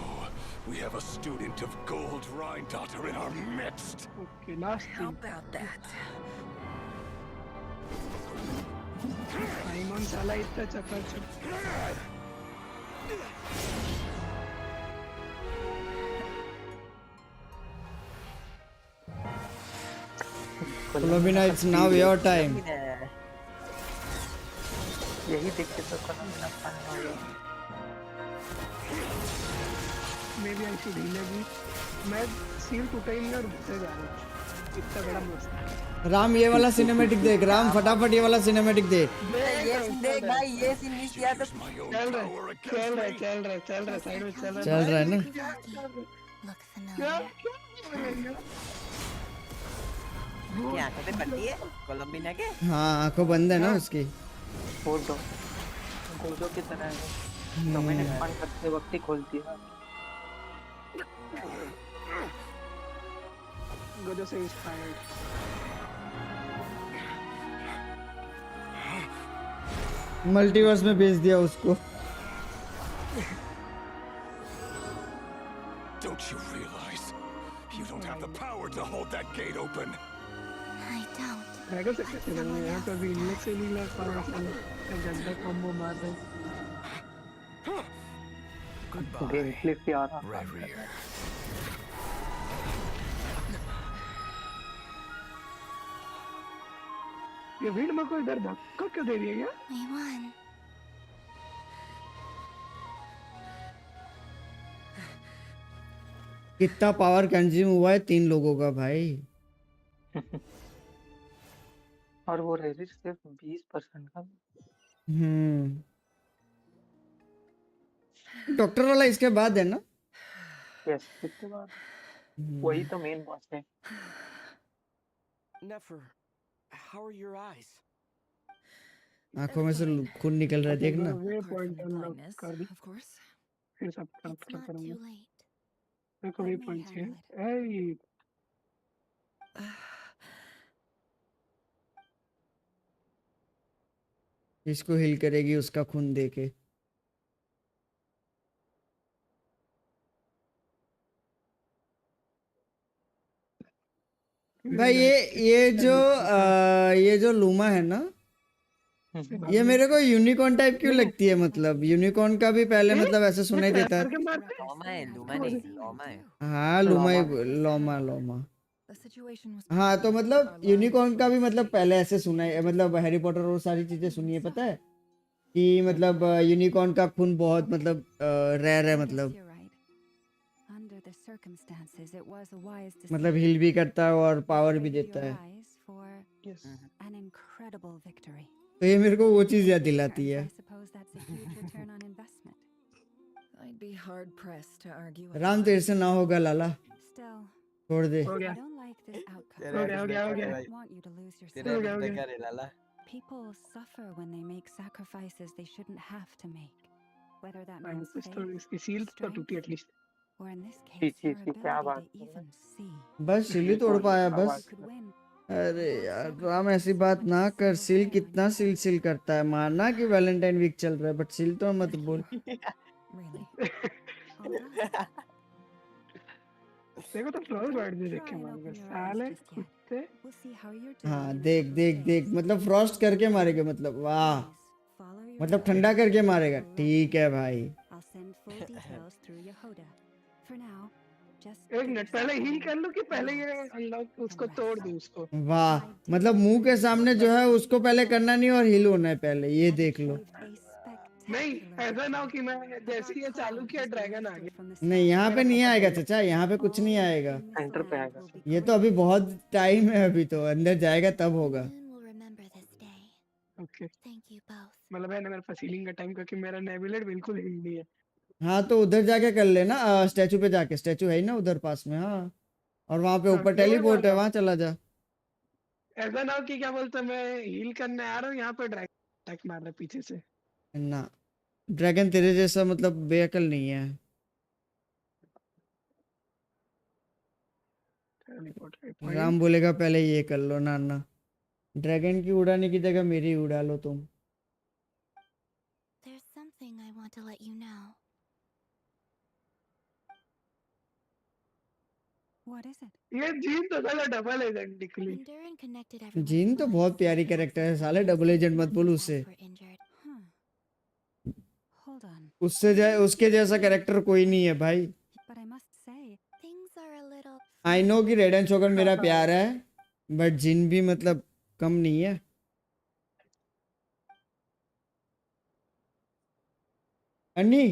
we have a student of Gold Rhine-Daughter in our midst. Okay, last How thing. about that? Simon साला इतना चकाचक। कोलंबिना इट्स नाउ योर टाइम। यही देख के तो कोलंबिना फन हो गया। Maybe I should heal अभी। मैं सील टूटा ही नहीं और घुसे जा रहा हूँ। इतना बड़ा मस्त है। राम ये वाला सिनेमैटिक देख। राम फटाफट ये वाला सिनेमैटिक देख। ये सीन देख भाई, ये सीन मिस किया तो चल रहा साइड में चल चल रहा है ना? क्या आंखें पे पड़ती है कोलंबिना के? हाँ आंखों बंद है ना उसकी। वो तो गोजो की तरह है। तो मैंने फन करते वक्त ही खोलती है। गोजो से इंस्पायर्ड। मल्टीवर्स में भेज दिया उसको। Don't you realize you don't have the power to hold that gate open? I don't. Ryder से कैसे लग रहा है? यहाँ तो अभी इनलेट से नहीं लग पा रहा है। गंदा कॉम्बो मार रहा है। गेम क्लिप पे आ रहा है। ये भीड़ में कोई इधर धक्का क्यों दे दिया? We won. कितना पावर कंज्यूम हुआ है 3 लोगों का भाई। और वो रेडिट सिर्फ 20% का। डॉक्टर वाला इसके बाद है ना? यस इसके बाद वही तो मेन बॉस है। Nefer, how are your eyes? आंखों में से खून निकल रहा है देखना। वे पॉइंट अनलॉक कर दी। Of course. फिर सब It's not करूँगा। too late. मैं को वे पॉइंट है। ऐ इसको हिल करेगी उसका खून देके। भाई ये जो लूमा है ना, ये मेरे को यूनिकॉर्न टाइप क्यों लगती है? मतलब यूनिकॉर्न का भी पहले मतलब ऐसा सुनाई देता है। लोमा है, लूमा नहीं, लोमा है। हाँ लूमा ही लोमा। हाँ तो मतलब यूनिकॉर्न का भी मतलब पहले ऐसे सुना है, मतलब हैरी पॉटर और सारी चीजें सुनी है, पता है कि मतलब यूनिकॉर्न का खून बहुत मतलब रेयर है, मतलब हील भी करता है और पावर भी देता है। तो ये मेरे को वो चीज याद दिलाती है। राम तेरे से ना होगा लाला, छोड़ दे। हो गया हो गया हो गया तेरा बंदा क्या रे लाला? People suffer when they make sacrifices they shouldn't have to make, whether that means faith, इसकी सील तो टूटी at least. or in this case, your ability to even see. बस सील तोड़ पाया बस। अरे यार राम ऐसी बात ना कर, सील कितना सील करता है, माना कि वैलेंटाइन वीक चल रहा है बट सील तो मत बोल। देखो तो फ्रॉस्ट गार्ड भी देख के मारेगा साले कुत्ते। हाँ देख देख देख, मतलब फ्रॉस्ट करके मारेगा, मतलब वाह, मतलब ठंडा करके मारेगा। ठीक है भाई। एक मिनट पहले हील कर लो कि पहले ये अनलॉक उसको तोड़ दूं उसको। वाह, मतलब मुंह के सामने जो है उसको पहले करना नहीं और हील होना है पहले, ये देख लो। नहीं ऐसा ना हो कि मैं जैसे ये चालू किया ड्रैगन आ गया। नहीं यहाँ पे नहीं आएगा चाचा, यहाँ पे कुछ नहीं आएगा। सेंटर पे आएगा। ये तो अभी बहुत टाइम है, अभी तो अंदर जाएगा तब होगा। ओके मतलब है ना मेरे पास हीलिंग का टाइम, क्योंकि मेरा नेबुलेट बिल्कुल हील नहीं है। हाँ तो उधर जाके कर लेना, स्टैचू पे जाके, स्टैचू है ही ना उधर पास में। हाँ और वहाँ पे ऊपर टेलीपोर्ट है, वहाँ चला जा। ऐसा ना हो कि क्या बोलते मैं हील करने आ रहा हूँ यहाँ पे ड्रैगन अटैक मार रहा है पीछे से। ना ड्रैगन तेरे जैसा मतलब बेअकल नहीं है। राम बोलेगा पहले ये कर लो ना, ना ड्रैगन की उड़ाने की जगह मेरी उड़ा लो तुम। There's something I want to let you know. What is it? ये जीन तो साला डबल एजेंट निकली। जीन तो बहुत प्यारी कैरेक्टर है साले, डबल एजेंट मत बोलो उससे। उससे जाए उसके जैसा कैरेक्टर कोई नहीं है भाई। आई नो कि रेड एंड शोगन मेरा प्यार है, बट जिन भी मतलब कम नहीं है। अन्नी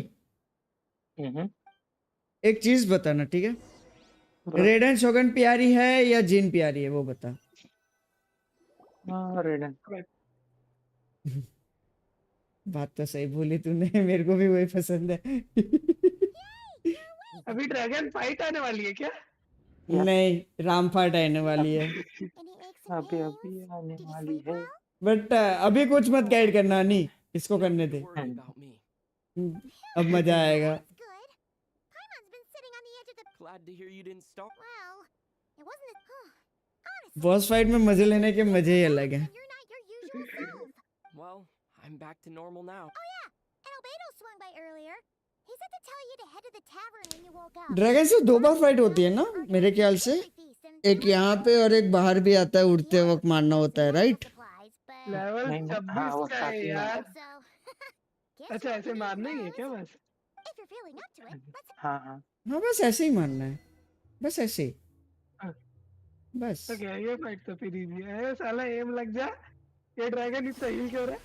एक चीज बताना ठीक है, रेड एंड शोगन प्यारी है या जिन प्यारी है वो बता। रेड एंड बात तो सही बोली तूने, मेरे को भी वही पसंद है। अभी ड्रैगन फाइट आने वाली है क्या? नहीं राम फाइट आने वाली है। अभी आने वाली है, बट अभी कुछ मत गाइड करना, नहीं इसको करने दे, अब मजा आएगा। बॉस फाइट में मजे लेने के मजे ही अलग है। Well, I'm back to normal now. Oh yeah, and Albedo swung by earlier. He said to tell you to head to the tavern when you woke up. Dragon से 2 बार फाइट होती है ना मेरे ख्याल से, एक यहाँ पे और एक बाहर भी आता है, उड़ते वक्त मारना होता है राइट। लेवल 26 का है यार। अच्छा ऐसे मारना ही है क्या बस? हाँ बस ऐसे ही मारना है, बस ऐसे बस। तो क्या ये फाइट तो फिर इजी है साला, एम लग जा। ये ड्रैगन इतना हील क्यों रहा है?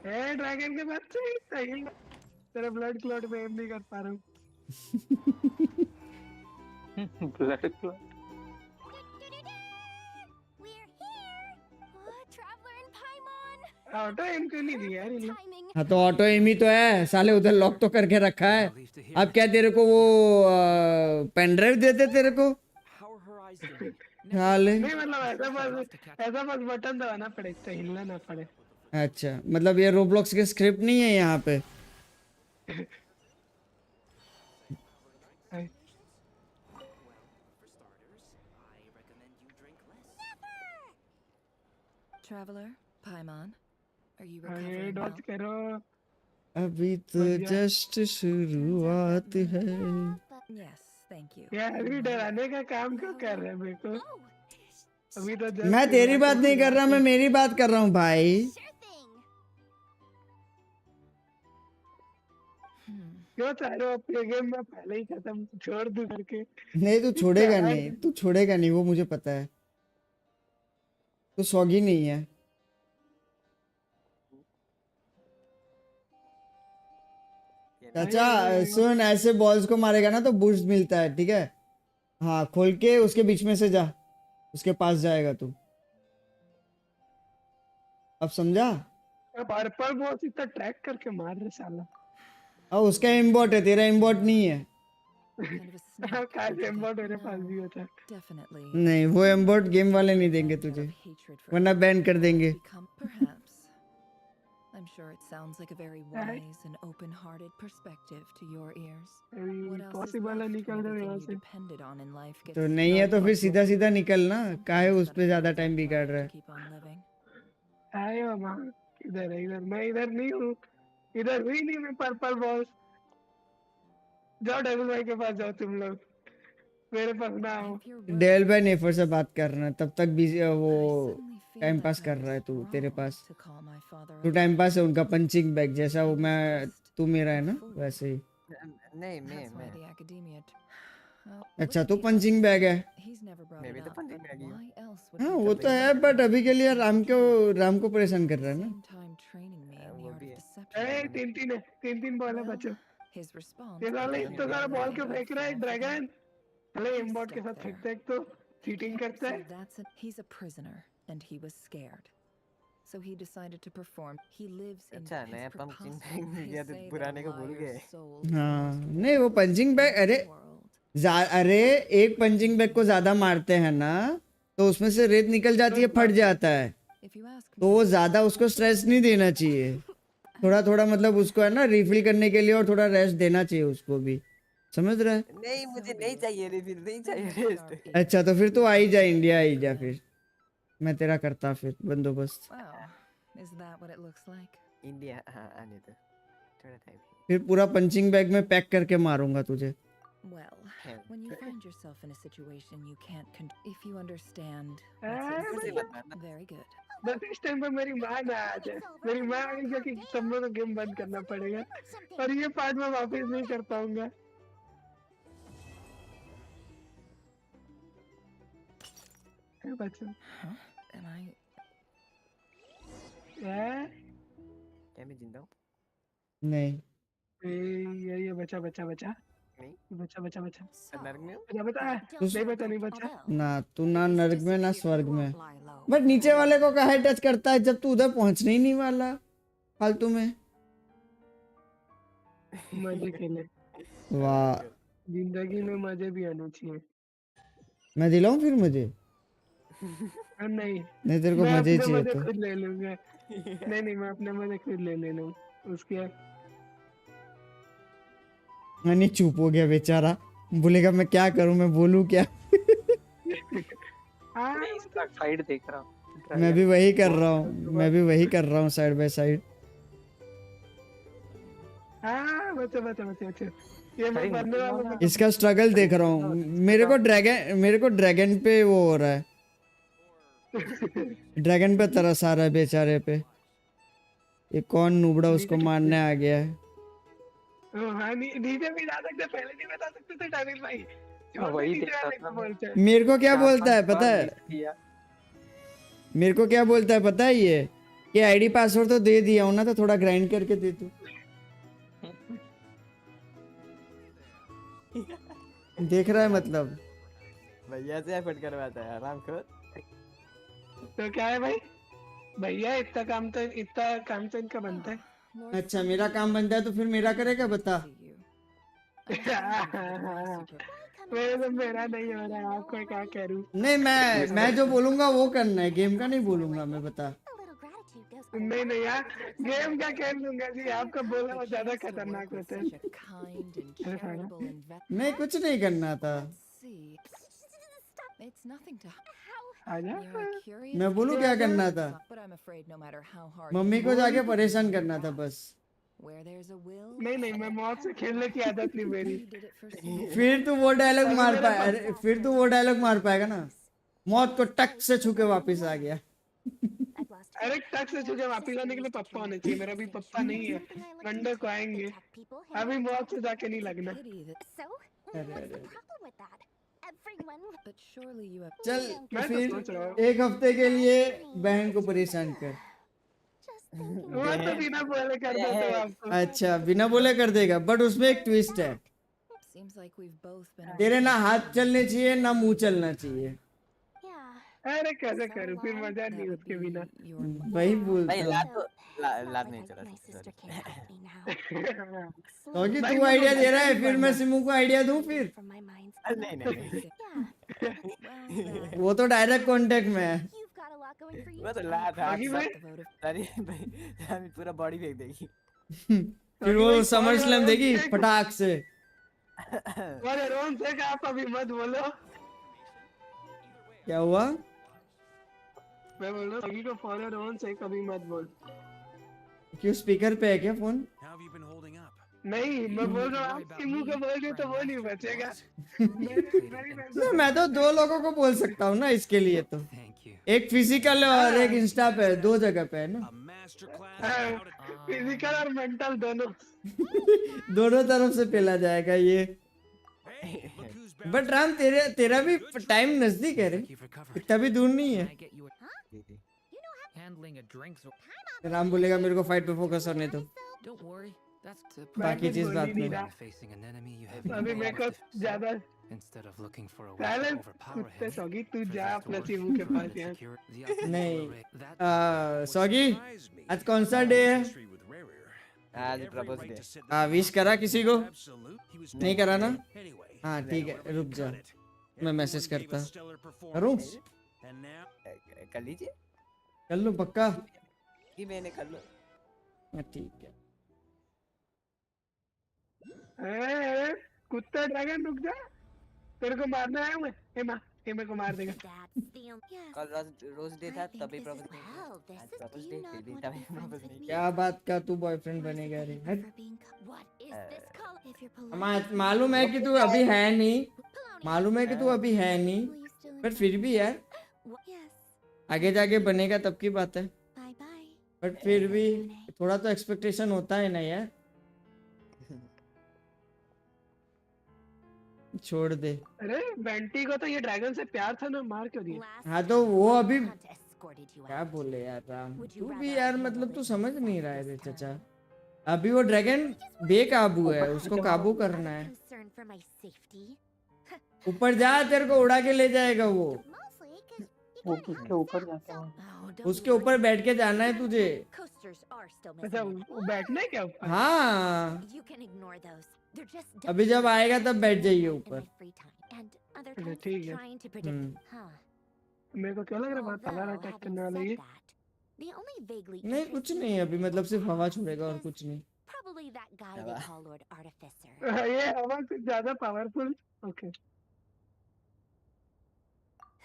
ए ड्रैगन के बच्चे इतना हील, तेरा ब्लड क्लॉट में एम नहीं कर पा रहा हूँ। ब्लड क्लॉट ऑटो एम क्यों नहीं दिया यार इन लोग? हाँ तो ऑटो एम ही तो है साले, उधर लॉक तो करके रखा है। अब क्या तेरे को वो पेन ड्राइव देते तेरे को? नहीं मतलब ऐसा बस बटन दबाना पड़े, तो हिलना ना पड़े। अच्छा मतलब ये रोब्लॉक्स के स्क्रिप्ट नहीं है यहाँ पे। Traveler, Paimon, are you अरे recovering डॉज well? करो। अभी तो जस्ट शुरुआत है। Yes, thank you. यार अभी डराने का काम क्यों कर रहे हैं मेरे को? अभी तो just मैं तेरी बात नहीं कर रहा, मैं मेरी बात कर रहा हूँ भाई। क्यों चाह रहे हो अपने गेम में पहले ही खत्म छोड़ दूं करके? नहीं तू छोड़ेगा नहीं, तू छोड़ेगा नहीं, वो मुझे पता है। तू सौगी नहीं है। चाचा सुन, ऐसे बॉल्स को मारेगा ना तो बूस्ट मिलता है, ठीक है? हाँ खोल के उसके बीच में से जा, उसके पास जाएगा तू। अब समझा? पर्पल बॉस इतना ट्रैक करके मार रहे साला। अब उसका इम्बॉट है, तेरा इम्बॉट नहीं है। काश इम्बॉट मेरे पास भी होता। नहीं, वो इम्बॉट गेम वाले नहीं देंगे तुझे, वरना बैन कर देंगे। I'm sure it sounds like a very wise and open-hearted perspective to your ears. What else is left when everything you depended on in life gets तो नहीं है तो फिर सीधा सीधा निकल ना, काहे उस पे ज्यादा टाइम बिगाड़ रहा है? आए मामा, इधर है, इधर मैं इधर नहीं हूँ, इधर हुई नहीं मैं पर्पल बॉस। जाओ डेविल भाई के पास जाओ तुम लोग, मेरे पास ना आओ। डेल भाई नेफर से बात करना, तब तक बिजी वो टाइम पास कर रहा है तू, तेरे पास तू टाइम पास है उनका पंचिंग बैग जैसा, वो मैं तू मेरा है ना वैसे ही। नहीं मैं अच्छा तू पंचिंग बैग है? मैं भी तो पंचिंग बैग ही हूँ। हाँ वो तो है, बट अभी के लिए राम को परेशान कर रहा है ना। वो भी है। तीन बॉल है बच्चों। ये साले इतना सारा बॉल क्यों फेंक रहा है ड्रैगन? अरे इम्बॉट के साथ फेंकता है तो चीटिंग करता है। He's a prisoner and he was scared. So he decided to perform. He lives in अच्छा नया पंचिंग बैग मिल गया तो पुराने को भूल गए। हाँ नहीं वो पंचिंग बैग, अरे एक पंचिंग बैग को ज्यादा मारते हैं ना तो उसमें से रेत निकल जाती है, फट जाता है, तो वो ज्यादा उसको स्ट्रेस नहीं देना चाहिए। थोड़ा थोड़ा मतलब उसको है ना रिफिल करने के लिए और थोड़ा रेस्ट देना चाहिए उसको भी, समझ रहा है? नहीं मुझे नहीं चाहिए रिफिल, नहीं चाहिए रेस्ट। अच्छा तो फिर तो आ ही जा, इंडिया आ ही जा, फिर मैं तेरा करता फिर बंदोबस्त। इंडिया हाँ आने दो थोड़ा टाइम। फिर पूरा पंचिंग बैग में पैक करके मारूंगा तुझे। Well, when you find yourself in a situation you can't if you understand. Very good. बस इस टाइम पे मेरी माँ ना आ जाए, मेरी माँ आई क्योंकि सब लोगों को गेम बंद करना पड़ेगा और ये पार्ट मैं वापस नहीं कर पाऊंगा। बच्चों क्या मैं जिंदा हूँ? नहीं ये बचा बचा नहीं बचा नरक में नहीं बचा ना, तू ना नरक में ना स्वर्ग में, बट नीचे वाले को काहे टच करता है जब तू उधर पहुंचने ही नहीं वाला फालतू में। मजे के लिए, वाह जिंदगी में मजे भी आने चाहिए। मैं दिलाऊं फिर मुझे? नहीं तेरे को मजे चाहिए तो खुद ले लूंगा। नहीं मैं अपने मजे खुद ले लूं उसके। नहीं चुप हो गया बेचारा, बोलेगा मैं क्या करूं, मैं बोलूं क्या? साइड देख रहा हूँ। मैं भी वही कर रहा हूँ साइड बाय साइड। इसका स्ट्रगल देख रहा हूँ, मेरे को ड्रैगन पे वो हो रहा है, ड्रैगन पे तरस आ रहा है बेचारे पे। ये कौन नूबड़ा उसको मारने आ गया है? हाँ नीचे भी जा सकते, पहले नहीं बता सकते थे डेविल भाई। वही देखता मेरे को क्या बोलता है पता है? मेरे को क्या बोलता है पता है ये कि आईडी पासवर्ड तो दे दिया हूं ना, तो थोड़ा ग्राइंड करके दे तू। देख रहा है मतलब भैया से एफर्ट करवाता है आराम कर। तो क्या है भाई, भैया इतना काम तो इनका बनता है। अच्छा मेरा काम बनता है तो फिर मेरा करेगा बता? मेरा नहीं हो रहा है, आपको क्या करूं? नहीं मैं जो बोलूंगा वो करना है, गेम का नहीं बोलूंगा मैं, बता। नहीं यार गेम का खेल लूंगा जी, आपका बोलना ज्यादा खतरनाक होता है। नहीं कुछ नहीं करना था, मैं बोलूं क्या करना था? मम्मी को जाके परेशान करना था बस। नहीं मैं मौत से खेलने की आदत नहीं मेरी। फिर तू वो डायलॉग मार पाएगा ना, मौत को टक से छू के वापिस आ गया। अरे टक से तुझे वापस आने के लिए पप्पा होने चाहिए, मेरा भी पप्पा नहीं है, मंडे को आएंगे, अभी मौत से जाके नहीं लगना। चल फिर एक हफ्ते के लिए बहन को परेशान कर। वो तो बिना बोले कर देता हूँ आपको। अच्छा बिना बोले कर देगा, बट उसमें एक ट्विस्ट है, तेरे ना हाथ चलने चाहिए ना मुंह चलना चाहिए। अरे कैसे करूँ फिर, मजा नहीं उसके बिना। वही बोलता भाई हूँ। लाद नहीं चला। क्योंकि तू आइडिया दे रहा है, फिर मैं सिमू को आइडिया दूं फिर? नहीं वो तो डायरेक्ट कांटेक्ट में है। वो तो लाद भाई पूरा बॉडी फेंक देगी। फिर वो समर स्लैम देगी फटाक से। अरे रोन से आप अभी मत बोलो। क्या हुआ? मैं बोल रहा हूँ को फॉलो रोन से कभी मत बोल। क्यों स्पीकर पे है क्या फोन? नहीं मैं बोल रहा हूँ आपके मुंह को बोल दे तो वो नहीं बचेगा। मैं तो 2 लोगों को बोल सकता हूँ ना इसके लिए, तो एक फिजिकल और एक इंस्टा पे, 2 जगह पे है ना। फिजिकल और मेंटल दोनों दोनों तरफ से पेला जाएगा ये। बट राम तेरा भी टाइम नजदीक है रे, इतना भी दूर नहीं है। राम बोलेगा मेरे को फाइट पे फोकस करने दो, बाकी चीज बात में। अभी मेरे को ज्यादा कुत्ते सॉगी तू जा अपना सिमू के पास यार। नहीं सॉगी आज कौन सा डे है? आज प्रपोज डे। विश करा किसी को? नहीं करा ना? हाँ ठीक है, रुक जा मैं मैसेज करता। करूँ? कर लीजिए। कर लो पक्का? मैंने कर लो। ठीक है। कुत्ता ड्रैगन रुक जा, तेरे को मारना है। मैं एमा को मार देगा। कल रोज डे था तभी प्रपोज डे फिर भी तभी प्रपोज नहीं। क्या बात का तू बॉयफ्रेंड बनेगा रे? मालूम है कि तू अभी है नहीं, मालूम है कि तू अभी है नहीं, पर फिर भी यार आगे जाके बनेगा तब की बात है। बट फिर भी थोड़ा तो एक्सपेक्टेशन होता है ना यार। छोड़ दे। अरे बेंटी को तो ये ड्रैगन से प्यार था ना, मार क्यों दिया? हाँ तो वो अभी क्या बोले यार राम, तू भी यार मतलब तू समझ नहीं रहा है रे चाचा। अभी वो ड्रैगन बेकाबू है, उसको काबू करना है। ऊपर जा, तेरे को उड़ा के ले जाएगा वो। उसके ऊपर जाता हूँ, उसके ऊपर बैठ के जाना है तुझे। अच्छा वो बैठना है क्या ऊपर? हाँ अभी जब आएगा तब बैठ जाइए ऊपर। ठीक है। मेरे को क्या लग रहा है बहुत तगड़ा अटैक करने वाला ये। नहीं कुछ नहीं, अभी मतलब सिर्फ हवा छोड़ेगा और कुछ नहीं। ये हवा से ज्यादा powerful. Okay.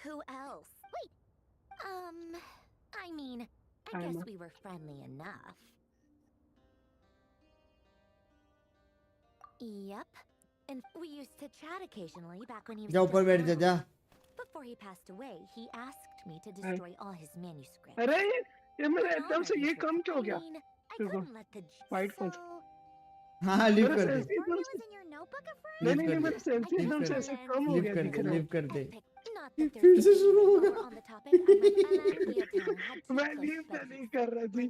Who else? Wait. I mean, I guess we were friendly enough. Yep. And we used to chat occasionally back when he was. जा ऊपर बैठ जा जा। Before he passed away, he asked me to destroy all his manuscripts. अरे ये मेरा एकदम से ये कम क्यों हो गया? फाइट कौन? हाँ लीव कर दे। नहीं मेरा सेंस एकदम से ऐसे कम हो गया। लीव कर दे। फिर से शुरू होगा। मैं लीव नहीं कर रहा थी।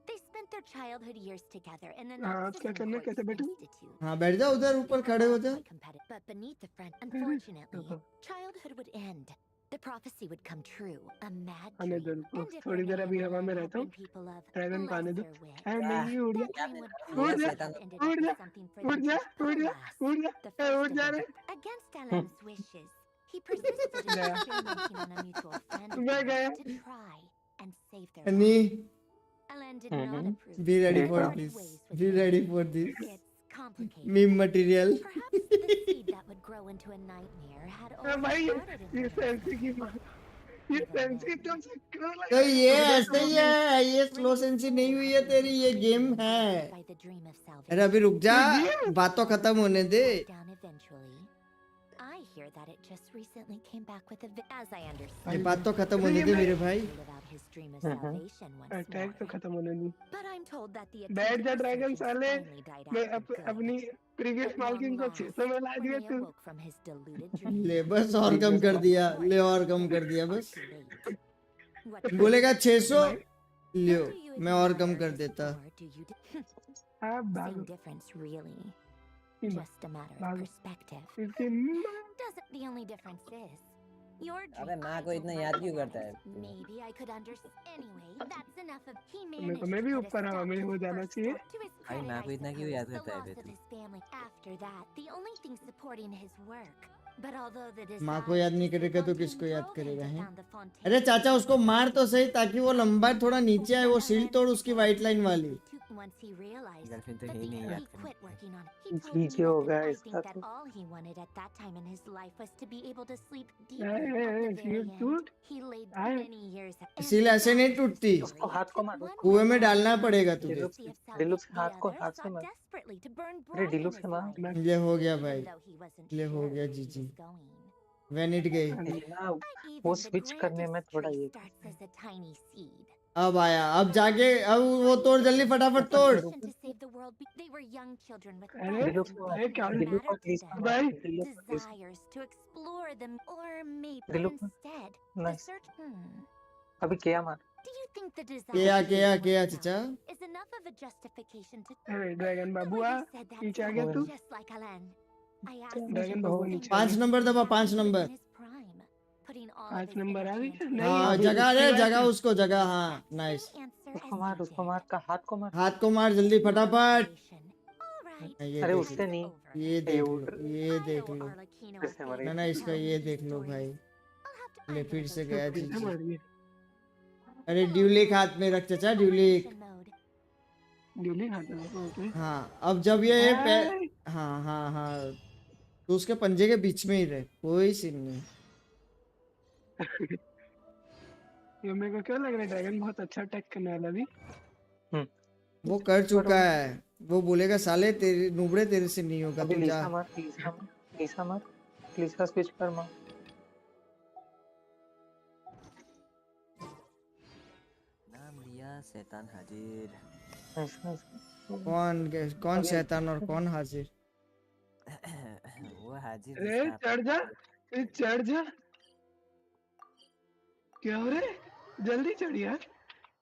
They spent their childhood years together and then क्या करना कैसे बैठूं? हाँ बैठ जा उधर, ऊपर खड़े हो जा। But beneath the front, unfortunately, childhood would end. The prophecy would come true. A mad dream. थोड़ी देर अभी हवा में रहता हूँ। ड्रैगन को आने दो। नहीं उड़ जा रे। Against Alan's wishes, he persisted in experimenting on a mutual friend to try and save their lives. Alan did not approve. Be ready for this. Be ready for this. It's complicated. Meme material. Perhaps the seed that would grow into a nightmare had already started in तो ये ऐसे ही है, ये slow sensi नहीं हुई है तेरी, ये गेम है। अरे अभी रुक जा, बात तो खत्म होने दे। hear that it just recently came back with a as I understand. ये बात तो खत्म होने दे मेरे भाई। अटैक तो खत्म होने नहीं। But I'm told that the बैठ जा ड्रैगन साले, मैं अपनी प्रीवियस मार्किंग को 600 में ला दिया तू। ले बस और कम कर दिया, ले और कम कर दिया बस। बोलेगा 600 लियो, मैं और कम कर देता। Same difference really. Just a matter of perspective. Doesn't the only difference is your अबे माँ को इतना याद क्यों करता है? Maybe I could understand. Anyway, that's enough of he मैं भी ऊपर हवा में हो जाना चाहिए। भाई माँ को इतना क्यों याद करता है बे तू? After that, the only thing supporting his work. But although the माँ को याद नहीं करेगा तो किसको याद करेगा है? अरे चाचा उसको मार तो सही ताकि वो लंबा थोड़ा नीचे आए, वो शील्ड तोड़ उसकी वाइट लाइन वाली। Once he realized गर्लफ्रेंड तो that है ही नहीं he याद quit करना। working on it, he told me नीचे होगा that I इसका think that तो। all he wanted at that time in his life was to be able to sleep deeply Hey, at the very end. dude. He laid Hey. many years. इसीलिए ऐसे नहीं टूटती, उसको हाथ को मारो। कुएं में डालना पड़ेगा तुझे। डिलुक्स हाथ से मार। अरे डिलुक्स से मार। ये हो गया भाई, ये हो गया जीजी। वेनिट गई। वो स्विच करने में थोड़ा ये। अब आया, अब जाके अब वो तोड़ जल्दी फटाफट तोड़। अरे क्या भाई अभी क्या मार? क्या चाचा? अरे ड्रैगन बाबू आ, नीचे आ गया तू? ड्रैगन बाबू नीचे। 5 नंबर दबा, 5 नंबर। 5 नंबर आ गई? हाँ जगह रे, जगह उसको जगह। हाँ नाइस। उसको मार का हाथ को मार। हाथ को मार जल्दी फटाफट। अरे उससे नहीं, ये देख लो, ये देख लो ना इसका, ये देख लो भाई। ले फिर से गया जीजी। अरे ड्यूलिक हाथ में रख चाचा, ड्यूलिक। हाँ अब जब ये हाँ हाँ हाँ तो उसके पंजे के बीच में ही रहे, कोई सीन नहीं। ये मेरे को क्या लग रहा है ड्रैगन बहुत अच्छा अटैक करने वाला भी। वो कर चुका है, वो बोलेगा साले तेरे नुबड़े तेरे से नहीं होगा। तू जा प्लीज का स्विच कर मार। नाम लिया शैतान हाजिर। कौन शैतान और कौन हाजिर? वो हाजिर। अरे चढ़ जा। क्या हो रहा है? जल्दी चढ़ यार।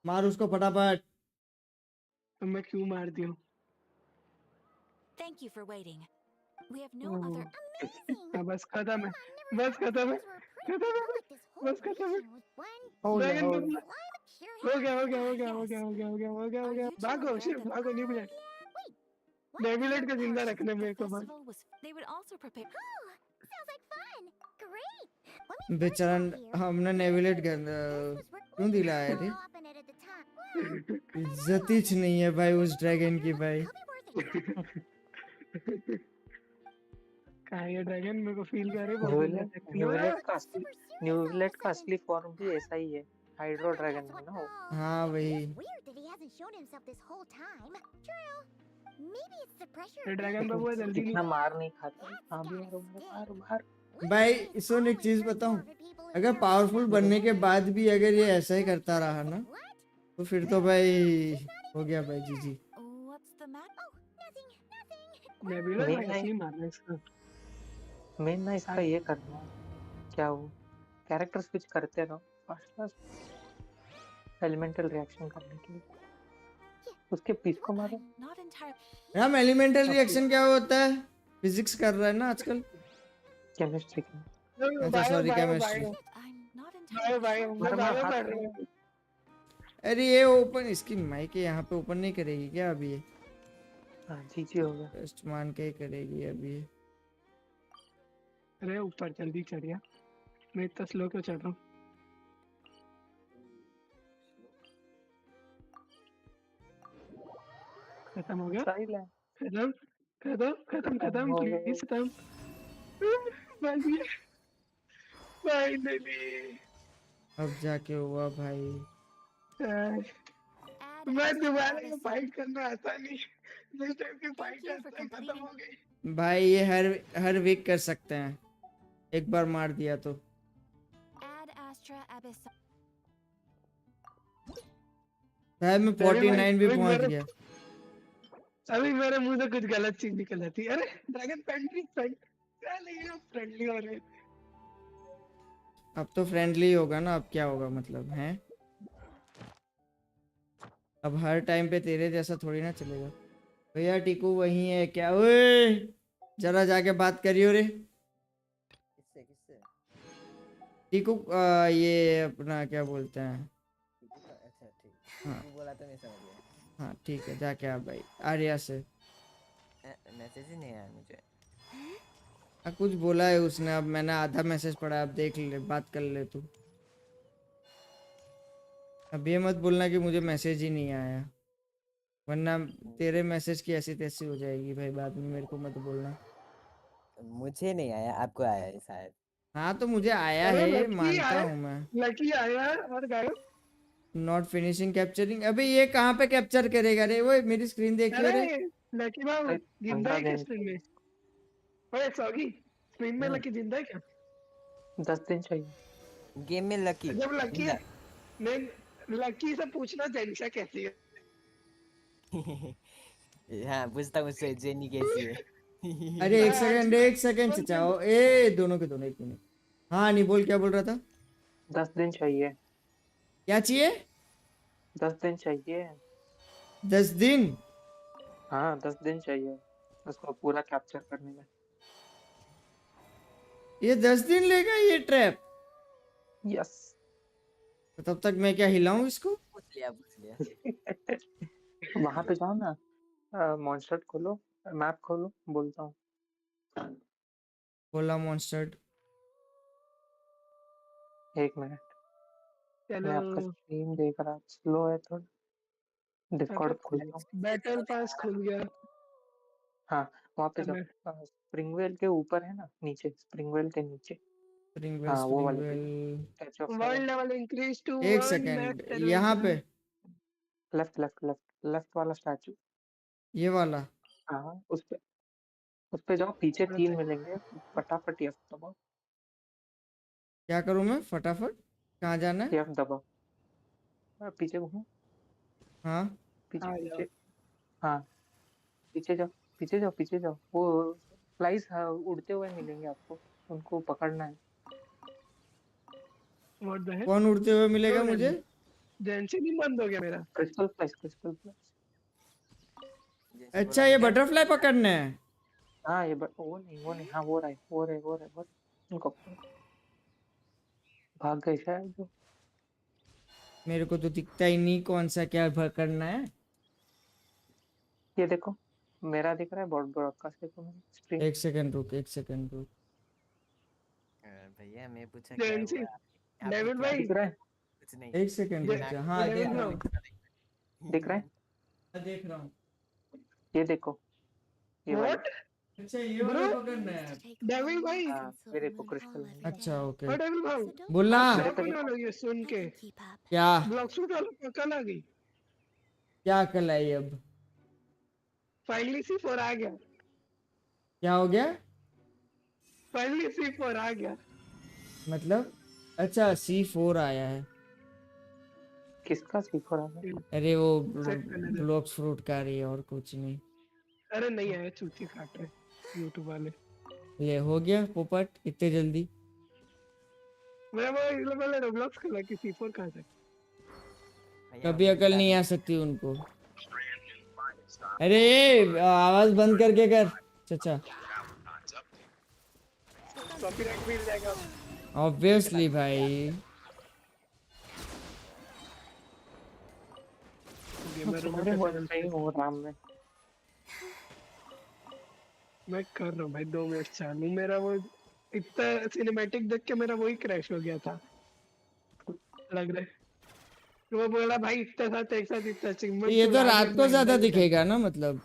मार उसको फटाफट। मैं क्यों मार दिया? Thank you for waiting. We have no other बस खत्म है। बस खत्म है। हो गया। भागो शिव, भागो नेबुलेट का जिंदा रखने में को बस। बेचारा हमने नेविलेट क्यों दिलाया रे? इज्जत ही नहीं है भाई उस ड्रैगन की भाई। कहाँ ये ड्रैगन? मेरे को फील कर रही है। न्यूलेट का असली फॉर्म भी ऐसा ही है, हाइड्रो ड्रैगन है ना वो। हाँ वही। ड्रैगन बाबू जल्दी इतना मार नहीं खाता। हाँ भी मार। भाई सुन एक चीज बताऊं, अगर पावरफुल बनने के बाद भी अगर ये ऐसा ही करता रहा ना तो फिर तो भाई हो गया भाई जीजी। मेन ना इसका ये करना है, क्या वो कैरेक्टर स्विच करते रहो फास्ट एलिमेंटल रिएक्शन करने के लिए। उसके पीस को मारो। हम एलिमेंटल रिएक्शन क्या होता है? फिजिक्स कर रहा है ना आजकल। केमिस्ट्री अच्छा सॉरी केमिस्ट्री। अरे ये ओपन इसकी माइक है यहाँ पे ओपन नहीं करेगी क्या अभी? ये जी होगा, टेस्ट मान के करेगी अभी। अरे ऊपर जल्दी चढ़ गया। मैं इतना स्लो क्यों चढ़ रहा हूँ? खत्म हो गया। खत्म प्लीज खत्म। फाइनली अब जाके हुआ भाई। मैं दोबारा फाइट करना आता नहीं। जिस टाइप की फाइट खत्म हो गई। भाई ये हर वीक कर सकते हैं। एक बार मार दिया तो। शायद मैं 49 भी पहुंच गया। अभी मेरे मुंह से कुछ गलत चीज निकल जाती है। अरे ड्रैगन फ्रेंडली हो रहे। अब तो फ्रेंडली होगा ना, अब क्या होगा मतलब है। अब हर टाइम पे तेरे जैसा थोड़ी ना चलेगा। भैया टीकू वही है क्या? ओए जरा जाके बात करियो रे। किससे किससे? टीकू ये अपना क्या बोलते हैं। अच्छा ठीक, हाँ तू बोला तो मैं समझ गया। हाँ ठीक है, जाके आप भाई आर्या से। मैसेज ही नहीं आया मुझे। कुछ बोला है उसने, अब मैंने आधा मैसेज पढ़ा, अब देख ले, बात कर ले तू। अब ये मत बोलना कि मुझे मैसेज ही नहीं आया, वरना तेरे मैसेज की ऐसी तैसी हो जाएगी भाई, बाद में मेरे को मत बोलना। मुझे नहीं आया, आपको आया है शायद। हाँ तो मुझे आया अरे है, लकी मानता आया, हूँ मैं। लकी आया और गायब। Not finishing capturing. अबे ये कहाँ पे कैप्चर करेगा रे? वो मेरी स्क्रीन देखियो रे। अरे लकी बाबू जिंदा है क्या स्क्रीन में? ओए सॉगी, स्क्रीन में लकी जिंदा है क्या? 10 दिन चाहिए। गेम में लकी जब लकी है, नहीं लकी से पूछना जेनिशा कैसी है। हाँ पूछता हूँ उससे, जेनी कैसी है। अरे एक सेकंड चचाओ, ए दोनों के दोनों, एक मिनट। हाँ नहीं बोल, क्या बोल रहा था? 10 दिन चाहिए। क्या चाहिए? 10 दिन चाहिए। 10 दिन? हाँ 10 दिन चाहिए उसको पूरा कैप्चर करने में। ये 10 दिन लेगा ये ट्रैप? यस। तो तब तक मैं क्या हिलाऊं इसको? पूछ लिया। वहां पे जाओ ना, मॉन्स्टर खोलो, मैप खोलो, बोलता हूँ। बोला मॉन्स्टर। एक मिनट, मैं आपका स्क्रीन देख रहा, स्लो है थोड़ा। डिस्कॉर्ड खोल लो। बैटल पास खुल गया। हाँ वहाँ पे जाओ, स्प्रिंगवेल के ऊपर है ना, नीचे स्प्रिंगवेल के नीचे। हाँ वो वाले पे। वर्ल्ड लेवल इंक्रीज टू एक 1 सेकंड, मैक्स यहाँ पे लेफ्ट लेफ्ट लेफ्ट लेफ्ट वाला स्टैचू, ये वाला। हाँ उस पे जाओ, पीछे 3 मिलेंगे, फटाफट F दबाओ। क्या करूँ मैं फटाफट? कहाँ जाना है? F दबाओ, पीछे घूमो। हाँ पीछे पीछे, हाँ पीछे जाओ पीछे जाओ पीछे जाओ। वो फ्लाइज उड़ते हुए मिलेंगे आपको, उनको पकड़ना है। कौन उड़ते हुए मिलेगा मुझे? जेंशिन ही बंद हो गया मेरा। Crystal flies, crystal flies. अच्छा ये बटरफ्लाई पकड़ना है। हाँ ये वो नहीं, हाँ वो रहा है, वो रहे उनको भाग गए शायद जो। मेरे को तो दिखता ही नहीं कौन सा क्या पकड़ना है। ये देखो मेरा दिख रहा है, ब्रॉडकास्ट देखो स्क्रीन। एक सेकंड रुक। भैया मैं पूछा क्या हुआ? डेविड भाई दिख रहा है? कुछ नहीं। एक सेकंड रुक जा। हाँ देख रहा हूँ, दिख रहा है? देख रहा हूँ। ये देखो, ये वाला। अच्छा ये वाला पकड़ना है। डेविड भाई ये देखो क्रिस्टल। अच्छा ओके, डेविड भाई बोलना। ये सुन के क्या ब्लॉक शूट वाला कल आ गई। क्या कल आई? अब फाइनली C4 आ गया। क्या हो गया? फाइनली C4 आ गया मतलब अच्छा C4 आया है। किसका C4 आ गया? अरे वो ब्लॉक्स फ्रूट का रही है, और कुछ नहीं। अरे नहीं आया, चूची काट रहे यूट्यूब वाले। ये हो गया पोपट इतने जल्दी? मैं वो पहले रोब्लॉक्स खोला कि C4 कहां से। कभी अकल नहीं आ सकती उनको। अरे आवाज बंद करके कर चाचा। कॉपीराइट मिल जाएगा ऑब्वियसली भाई। मैं कर रहा हूँ भाई 2 मिनट चालू। मेरा वो इतना सिनेमैटिक देख के मेरा वही क्रैश हो गया था लग रहा है। वो बोला भाई इतना साथ एक साथ इतना अचीवमेंट। ये तो रात को ज्यादा दिखेगा ना, मतलब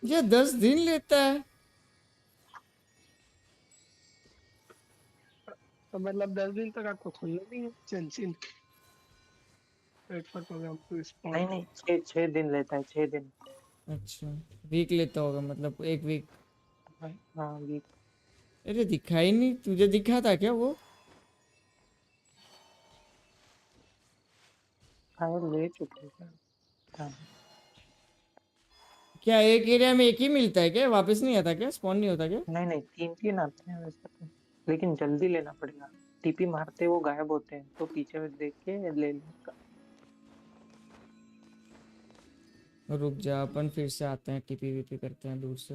ये 10 दिन लेता है। तो मतलब 10 दिन तक आपको खुलना नहीं है Genshin. Wait for program to spawn. नहीं 6 दिन लेता है, 6 दिन। अच्छा वीक लेता होगा मतलब 1 वीक। हाँ वीक। अरे दिखा ही नहीं, तुझे दिखा था क्या वो? हाँ ले चुके हैं। हाँ। क्या एक एरिया में एक ही मिलता है क्या? वापस नहीं आता क्या? स्पॉन नहीं होता क्या? नहीं नहीं 3-3 आते हैं वैसे तो, लेकिन जल्दी लेना पड़ेगा। टीपी मारते वो गायब होते हैं, तो पीछे में देख के ले लेगा। रुक जा, अपन फिर से आते हैं, टीपी वीपी करते हैं दूर से।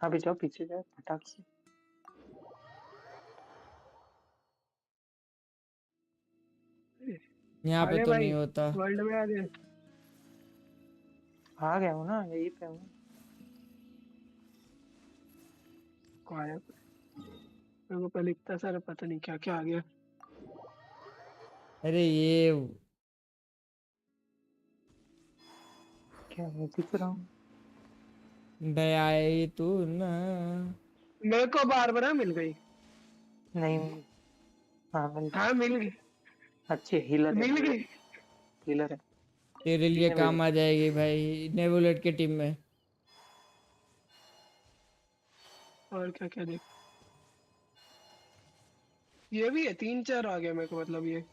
हाँ भी जाओ, पीछे जाओ फटाक से। यहाँ पे तो नहीं होता। वर्ल्ड में आ गए। आ गया हूँ ना, यही पे हूँ। कौन है? मेरे को पहले इतना सारा पता नहीं क्या क्या आ गया। अरे ये क्या मैं दिख रहा हूँ? दयाई तू ना। मेरे को बारबरा मिल गई। नहीं। हाँ मिल गई। अच्छे हीलर है, मिल गई। हीलर है। तेरे लिए काम आ जाएगी भाई नेबुलेट के टीम में। और क्या क्या देख, ये भी है 3-4 आ गया मेरे को, मतलब ये।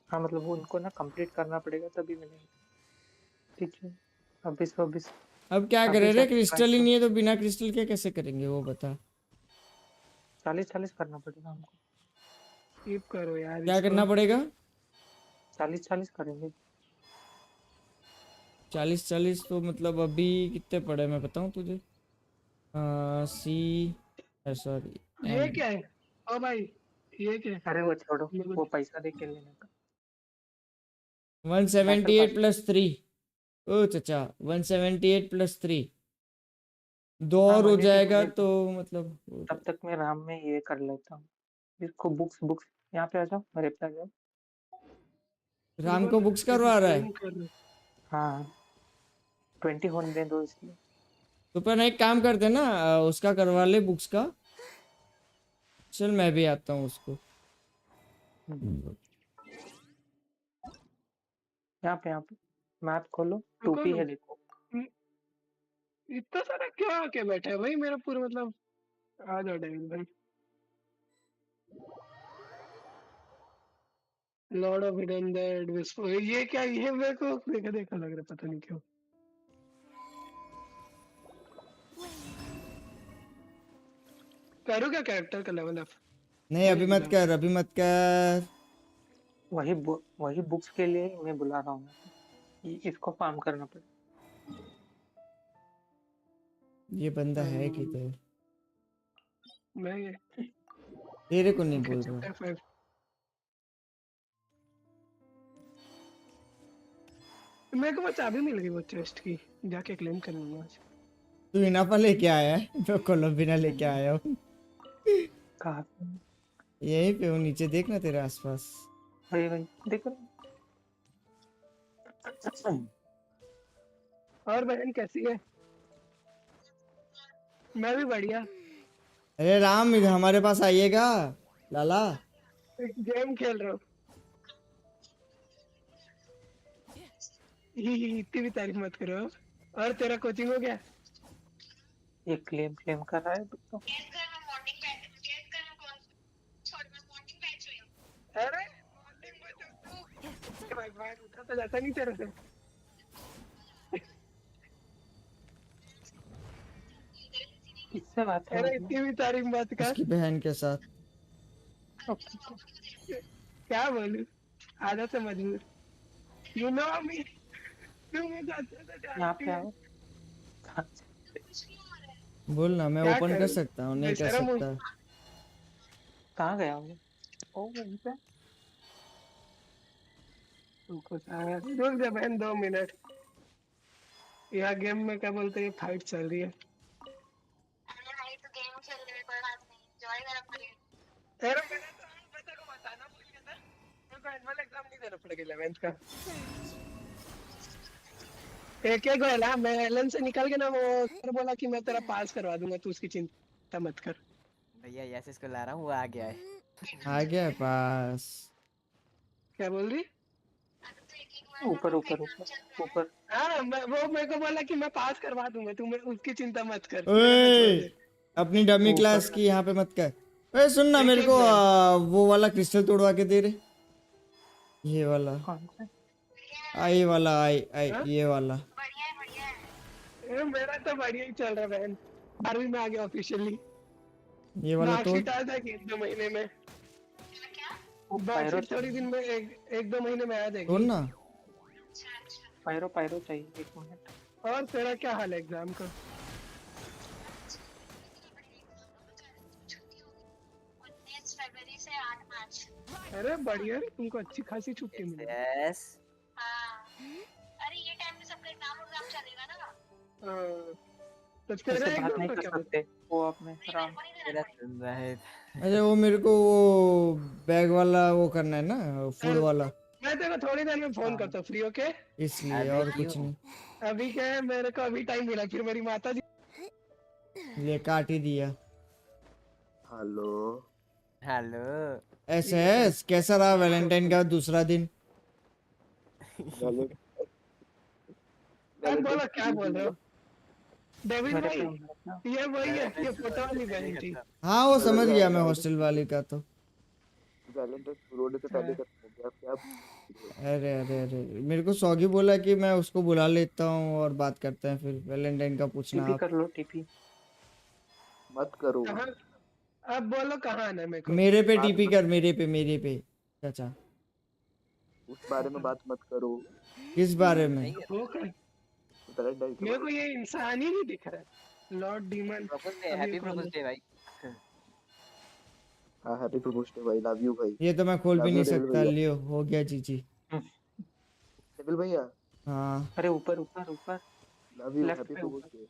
हाँ मतलब वो उनको ना कंप्लीट करना पड़ेगा तभी मिलेगा। ठीक है। अभी अब क्या करे रे? क्रिस्टल ही नहीं है तो बिना क्रिस्टल के कैसे करेंगे वो बता। 40-40 करना पड़ेगा हमको। स्किप करो यार। क्या करना पड़ेगा? 40-40 करेंगे। 40-40 तो मतलब अभी कितने पड़े मैं बताऊं तुझे? सी सॉरी ये क्या है? ओ भाई ये क्या है? अरे वो छोड़ो, वो पैसा दे के लेने का। 178 + 3। ओ चचा 178 + 3 2 और हो जाएगा तो मतलब। तब तक मैं राम में ये कर लेता हूँ इसको। बुक्स यहाँ पे आ जाओ, मेरे पे आ जाओ। राम को बुक्स करवा रहा है? हाँ 20 होने दो इसलिए। तो पर एक काम करते ना, उसका करवा ले बुक्स का। चल मैं भी आता हूँ उसको। यहाँ पे मैप खोलो, 2P है देखो। इतना सारा क्या आके बैठा है भाई मेरा पूरा, मतलब आ जाओ डेविल भाई। Lord of hidden dead whisper, ये क्या? ये मेरे को देखा देखा लग रहा है, पता नहीं क्यों। करूँ क्या कैरेक्टर का लेवल अप? नहीं अभी मत कर, अभी मत कर। वही बुक्स के लिए मैं बुला रहा हूँ। इसको फार्म करना पड़ेगा। ये बंदा है किधर? मैं तेरे को नहीं बोल रहा। मेरे को वो चाबी मिल गई वो चेस्ट की, जाके क्लेम कर लूंगा आज। तू इनाफा लेके आया है? तो कोलंबिना लेके आया हूँ। कहाँ? यहीं पे हूँ नीचे, देखना तेरे आसपास। भाई देख। और बहन कैसी है? मैं भी बढ़िया। अरे राम हमारे पास आइएगा लाला। गेम खेल रहा हूँ। इतनी भी तारीफ मत करो। और तेरा कोचिंग हो गया? ये क्लेम कर रहा है तो। अरे भाई भाई उठा तो जाता नहीं तेरे से। किससे बात है? अरे इतनी भी तारीफ मत कर। उसकी बहन के साथ। क्या बोलूं, आदत से मजबूर। यू नो मी। यहाँ पे आओ। बोल ना, मैं ओपन कर सकता हूँ, नहीं कर सकता। कहाँ गया हूँ? ओ वहीं पे। रुक जा बहन 2 मिनट। यह गेम में क्या बोलते हैं, फाइट चल रही है। अरे मैंने तो बताना भूल गया था। मेरे को एनुअल एग्जाम नहीं देना पड़ेगा 11th का। एक गोला मैं एलन से निकल के ना, वो सर बोला कि मैं तेरा पास करवा दूंगा, तू उसकी चिंता मत कर। भैया यस इसको ला रहा हूँ, वो आ गया है। आ गया पास। क्या बोल रही? ऊपर। हाँ वो मेरे को बोला कि मैं पास करवा दूंगा, तू उसकी चिंता मत कर। ओए अपनी डमी क्लास की यहाँ पे मत कर। ओए सुन ना, मेरे को वो वाला क्रिस्टल तोड़वा के दे रे, ये वाला। कौन सा? आई वाला, आई ये वाला। मेरा तो बढ़िया ही चल रहा है बहन, 12वीं में आ गया ऑफिशियली। ये वाला तोड़। मार्कशीट आ जाएगी 1-2 महीने में। मार्कशीट थोड़ी दिन में 1-2 महीने में आ जाएगी। तोड़ ना। पायरो चाहिए 1 मिनट। और तेरा क्या हाल है एग्जाम का? अरे बढ़िया, तुमको अच्छी खासी छुट्टी मिली। यस। अरे ये टाइम में सबका एग्जाम चलेगा ना। तो तेरा बात नहीं कर सकते वो अपने आराम। अरे वो मेरे को वो बैग वाला वो करना है ना, फूड वाला। मैं तेरे को थोड़ी देर में फोन करता हूँ, फ्री ओके? इसलिए और कुछ नहीं। अभी क्या है, मेरे को अभी टाइम मिला, फिर मेरी माता जी ले काट ही दिया। Hello hello. एसएस कैसा रहा वैलेंटाइन का दूसरा दिन? बोलो क्या बोल रहे हो डेविड भाई? ये वही है, ये फोटो वाली बहन थी। हाँ वो समझ गया मैं, हॉस्टल वाली का तो। अरे अरे अरे मेरे को सॉगी बोला कि मैं उसको बुला लेता हूँ और बात करते हैं फिर वैलेंटाइन का पूछना। टीपी कर लो, टीपी मत करो। अब बोलो कहाँ आना है मेरे को? मेरे पे टीपी कर, मेरे पे चाचा। उस बारे में बात मत करो। किस बारे में? मेरे को ये इंसान ही नहीं दिख रहा है। Lord demon. Happy propose day भाई। हाँ हैप्पी प्रपोज डे भाई, लव यू भाई। ये तो मैं खोल भी नहीं सकता। लियो हो गया जीजी। डेविल भैया। हाँ अरे ऊपर ऊपर ऊपर love you happy propose day.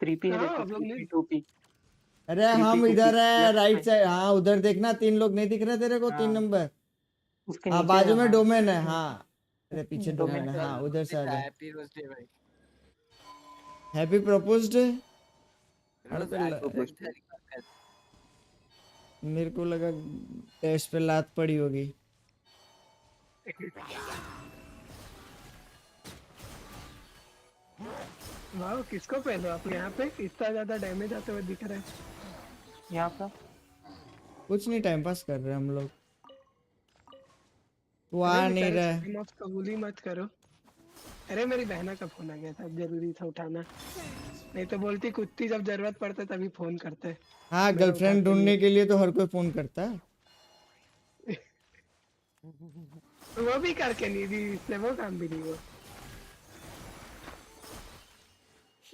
3P है देखो, 3P 2P। अरे हम इधर है राइट साइड। हाँ उधर देखना, 3 लोग नहीं दिख रहे तेरे को? 3 नंबर। हाँ बाजू में डोमेन है। हाँ अरे पीछे डोमेन है। हाँ उधर से आ जा। हैप्पी बर्थडे भाई। Happy propose day. मेरे को लगा टेस्ट पे लात पड़ी होगी। वाह किसको पहले आप यहाँ पे इतना ज्यादा डैमेज आते हुए दिख रहा है? यहाँ पर कुछ नहीं, टाइम पास कर रहे हैं हम लोग। वो आ नहीं रहा। कबूली मत करो। अरे मेरी बहना का फोन आ गया था, जरूरी था उठाना, नहीं तो बोलती कुत्ती जब जरूरत पड़ता तभी फोन करते। हाँ गर्लफ्रेंड ढूंढने के लिए तो हर कोई फोन करता है। वो भी करके नहीं दी, इससे वो काम भी नहीं हुआ।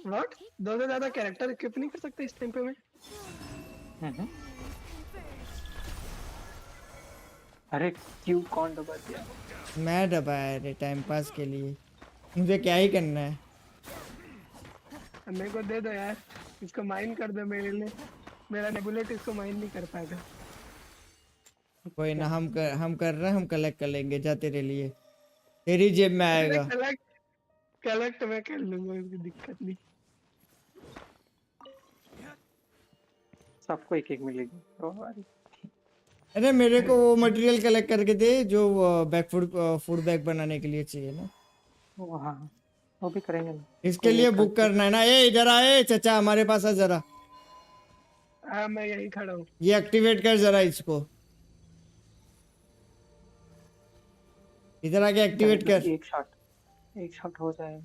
व्हाट? 2 से ज्यादा कैरेक्टर इक्विप नहीं कर सकते इस टाइम पे मैं? अरे क्यों कौन दबा दिया? मैं दबाया रे टाइम पास के लिए। मुझे क्या ही करना है? मेरे को दे दो यार, इसको माइन कर दो मेरे लिए। मेरा नेबुलेट इसको माइन नहीं कर पाएगा। कोई ना, हम कर रहे हैं, हम कलेक्ट कर लेंगे। जा तेरे लिए, तेरी जेब में आएगा। कलेक्ट मैं कर लूंगा, इसकी दिक्कत नहीं। सबको एक मिलेगी। अरे मेरे को वो मटेरियल कलेक्ट करके दे जो बैग फूड बैग बनाने के लिए चाहिए ना। हाँ वो भी करेंगे ना। इसके लिए बुक करना है ना। ए इधर आए चाचा, हमारे पास आ जरा। हाँ मैं यहीं खड़ा हूँ। ये एक्टिवेट कर जरा इसको। इधर आके एक्टिवेट कर। एक शॉट हो जाए।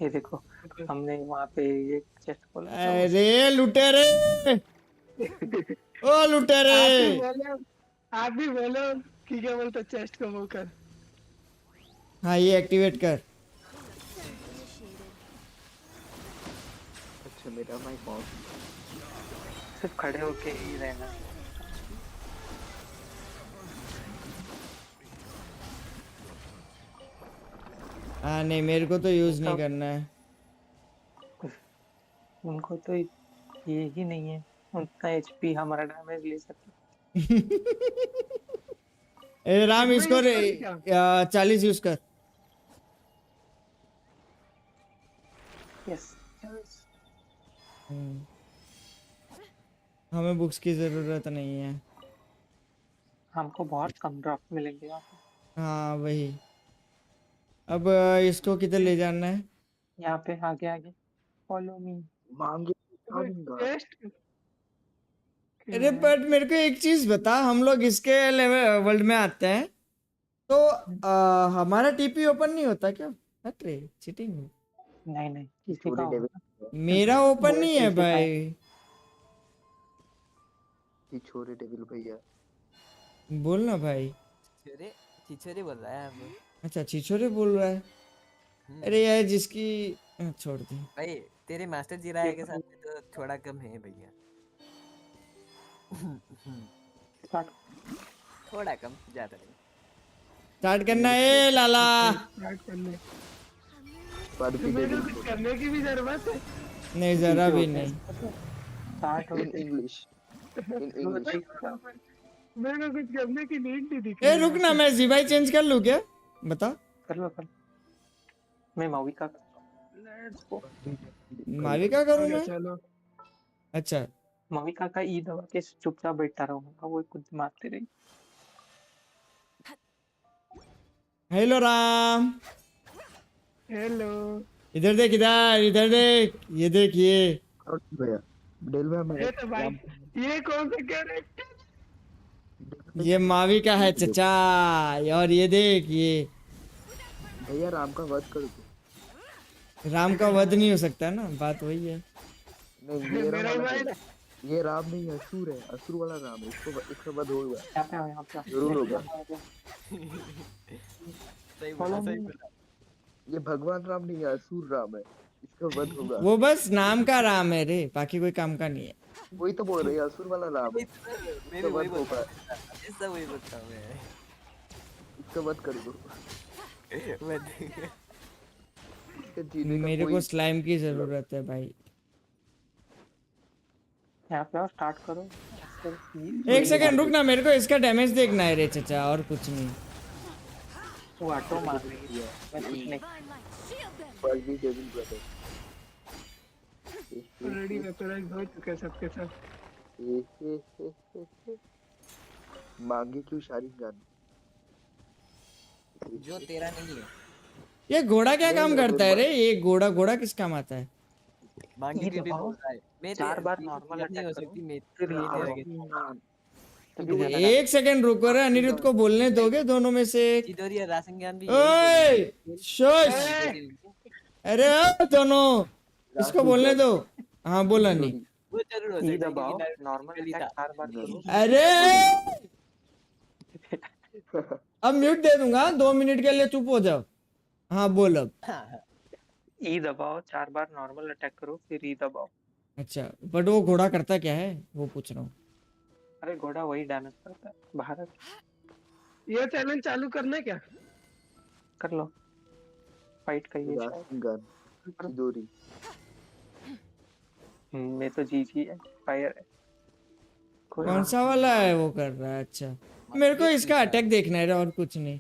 ये देखो हमने वहाँ पे ये चेस्ट खोला। अरे लुटेरे ओ लुटेरे। आप भी बोलो कि क्या बोलते चेस्ट को वो कर। हाँ ये एक्टिवेट कर। अच्छा मेरा माइक ऑन। सिर्फ खड़े होके ही रहना। हाँ नहीं मेरे को तो यूज नहीं करना है। उनको तो ये ही नहीं है, उतना एचपी हमारा डैमेज ले सके। राम इसको 40 यूज कर। यस हमें बुक्स की जरूरत नहीं है। हमको बहुत कम ड्रॉप मिलेंगे यहाँ पे। हाँ वही अब इसको किधर ले जाना है? यहाँ पे आगे आगे फॉलो मी। मांगे अरे बट मेरे को एक चीज बता, हम लोग इसके लेवल वर्ल्ड में आते हैं तो हमारा टीपी ओपन नहीं होता क्या? अरे चीटिंग। नहीं नहीं किसी का होगा। मेरा ओपन नहीं है भाई। छोरे डेविल भैया बोल ना भाई। छिछोरे बोल रहा है अब। अच्छा छिछोरे बोल रहा है। अरे यार जिसकी छोड़ दे भाई, तेरे मास्टर जी राय के साथ तो थोड़ा कम है भैया। थोड़ा कम, ज्यादा नहीं। स्टार्ट करना है लाला। स्टार्ट करने तुम्हें तो कुछ करने की भी जरूरत है? नहीं जरा भी नहीं। Start in English. मेरे को कुछ करने की नीड नहीं दिखी। ए रुक ना, मैं जीवाई चेंज कर लूं क्या? बता। कर लो कर। मैं माविका लेट्स गो। माविका करूं मैं? चलो। अच्छा माविका का ई दबा के चुपचाप बैठा रहूंगा, वो खुद मारती रही। हेलो राम। हेलो। इधर देख, इधर इधर देख, ये देख ये भैया डेल में ये तो भाई, ये कौन सा कैरेक्टर? ये माविका है चचा। और ये देख ये भैया राम का वध कर दो। राम का वध नहीं हो सकता ना, बात वही है। नहीं ये राम नहीं है, असुर है, असुर वाला राम है। इसको वध होगा, यहाँ पे जरूर होगा। सही बोला। ये भगवान राम नहीं है, असुर राम है, इसका वध होगा। वो बस नाम का राम है रे, बाकी कोई काम का नहीं है। वही तो बोल रही है, असुर वाला राम है। मेरे वही बोलता है, ऐसा वही बोलता हूं मैं। इसका वध कर दो। मेरे को स्लाइम की जरूरत है भाई। यहाँ पे और स्टार्ट करो। एक सेकंड रुक ना, मेरे को इसका डैमेज देखना है रे चचा, और कुछ नहीं। वो ऑटो मार रही है, मैं कुछ नहीं। ऑलरेडी वेपनाइज हो चुके हैं सबके सब। मांगे क्यों शारी गान जो तेरा नहीं है। ये घोड़ा क्या काम करता है रे? ये घोड़ा किस काम आता है? मांगे के भी बोल रहा है। मैं 4 बार नॉर्मल नहीं हो सकती, मैं एक सेकंड रुको रे, अनिरुद्ध को बोलने दोगे दोनों में से एक? चिदोरिया राशन ज्ञान भी। ओए शोश, अरे दोनों इसको बोलने दो। हाँ बोला नहीं। वो जरूर हो सकता है, नॉर्मल अटैक 4 बार करो। अरे अब म्यूट दे दूंगा, 2 मिनट के लिए चुप हो जाओ। हाँ बोल अब। ई दबाओ, 4 बार नॉर्मल अटैक करो, फिर ई दबाओ। अच्छा बट वो घोड़ा करता क्या है वो पूछ रहा हूँ। अरे घोड़ा वही डैमेज करता है। भारत ये चैलेंज चालू करना है क्या? कर लो, फाइट का ये चिदोरी। मैं तो जी है, फायर है। कौन सा वाला है वो कर रहा है? अच्छा मेरे को इसका अटैक देखना है और कुछ नहीं।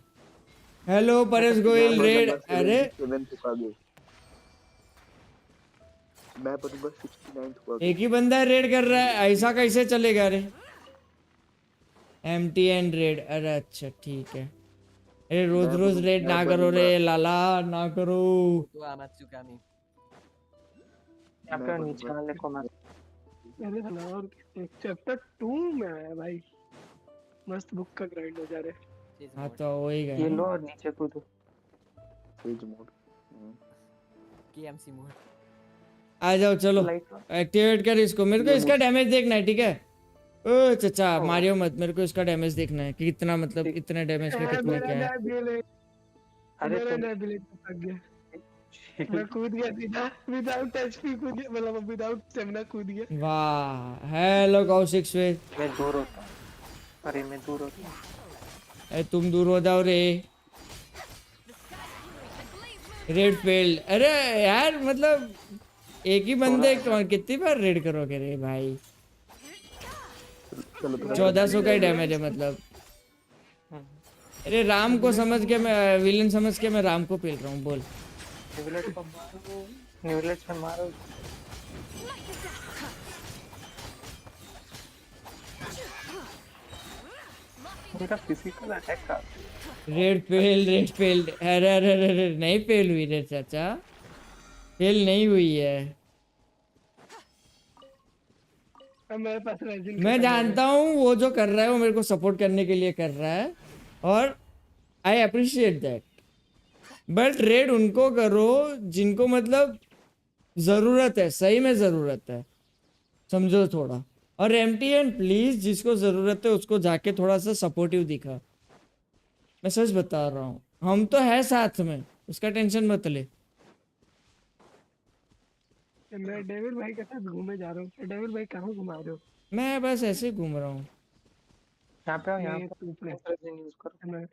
Hello Paresh Goyal red. अरे मैं बस 69 एक ही बंदा रेड कर रहा है, ऐसा कैसे चलेगा रे? MTN red. अरे अच्छा ठीक है। अरे रोज रोज रेड ना करो रे लाला, ना करो। तो आमत चुका नहीं। यहाँ पे नीचे वाले को मार। अरे और चैप्टर 2 में है भाई, मस्त बुक का ग्राइंड हो जा रहा है। हाँ तो वही गया। ये लो और नीचे कूदो। Sage mode, KMC mode. आ जाओ चलो, एक्टिवेट कर इसको। मेरे को इसका डैमेज देखना है, ठीक है? ओ चचा मारियो मत, मेरे को इसका डैमेज देखना है कि कितना, मतलब इतने डैमेज पे कितना क्या है। अरे मैं कूद गया सीधा, विदाउट एचपी कूद गया, मतलब विदाउट स्टैमिना कूद गया। वाह हेलो कौशिक स्वेत। मैं दूर होता हूं। अरे मैं दूर होता हूं। अरे तुम दूर हो जाओ रे। Red failed. अरे यार मतलब एक ही बंदे कितनी बार रेड करोगे रे भाई? 1400 का ही डैमेज है मतलब। अरे राम को समझ के मैं विलन समझ के मैं राम को पेल रहा हूँ। बोल न्यूलेट से मारो। मेरा फिजिकल अटैक का रेड फेल्ड। अरे अरे अरे अरे, नहीं फेल हुई रे चाचा, फेल नहीं हुई है। मेरे पास रेजिन मैं जानता हूँ वो जो कर रहा है वो मेरे को सपोर्ट करने के लिए कर रहा है, और I appreciate that, but red उनको करो जिनको मतलब जरूरत है, सही में जरूरत है, समझो थोड़ा। और एमटीएन प्लीज जिसको जरूरत है उसको जाके थोड़ा सा सपोर्टिव दिखा, मैं सच बता रहा हूँ, हम तो है साथ में, उसका टेंशन मत ले। मैं डेविड भाई के साथ घूमे जा रहा हूँ। डेविड भाई कहाँ घुमा रहे हो? मैं बस ऐसे ही घूम रहा हूँ। यहाँ पे आओ, यहाँ ये पे यूज करो।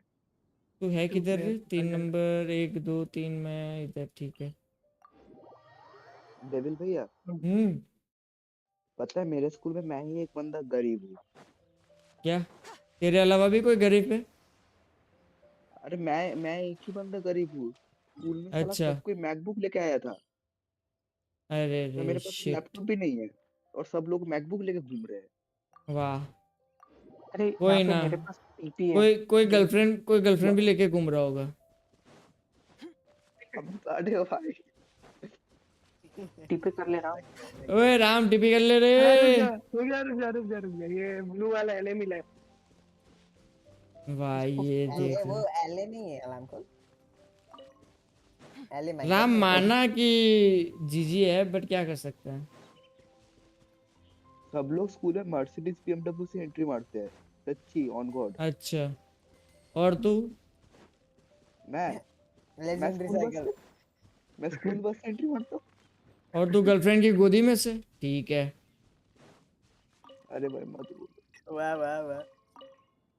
तू है किधर रे? 3 नंबर 1 2 3 में इधर, ठीक है। डेविल भैया, पता है मेरे स्कूल में मैं ही एक बंदा गरीब हूँ। क्या तेरे अलावा भी कोई गरीब है? अरे मैं एक ही बंदा गरीब हूँ स्कूल में। साला अच्छा, सब कोई मैकबुक लेके आया था, अरे तो रे मेरे पास शिट, लैपटॉप भी नहीं है और सब लोग मैकबुक लेके घूम रहे हैं। वाह। अरे कोई ना, मेरे पास पीपी है। कोई गर्लफ्रेंड भी लेके घूम रहा होगा। अब अरे भाई टीपी कर ले रहा हूँ। ओए राम टीपी कर ले रे। रुक जा, ये ब्लू वाला एले मिला है। वाह ये देख वो एले नहीं है अलार्म कॉल, एले राम माना कि जीजी है, बट क्या कर सकते हैं। सब लोग स्कूल में मर्सिडीज बीएमडब्ल्यू से एंट्री मारते हैं, सच्ची ऑन गॉड। अच्छा, और तू? मैं स्कूल बस से एंट्री मारता हूँ। और तू गर्लफ्रेंड की गोदी में से? ठीक है। अरे भाई मत बोलो। वाह वाह वाह।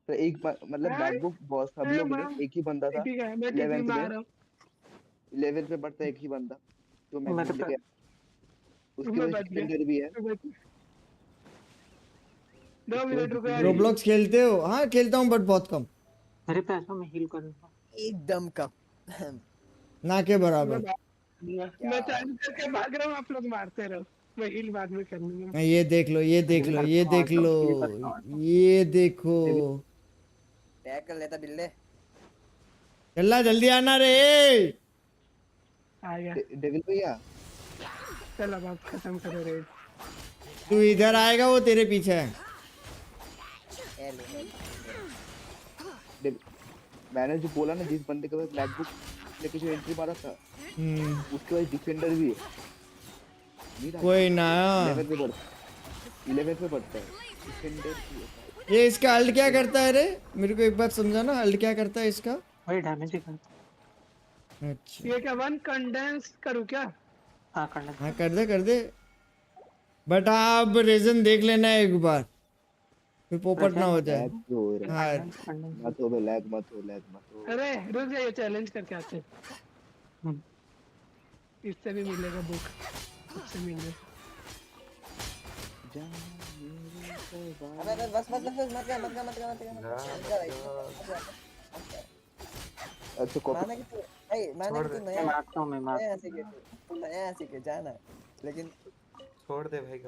तो एक मतलब मैकबुक बॉस सब लोग ने, एक ही बंदा था 11th में पढ़ता एक ही बंदा जो मैकबुक लेके, उसके बाद डिफेंडर भी है। 2 मिनट रुको। रोब्लॉक्स खेलते हो? हाँ खेलता हूँ, बट बहुत कम। मेरे पैसों में हील करूंगा एकदम कम, ना के बराबर। मैं टाइम करके भाग रहा हूँ, आप लोग मारते रहो, मैं हील बाद में कर लूंगा। ये देख लो, ये देख लो, ये देख लो, ये देखो। टैग कर लेता बिल्ले। चल्ला जल्दी आना रे। आ गया डेविल भैया। चल अब आप खत्म करो रेड। तू इधर आएगा, वो तेरे पीछे है। मैंने जो बोला ना, जिस बंदे के पास मैकबुक लेके जो एंट्री मारा था, उसके पास डिफेंडर भी है। कोई ना, 11th में पढ़ता है डिफेंडर भी है। ये इसका अल्ट क्या करता है रे? मेरे को एक बात समझा ना, अल्ट क्या करता है इसका? वही डैमेज ही करता है। अच्छा ये क्या वन कंडेंस करूं क्या? हाँ कंडेंस, हाँ कर दे, बट आप रीजन देख लेना एक बार, फिर पोपट ना हो जाए। हाँ मत हो लैग मत हो। अरे रुक जा, ये चैलेंज करके आते हैं। इससे भी मिलेगा बुक, इससे मिलेगा। अबे बस मत जा। अच्छा कॉपी माना कि तू नया, मैं मारता हूँ तू नया सीखे जाना, लेकिन छोड़ दे भाई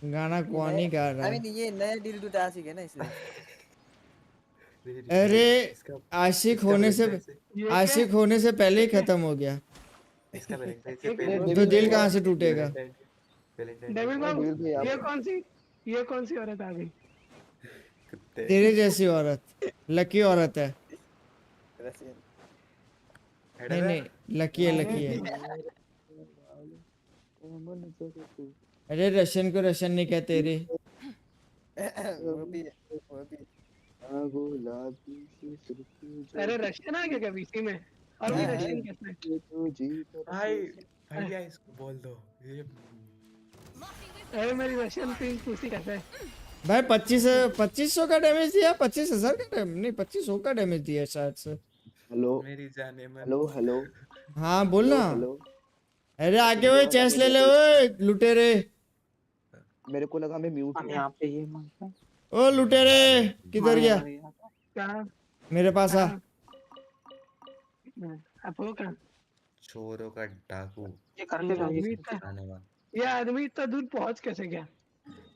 गाना कौन ही गा रहा है? ये नया डील टू टास्क है ना, इसलिए। अरे आशिक होने से पहले ही खत्म हो गया, तो दिल कहाँ से टूटेगा? डेविड बाबू, ये कौन सी औरत आ गई? तेरे जैसी औरत, लकी औरत है। नहीं लकी है। अरे रशियन को रशियन नहीं कहते रे। वो भी। अरे रशियन आ गया क्या बीसी में? और भी रशियन कैसे? भैया इसको बोल दो ये। अरे मेरी रशियन पिंक पूछी कैसे? भाई 2500 का डैमेज दिया, 25,000 का डैमेज नहीं, 2500 का डैमेज दिया शायद से। हेलो मेरी जाने में। हेलो हाँ बोल ना। अरे आगे वो चेस ले ले ओए लुटेरे। मेरे को लगा मैं म्यूट हूं। यहाँ पे ये मारता है। ओ लुटेरे किधर गया? कहां? मेरे पास आ। आप हो कहां? चोरों का डाकू। ये करके जाने वाला। ये आदमी इतना दूर पहुंच कैसे गया?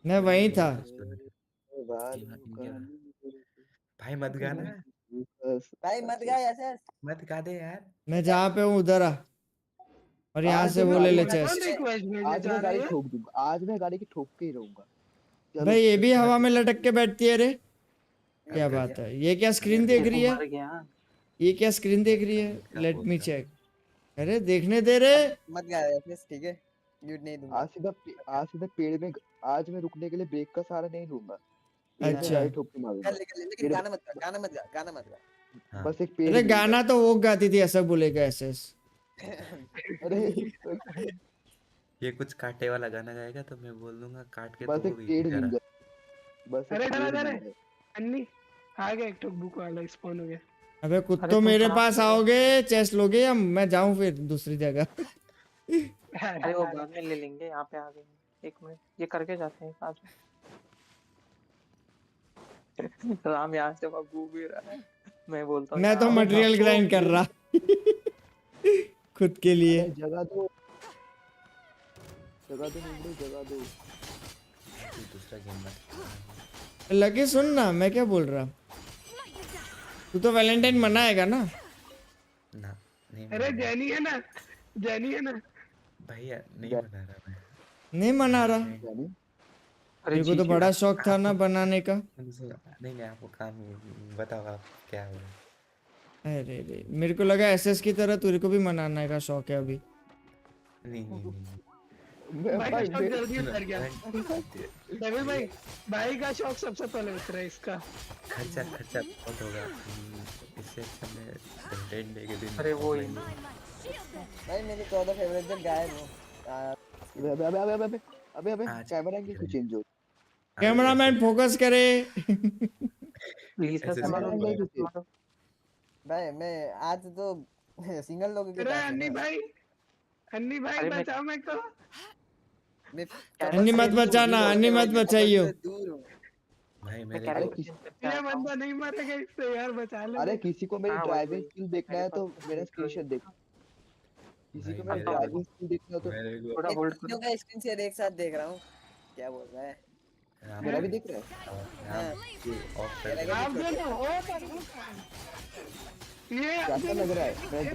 मैं वहीं था। भाई मत गाना, भाई मत गा ऐसे। मत गा दे यार। मैं जहाँ पे हूँ उधर आ, और यहाँ से वो ले ले चेस्ट। आज मैं गाड़ी ठोक दूंगा, आज मैं गाड़ी की ठोक के ही रहूंगा। भाई ये भी हवा में लटक के बैठती है रे, क्या बात है? ये क्या स्क्रीन देख रही है? ये क्या स्क्रीन देख रही है? Let me check. अरे देखने दे रे। मत गा ऐसे, ठीक है? म्यूट नहीं दूंगा। आज सीधा पेड़ में, आज मैं रुकने के लिए ब्रेक का सहारा नहीं लूंगा। अच्छा गाड़ी ठोक के मारूंगा। लेकिन गाना मत गा, गाना मत गा, गाना मत गा। बस एक पेड़। अरे गाना तो वो गाती थी, ऐसा बोलेगा ऐसे। अरे ये कुछ काटे वाला गाना गाएगा तो मैं बोल दूंगा काट के। बस तो एक पेड़ मिल जाए, बस अरे अन्नी आ गया, एक तो बुक वाला स्पॉन हो गया। अबे कुत्तो मेरे पास आओगे, चेस्ट लोगे या मैं जाऊं फिर दूसरी जगह? अरे वो बाद में ले लेंगे, यहाँ पे आ गए। एक मिनट, ये करके जाते हैं आज। राम यहाँ से बाबू भी रहा है, मैं बोलता हूँ मैं तो मटेरियल ग्राइंड कर रहा खुद के लिए। जगह दो, जगह दो, जगह दो। दूसरा गेम मत। लगे सुन ना, मैं क्या बोल रहा, तू तो वैलेंटाइन मनाएगा ना? ना नहीं। अरे जैनी है ना, जैनी है ना भैया, नहीं मना रहा मैं। नहीं मना रहा? तेरे को तो बड़ा शौक था ना बनाने का। नहीं आपको काम बताओ, आप क्या हो? अरे रे, मेरे को लगा एसएस की तरह तेरे को भी मनाने का शौक है अभी। नहीं भाई का शौक जल्दी उतर गया। डेविल भाई का शौक सबसे पहले उतरा इसका। खर्चा बहुत होगा, इससे अच्छा मैं वैलेंटाइन डे के दिन। अरे वो ही भाई मेरी 14 फेवरेट जन गायब हो। अबे कैमरा एंगल क्यों चेंज हो? कैमरामैन फोकस करे। भाई मैं आज तो सिंगल लोगों के पास। अन्नी भाई बचाओ मेरे को। अन्नी मत बचाना, अन्नी मत बचाइयो। भाई मेरे ये बंदा नहीं मरेगा इससे यार, बचा ले। अरे किसी को मेरी ड्राइविंग स्किल देखना है तो मेरा स्क्रीनशॉट देख। किसी को मेरी ड्राइविंग स्किल देखना है तो थोड़ा होल्ड करो। मैं स्क्रीन शेयर एक साथ देख रहा हूं, क्या बोल रहा है? मेरा भी दिख रहा है। ये कैसा लग रहा है? मैं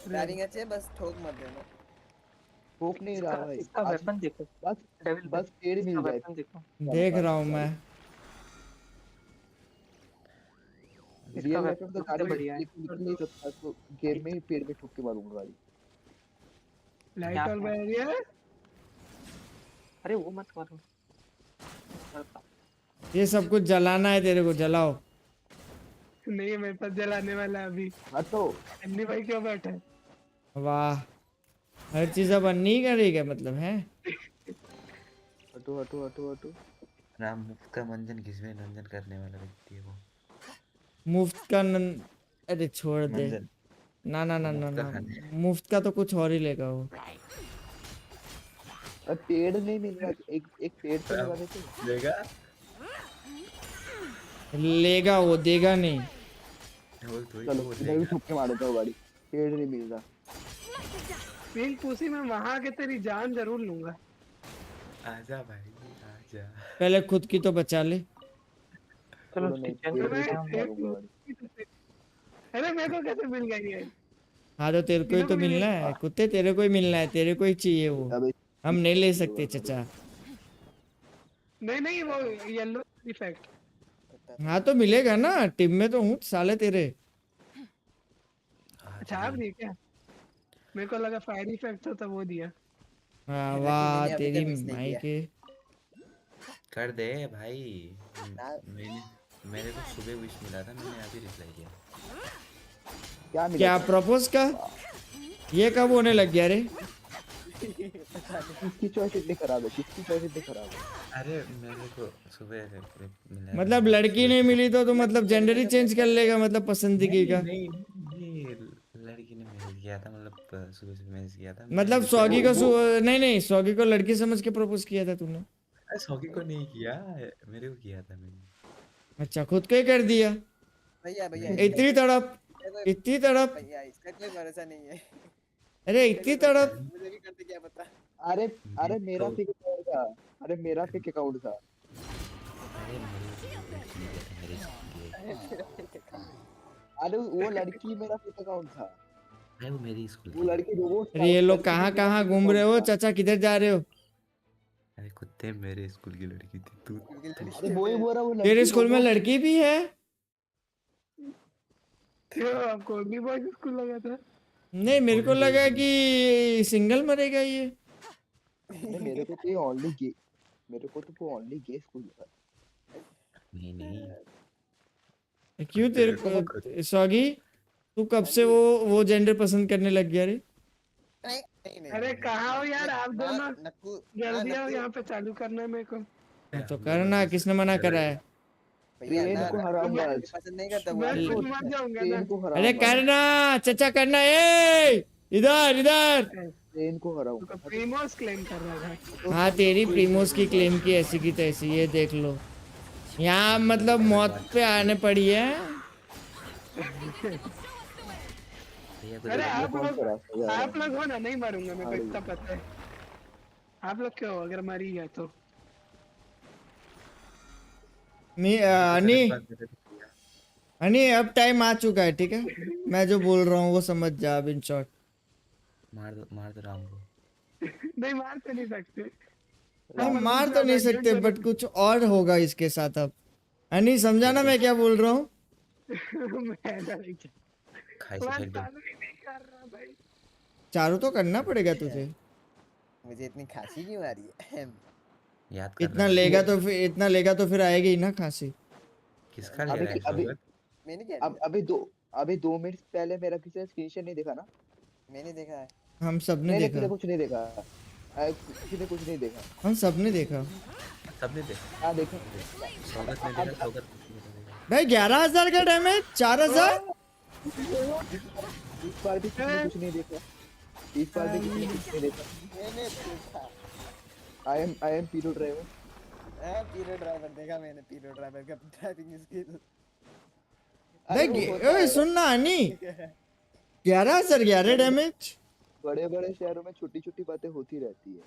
ड्राइविंग अच्छे, बस ठोक मत देना। ठोक नहीं रहा भाई। इसका वेपन देखो, बस पेड़ मिल जाए। देख रहा हूँ मैं। रियल लाइफ में तो गाड़ी निकल नहीं सकता, तो गेम में ही पेड़ में ठोक के मारूंगा गाड़ी। Light on barrier. अरे वो मत मारो, ये सब कुछ जलाना है तेरे को, जलाओ। नहीं मेरे पास जलाने वाला अभी। हटो। अन्नी भाई क्यों बैठा है? वाह, हर चीज अब अन्नी करेगा मतलब है। हटो हटो हटो हटो। राम मुफ्त का मंजन घिसवे नंजन करने वाला व्यक्ति है वो। मुफ्त का अरे छोड़ दे। ना ना ना ना ना, मुफ्त का तो कुछ और ही लेगा वो। पेड़ नहीं मिल रहा, एक पेड़ तो लगा देते। लेगा वो, देगा नहीं। चलो मैं भी ठोक के मार देता हूँ गाड़ी। पेड़ नहीं मिल रहा। पिंक पूसी में वहां के तेरी जान जरूर लूंगा। आजा भाई आजा। पहले खुद की तो बचा ले। चलो अरे मेरे को कैसे मिल गई है? हाँ तो तेरे को ही तो मिलना है कुत्ते, तेरे को ही मिलना है, तेरे को ही चाहिए वो, हम नहीं ले सकते चचा। नहीं वो येलो इफेक्ट। हाँ तो मिलेगा ना, टीम में तो हूँ साले तेरे। अच्छा आप नहीं क्या? मेरे को लगा फायर इफेक्ट था वो दिया। हाँ वाह तेरी माई के। कर दे भाई, मेरे को सुबह विश मिला था, मैंने अभी रिप्लाई किया। क्या प्रपोज का? ये कब होने लग गया रे? किसकी चॉइस इतनी खराब है? किसकी चॉइस इतनी खराब है? अरे मेरे को सुबह मिला। मतलब लड़की नहीं मिली तो मतलब जेंडर ही चेंज कर लेगा, मतलब पसंदीगी का? नहीं लड़की ने मैसेज किया था, मतलब सुबह मैसेज किया था। मतलब सौगी को नहीं सौगी को लड़की समझ के प्रपोज किया था तूने? सौगी को नहीं किया, मेरे को किया था मैंने। अच्छा खुद को ही कर दिया? भैया इतनी तड़प भैया, इसका कोई भरोसा नहीं है। अरे इतनी तड़प। मुझे भी करते क्या पता। अरे मेरा फेक अकाउंट था। अरे मेरा फेक अकाउंट था। अरे वो लड़की मेरा फेक अकाउंट था। भाई वो मेरी स्कूल वो लड़की रोबोट था। अरे ये उस लोग लड़की कहाँ के कहाँ फेक घूम रहे अकाउंट हो? था। चाचा किधर जा रहे हो? अरे कुत्ते मेरे स्कूल की लड़की थी तू। अरे वो ही बोल रहा, वो तेरे लड़की स्कूल में रोबोट लड़की भी है? क्यों आपको ओनली बॉयज स्कूल लगा था? नहीं, मेरे को लगा कि सिंगल मरेगा ये। नहीं, मेरे को तो ये ओनली गे, मेरे को तो वो ओनली गे स्कूल लगा। नहीं नहीं क्यों तेरे को सॉगी, तू कब से वो जेंडर पसंद करने लग गया रे? अरे कहाँ हो यार आप दोनों? जल्दी आओ यहाँ पे चालू करना है मेरे को। तो करना, किसने मना करा है? ट्रेन को हराऊंगा आज। पसंद नहीं करता वो। मैं खुद मर जाऊंगा ना। ट्रेन को अरे हराऊंगा। करना चाचा, करना। ए इधर इधर। ट्रेन को हराऊंगा। प्रीमोस क्लेम कर रहा था। हाँ, तेरी प्रीमोस की क्लेम की ऐसी की तैसी, ये देख लो। यहाँ मतलब मौत पे आने पड़ी है। अरे आप लोग हो ना, नहीं मारूंगा मैं, को इतना पता है। आप लोग क्यों, अगर मरी गया तो? अनि अब टाइम आ चुका है, ठीक है? मैं जो बोल रहा हूँ वो समझ जा अब इन शॉर्ट। मार दो राम को। नहीं मार तो नहीं सकते। नहीं मार तो नहीं सकते, बट कुछ और होगा इसके साथ अब। अनि समझा ना मैं क्या बोल रहा हूँ? चारों तो करना पड़ेगा तुझे। मुझे इतनी खांसी क्यों आ रही है? याद कर इतना लेगा तो फिर आएगी ही ना खांसी। किसका ले रहा है? मैंने क्या? अभी 2 मिनट पहले मेरा किसी ने स्क्रीनशॉट नहीं देखा ना? मैंने देखा है। हम सबने देखा। किसी ने कुछ नहीं देखा। किसी ने कुछ नहीं देखा। हम सबने देखा। सबने देखा। हाँ देखा। स्वागत ने देखा, स्वागत भाई 11,000 का डैमेज, 4,000। इस बार भी किसी ने कुछ नहीं देखा। इस बार भी किसी ने कुछ नहीं देखा। मैंने देखा। I am Piro driver. Piro driver देखा मैंने, पीरो ड्राइवर का ड्राइविंग स्किल। ओए सुन ना अनि, 11,011 डैमेज। बड़े बड़े शहरों में छोटी छोटी बातें होती रहती है।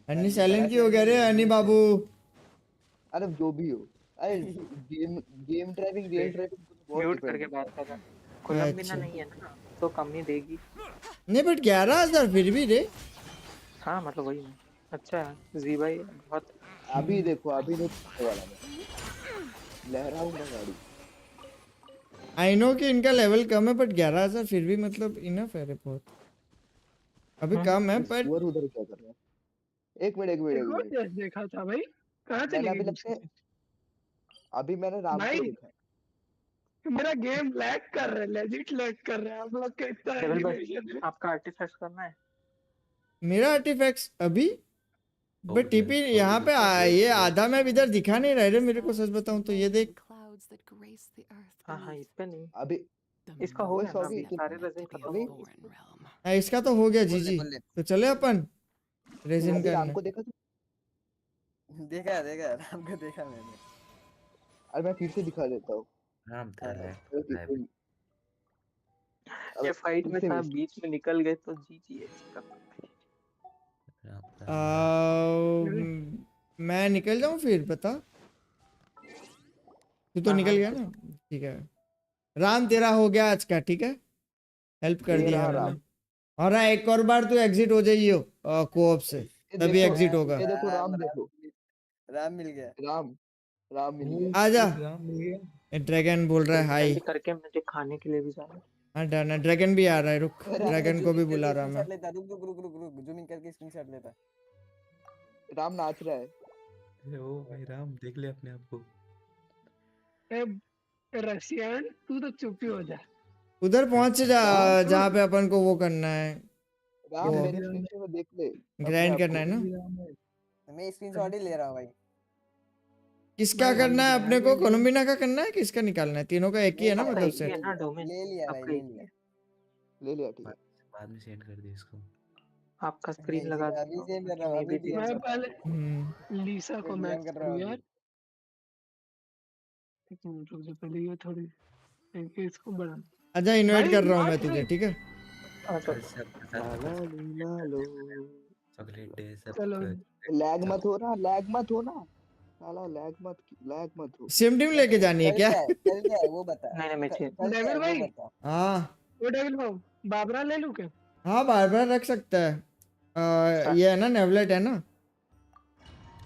अनि साइलेंट क्यों हो गया रे अनि बाबू? अरे जो भी हो, अरे game driving real driving mute करके बात कर रहा। कोलंबिना नहीं है ना तो कम ही देगी। नहीं बट 11,000 फिर भी रे। हाँ मतलब वही है। अच्छा जी भाई बहुत। अभी देखो वाला लहराऊंगा गाड़ी। आई नो कि इनका लेवल कम है, बट 11,000 फिर भी मतलब इनफ है रे बहुत। अभी कम है पर उधर क्या कर रहा है? एक मिनट देखा था भाई, कहाँ चली गई? अभी मैंने राम को देखा। मेरा गेम लैग कर रहा है, लेजिट लैग कर रहा है। आप लोग का इतना एनिमेशन है। आपका आर्टिफैक्ट्स करना है? मेरा आर्टिफैक्ट्स अभी बट टीपी यहाँ पे ये आधा मैप इधर दिखा नहीं रहा है मेरे को, सच बताऊं तो। ये देख। हाँ इस पे नहीं। अभी इसका हो गया ना, सारे रेजिन खत्म हो गए। इसका तो हो गया जी। तो चले अपन रेजिन करने। राम को देखा तू? देखा राम को देखा मैंने। अरे मैं फिर से दिखा देता हूँ। राम ये फाइट में था, बीच में निकल गए तो जीजी है। मैं निकल जाऊं फिर बता? तू तो निकल गया ना, ठीक है। राम तेरा हो गया आज का, ठीक है? हेल्प कर दिया मैंने। और हाँ एक और बार तू एग्जिट हो जाइयो कोऑप से, तभी एग्जिट होगा। ये देखो राम, देखो राम मिल गया। राम मिल गया। आजा। ड्रैगन बोल रहा है हाय करके, मुझे खाने के लिए भी जाना। हाँ डन है। ड्रैगन भी आ रहा है, रुक ड्रैगन को भी बुला रहा मैं। रुक जूम इन करके स्क्रीनशॉट लेता। राम नाच रहा है। ओ भाई राम देख ले अपने आप को। रशियन तू तो चुप ही हो जा। उधर पहुंच जा जहाँ पे अपन को वो करना है। राम मेरे स्क्रीनशॉट में देख ले। ग्राइंड करना है ना? मैं स्क्रीनशॉट ही ले रहा हूँ भाई। किसका करना है अपने को? कोलंबिना का करना है, किसका निकालना है? तीनों का एक ही है ना मतलब से? ले लिया भाई, ले लिया ठीक है। बाद में सेंड कर दे इसको। आपका स्क्रीन लगा दो। अभी सेंड कर रहा हूँ। मैं पहले लीसा को मैच कर रहा हूँ यार। एक मिनट रुक जा, पहले ये थोड़ी इसको बढ़ा। अच्छा इनवाइट कर रहा हूँ मैं तुझे, ठीक है? चॉकलेट दे सब। लैग मत हो ना। साला लैग मत हो। सेम टीम लेके जानी है क्या? चल क्या है वो बता। नहीं मैं चल क्या है डेविल वो भाई बता। हाँ वो डेविल भाई बाबरा ले लूं क्या? हाँ बार बार रख सकता है। ये है ना नेवलेट है ना,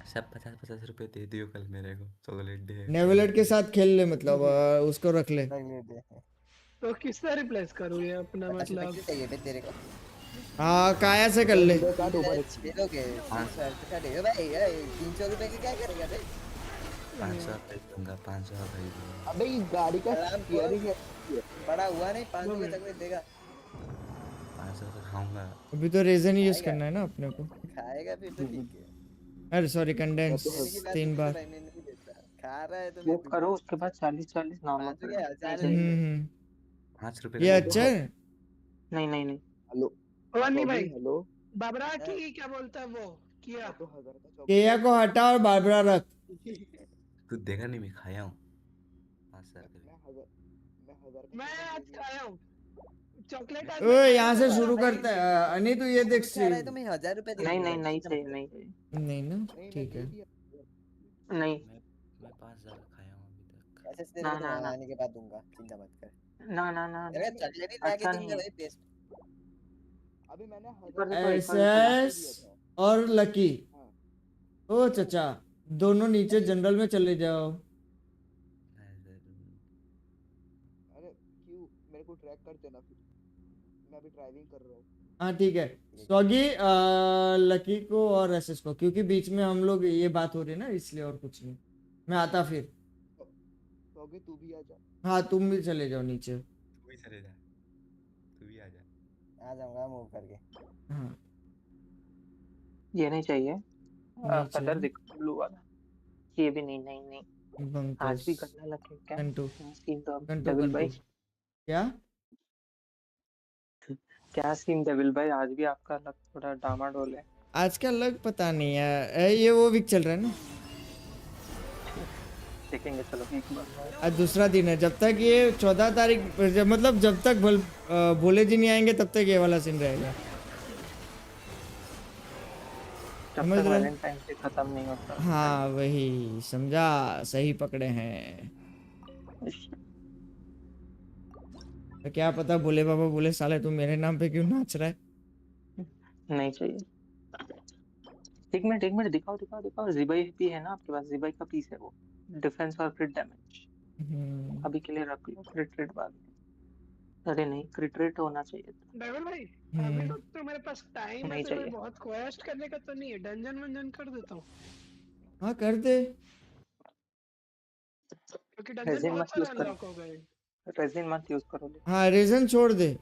सब 50-50 रुपए दे दियो कल मेरे को, चॉकलेट दे। नेवलेट के साथ खेल ले, मतलब उसको रख ले। तो किससे रिप्लेस करूं ये अपना 50 रुपए मतलब? क्यों चाहिए बे तेरे को? हाँ काया से कर ले। दे दोगे 300 रुपए दे दो भाई। 300 रुपए के क्या करेगा बे? 500 दूंगा, 500 दूंगा। अबे ये गाड़ी का स्टीयरिंग है, बड़ा हुआ नहीं 500 का चॉकलेट देगा। 500 का खाऊंगा। अभी तो रेजन ही यूज करना है ना अपने को। खाएगा फिर तो ठीक है। अरे सॉरी कंडेंस 3 बार। खा रहा है तो वो करो उसके बाद 40 नॉर्मल करो। 5 रुपए ये अच्छा है। नहीं नहीं नहीं हेलो नहीं भाई हेलो बाबरा की क्या बोलता है वो किया तो 1000 का चॉकलेट केया को हटा और बारबरा रख। तू देखा नहीं मैं खाया हूँ 5 साल मैं 1000 का मैं आज खाया हूँ चॉकलेट। आज ओए यहाँ से शुरू करता है अनी, तू ये देख खा रहा है तो मैं 1000 रुपए दे नहीं दूंगा। नहीं नहीं चाहिए नहीं चाहिए नहीं ना, ठीक है। नहीं मैं 5 साल खाया हूँ अभी तक। ऐसे तेरे को तो आने के बाद दूंगा, चिंता मत कर। ना ना ना अरे चॉकलेट ही ला के दूंगा भाई बेस्ट। अभी मैंने एसएस और लकी। ओ चचा दोनों नीचे जनरल में चले जाओ। अरे क्यों मेरे को ट्रैक कर देना, फिर मैं अभी ड्राइविंग कर रहा हूँ। हाँ ठीक है स्वगी, लकी को और एसएस को, क्योंकि बीच में हम लोग ये बात हो रही है ना, इसलिए और कुछ नहीं। मैं आता फिर। स्वगी तू भी आ जा। हाँ तुम भी चले जाओ नीचे। तू भी चले जा, तू भी आ जा। आ जाऊंगा मूव करके। हाँ ये नहीं चाहिए। नहीं कलर चाहिए। दिखो ब्लू वाला। ये भी नहीं नहीं नहीं। बंकस आज भी गन्ना लगे क्या? कंटू सीन तो कंटू डेविल कंटू भाई क्या क्या सीन डेविल भाई आज भी आपका लग थोड़ा डामाडोल है। आज का लग पता नहीं है, ये वो वीक चल रहा है ना। देखेंगे चलो एक बार। आज दूसरा दिन है, जब तक ये 14 तारीख मतलब जब तक भोले जी नहीं आएंगे तब तक ये वाला सीन रहेगा। जब तक वैलेंटाइन डे खत्म नहीं होता। हाँ वही समझा, सही पकड़े हैं। तो क्या पता भोले बाबा बोले साले तू मेरे नाम पे क्यों नाच रहा है। नहीं चाहिए। एक मिनट दिखाओ दिखाओ दिखाओ। जिबाई भी है ना आपके पास? जिबाई का पीस है वो, डिफेंस और क्रिट डैमेज। अभी के लिए रख लो, क्रिट रेट बाद में। अरे नहीं क्रिट रेट होना चाहिए। डेविल भाई अभी तो मेरे पास टाइम नहीं ऐसे कोई चाहिए। बहुत क्वेस्ट करने का तो नहीं है। डंजन वंजन कर देता हूँ हाँ कर दे, क्योंकि डंजन रेजिन बहुत मत सारे यूज करो। अनलॉक हो गए। रेजिन मत यूज करो। हाँ रेजन छोड़ दे।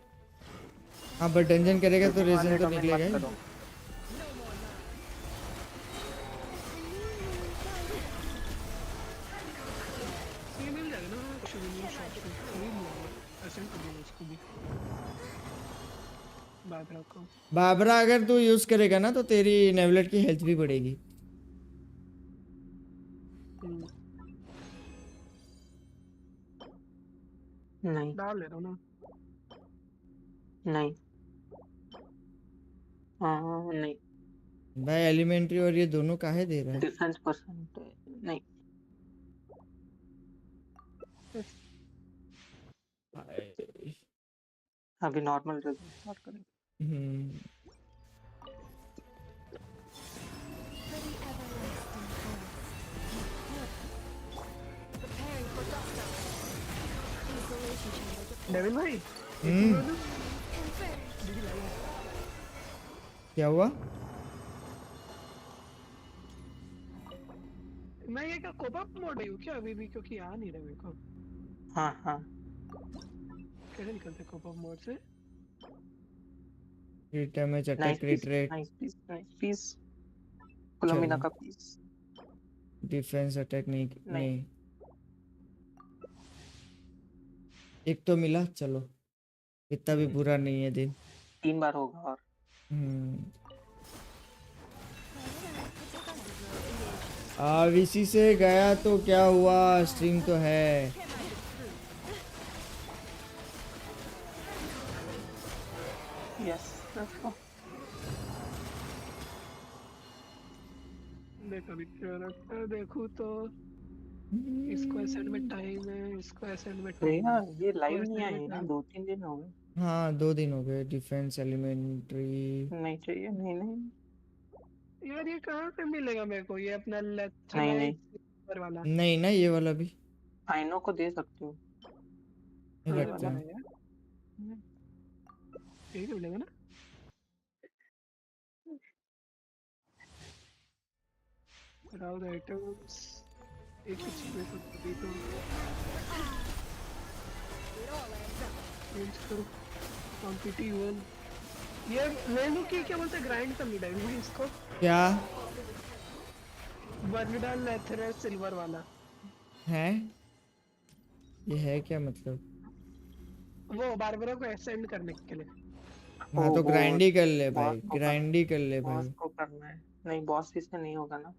हाँ बट डंजन करेगा तो रेजन तो निकलेगा ही। ये मिल जाएगा ना शॉप से खरीद लूंगा। ऐसे कर दूंगा इसको भी। बाबरा को बाबरा अगर तू यूज करेगा ना तो तेरी नेवलेट की हेल्थ भी बढ़ेगी। नहीं डाल ले रहा हूँ ना। नहीं हाँ नहीं भाई एलिमेंट्री और ये दोनों काहे दे रहा है। डिफेंस परसेंट नहीं। अभी नॉर्मल रेजिन स्टार्ट करें। डेविल भाई क्या हुआ? मैं ये क्या कोपअप मोड है क्या अभी भी? क्योंकि आ नहीं रहा मेरे को। हाँ हाँ कैसे निकलते कोपअप मोड से? Crit damage, attack crit rate, nice piece Columbina का पीस। डिफेंस अटैक नहीं एक तो मिला, चलो इतना भी बुरा नहीं है दिन। 3 बार होगा और इसी से गया तो क्या हुआ, स्ट्रीम तो है। डेविल में कभी कैरेक्टर देखूं तो इसको असेंड में टाइम है, इसको असेंड में टाइम है। ये लाइव नहीं आए ना, 2-3 दिन हो गए। हाँ 2 दिन हो गए। डिफेंस एलिमेंट्री नहीं चाहिए, नहीं नहीं यार ये कहाँ पे मिलेगा मेरे को, ये अपना नहीं लेथराइट सिल्वर वाला? नहीं ना, ये वाला भी आइनो को दे सकते हो, ये रखते वाला हैं। यही तो मिलेगा ना। राउंड आइटम्स एक ही चीज में तो अभी तो चेंज करो कॉम्पिटिटिव। ये रेनू की क्या बोलते, ग्राइंड करनी डायरी इसको क्या वर्निडाल लेथराइट सिल्वर वाला है? ये है क्या मतलब? वो बारबरा को असेंड करने के लिए। हाँ तो ग्राइंड ही कर ले भाई, ग्राइंड ही कर ले भाई। बॉस को करना है। नहीं बॉस इससे नहीं होगा ना,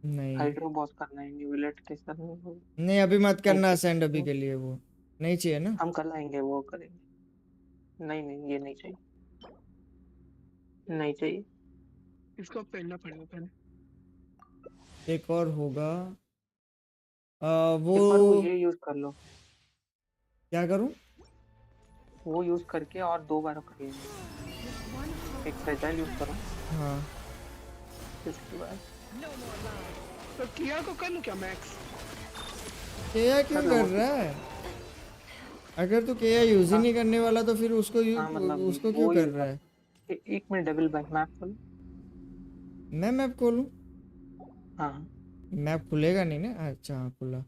नहीं हाइड्रो बॉस करना है, न्यूलेट के साथ नहीं होगा। नहीं अभी मत करना असेंड, अभी के लिए वो नहीं चाहिए ना। हम कर लाएंगे, वो करेंगे। नहीं नहीं ये नहीं चाहिए, नहीं चाहिए। इसको पहनना पड़ेगा पहले। एक और होगा वो एक बार वो ये यूज कर लो। क्या करूं? वो यूज करके और 2 बार कर लेंगे। एक फ्रेजाइल यूज करो। हाँ इसके बाद तो किया को कर लूं क्या मैक्स? केया क्यों कर रहा है? अगर तू केया यूज ही नहीं करने वाला तो फिर उसको उसको क्यों कर रहा है? एक मिनट डबल बैक मैप खोल। मैं मैप खोलूं? हाँ मैप खुलेगा नहीं ना। अच्छा हाँ खुला।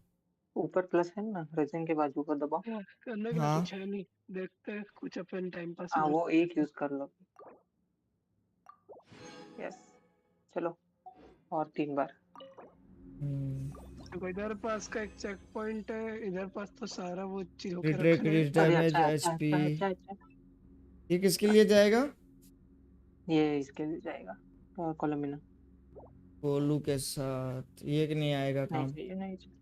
ऊपर प्लस है ना, रेजिन के बाजू को दबाओ। करने के लिए कुछ है नहीं, देखते हैं कुछ अपन टाइम पास। हाँ वो एक यूज कर लो। यस चलो और 3 बार। तो इधर पास का एक चेक पॉइंट है, इधर पास तो सारा वो चीज होके रिट्रेक रखा है। Rich damage HP. ये किसके लिए जाएगा? ये इसके लिए जाएगा कोलोमिना गोलू के साथ। ये कि नहीं आएगा काम। नहीं चाहिए, नहीं चाहिए।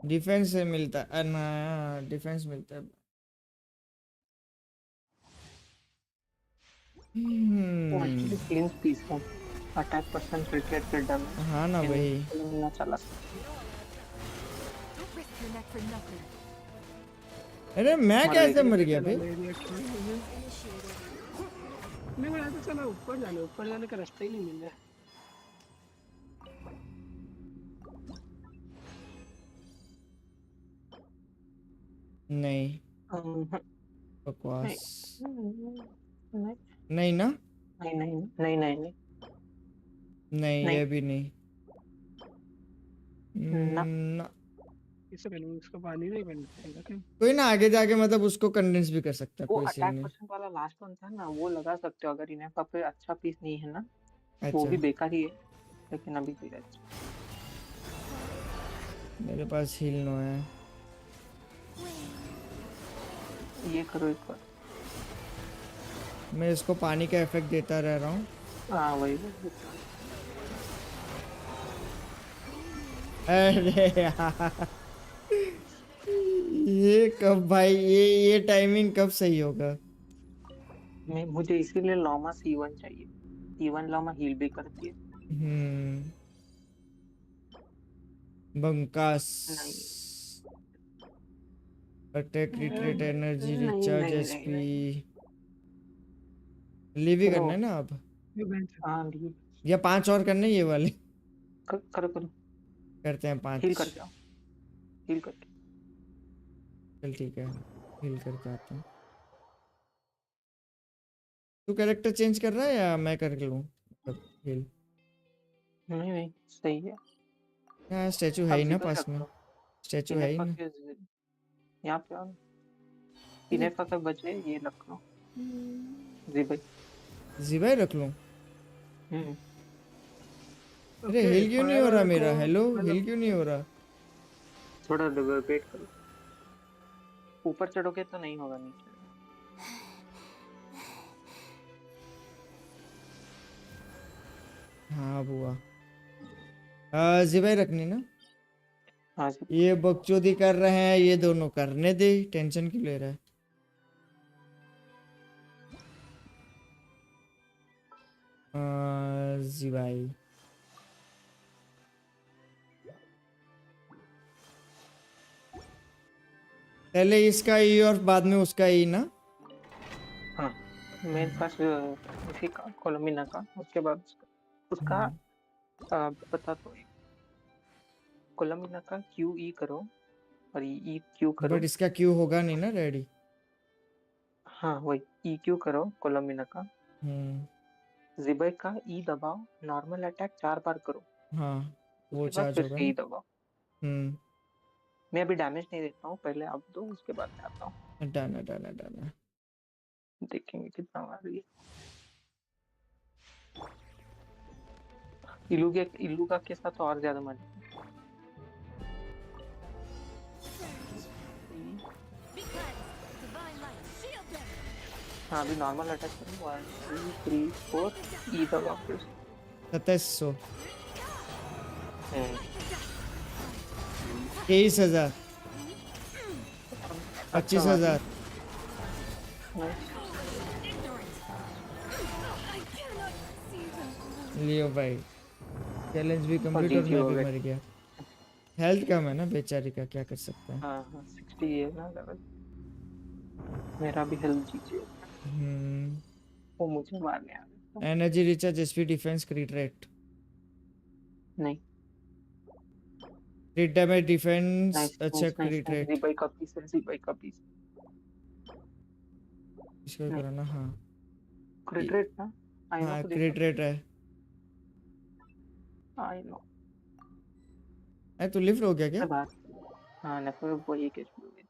डिफेंस से मिलता है ना, डिफेंस मिलता है। एक्चुअली क्लीन पीस है, अटैक परसेंट रिट्रेट के डैमेज। हाँ ना वही। कोलोमिना चला सकते। अरे मैं कैसे मर गया भाई? नहीं मैं तो चला ऊपर जाने का रास्ता ही नहीं मिल रहा। नहीं बकवास। नहीं ना नहीं नहीं नहीं नहीं नहीं ये भी नहीं ना। इससे पहले इसको पानी नहीं पहनना पड़ेगा क्या? कोई ना आगे जाके मतलब उसको कंडेंस भी कर सकता है, वो कोई सीन अटैक नहीं। परसेंट वाला लास्ट वन था ना, वो लगा सकते हो अगर इन्हें का कोई अच्छा पीस नहीं है ना। अच्छा। वो भी बेकार ही है, लेकिन अभी कोई अच्छा। मेरे पास हील नो है। ये करो एक बार। मैं इसको पानी का इफेक्ट देता रह रहा हूँ। हाँ वही। अरे यार ये कब भाई, ये टाइमिंग कब सही होगा? मुझे इसीलिए लॉमा C1 चाहिए। C1 लॉमा हील भी करती है। बंकास attack retreat energy recharge HP leave ही करना है ना अब? या 5 और करने ये वाले? करो करते हैं 5। हील करके आओ, हील करके। चल ठीक है, हील करके आता हूँ। तू कैरेक्टर चेंज कर रहा है या मैं कर लूँ हील? नहीं सही है। यहाँ स्टैचू है ही ना पास में, स्टैचू है ही ना यहाँ पे। और इन्हें का बचे ये रख लो। जीबाई रख लूँ? अरे हील क्यों नहीं हो रहा मेरा? हेलो हील क्यों नहीं हो रहा? थोड़ा वेट करो, ऊपर चढ़ोगे तो नहीं होगा नीचे। हाँ बुआ जीबाई रखनी ना। हाँ ये बकचोदी कर रहे हैं ये दोनों, करने दे, टेंशन क्यों ले रहा है? जीबाई पहले इसका ई और बाद में उसका ई ना। हाँ मेन फर्स्ट इसी का कोलोमिना का, उसके बाद उसका पता तो है। कोलोमिना का क्यू ई करो और ई क्यू करो। बट इसका क्यू होगा नहीं ना रेडी। हाँ वही ई क्यू करो कोलोमिना का। जिबे का ई दबाओ, नॉर्मल अटैक 4 बार करो। हाँ वो उसके बाद चार्ज फिर होगा से ई ना। दबाओ। मैं अभी डैमेज नहीं देता हूँ, पहले आप दो उसके बाद मैं आता हूँ। डन है डन है डन है। देखेंगे कितना मार रही है। इल्लू का केसा तो और ज्यादा मार। हाँ अभी नॉर्मल अटैक करो 1 2 3 4 ई दबाओ फिर 2700 23,000 25,000 लियो भाई चैलेंज भी कंप्लीट और मैं भी मर गया। हेल्थ कम है ना बेचारी का, क्या कर सकते हैं। हाँ 60 है ना लेवल, मेरा भी हेल्थ जीजे वो मुझे मारने आ गया। Energy recharge HP defence क्रिट rate नहीं क्रिट डैमेज डिफेंस अच्छा क्रिट रेट जीबाई का पीस है, जीबाई का पीस इसको करना। हाँ क्रिट रेट ना हाँ क्रिट रेट है। आई नो अरे तू लिफ्ट हो गया क्या? हाँ नेफर वो ये कैच हो गई।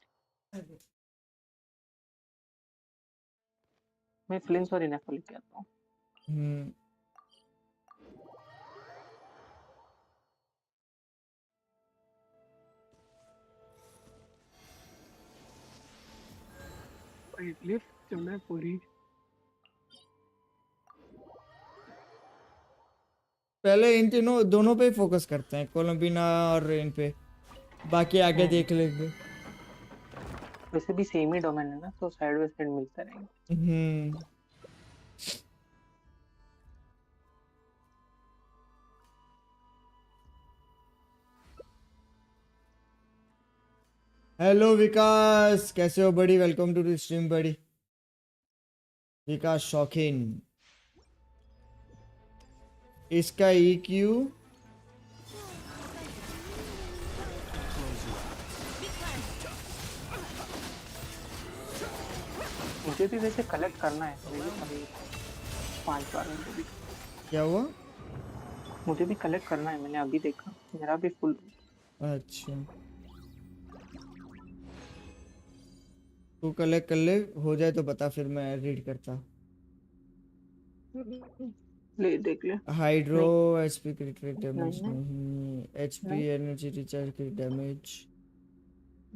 मैं फ्लिंस और नेफर लेके आता हूँ। लिफ्ट चलना है पूरी। पहले इन तीनों दोनों पे फोकस करते हैं, कोलंबिना और इन पे, बाकी आगे देख लेंगे। वैसे भी सेम ही डोमेन है ना, तो साइड बाय साइड मिलता रहेंगे। हेलो विकास, कैसे हो बड़ी? वेलकम टू द स्ट्रीम बड़ी। विकास शौकीन। इसका EQ मुझे भी वैसे कलेक्ट करना है अभी 5 बार में भी। क्या हुआ? मुझे भी कलेक्ट करना है, मैंने अभी देखा मेरा भी फुल। अच्छा तू कलेक्ट कर ले, हो जाए तो बता, फिर मैं रीड करता। ले देख ले। Hydro HP crit rate damage नहीं, HP energy recharge crit damage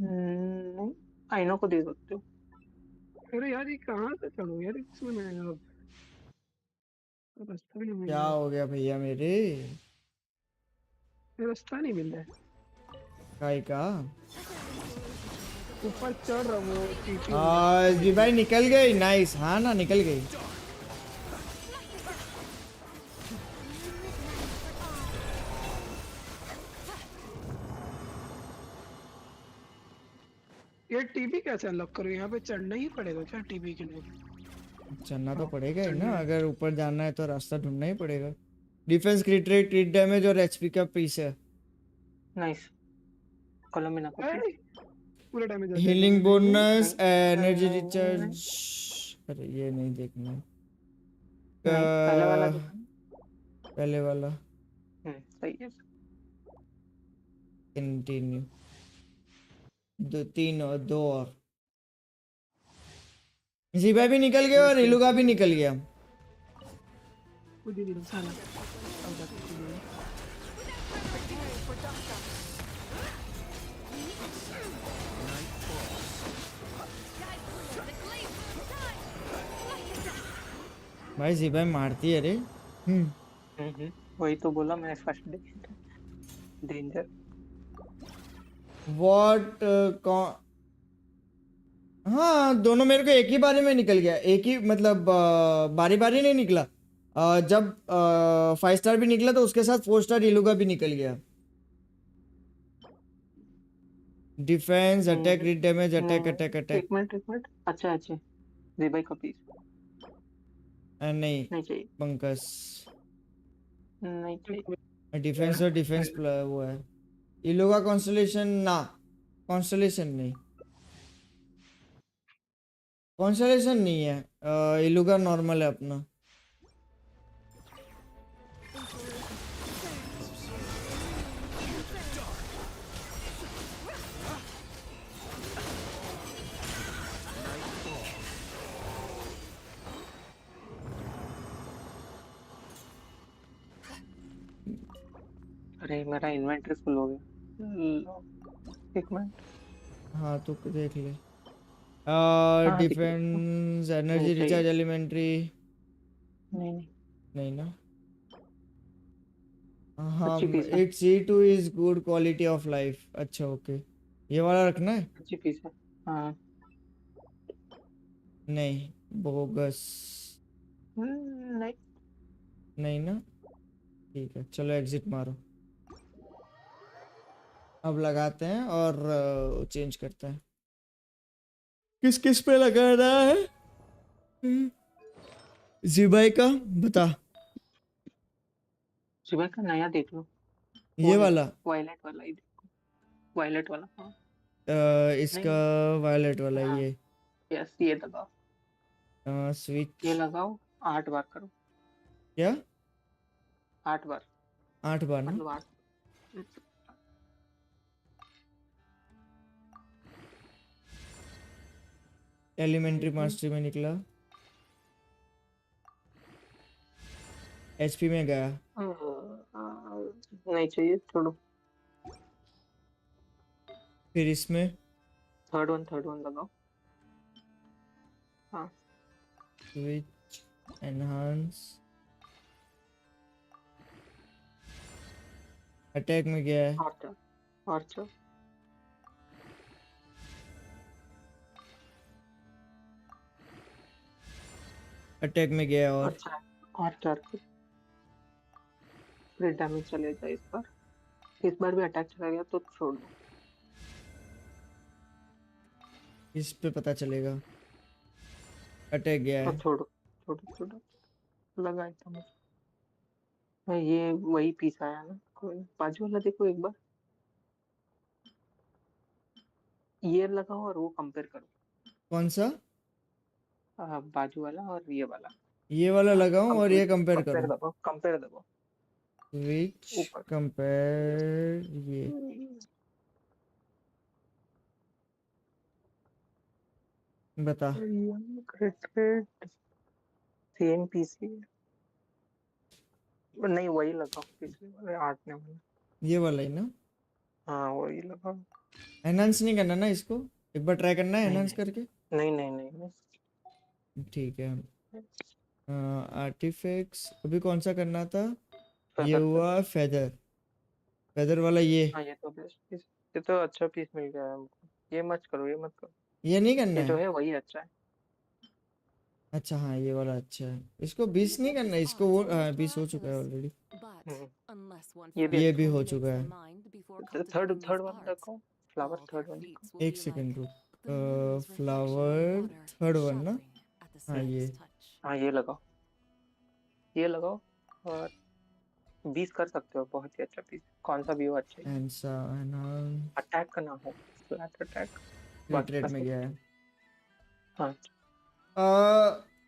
नहीं। आइनो को दे सकते हो। अरे यार ये कहाँ से चलो यार, इसमें मैं अब रास्ता भी नहीं मिल क्या रहा। हो गया भैया मेरे? रास्ता नहीं मिल रहा है। काय का ऊपर चढ़ रहा हूँ। जी भाई निकल गई। नाइस। हाँ ना निकल गई। ये टीवी कैसे अनलॉक करूँ? यहाँ पे चढ़ना ही पड़ेगा क्या टीवी के लिए? चढ़ना तो पड़ेगा ही ना, अगर ऊपर जाना है तो रास्ता ढूंढना ही पड़ेगा। डिफेंस क्रिट रेट, क्रिट डैमेज और एचपी का पीस है। नाइस। कोलम्बिना को पूरा damage healing bonus, energy recharge. अरे ये नहीं देखना। पहले वाला पहले वाला सही है। कंटिन्यू। 2 3 और 2 और जीबा भी निकल गया और इलुगा भी निकल गया। भाई जीबा मारती है रे। वही तो बोला मैं फर्स्ट डे डेंजर। व्हाट हाँ दोनों मेरे को एक ही बारी में निकल गया, एक ही मतलब बारी बारी नहीं निकला। जब 5 स्टार भी निकला तो उसके साथ 4 स्टार इलुगा भी निकल गया। Defence, attack, क्रिट damage, attack attack attack. एक मिनट अच्छा जीबाई का पीस नहीं चाहिए, पंकज, नहीं चाहिए। डिफेंस और डिफेंस वो है। इलोगा कॉन्स्टलेशन ना, कॉन्स्टलेशन नहीं, कॉन्स्टलेशन नहीं है, इलुगा नॉर्मल है अपना। अरे मेरा इन्वेंटरी फुल हो गया, एक मिनट। हाँ तो देख ले। हाँ डिफेंस, नहीं एनर्जी चाहिए, रिचार्ज, एलिमेंट्री नहीं नहीं नहीं ना। हाँ अच्छी पीस है, it's E2 is good quality of life. अच्छा ओके, ये वाला रखना है। अच्छी पीस है। हाँ नहीं बोगस नहीं नहीं ना, ठीक है चलो एग्जिट मारो। अब लगाते हैं और चेंज करते हैं। किस किस पे लगाना है जीबाई का बता। सुबह का नया देख लो, ये वाला वायलेट वाला ही देखो, वायलेट वाला। हाँ इसका वायलेट वाला हाँ ये यस, ये लगाओ, स्विच। ये लगाओ, 8 बार करो, क्या 8 बार 8 बार ना। मतलब 8। एलिमेंट्री मास्टरी में निकला, एचपी में गया। नहीं चाहिए, छोड़ो। फिर इसमें थर्ड वन लगाओ। हाँ स्विच, एनहांस, अटैक में गया है। आर्चर अटैक में गया और अच्छा, आर्चर फिर डैमेज चलेगा इस बार भी अटैक चला गया तो छोड़ दो। इस पे पता चलेगा अटैक गया है। छोड़ो लगा एकदम। ये वही पीस आया ना, कोई बाजू वाला देखो एक बार, ये लगाओ और वो कंपेयर करो। कौन सा बाजू वाला और ये वाला, ये वाला लगाऊं और ये कंपेयर करूं। कंपेयर दबाओ स्विच ऊपर कंपेयर, ये बता। सेम पीसी नहीं, वही लगाओ पिछले वाले 8 ने वाला, ये वाला ही ना। हाँ वही लगाओ। एनहांस नहीं करना ना इसको, एक बार ट्राई करना है एनहांस करके। नहीं ठीक है। आर्टिफैक्ट्स अभी कौन सा करना था। ये हुआ फेदर, फेदर वाला ये। हाँ ये तो बेस्ट पीस, ये तो अच्छा पीस मिल गया है हमको। ये मत करो ये नहीं करना ये जो है। है वही अच्छा है। अच्छा हाँ ये वाला अच्छा है। इसको 20 नहीं करना है, इसको वो 20 हो चुका है ऑलरेडी। ये भी हो चुका है। थर्ड वन रखो, फ्लावर थर्ड वन। एक सेकंड रुक, फ्लावर थर्ड वन ना। हाँ ये लगाओ और 20 कर सकते हो, बहुत ही अच्छा पीस, कौन सा भी हो अच्छा है। अटैक का ना हो, फ्लैट अटैक रेट में गया है। हाँ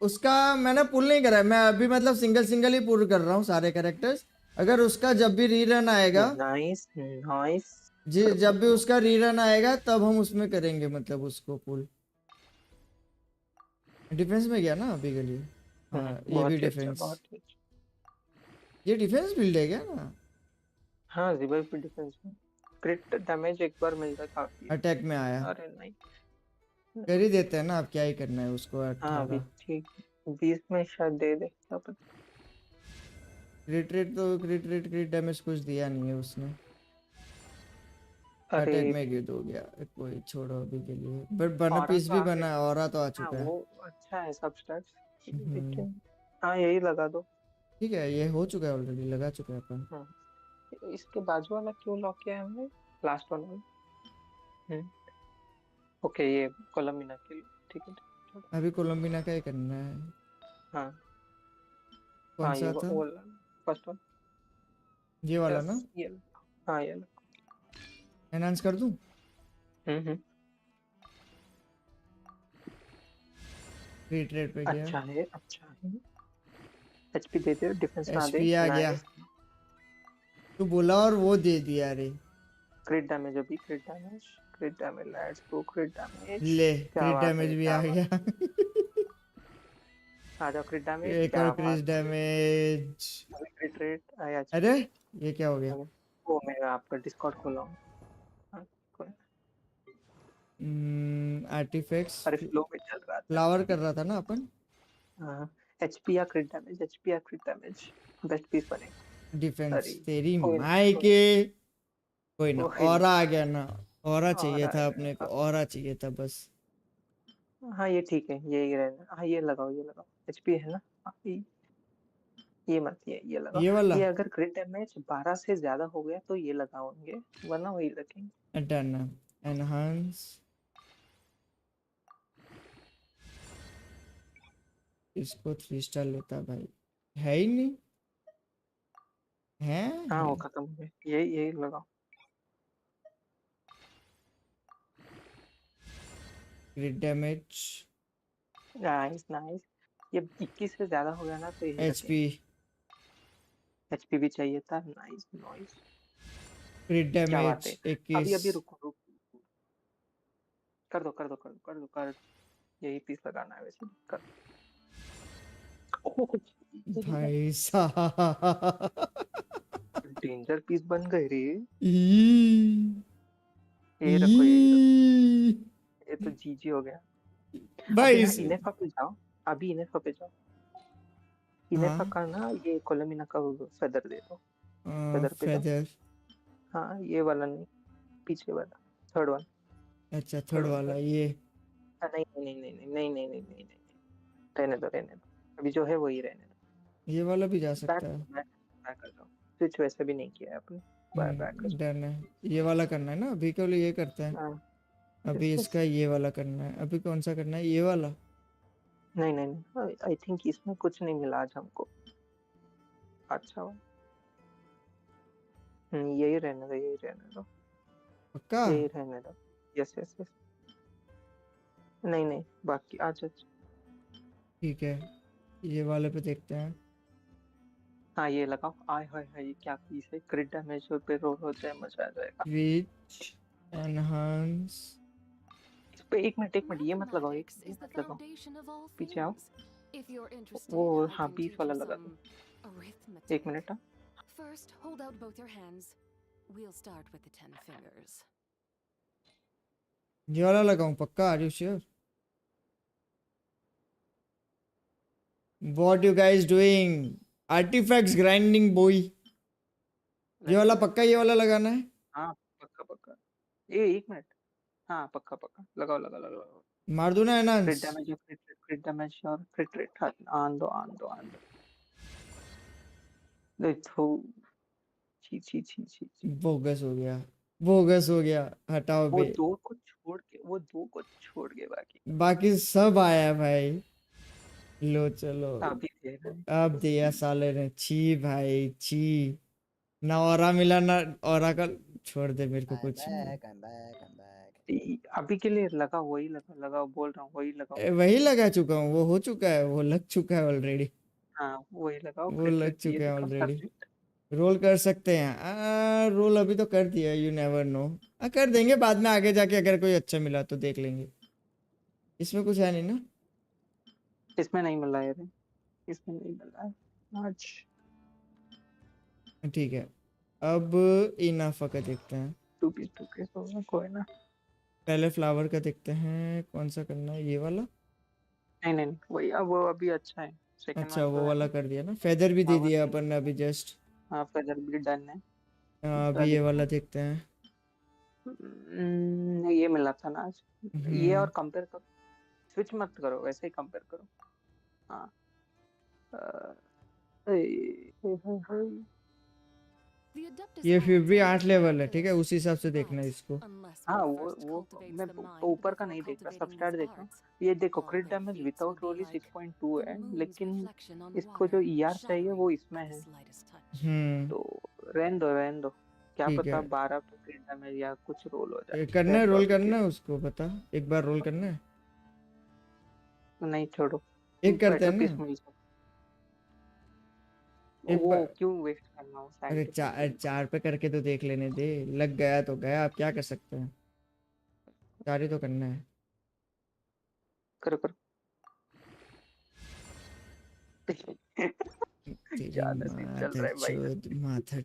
उसका मैंने पुल नहीं करा है, मैं अभी मतलब सिंगल ही पुल कर रहा हूँ सारे कैरेक्टर्स। अगर उसका जब भी रीरन आएगा, नाइस जी जब भी उसका रीरन आएगा तब हम उसमें करेंगे, मतलब उसको पुल। डिफेंस में गया ना अभी के लिए। हाँ ये भी डिफेंस, ये डिफेंस बिल्ड है क्या ना। हाँ रिवाइव भी डिफेंस में, क्रिट डैमेज एक बार मिलता है काफी। अटैक में आया, अरे नहीं कर ही देते हैं ना, अब क्या ही करना है उसको। 18 ठीक 20 में शायद दे दे, क्या पता। क्रिट डैमेज कुछ दिया नहीं है उसने। अटैक में गिर हो गया, कोई छोड़ो अभी के लिए। बट बना पीस भी बना, और तो आ चुका है। वो अच्छा है सब स्टैट्स। हाँ यही लगा दो। ठीक है ये हो चुका है ऑलरेडी, लगा चुका है अपन। इसके बाजू वाला क्यों लॉक किया है हमने, लास्ट वन ओके ये कोलम्बिना के लिए ठीक है। अभी कोलंबिना का ही करना है। हाँ कौन ये सा था? वो फर्स्ट वन ये वाला ना? ये हाँ ये एनहांस कर दूं? रिट्रेट पे गया। अच्छा है एचपी देते हो डिफेंस ना दे। एचपी आ गया। तू बोला और वो दे दिया रे। क्रिट डैमेज अभी क्रिट डैमेज लेट्स गो क्रिट डैमेज। ले क्रिट डैमेज भी आ गया। आ जाओ क्रिट डैमेज। एक और क्रिट डैमेज। क्रिट रेट आया। अरे ये क्या हो गया? वो मैं आपका डिस्कॉर्ड खोला हूं। आर्टिफैक्ट्स अरे फ्लो में चल रहा था। फ्लावर कर रहा था ना अपन। हां एचपी या क्रिट डैमेज बेस्ट पीस बनेगा। डिफेंस तेरी माय के। कोई ना ऑरा आ गया ना। ऑरा चाहिए था अपने को। ऑरा चाहिए था बस। हाँ ये ठीक है यही रहना। हाँ ये लगाओ एचपी है ना। ये मत ये लगाओ। ये अगर क्रिट डैमेज 12 से ज्यादा हो गया तो ये लगाओगे वरना वही रखेंगे। Done enhance. इसको 3 स्टार लेता भाई। है ही नहीं है। हाँ वो खत्म हो गया। यही लगाओ। क्रिट डैमेज नाइस ये 21 से ज्यादा हो गया ना तो ये एचपी भी चाहिए था। Nice क्रिट damage 21। अभी रुको कर दो यही पीस लगाना है वैसे कर। भाई साहब डेंजर पीस बन गए रे। ये रखो ये तो जीजी हो गया भाई। इनेफा पे जाओ अभी इनेफा पे जाओ। इनेफा का ना ये कोलम्बिना का फेदर दे दो। फेदर पे जाओ। हाँ ये वाला नहीं पीछे वाला थर्ड वन। अच्छा थर्ड वाला ये। नहीं रहने दो अभी जो है वही रहने दो। ये वाला भी जा सकता है। बैक कर दो स्विच वैसे भी नहीं किया है आपने। बैक डन है। ये वाला करना है ना अभी के लिए ये करते हैं। अभी इसका ये वाला करना है। अभी कौन सा करना है ये वाला? नहीं आई थिंक इसमें कुछ नहीं मिला आज हमको। अच्छा यही रहने दो पक्का यही रहने दो। यस नहीं बाकी अच्छा ठीक है ये वाले पे देखते हैं। हाँ ये लगाओ। आय हाय ये क्या पीस है। क्रिट डैमेज पे रोल हो जाए मजा आ जाएगा। Switch enhance. इस पे एक मिनट ये मत लगाओ पीछे आओ। वो हाँ 20 वाला लगा दो। एक minute. First, hold out both your hands. We'll start with the 10 fingers. ये वाला लगाऊं पक्का? Are you sure? What you guys doing? Artifacts grinding boy. ये वाला पक्का ये वाला लगाना है? हाँ पक्का ये एक मिनट। हाँ पक्का लगाओ मार दूं ना एनहांस? क्रिट डैमेज और क्रिट रेट आन दो। देखो छी बोगस हो गया हटाओ वो बे। दो को छोड़ के बाकी सब आया भाई। लो चलो अब दिया साले ने। छी भाई छी ना ऑरा मिला ना ऑरा का। छोड़ दे मेरे को कुछ अभी के लिए लगाओ वही लगाओ बोल रहा हूँ वही लगाओ। वही लगा चुका हूँ। वो हो चुका है वो लग चुका है ऑलरेडी। हाँ वही लगाओ। वो लग चुका है ऑलरेडी। रोल कर सकते हैं। रोल अभी तो कर दिया। You never know. कर देंगे बाद में आगे जाके अगर कोई अच्छा मिला तो देख लेंगे। इसमें कुछ है नहीं ना? इसमें नहीं मिला है इसमें नहीं मिला है आज। ठीक है अब इनाफा का देखते हैं। टू पीस कोई ना। पहले फ्लावर का देखते हैं कौन सा करना है। ये वाला नहीं वही वो अभी अच्छा है। अच्छा वो वाला कर दिया ना। फेदर भी दे दिया अपन ने अभी जस्ट। हाँ फेदर भी डन है। अभी ये वाला देखते हैं। ये मिला था ना आज। ये और कंपेयर करो। स्विच मत करो वैसे ही कंपेयर करो। हाँ ये फिर भी 8 लेवल है, ठीक है, उसी हिसाब से देखना इसको। हाँ वो मैं ऊपर का नहीं देख रहा, सब स्टार्ट देख रहा हूँ। ये देखो क्रिट डैमेज विदाउट रोल 6.2 है, लेकिन इसको जो ईआर चाहिए वो इसमें है। तो रहने दो क्या पता 12 पे क्रिट डैमेज या कुछ रोल हो जाए। करना है, रोल करना है उसको, बता एक बार रोल करना है। नहीं छोड़ो, एक करते हैं ना, वो क्यों वेस्ट करना हो। अरे 4 पे करके तो देख लेने दे, लग गया तो गया, आप क्या कर सकते हैं, 4 ही तो करना है। करो करो। माथा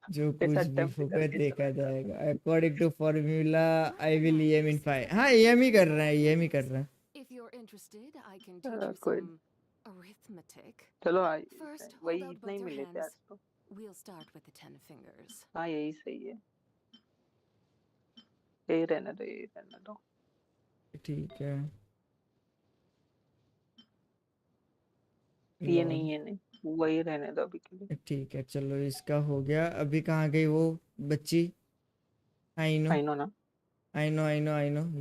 जो कुछ भी फुकट देखा जाएगा। According to formula I will EM in 5। हाँ ईएम ही कर रहा है, ईएम ही कर रहा है। कोई चलो वही इतना ही मिले थे आज तो। हाँ यही सही है, यही रहने दो। ठीक है, ये नहीं वही रहने दो अभी के लिए। ठीक है चलो, इसका हो गया। अभी कहाँ गई वो बच्ची? आई नो ना, आई नो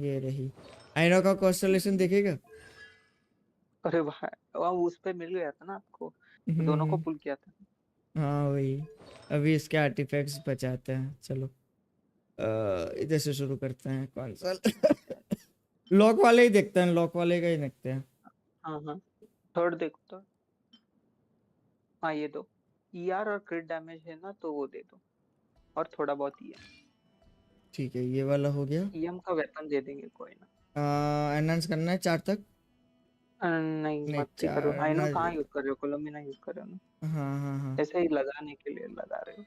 ये रही। आई नो का कॉन्स्टेलेशन देखेगा? अरे भाई वहाँ उस पे मिल गया था ना आपको, दोनों को पुल किया था। हाँ वही, अभी इसके आर्टिफैक्ट्स बचाते हैं। चलो इधर से शुरू करते हैं। कौन सा लॉक वाले ही देखते हैं, लॉक वाले का ही देखते हैं। हाँ थर्ड देखो तो। हाँ ये दो ईआर और क्रिट डैमेज है ना, तो वो दे दो, और थोड़ा बहुत ईएम। ठीक है ये वाला हो गया। ईएम का वेपन दे देंगे कोई ना। एनहांस करना है 4 तक? नहीं मत करो। आई नो कहाँ यूज कर रहे हो, कोलोमिना यूज कर रहे हो ना? हाँ ऐसे ही लगाने के लिए लगा रहे हो,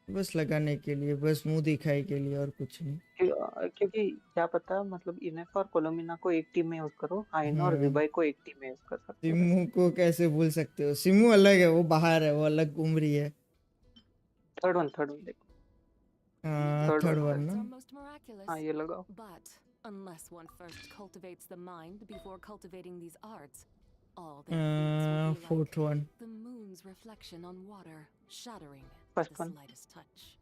बस लगाने के लिए, बस मुंह दिखाई के लिए और कुछ नहीं। क्योंकि क्या पता, मतलब इनेफ और कोलोमिना को एक टीम में यूज करो, आइनो और जिबाई को एक टीम में यूज कर सकते हो। सिमू को कैसे भूल सकते हो? सिमू अलग है, वो बाहर है, वो अलग घूम रही है। थर्ड वन देखो। थर्ड वन ना, हाँ ये लगाओ। Unless one first cultivates the mind before cultivating these arts, all fourth one, the moon's reflection on water, shattering first the one. slightest touch.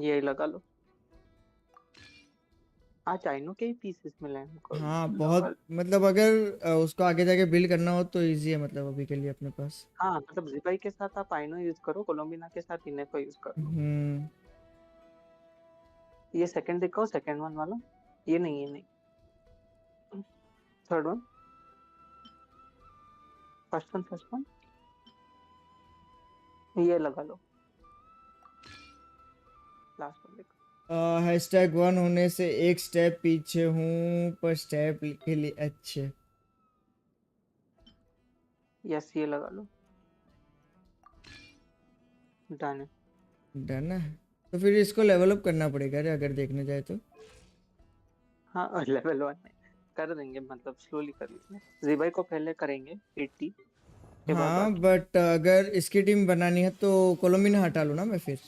ये लगा लो। आज आइनो के ही पीसेस मिले हैं हमको। हाँ बहुत, मतलब अगर उसको आगे जाके बिल्ड करना हो तो इजी है, मतलब अभी के लिए अपने पास। हाँ मतलब जिबाई के साथ आप आइनो यूज करो, कोलोमिना के साथ इनेफो यूज करो। ये सेकंड देखो, सेकंड वन वाला। ये नहीं थर्ड वन, फर्स्ट वन ये लगा लो। लास्ट वन देखो। #1 होने से एक स्टेप पीछे हूँ, पर स्टेप के लिए अच्छे। यस ये लगा लो। डन है तो फिर इसको लेवल अप करना पड़ेगा रे, अगर देखने जाए तो। हाँ लेवल 1 में कर देंगे, मतलब स्लोली कर लेंगे। जिबाई को पहले करेंगे 80 के बाद। हाँ बट अगर इसकी टीम बनानी है तो कोलोमिना हटा लो ना मैं फिर।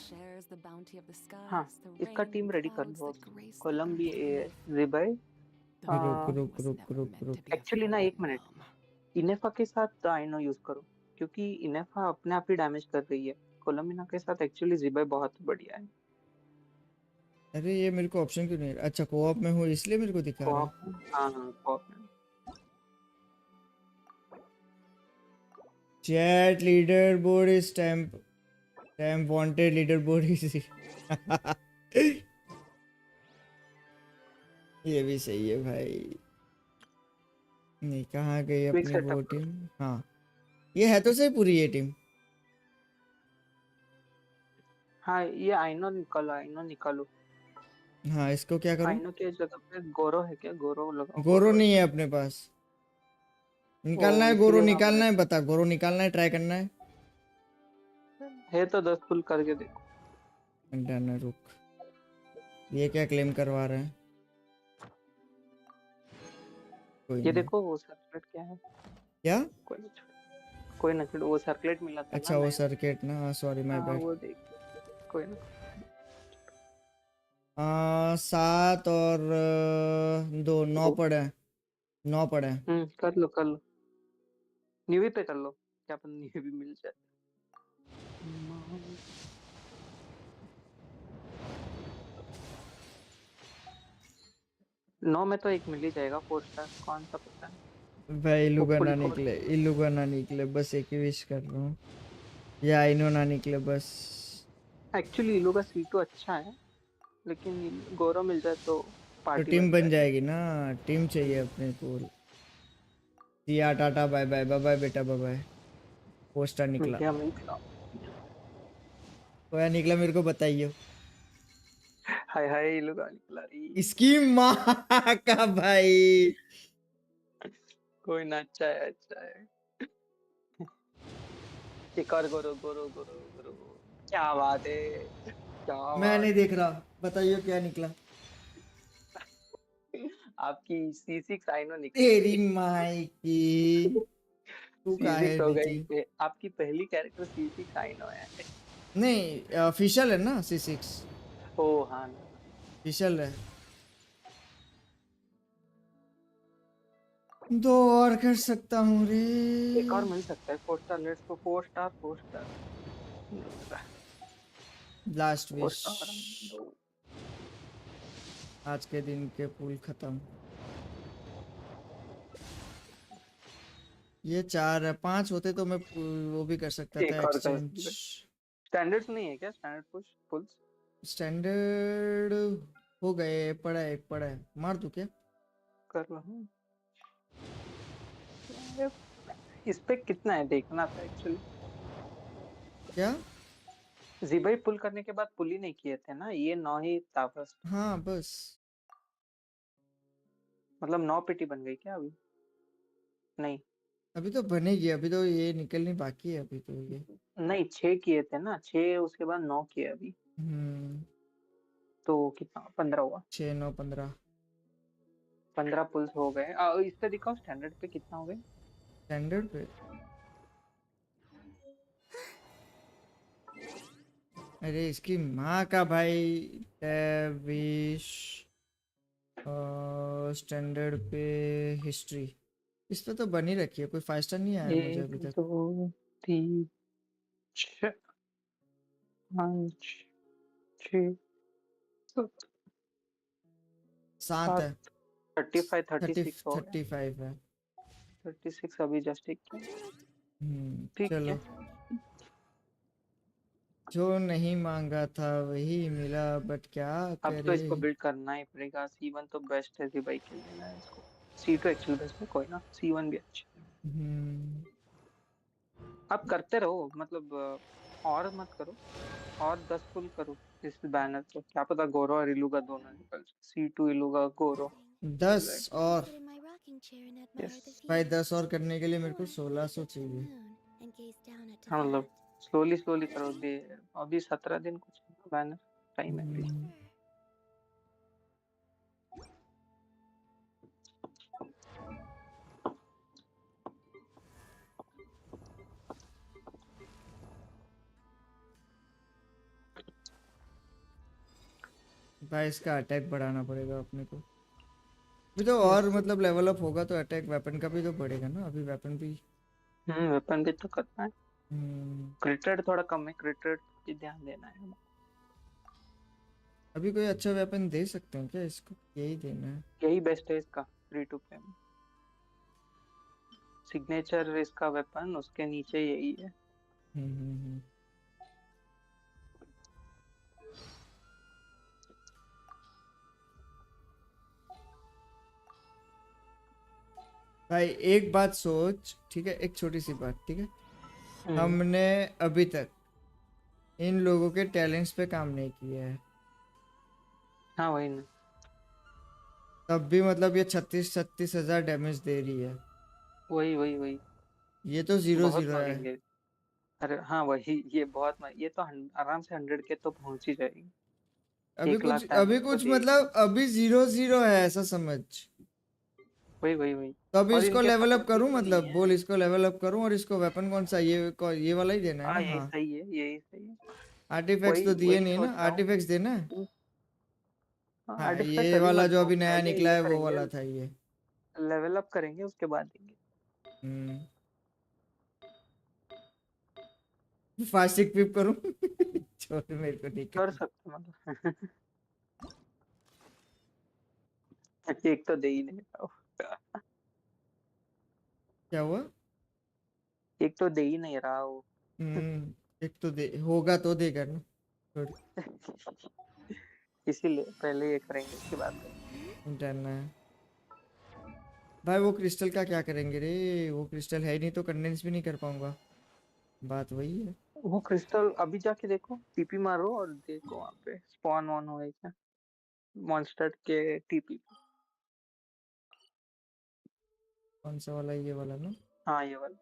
हाँ इसका टीम रेडी कर लो। कोलम्बी जिबाई। रुक एक्चुअली ना 1 मिनट, इनेफा के साथ आइनो यूज करो, क्योंकि इनेफा अपने आप ही डैमेज कर रही है। कोलोमिना के साथ एक्चुअली जिबाई बहुत बढ़िया है। अरे ये मेरे को ऑप्शन क्यों नहीं? अच्छा कोऑप में हूँ इसलिए मेरे को दिखा रहा है। हाँ कोऑप में। Chat leader board is temp wanted leader board is ये भी सही है भाई। नहीं कहाँ गई अपनी वो टीम? हाँ ये है तो सही पूरी ये टीम। हाँ ये आइनो निकालो। हाँ इसको क्या करूँ? आइनो के जगह पे गोरो है क्या? गोरो लगाओ। गोरो नहीं है अपने पास। निकालना है गोरो, निकालना है, बता गोरो निकालना है, ट्राई करना है तो 10 पुल करके देखो। डन है, रुक ये क्या क्लेम करवा रहे हैं? ये देखो वो सर्कुलेट क्या है? क्या? कोई ना छोड़ो, वो सर्कुलेट मिला था। अच्छा वो सर्किट ना, सॉरी माय बैड। वो देख कोई ना। 7 और 2 9 पड़े हैं। कर लो न्यूवी पे कर लो, क्या अपन न्यूवी मिल जाए। नौ में तो एक मिल ही जाएगा 4 स्टार, कौन सा पता है। भाई इलूगा ना होपफुली 4। निकले, इलूगा ना निकले, बस एक ही विश कर रहा हूँ, या इनो ना निकले बस। एक्चुअली इलू का C2 अच्छा है, लेकिन गौरव मिल जाए तो तो पार्टी टीम बन बन जाएगी। जाएगी ना, टीम चाहिए अपने को। Siya tata bye bye, bye bye बेटा, बाय बाय। पोस्टर निकला, मिल गया। कोया निकला मेरे को बताइए। हाय हाय इलू का निकला री। इसकी माँ का भाई। कोई ना, अच्छा है अच्छा है। एक और गोरो गोरो गोरो गोरो, क्या बात है, क्या मैं बात नहीं देख रहा, बताइए क्या निकला। है। आपकी C6 आइनो तेरी निकली। माई की, तू कहाँ है C6 हो निकली? गई, आपकी पहली कैरेक्टर C6 आइनो है। नहीं ऑफिशियल है ना C6, ओ हाँ ना, ऑफिशियल है। दो और कर सकता हूँ रे। एक और मिल सकता है 4 star, let's go 4 star 4 star. नहीं मिल रहा, लास्ट 4 विश, स्टार दो। आज के दिन के पूल खत्म। ये 4 है, 5 होते तो मैं वो भी कर सकता था, एक और कर एक्सचेंज। स्टैंडर्ड्स नहीं है क्या, स्टैंडर्ड पुश फुल्स? स्टैंडर्ड हो गए, पड़ा है, एक पड़ा है, मार दूं क्या? कर रहा हूँ। इस पे कितना है देखना था एक्चुअली। क्या? जीबाई पुल करने के बाद पुल ही नहीं किए थे ना, ये 9 ही था फर्स्ट। हाँ बस। मतलब 9 पेटी बन गई क्या अभी? नहीं अभी तो बनेगी, अभी तो ये निकलनी बाकी है अभी तो ये। नहीं, 6 किए थे ना, 6 उसके बाद 9 किए अभी। तो कितना 15 हुआ। 6 9 15। 15 पुल्स हो गए। इस पे दिखाओ स्टैंडर्ड पे कितना हो गए। स्टैंडर्ड पे, अरे इसकी माँ का भाई। विश स्टैंडर्ड पे, हिस्ट्री, इस पे तो बनी रखी है, कोई 5 स्टार नहीं आया मुझे 1 अभी तक। 2 3 4 5 6 7 है। 35 36 हो गए। 35 है। 36 अभी जस्ट एक किया। ठीक चलो, है। जो नहीं मांगा था वही मिला, बट क्या अब तो करे। इसको बिल्ड करना ही पड़ेगा। C1 तो बेस्ट है भाई के लिए ना, इसको। C2 एक्चुअली बेस्ट है, कोई ना C1 भी अच्छा। अब करते रहो, मतलब और मत करो, और 10 पुल करो इस बैनर पे, क्या पता गोरो और इलू का दोनों निकल जाए। C2 इलू का गोरो 10 और यस। भाई, 10 और करने के लिए मेरे को 1600 चाहिए। हाँ मतलब स्लोली स्लोली करो दे। अभी 17 दिन कुछ बैनर टाइम है अभी। भाई इसका अटैक बढ़ाना पड़ेगा अपने को भी तो, और मतलब लेवल अप होगा तो अटैक वेपन का भी तो बढ़ेगा ना, अभी वेपन भी। वेपन भी तो करना है। क्रिट रेट थोड़ा कम है, क्रिट रेट पे ध्यान देना है। अभी कोई अच्छा वेपन दे सकते हैं क्या इसको? यही देना है, यही बेस्ट है इसका फ्री टू प्ले में। सिग्नेचर इसका वेपन, उसके नीचे यही है। भाई एक बात सोच, ठीक है, एक छोटी सी बात, ठीक है। हमने अभी तक इन लोगों के टैलेंट्स पे काम नहीं किया है। हाँ वही ना। तब भी मतलब ये 36 हजार डैमेज दे रही है। वही वही वही। ये तो 0-0 बहुत है। मांगेंगे। अरे हाँ वही, ये बहुत ये तो आराम से 100 के तो पहुंच ही जाएगी। अभी 1 कुछ लाख डैमेज अभी तो कुछ देगी। मतलब अभी 0-0 है, ऐसा समझ। वही वही वही। तो अभी और इसको इनके पास लेवल अप अभी करूं, वो नहीं मतलब है। बोल इसको लेवल अप करूं, और इसको वेपन कौन सा, ये वाला ही देना है हाँ ना? यही हाँ, सही है, यही सही है। आर्टिफैक्ट्स वही तो दिए वही नहीं ना, सोच रहा हूँ। आर्टिफैक्ट्स देना है। हाँ, आर्टिफैक्ट ये अभी वाला मत जो दो, अभी नया पहले निकला ये है वो करेंगे, वाला था ये। लेवल अप करेंगे उसके बाद देंगे। फास्ट इक्विप करूं? छोड़, मेरे को नहीं कर सकते मतलब। एक तो दे ही नहीं रहा वो। क्या हुआ? एक तो दे ही नहीं रहा वो। एक तो दे, होगा तो देगा ना। छोड़। इसीलिए पहले ये करेंगे, उसके बाद करेंगे। डरना है भाई। वो क्रिस्टल का क्या करेंगे रे? वो क्रिस्टल है ही नहीं तो कंडेंस भी नहीं कर पाऊंगा। बात वही है। वो क्रिस्टल अभी जाके देखो, टीपी मारो और देखो वहाँ पे स्पॉन ऑन हुआ है क्या मॉन्स्टर के टीपी। कौन सा वाला? ये वाला ना? हाँ ये वाला।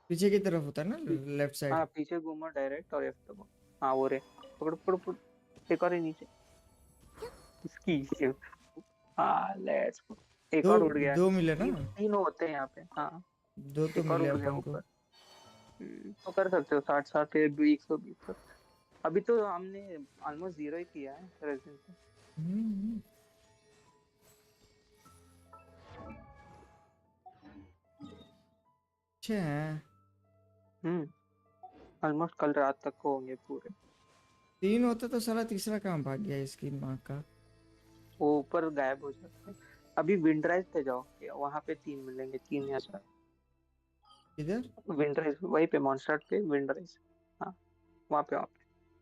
पीछे की तरफ होता है ना, लेफ्ट साइड। हाँ पीछे घूमो डायरेक्ट और F दबाओ। हाँ वो रे, पकड़ पकड़ पकड़। एक और है नीचे इसकी। हाँ लेट्स गो। एक और उड़ गया। दो मिले ना? तीन होते हैं यहाँ पे। हाँ दो तो एक और मिले उड़ गया अपन को। ऊपर। तो कर सकते हो 60-60 120 तक। अभी तो हमने ऑलमोस्ट 0 ही किया है रेजिडेंस से। ऑलमोस्ट कल रात तक को होंगे पूरे। 3 होता तो साला तीसरा कहाँ भाग गया इसकी माँ का। वो ऊपर गायब हो जाते हैं। अभी विंडराइज पे जाओ, वहां पे 3 मिलेंगे, 3 या 4। इधर विंडराइज वहीं पे मॉन्स्टर पे विंडराइज। हाँ वहाँ पे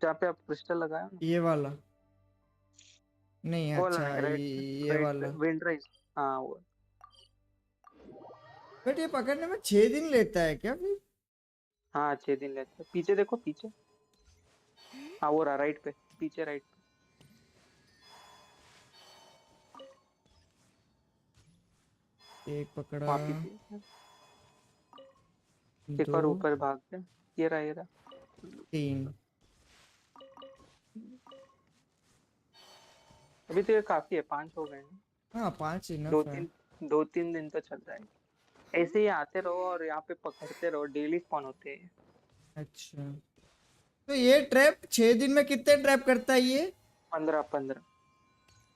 जहाँ पे आप क्रिस्टल लगाया ना। ये वाला नहीं, वो अच्छा वाला नहीं, ये वाला। विंडराइज। हाँ वो। बट ये पकड़ने में 6 दिन लेता है क्या फिर? हाँ 6 दिन लेते हैं। पीछे देखो पीछे। हाँ वो रहा राइट पे, पीछे राइट पे। एक पकड़ा। वहाँ पीछे। एक और ऊपर भाग गया। ये रहा 3। अभी तो ये काफी है, 5 हो गए हैं। हाँ 5 इनफ है। 2-3 दिन तो चल जाएगा। ऐसे ही आते रहो और यहाँ पे पकड़ते रहो, डेली स्पॉन होते हैं। अच्छा तो ये ट्रैप 6 दिन में कितने ट्रैप करता है ये? 15।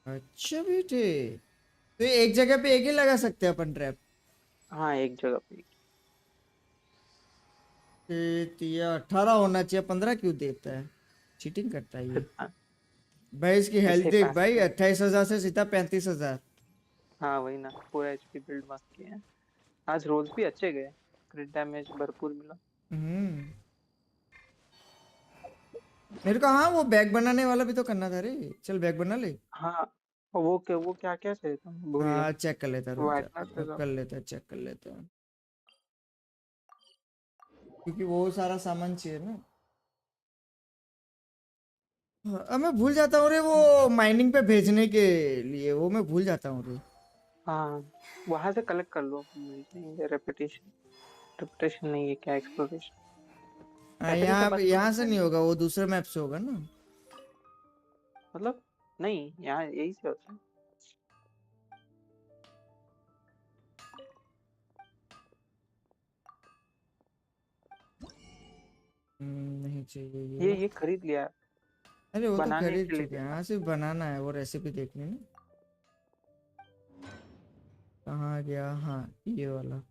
अच्छा बेटे, तो ये एक जगह पे एक ही लगा सकते हैं अपन ट्रैप? हाँ एक जगह पे। ये 18 होना चाहिए, 15 क्यों देता है? चीटिंग करता है ये भाई। इसकी हेल्थ देख भाई, 28,000 से सीधा 35,000। हाँ वही ना, पूरा एचपी बिल्ड मस्त किया है। आज रोल्स भी अच्छे गए, क्रिट डैमेज भरपूर मिला। मेरे को हाँ वो बैग बनाने वाला भी तो करना था रे। चल बैग बना ले। हाँ वो क्या क्या चाहिए था, भूल गया। हाँ चेक कर लेता, रुक जा, कर लेता, चेक कर लेता, क्योंकि वो सारा सामान चाहिए ना। अब मैं भूल जाता हूँ रे वो माइनिंग पे भेजने के लिए, वो मैं भूल जाता हूँ रे। हाँ वहां से कलेक्ट कर लो, मिल जाएंगे। रेपुटेशन नहीं है क्या, एक्सप्लोरेशन। यहाँ से नहीं होगा, वो दूसरे मैप से होगा ना। मतलब नहीं, यहाँ यही से होता है। नहीं चाहिए ये खरीद लिया। अरे वो तो खरीद चुके हैं, यहाँ सिर्फ बनाना है, वो रेसिपी देखनी ना। कहाँ गया? हाँ ये वाला,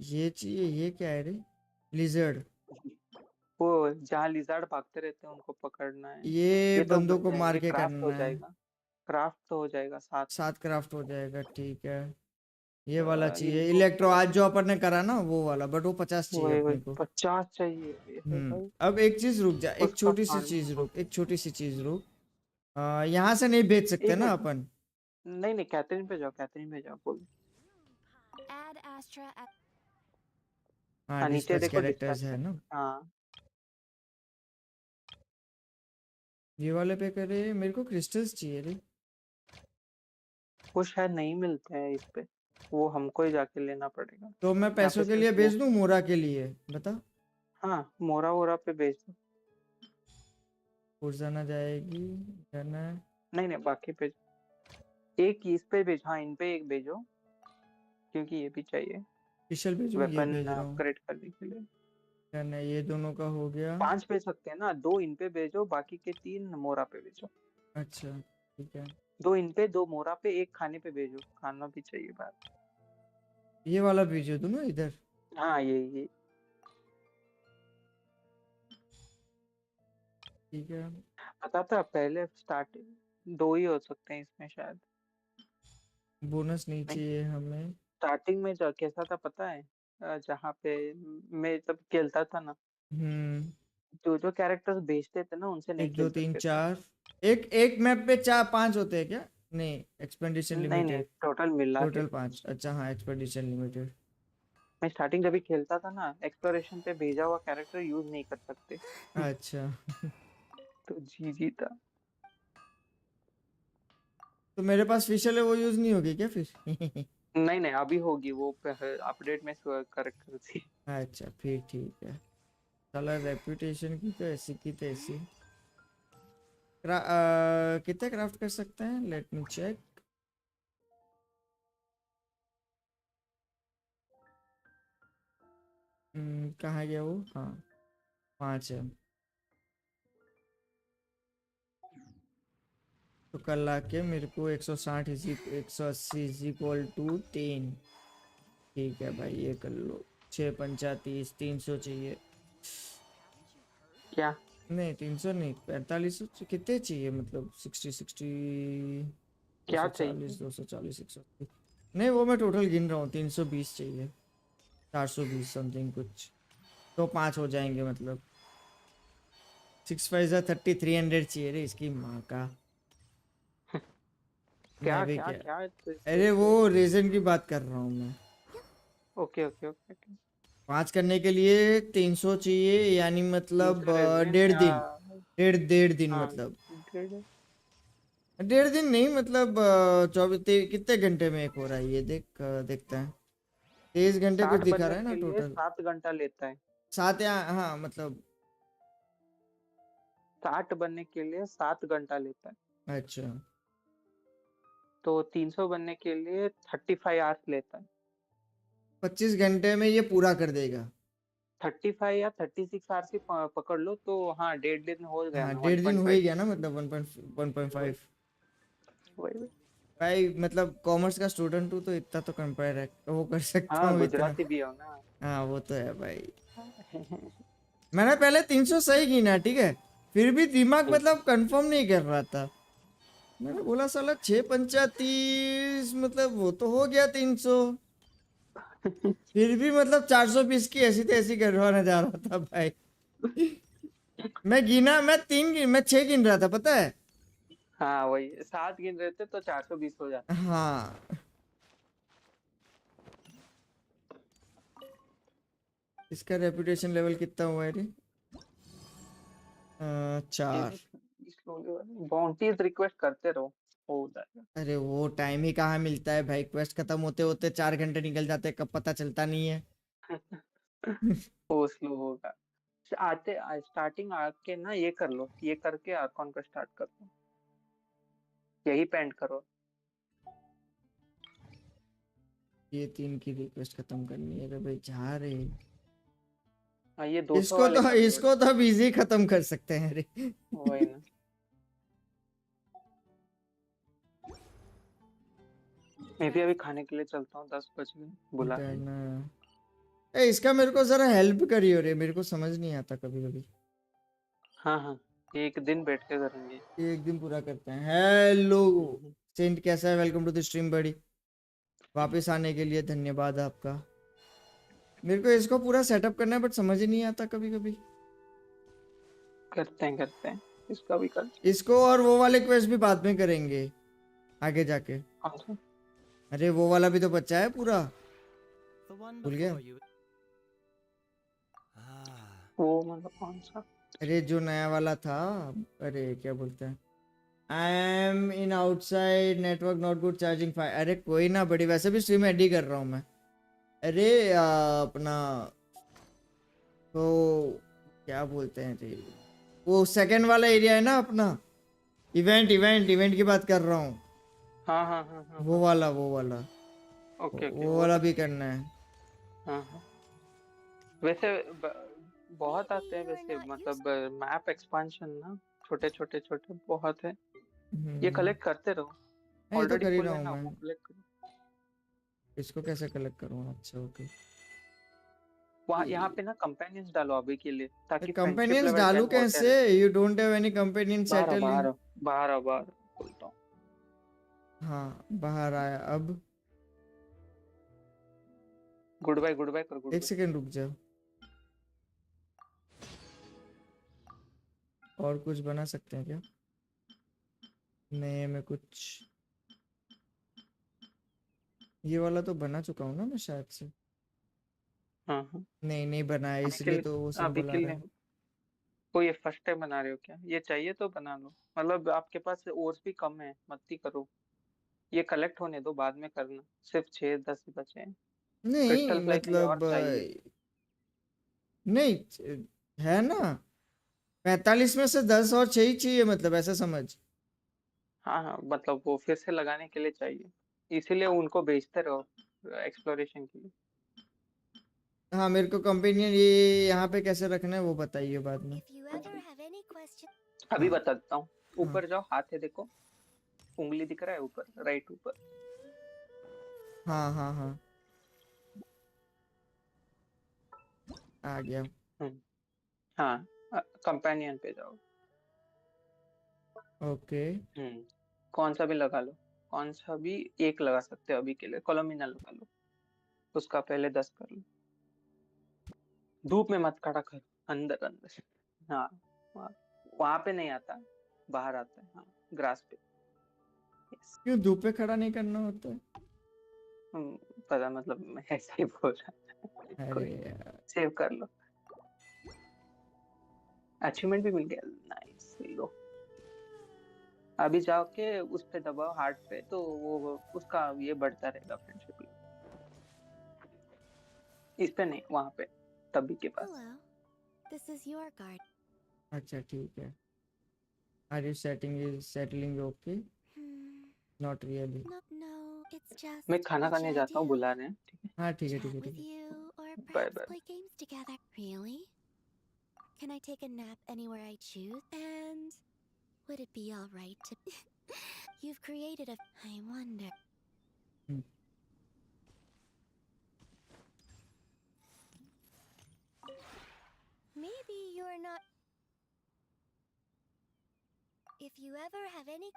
ये चाहिए। ये क्या है रे? लिजर्ड। वो जहाँ लिजर्ड भागते रहते हैं उनको पकड़ना है। ये तो बंदों को मार के क्राफ्ट हो करना है। जाएगा। क्राफ्ट तो हो जाएगा, 7 क्राफ्ट हो जाएगा, ठीक है। ये वाला चाहिए इलेक्ट्रो, आज जो अपन ने करा ना वो वाला, बट वो 50 चाहिए अपने को। 50 चाहिए। अब एक चीज रुक जा, एक छोटी सी चीज रुक। यहाँ से नहीं भेज सकते ना अपन? नहीं कैथरीन पे जाओ बोल। हाँ नीचे देखो कैरेक्टर्स है ना। हाँ ये वाले पे करे। मेरे को क्रिस्टल्स चाहिए रे। वो शायद नहीं मिलते हैं इस पे, वो हमको ही जाके लेना पड़ेगा। तो मैं पैसों के लिए भेज दूं, मोरा के लिए बता। हाँ मोरा पे भेज दो। ना जाएगी जाना। नहीं बाकी पे एक इस पे भेज। हाँ इन पे एक भेजो, क्योंकि ये भी चाहिए। स्पेशल भेजो, ये भेज रहा हूँ अपग्रेड करने के लिए। करना। ये दोनों का हो गया। 5 भेज सकते हैं ना, 2 इन पे भेजो, बाकी के 3 मोरा पे भेजो। अच्छा ठीक है। 2 इन पे, 2 मोरा पे, 1 खाने पे भेजो, खाना भी चाहिए बात। ये वाला भेजो दोनों इधर। हाँ ये ठीक है। पता था पहले स्टार्ट 2 ही हो सकते हैं इसमें शायद। बोनस नहीं चाहिए हमें। स्टार्टिंग में जो कैसा था पता है, जहाँ पे मैं जब खेलता था ना, जो जो कैरेक्टर्स भेजते थे ना उनसे नहीं 1 2 खेल 3 सकते थे। 4 एक एक मैप पे 4 5 होते हैं क्या? नहीं, एक्सपेंडिशन नहीं नहीं, लिमिटेड। टोटल मिला के टोटल 5। 5, अच्छा हाँ, एक्सपेंडिशन लिमिटेड। मैं स्टार्टिंग जब भी खेलता था ना, एक्सप्लोरेशन पे भेजा हुआ कैरेक्टर यूज नहीं कर सकते। अच्छा। तो जी था। तो मेरे पास फिशल है, वो यूज नहीं होगी क्या फिर? नहीं नहीं, अभी होगी वो, अपडेट में करेक्ट कर थी। अच्छा फिर ठीक है। साला रेपुटेशन की तो ऐसी की तैसी। कितने क्राफ्ट कर सकते हैं? Let me check. कहाँ गया वो? हाँ, 5 है। तो कल आके मेरे को 160 इजी 180 इज इक्वल टू 10। ठीक है भाई, ये कर लो। 6 पंचा 30, 300 चाहिए। क्या? नहीं 300 नहीं, 4500 कितने चाहिए मतलब? 60 क्या 240 चाहिए? 240 180। नहीं वो मैं टोटल गिन रहा हूँ, 320 चाहिए। 420 समथिंग कुछ। तो 5 हो जाएंगे मतलब। 6 5 30, 300 चाहिए रे इसकी माँ का। मैं क्या भी क्या क्या, क्या अरे वो रीजन की बात कर रहा हूँ मैं। Okay okay okay okay. 5 करने के लिए 300 चाहिए, यानी मतलब 300 रेज़न 1.5 या? दिन। डेढ़ दिन हाँ, मतलब। 1.5। 1.5 दिन नहीं मतलब 24 कितने घंटे में एक हो रहा है ये देख, देखते हैं। 23 घंटे कुछ 60 दिखा रहा बनने है ना के लिए टोटल। 7 घंटा लेता है। 7 या हाँ मतलब। 60 बनने के लिए 7 घंटा लेता है। अच्छा। तो 300 बनने के लिए 35 आवर्स लेता है। 25 घंटे में ये पूरा कर देगा। 35 या 36 आवर्स ही पकड़ लो तो हाँ, 1.5 दिन हो गया हाँ ना, 1.5 दिन हो 1.5। ही गया ना मतलब 1.5। वही। भाई मतलब कॉमर्स का स्टूडेंट हूँ तो इतना तो कंपेयर है वो कर सकता हाँ, हूँ इतना। गुजराती भी हो ना। हाँ वो तो है भाई। मैंने पहले 300 सही गिना, ठीक है। फिर भी दिमाग मतलब कंफर्म नहीं कर रहा था। मैंने बोला साला 6 पंचा 30 मतलब वो तो हो गया 300। फिर भी मतलब 420 की ऐसी तैसी करवाने जा रहा था भाई। मैं 6 गिन रहा था पता है। हाँ वही, 7 गिन रहे थे तो 420 हो जाता। हाँ। इसका रेपुटेशन लेवल कितना हुआ है रे? 4। बाउंटीज रिक्वेस्ट करते रहो, हो जाएगा। अरे वो टाइम ही कहाँ मिलता है भाई, क्वेस्ट खत्म होते होते 4 घंटे निकल जाते हैं, कब पता चलता नहीं है। वो स्लो होगा। आते स्टार्टिंग आके ना ये कर लो, ये करके आर्कॉन को स्टार्ट कर लो, यही पेंट करो। ये 3 की रिक्वेस्ट खत्म करनी है रे भाई, जा रहे हैं। हाँ, ये 200 वाले कर लो। इसको तो अब इजी खत्म कर सकते हैं रे। वही ना। मैं भी अभी खाने के लिए चलता हूँ, 10 बज गए, बुला रहे हैं। इसका मेरे को जरा हेल्प करियो रे, मेरे को समझ नहीं आता कभी कभी। हाँ हाँ, एक दिन बैठ के करेंगे। एक दिन पूरा करते हैं। हेलो सेंट, कैसा है? वेलकम टू द स्ट्रीम बड़ी। वापस आने के लिए धन्यवाद आपका। मेरे को इसको पूरा सेटअप करना है बट समझ ही नहीं आता कभी कभी। करते हैं इसका भी कर। इसको और वो वाले क्वेस्ट भी बाद में करेंगे आगे जाके। अरे वो वाला भी तो बच्चा है पूरा, भूल गया। वो मतलब कौन सा? अरे जो नया वाला था, अरे क्या बोलते हैं, I am in outside network not good charging five. अरे कोई ना बड़ी, वैसे भी स्ट्रीम एडी कर रहा हूँ मैं। अरे अपना तो क्या बोलते हैं रे, वो सेकंड वाला एरिया है ना अपना, इवेंट की बात कर रहा हूँ। हाँ हाँ हाँ हाँ, वो वाला ओके ओके, वो वाला भी करना है। हाँ हाँ। वैसे बहुत आते हैं वैसे, मतलब मैप एक्सपांशन ना, छोटे छोटे छोटे बहुत है। ये कलेक्ट करते रहो, ये तो ऑलरेडी कर ही फुल रहा है हूँ ना, मैं। वो कलेक्ट करो। इसको कैसे कलेक्ट करूँ? अच्छा ओके। वहाँ यहाँ पे ना कंपेनियंस डालो अभी के लिए, ताकि फ्रेंडशिप कंपेनियंस लेवल डालू 10 होते कैसे? रहे। You don't have any companion बाहर आओ, सेटल इन। बाहर आओ, बाहर आओ, बाहर बोलता हूँ। हाँ बाहर आया अब। गुड बाय कर, गुड एक बाय। सेकंड रुक जाओ। और कुछ बना सकते हैं क्या? नए में कुछ, ये वाला तो बना चुका हूँ ना मैं शायद से। हाँ हाँ, नहीं नहीं बनाया, अभी के इसलिए लिए, तो वो अभी सिंबल के आ रहा लिए है। कोई ये फर्स्ट टाइम बना रहे हो क्या? ये चाहिए तो बना लो, मतलब आपके पास ओर्स भी कम है, मत ही करो। ये कलेक्ट होने दो, बाद में करना। सिर्फ 6-10 ही बचे हैं। नहीं क्रिस्टल फ्लाई के लिए और मतलब चाहिए। नहीं है ना, 45 में से 10 और 6 ही चाहिए, मतलब ऐसा समझ। हाँ हाँ, मतलब वो फिर से लगाने के लिए चाहिए, इसीलिए उनको भेजते रहो एक्सप्लोरेशन के लिए। हाँ मेरे को कंपेनियन ये यहाँ पे कैसे रखना है वो बताइए बाद में। अभी हाँ बता देता हूँ। हाँ ऊपर जाओ, हाथ है देखो, उंगली दिख रहा है ऊपर, राइट ऊपर। हाँ हाँ हाँ आ गया। हाँ, कंपेनियन पे जाओ। ओके कौन सा भी लगा लो, कौन सा भी एक लगा सकते हो अभी के लिए। कोलोमिना लगा लो, उसका पहले 10 कर लो। धूप में मत खड़ा कर, अंदर अंदर। हाँ, वहां पे नहीं आता, बाहर आता है। हाँ, ग्रास पे। क्यों धूप पे खड़ा नहीं करना होता है? पता, मतलब मैं ऐसे ही बोल रहा। अरे कोई यार सेव कर लो। अचीवमेंट भी मिल गया, नाइस। लो, अभी जाके उस पे दबाओ, हार्ट पे, तो वो उसका ये बढ़ता रहेगा फ्रेंडशिप। इस पे नहीं, वहां पे तभी के पास। This is your guard. अच्छा ठीक है। Are you settling okay? Not really. No, it's just मैं खाना what खाने should I जाता हूँ, do? बुला रहे हैं, ठीक है? हाँ ठीक है ठीक है Chat ठीक with है। you or bye perhaps bye. play games together. Really? Can I take a nap anywhere I choose? And would it be all right to You've created a I wonder. Maybe you're not If you ever have any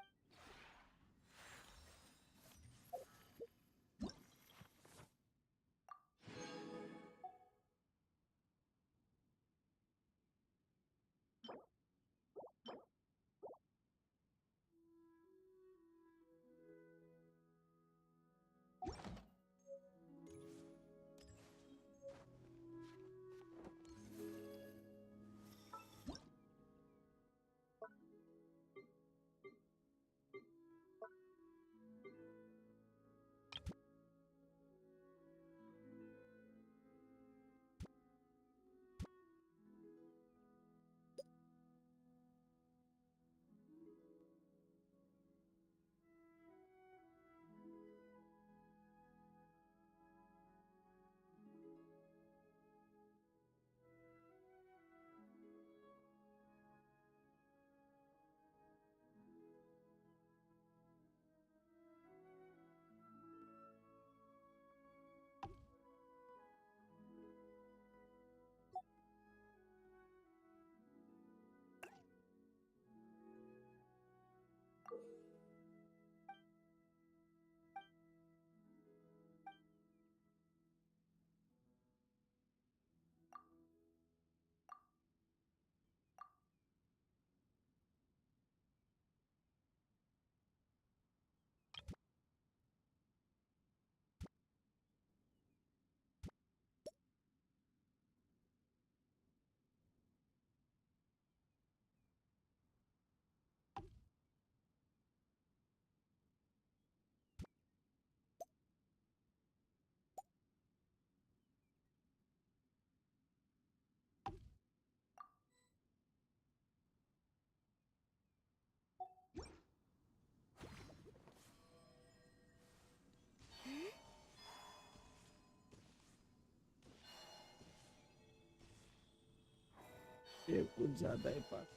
ये कुछ ज्यादा ही पास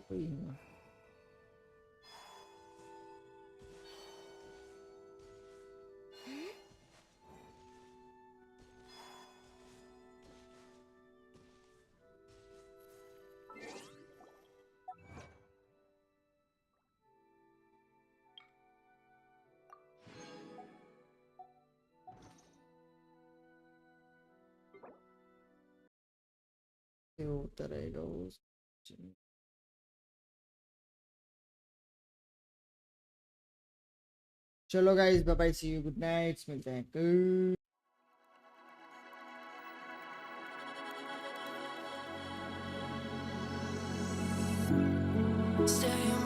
कोई ना। ये होता रहेगा वो। चलो guys, bye bye, see you, good night, मिलते हैं कल। Stay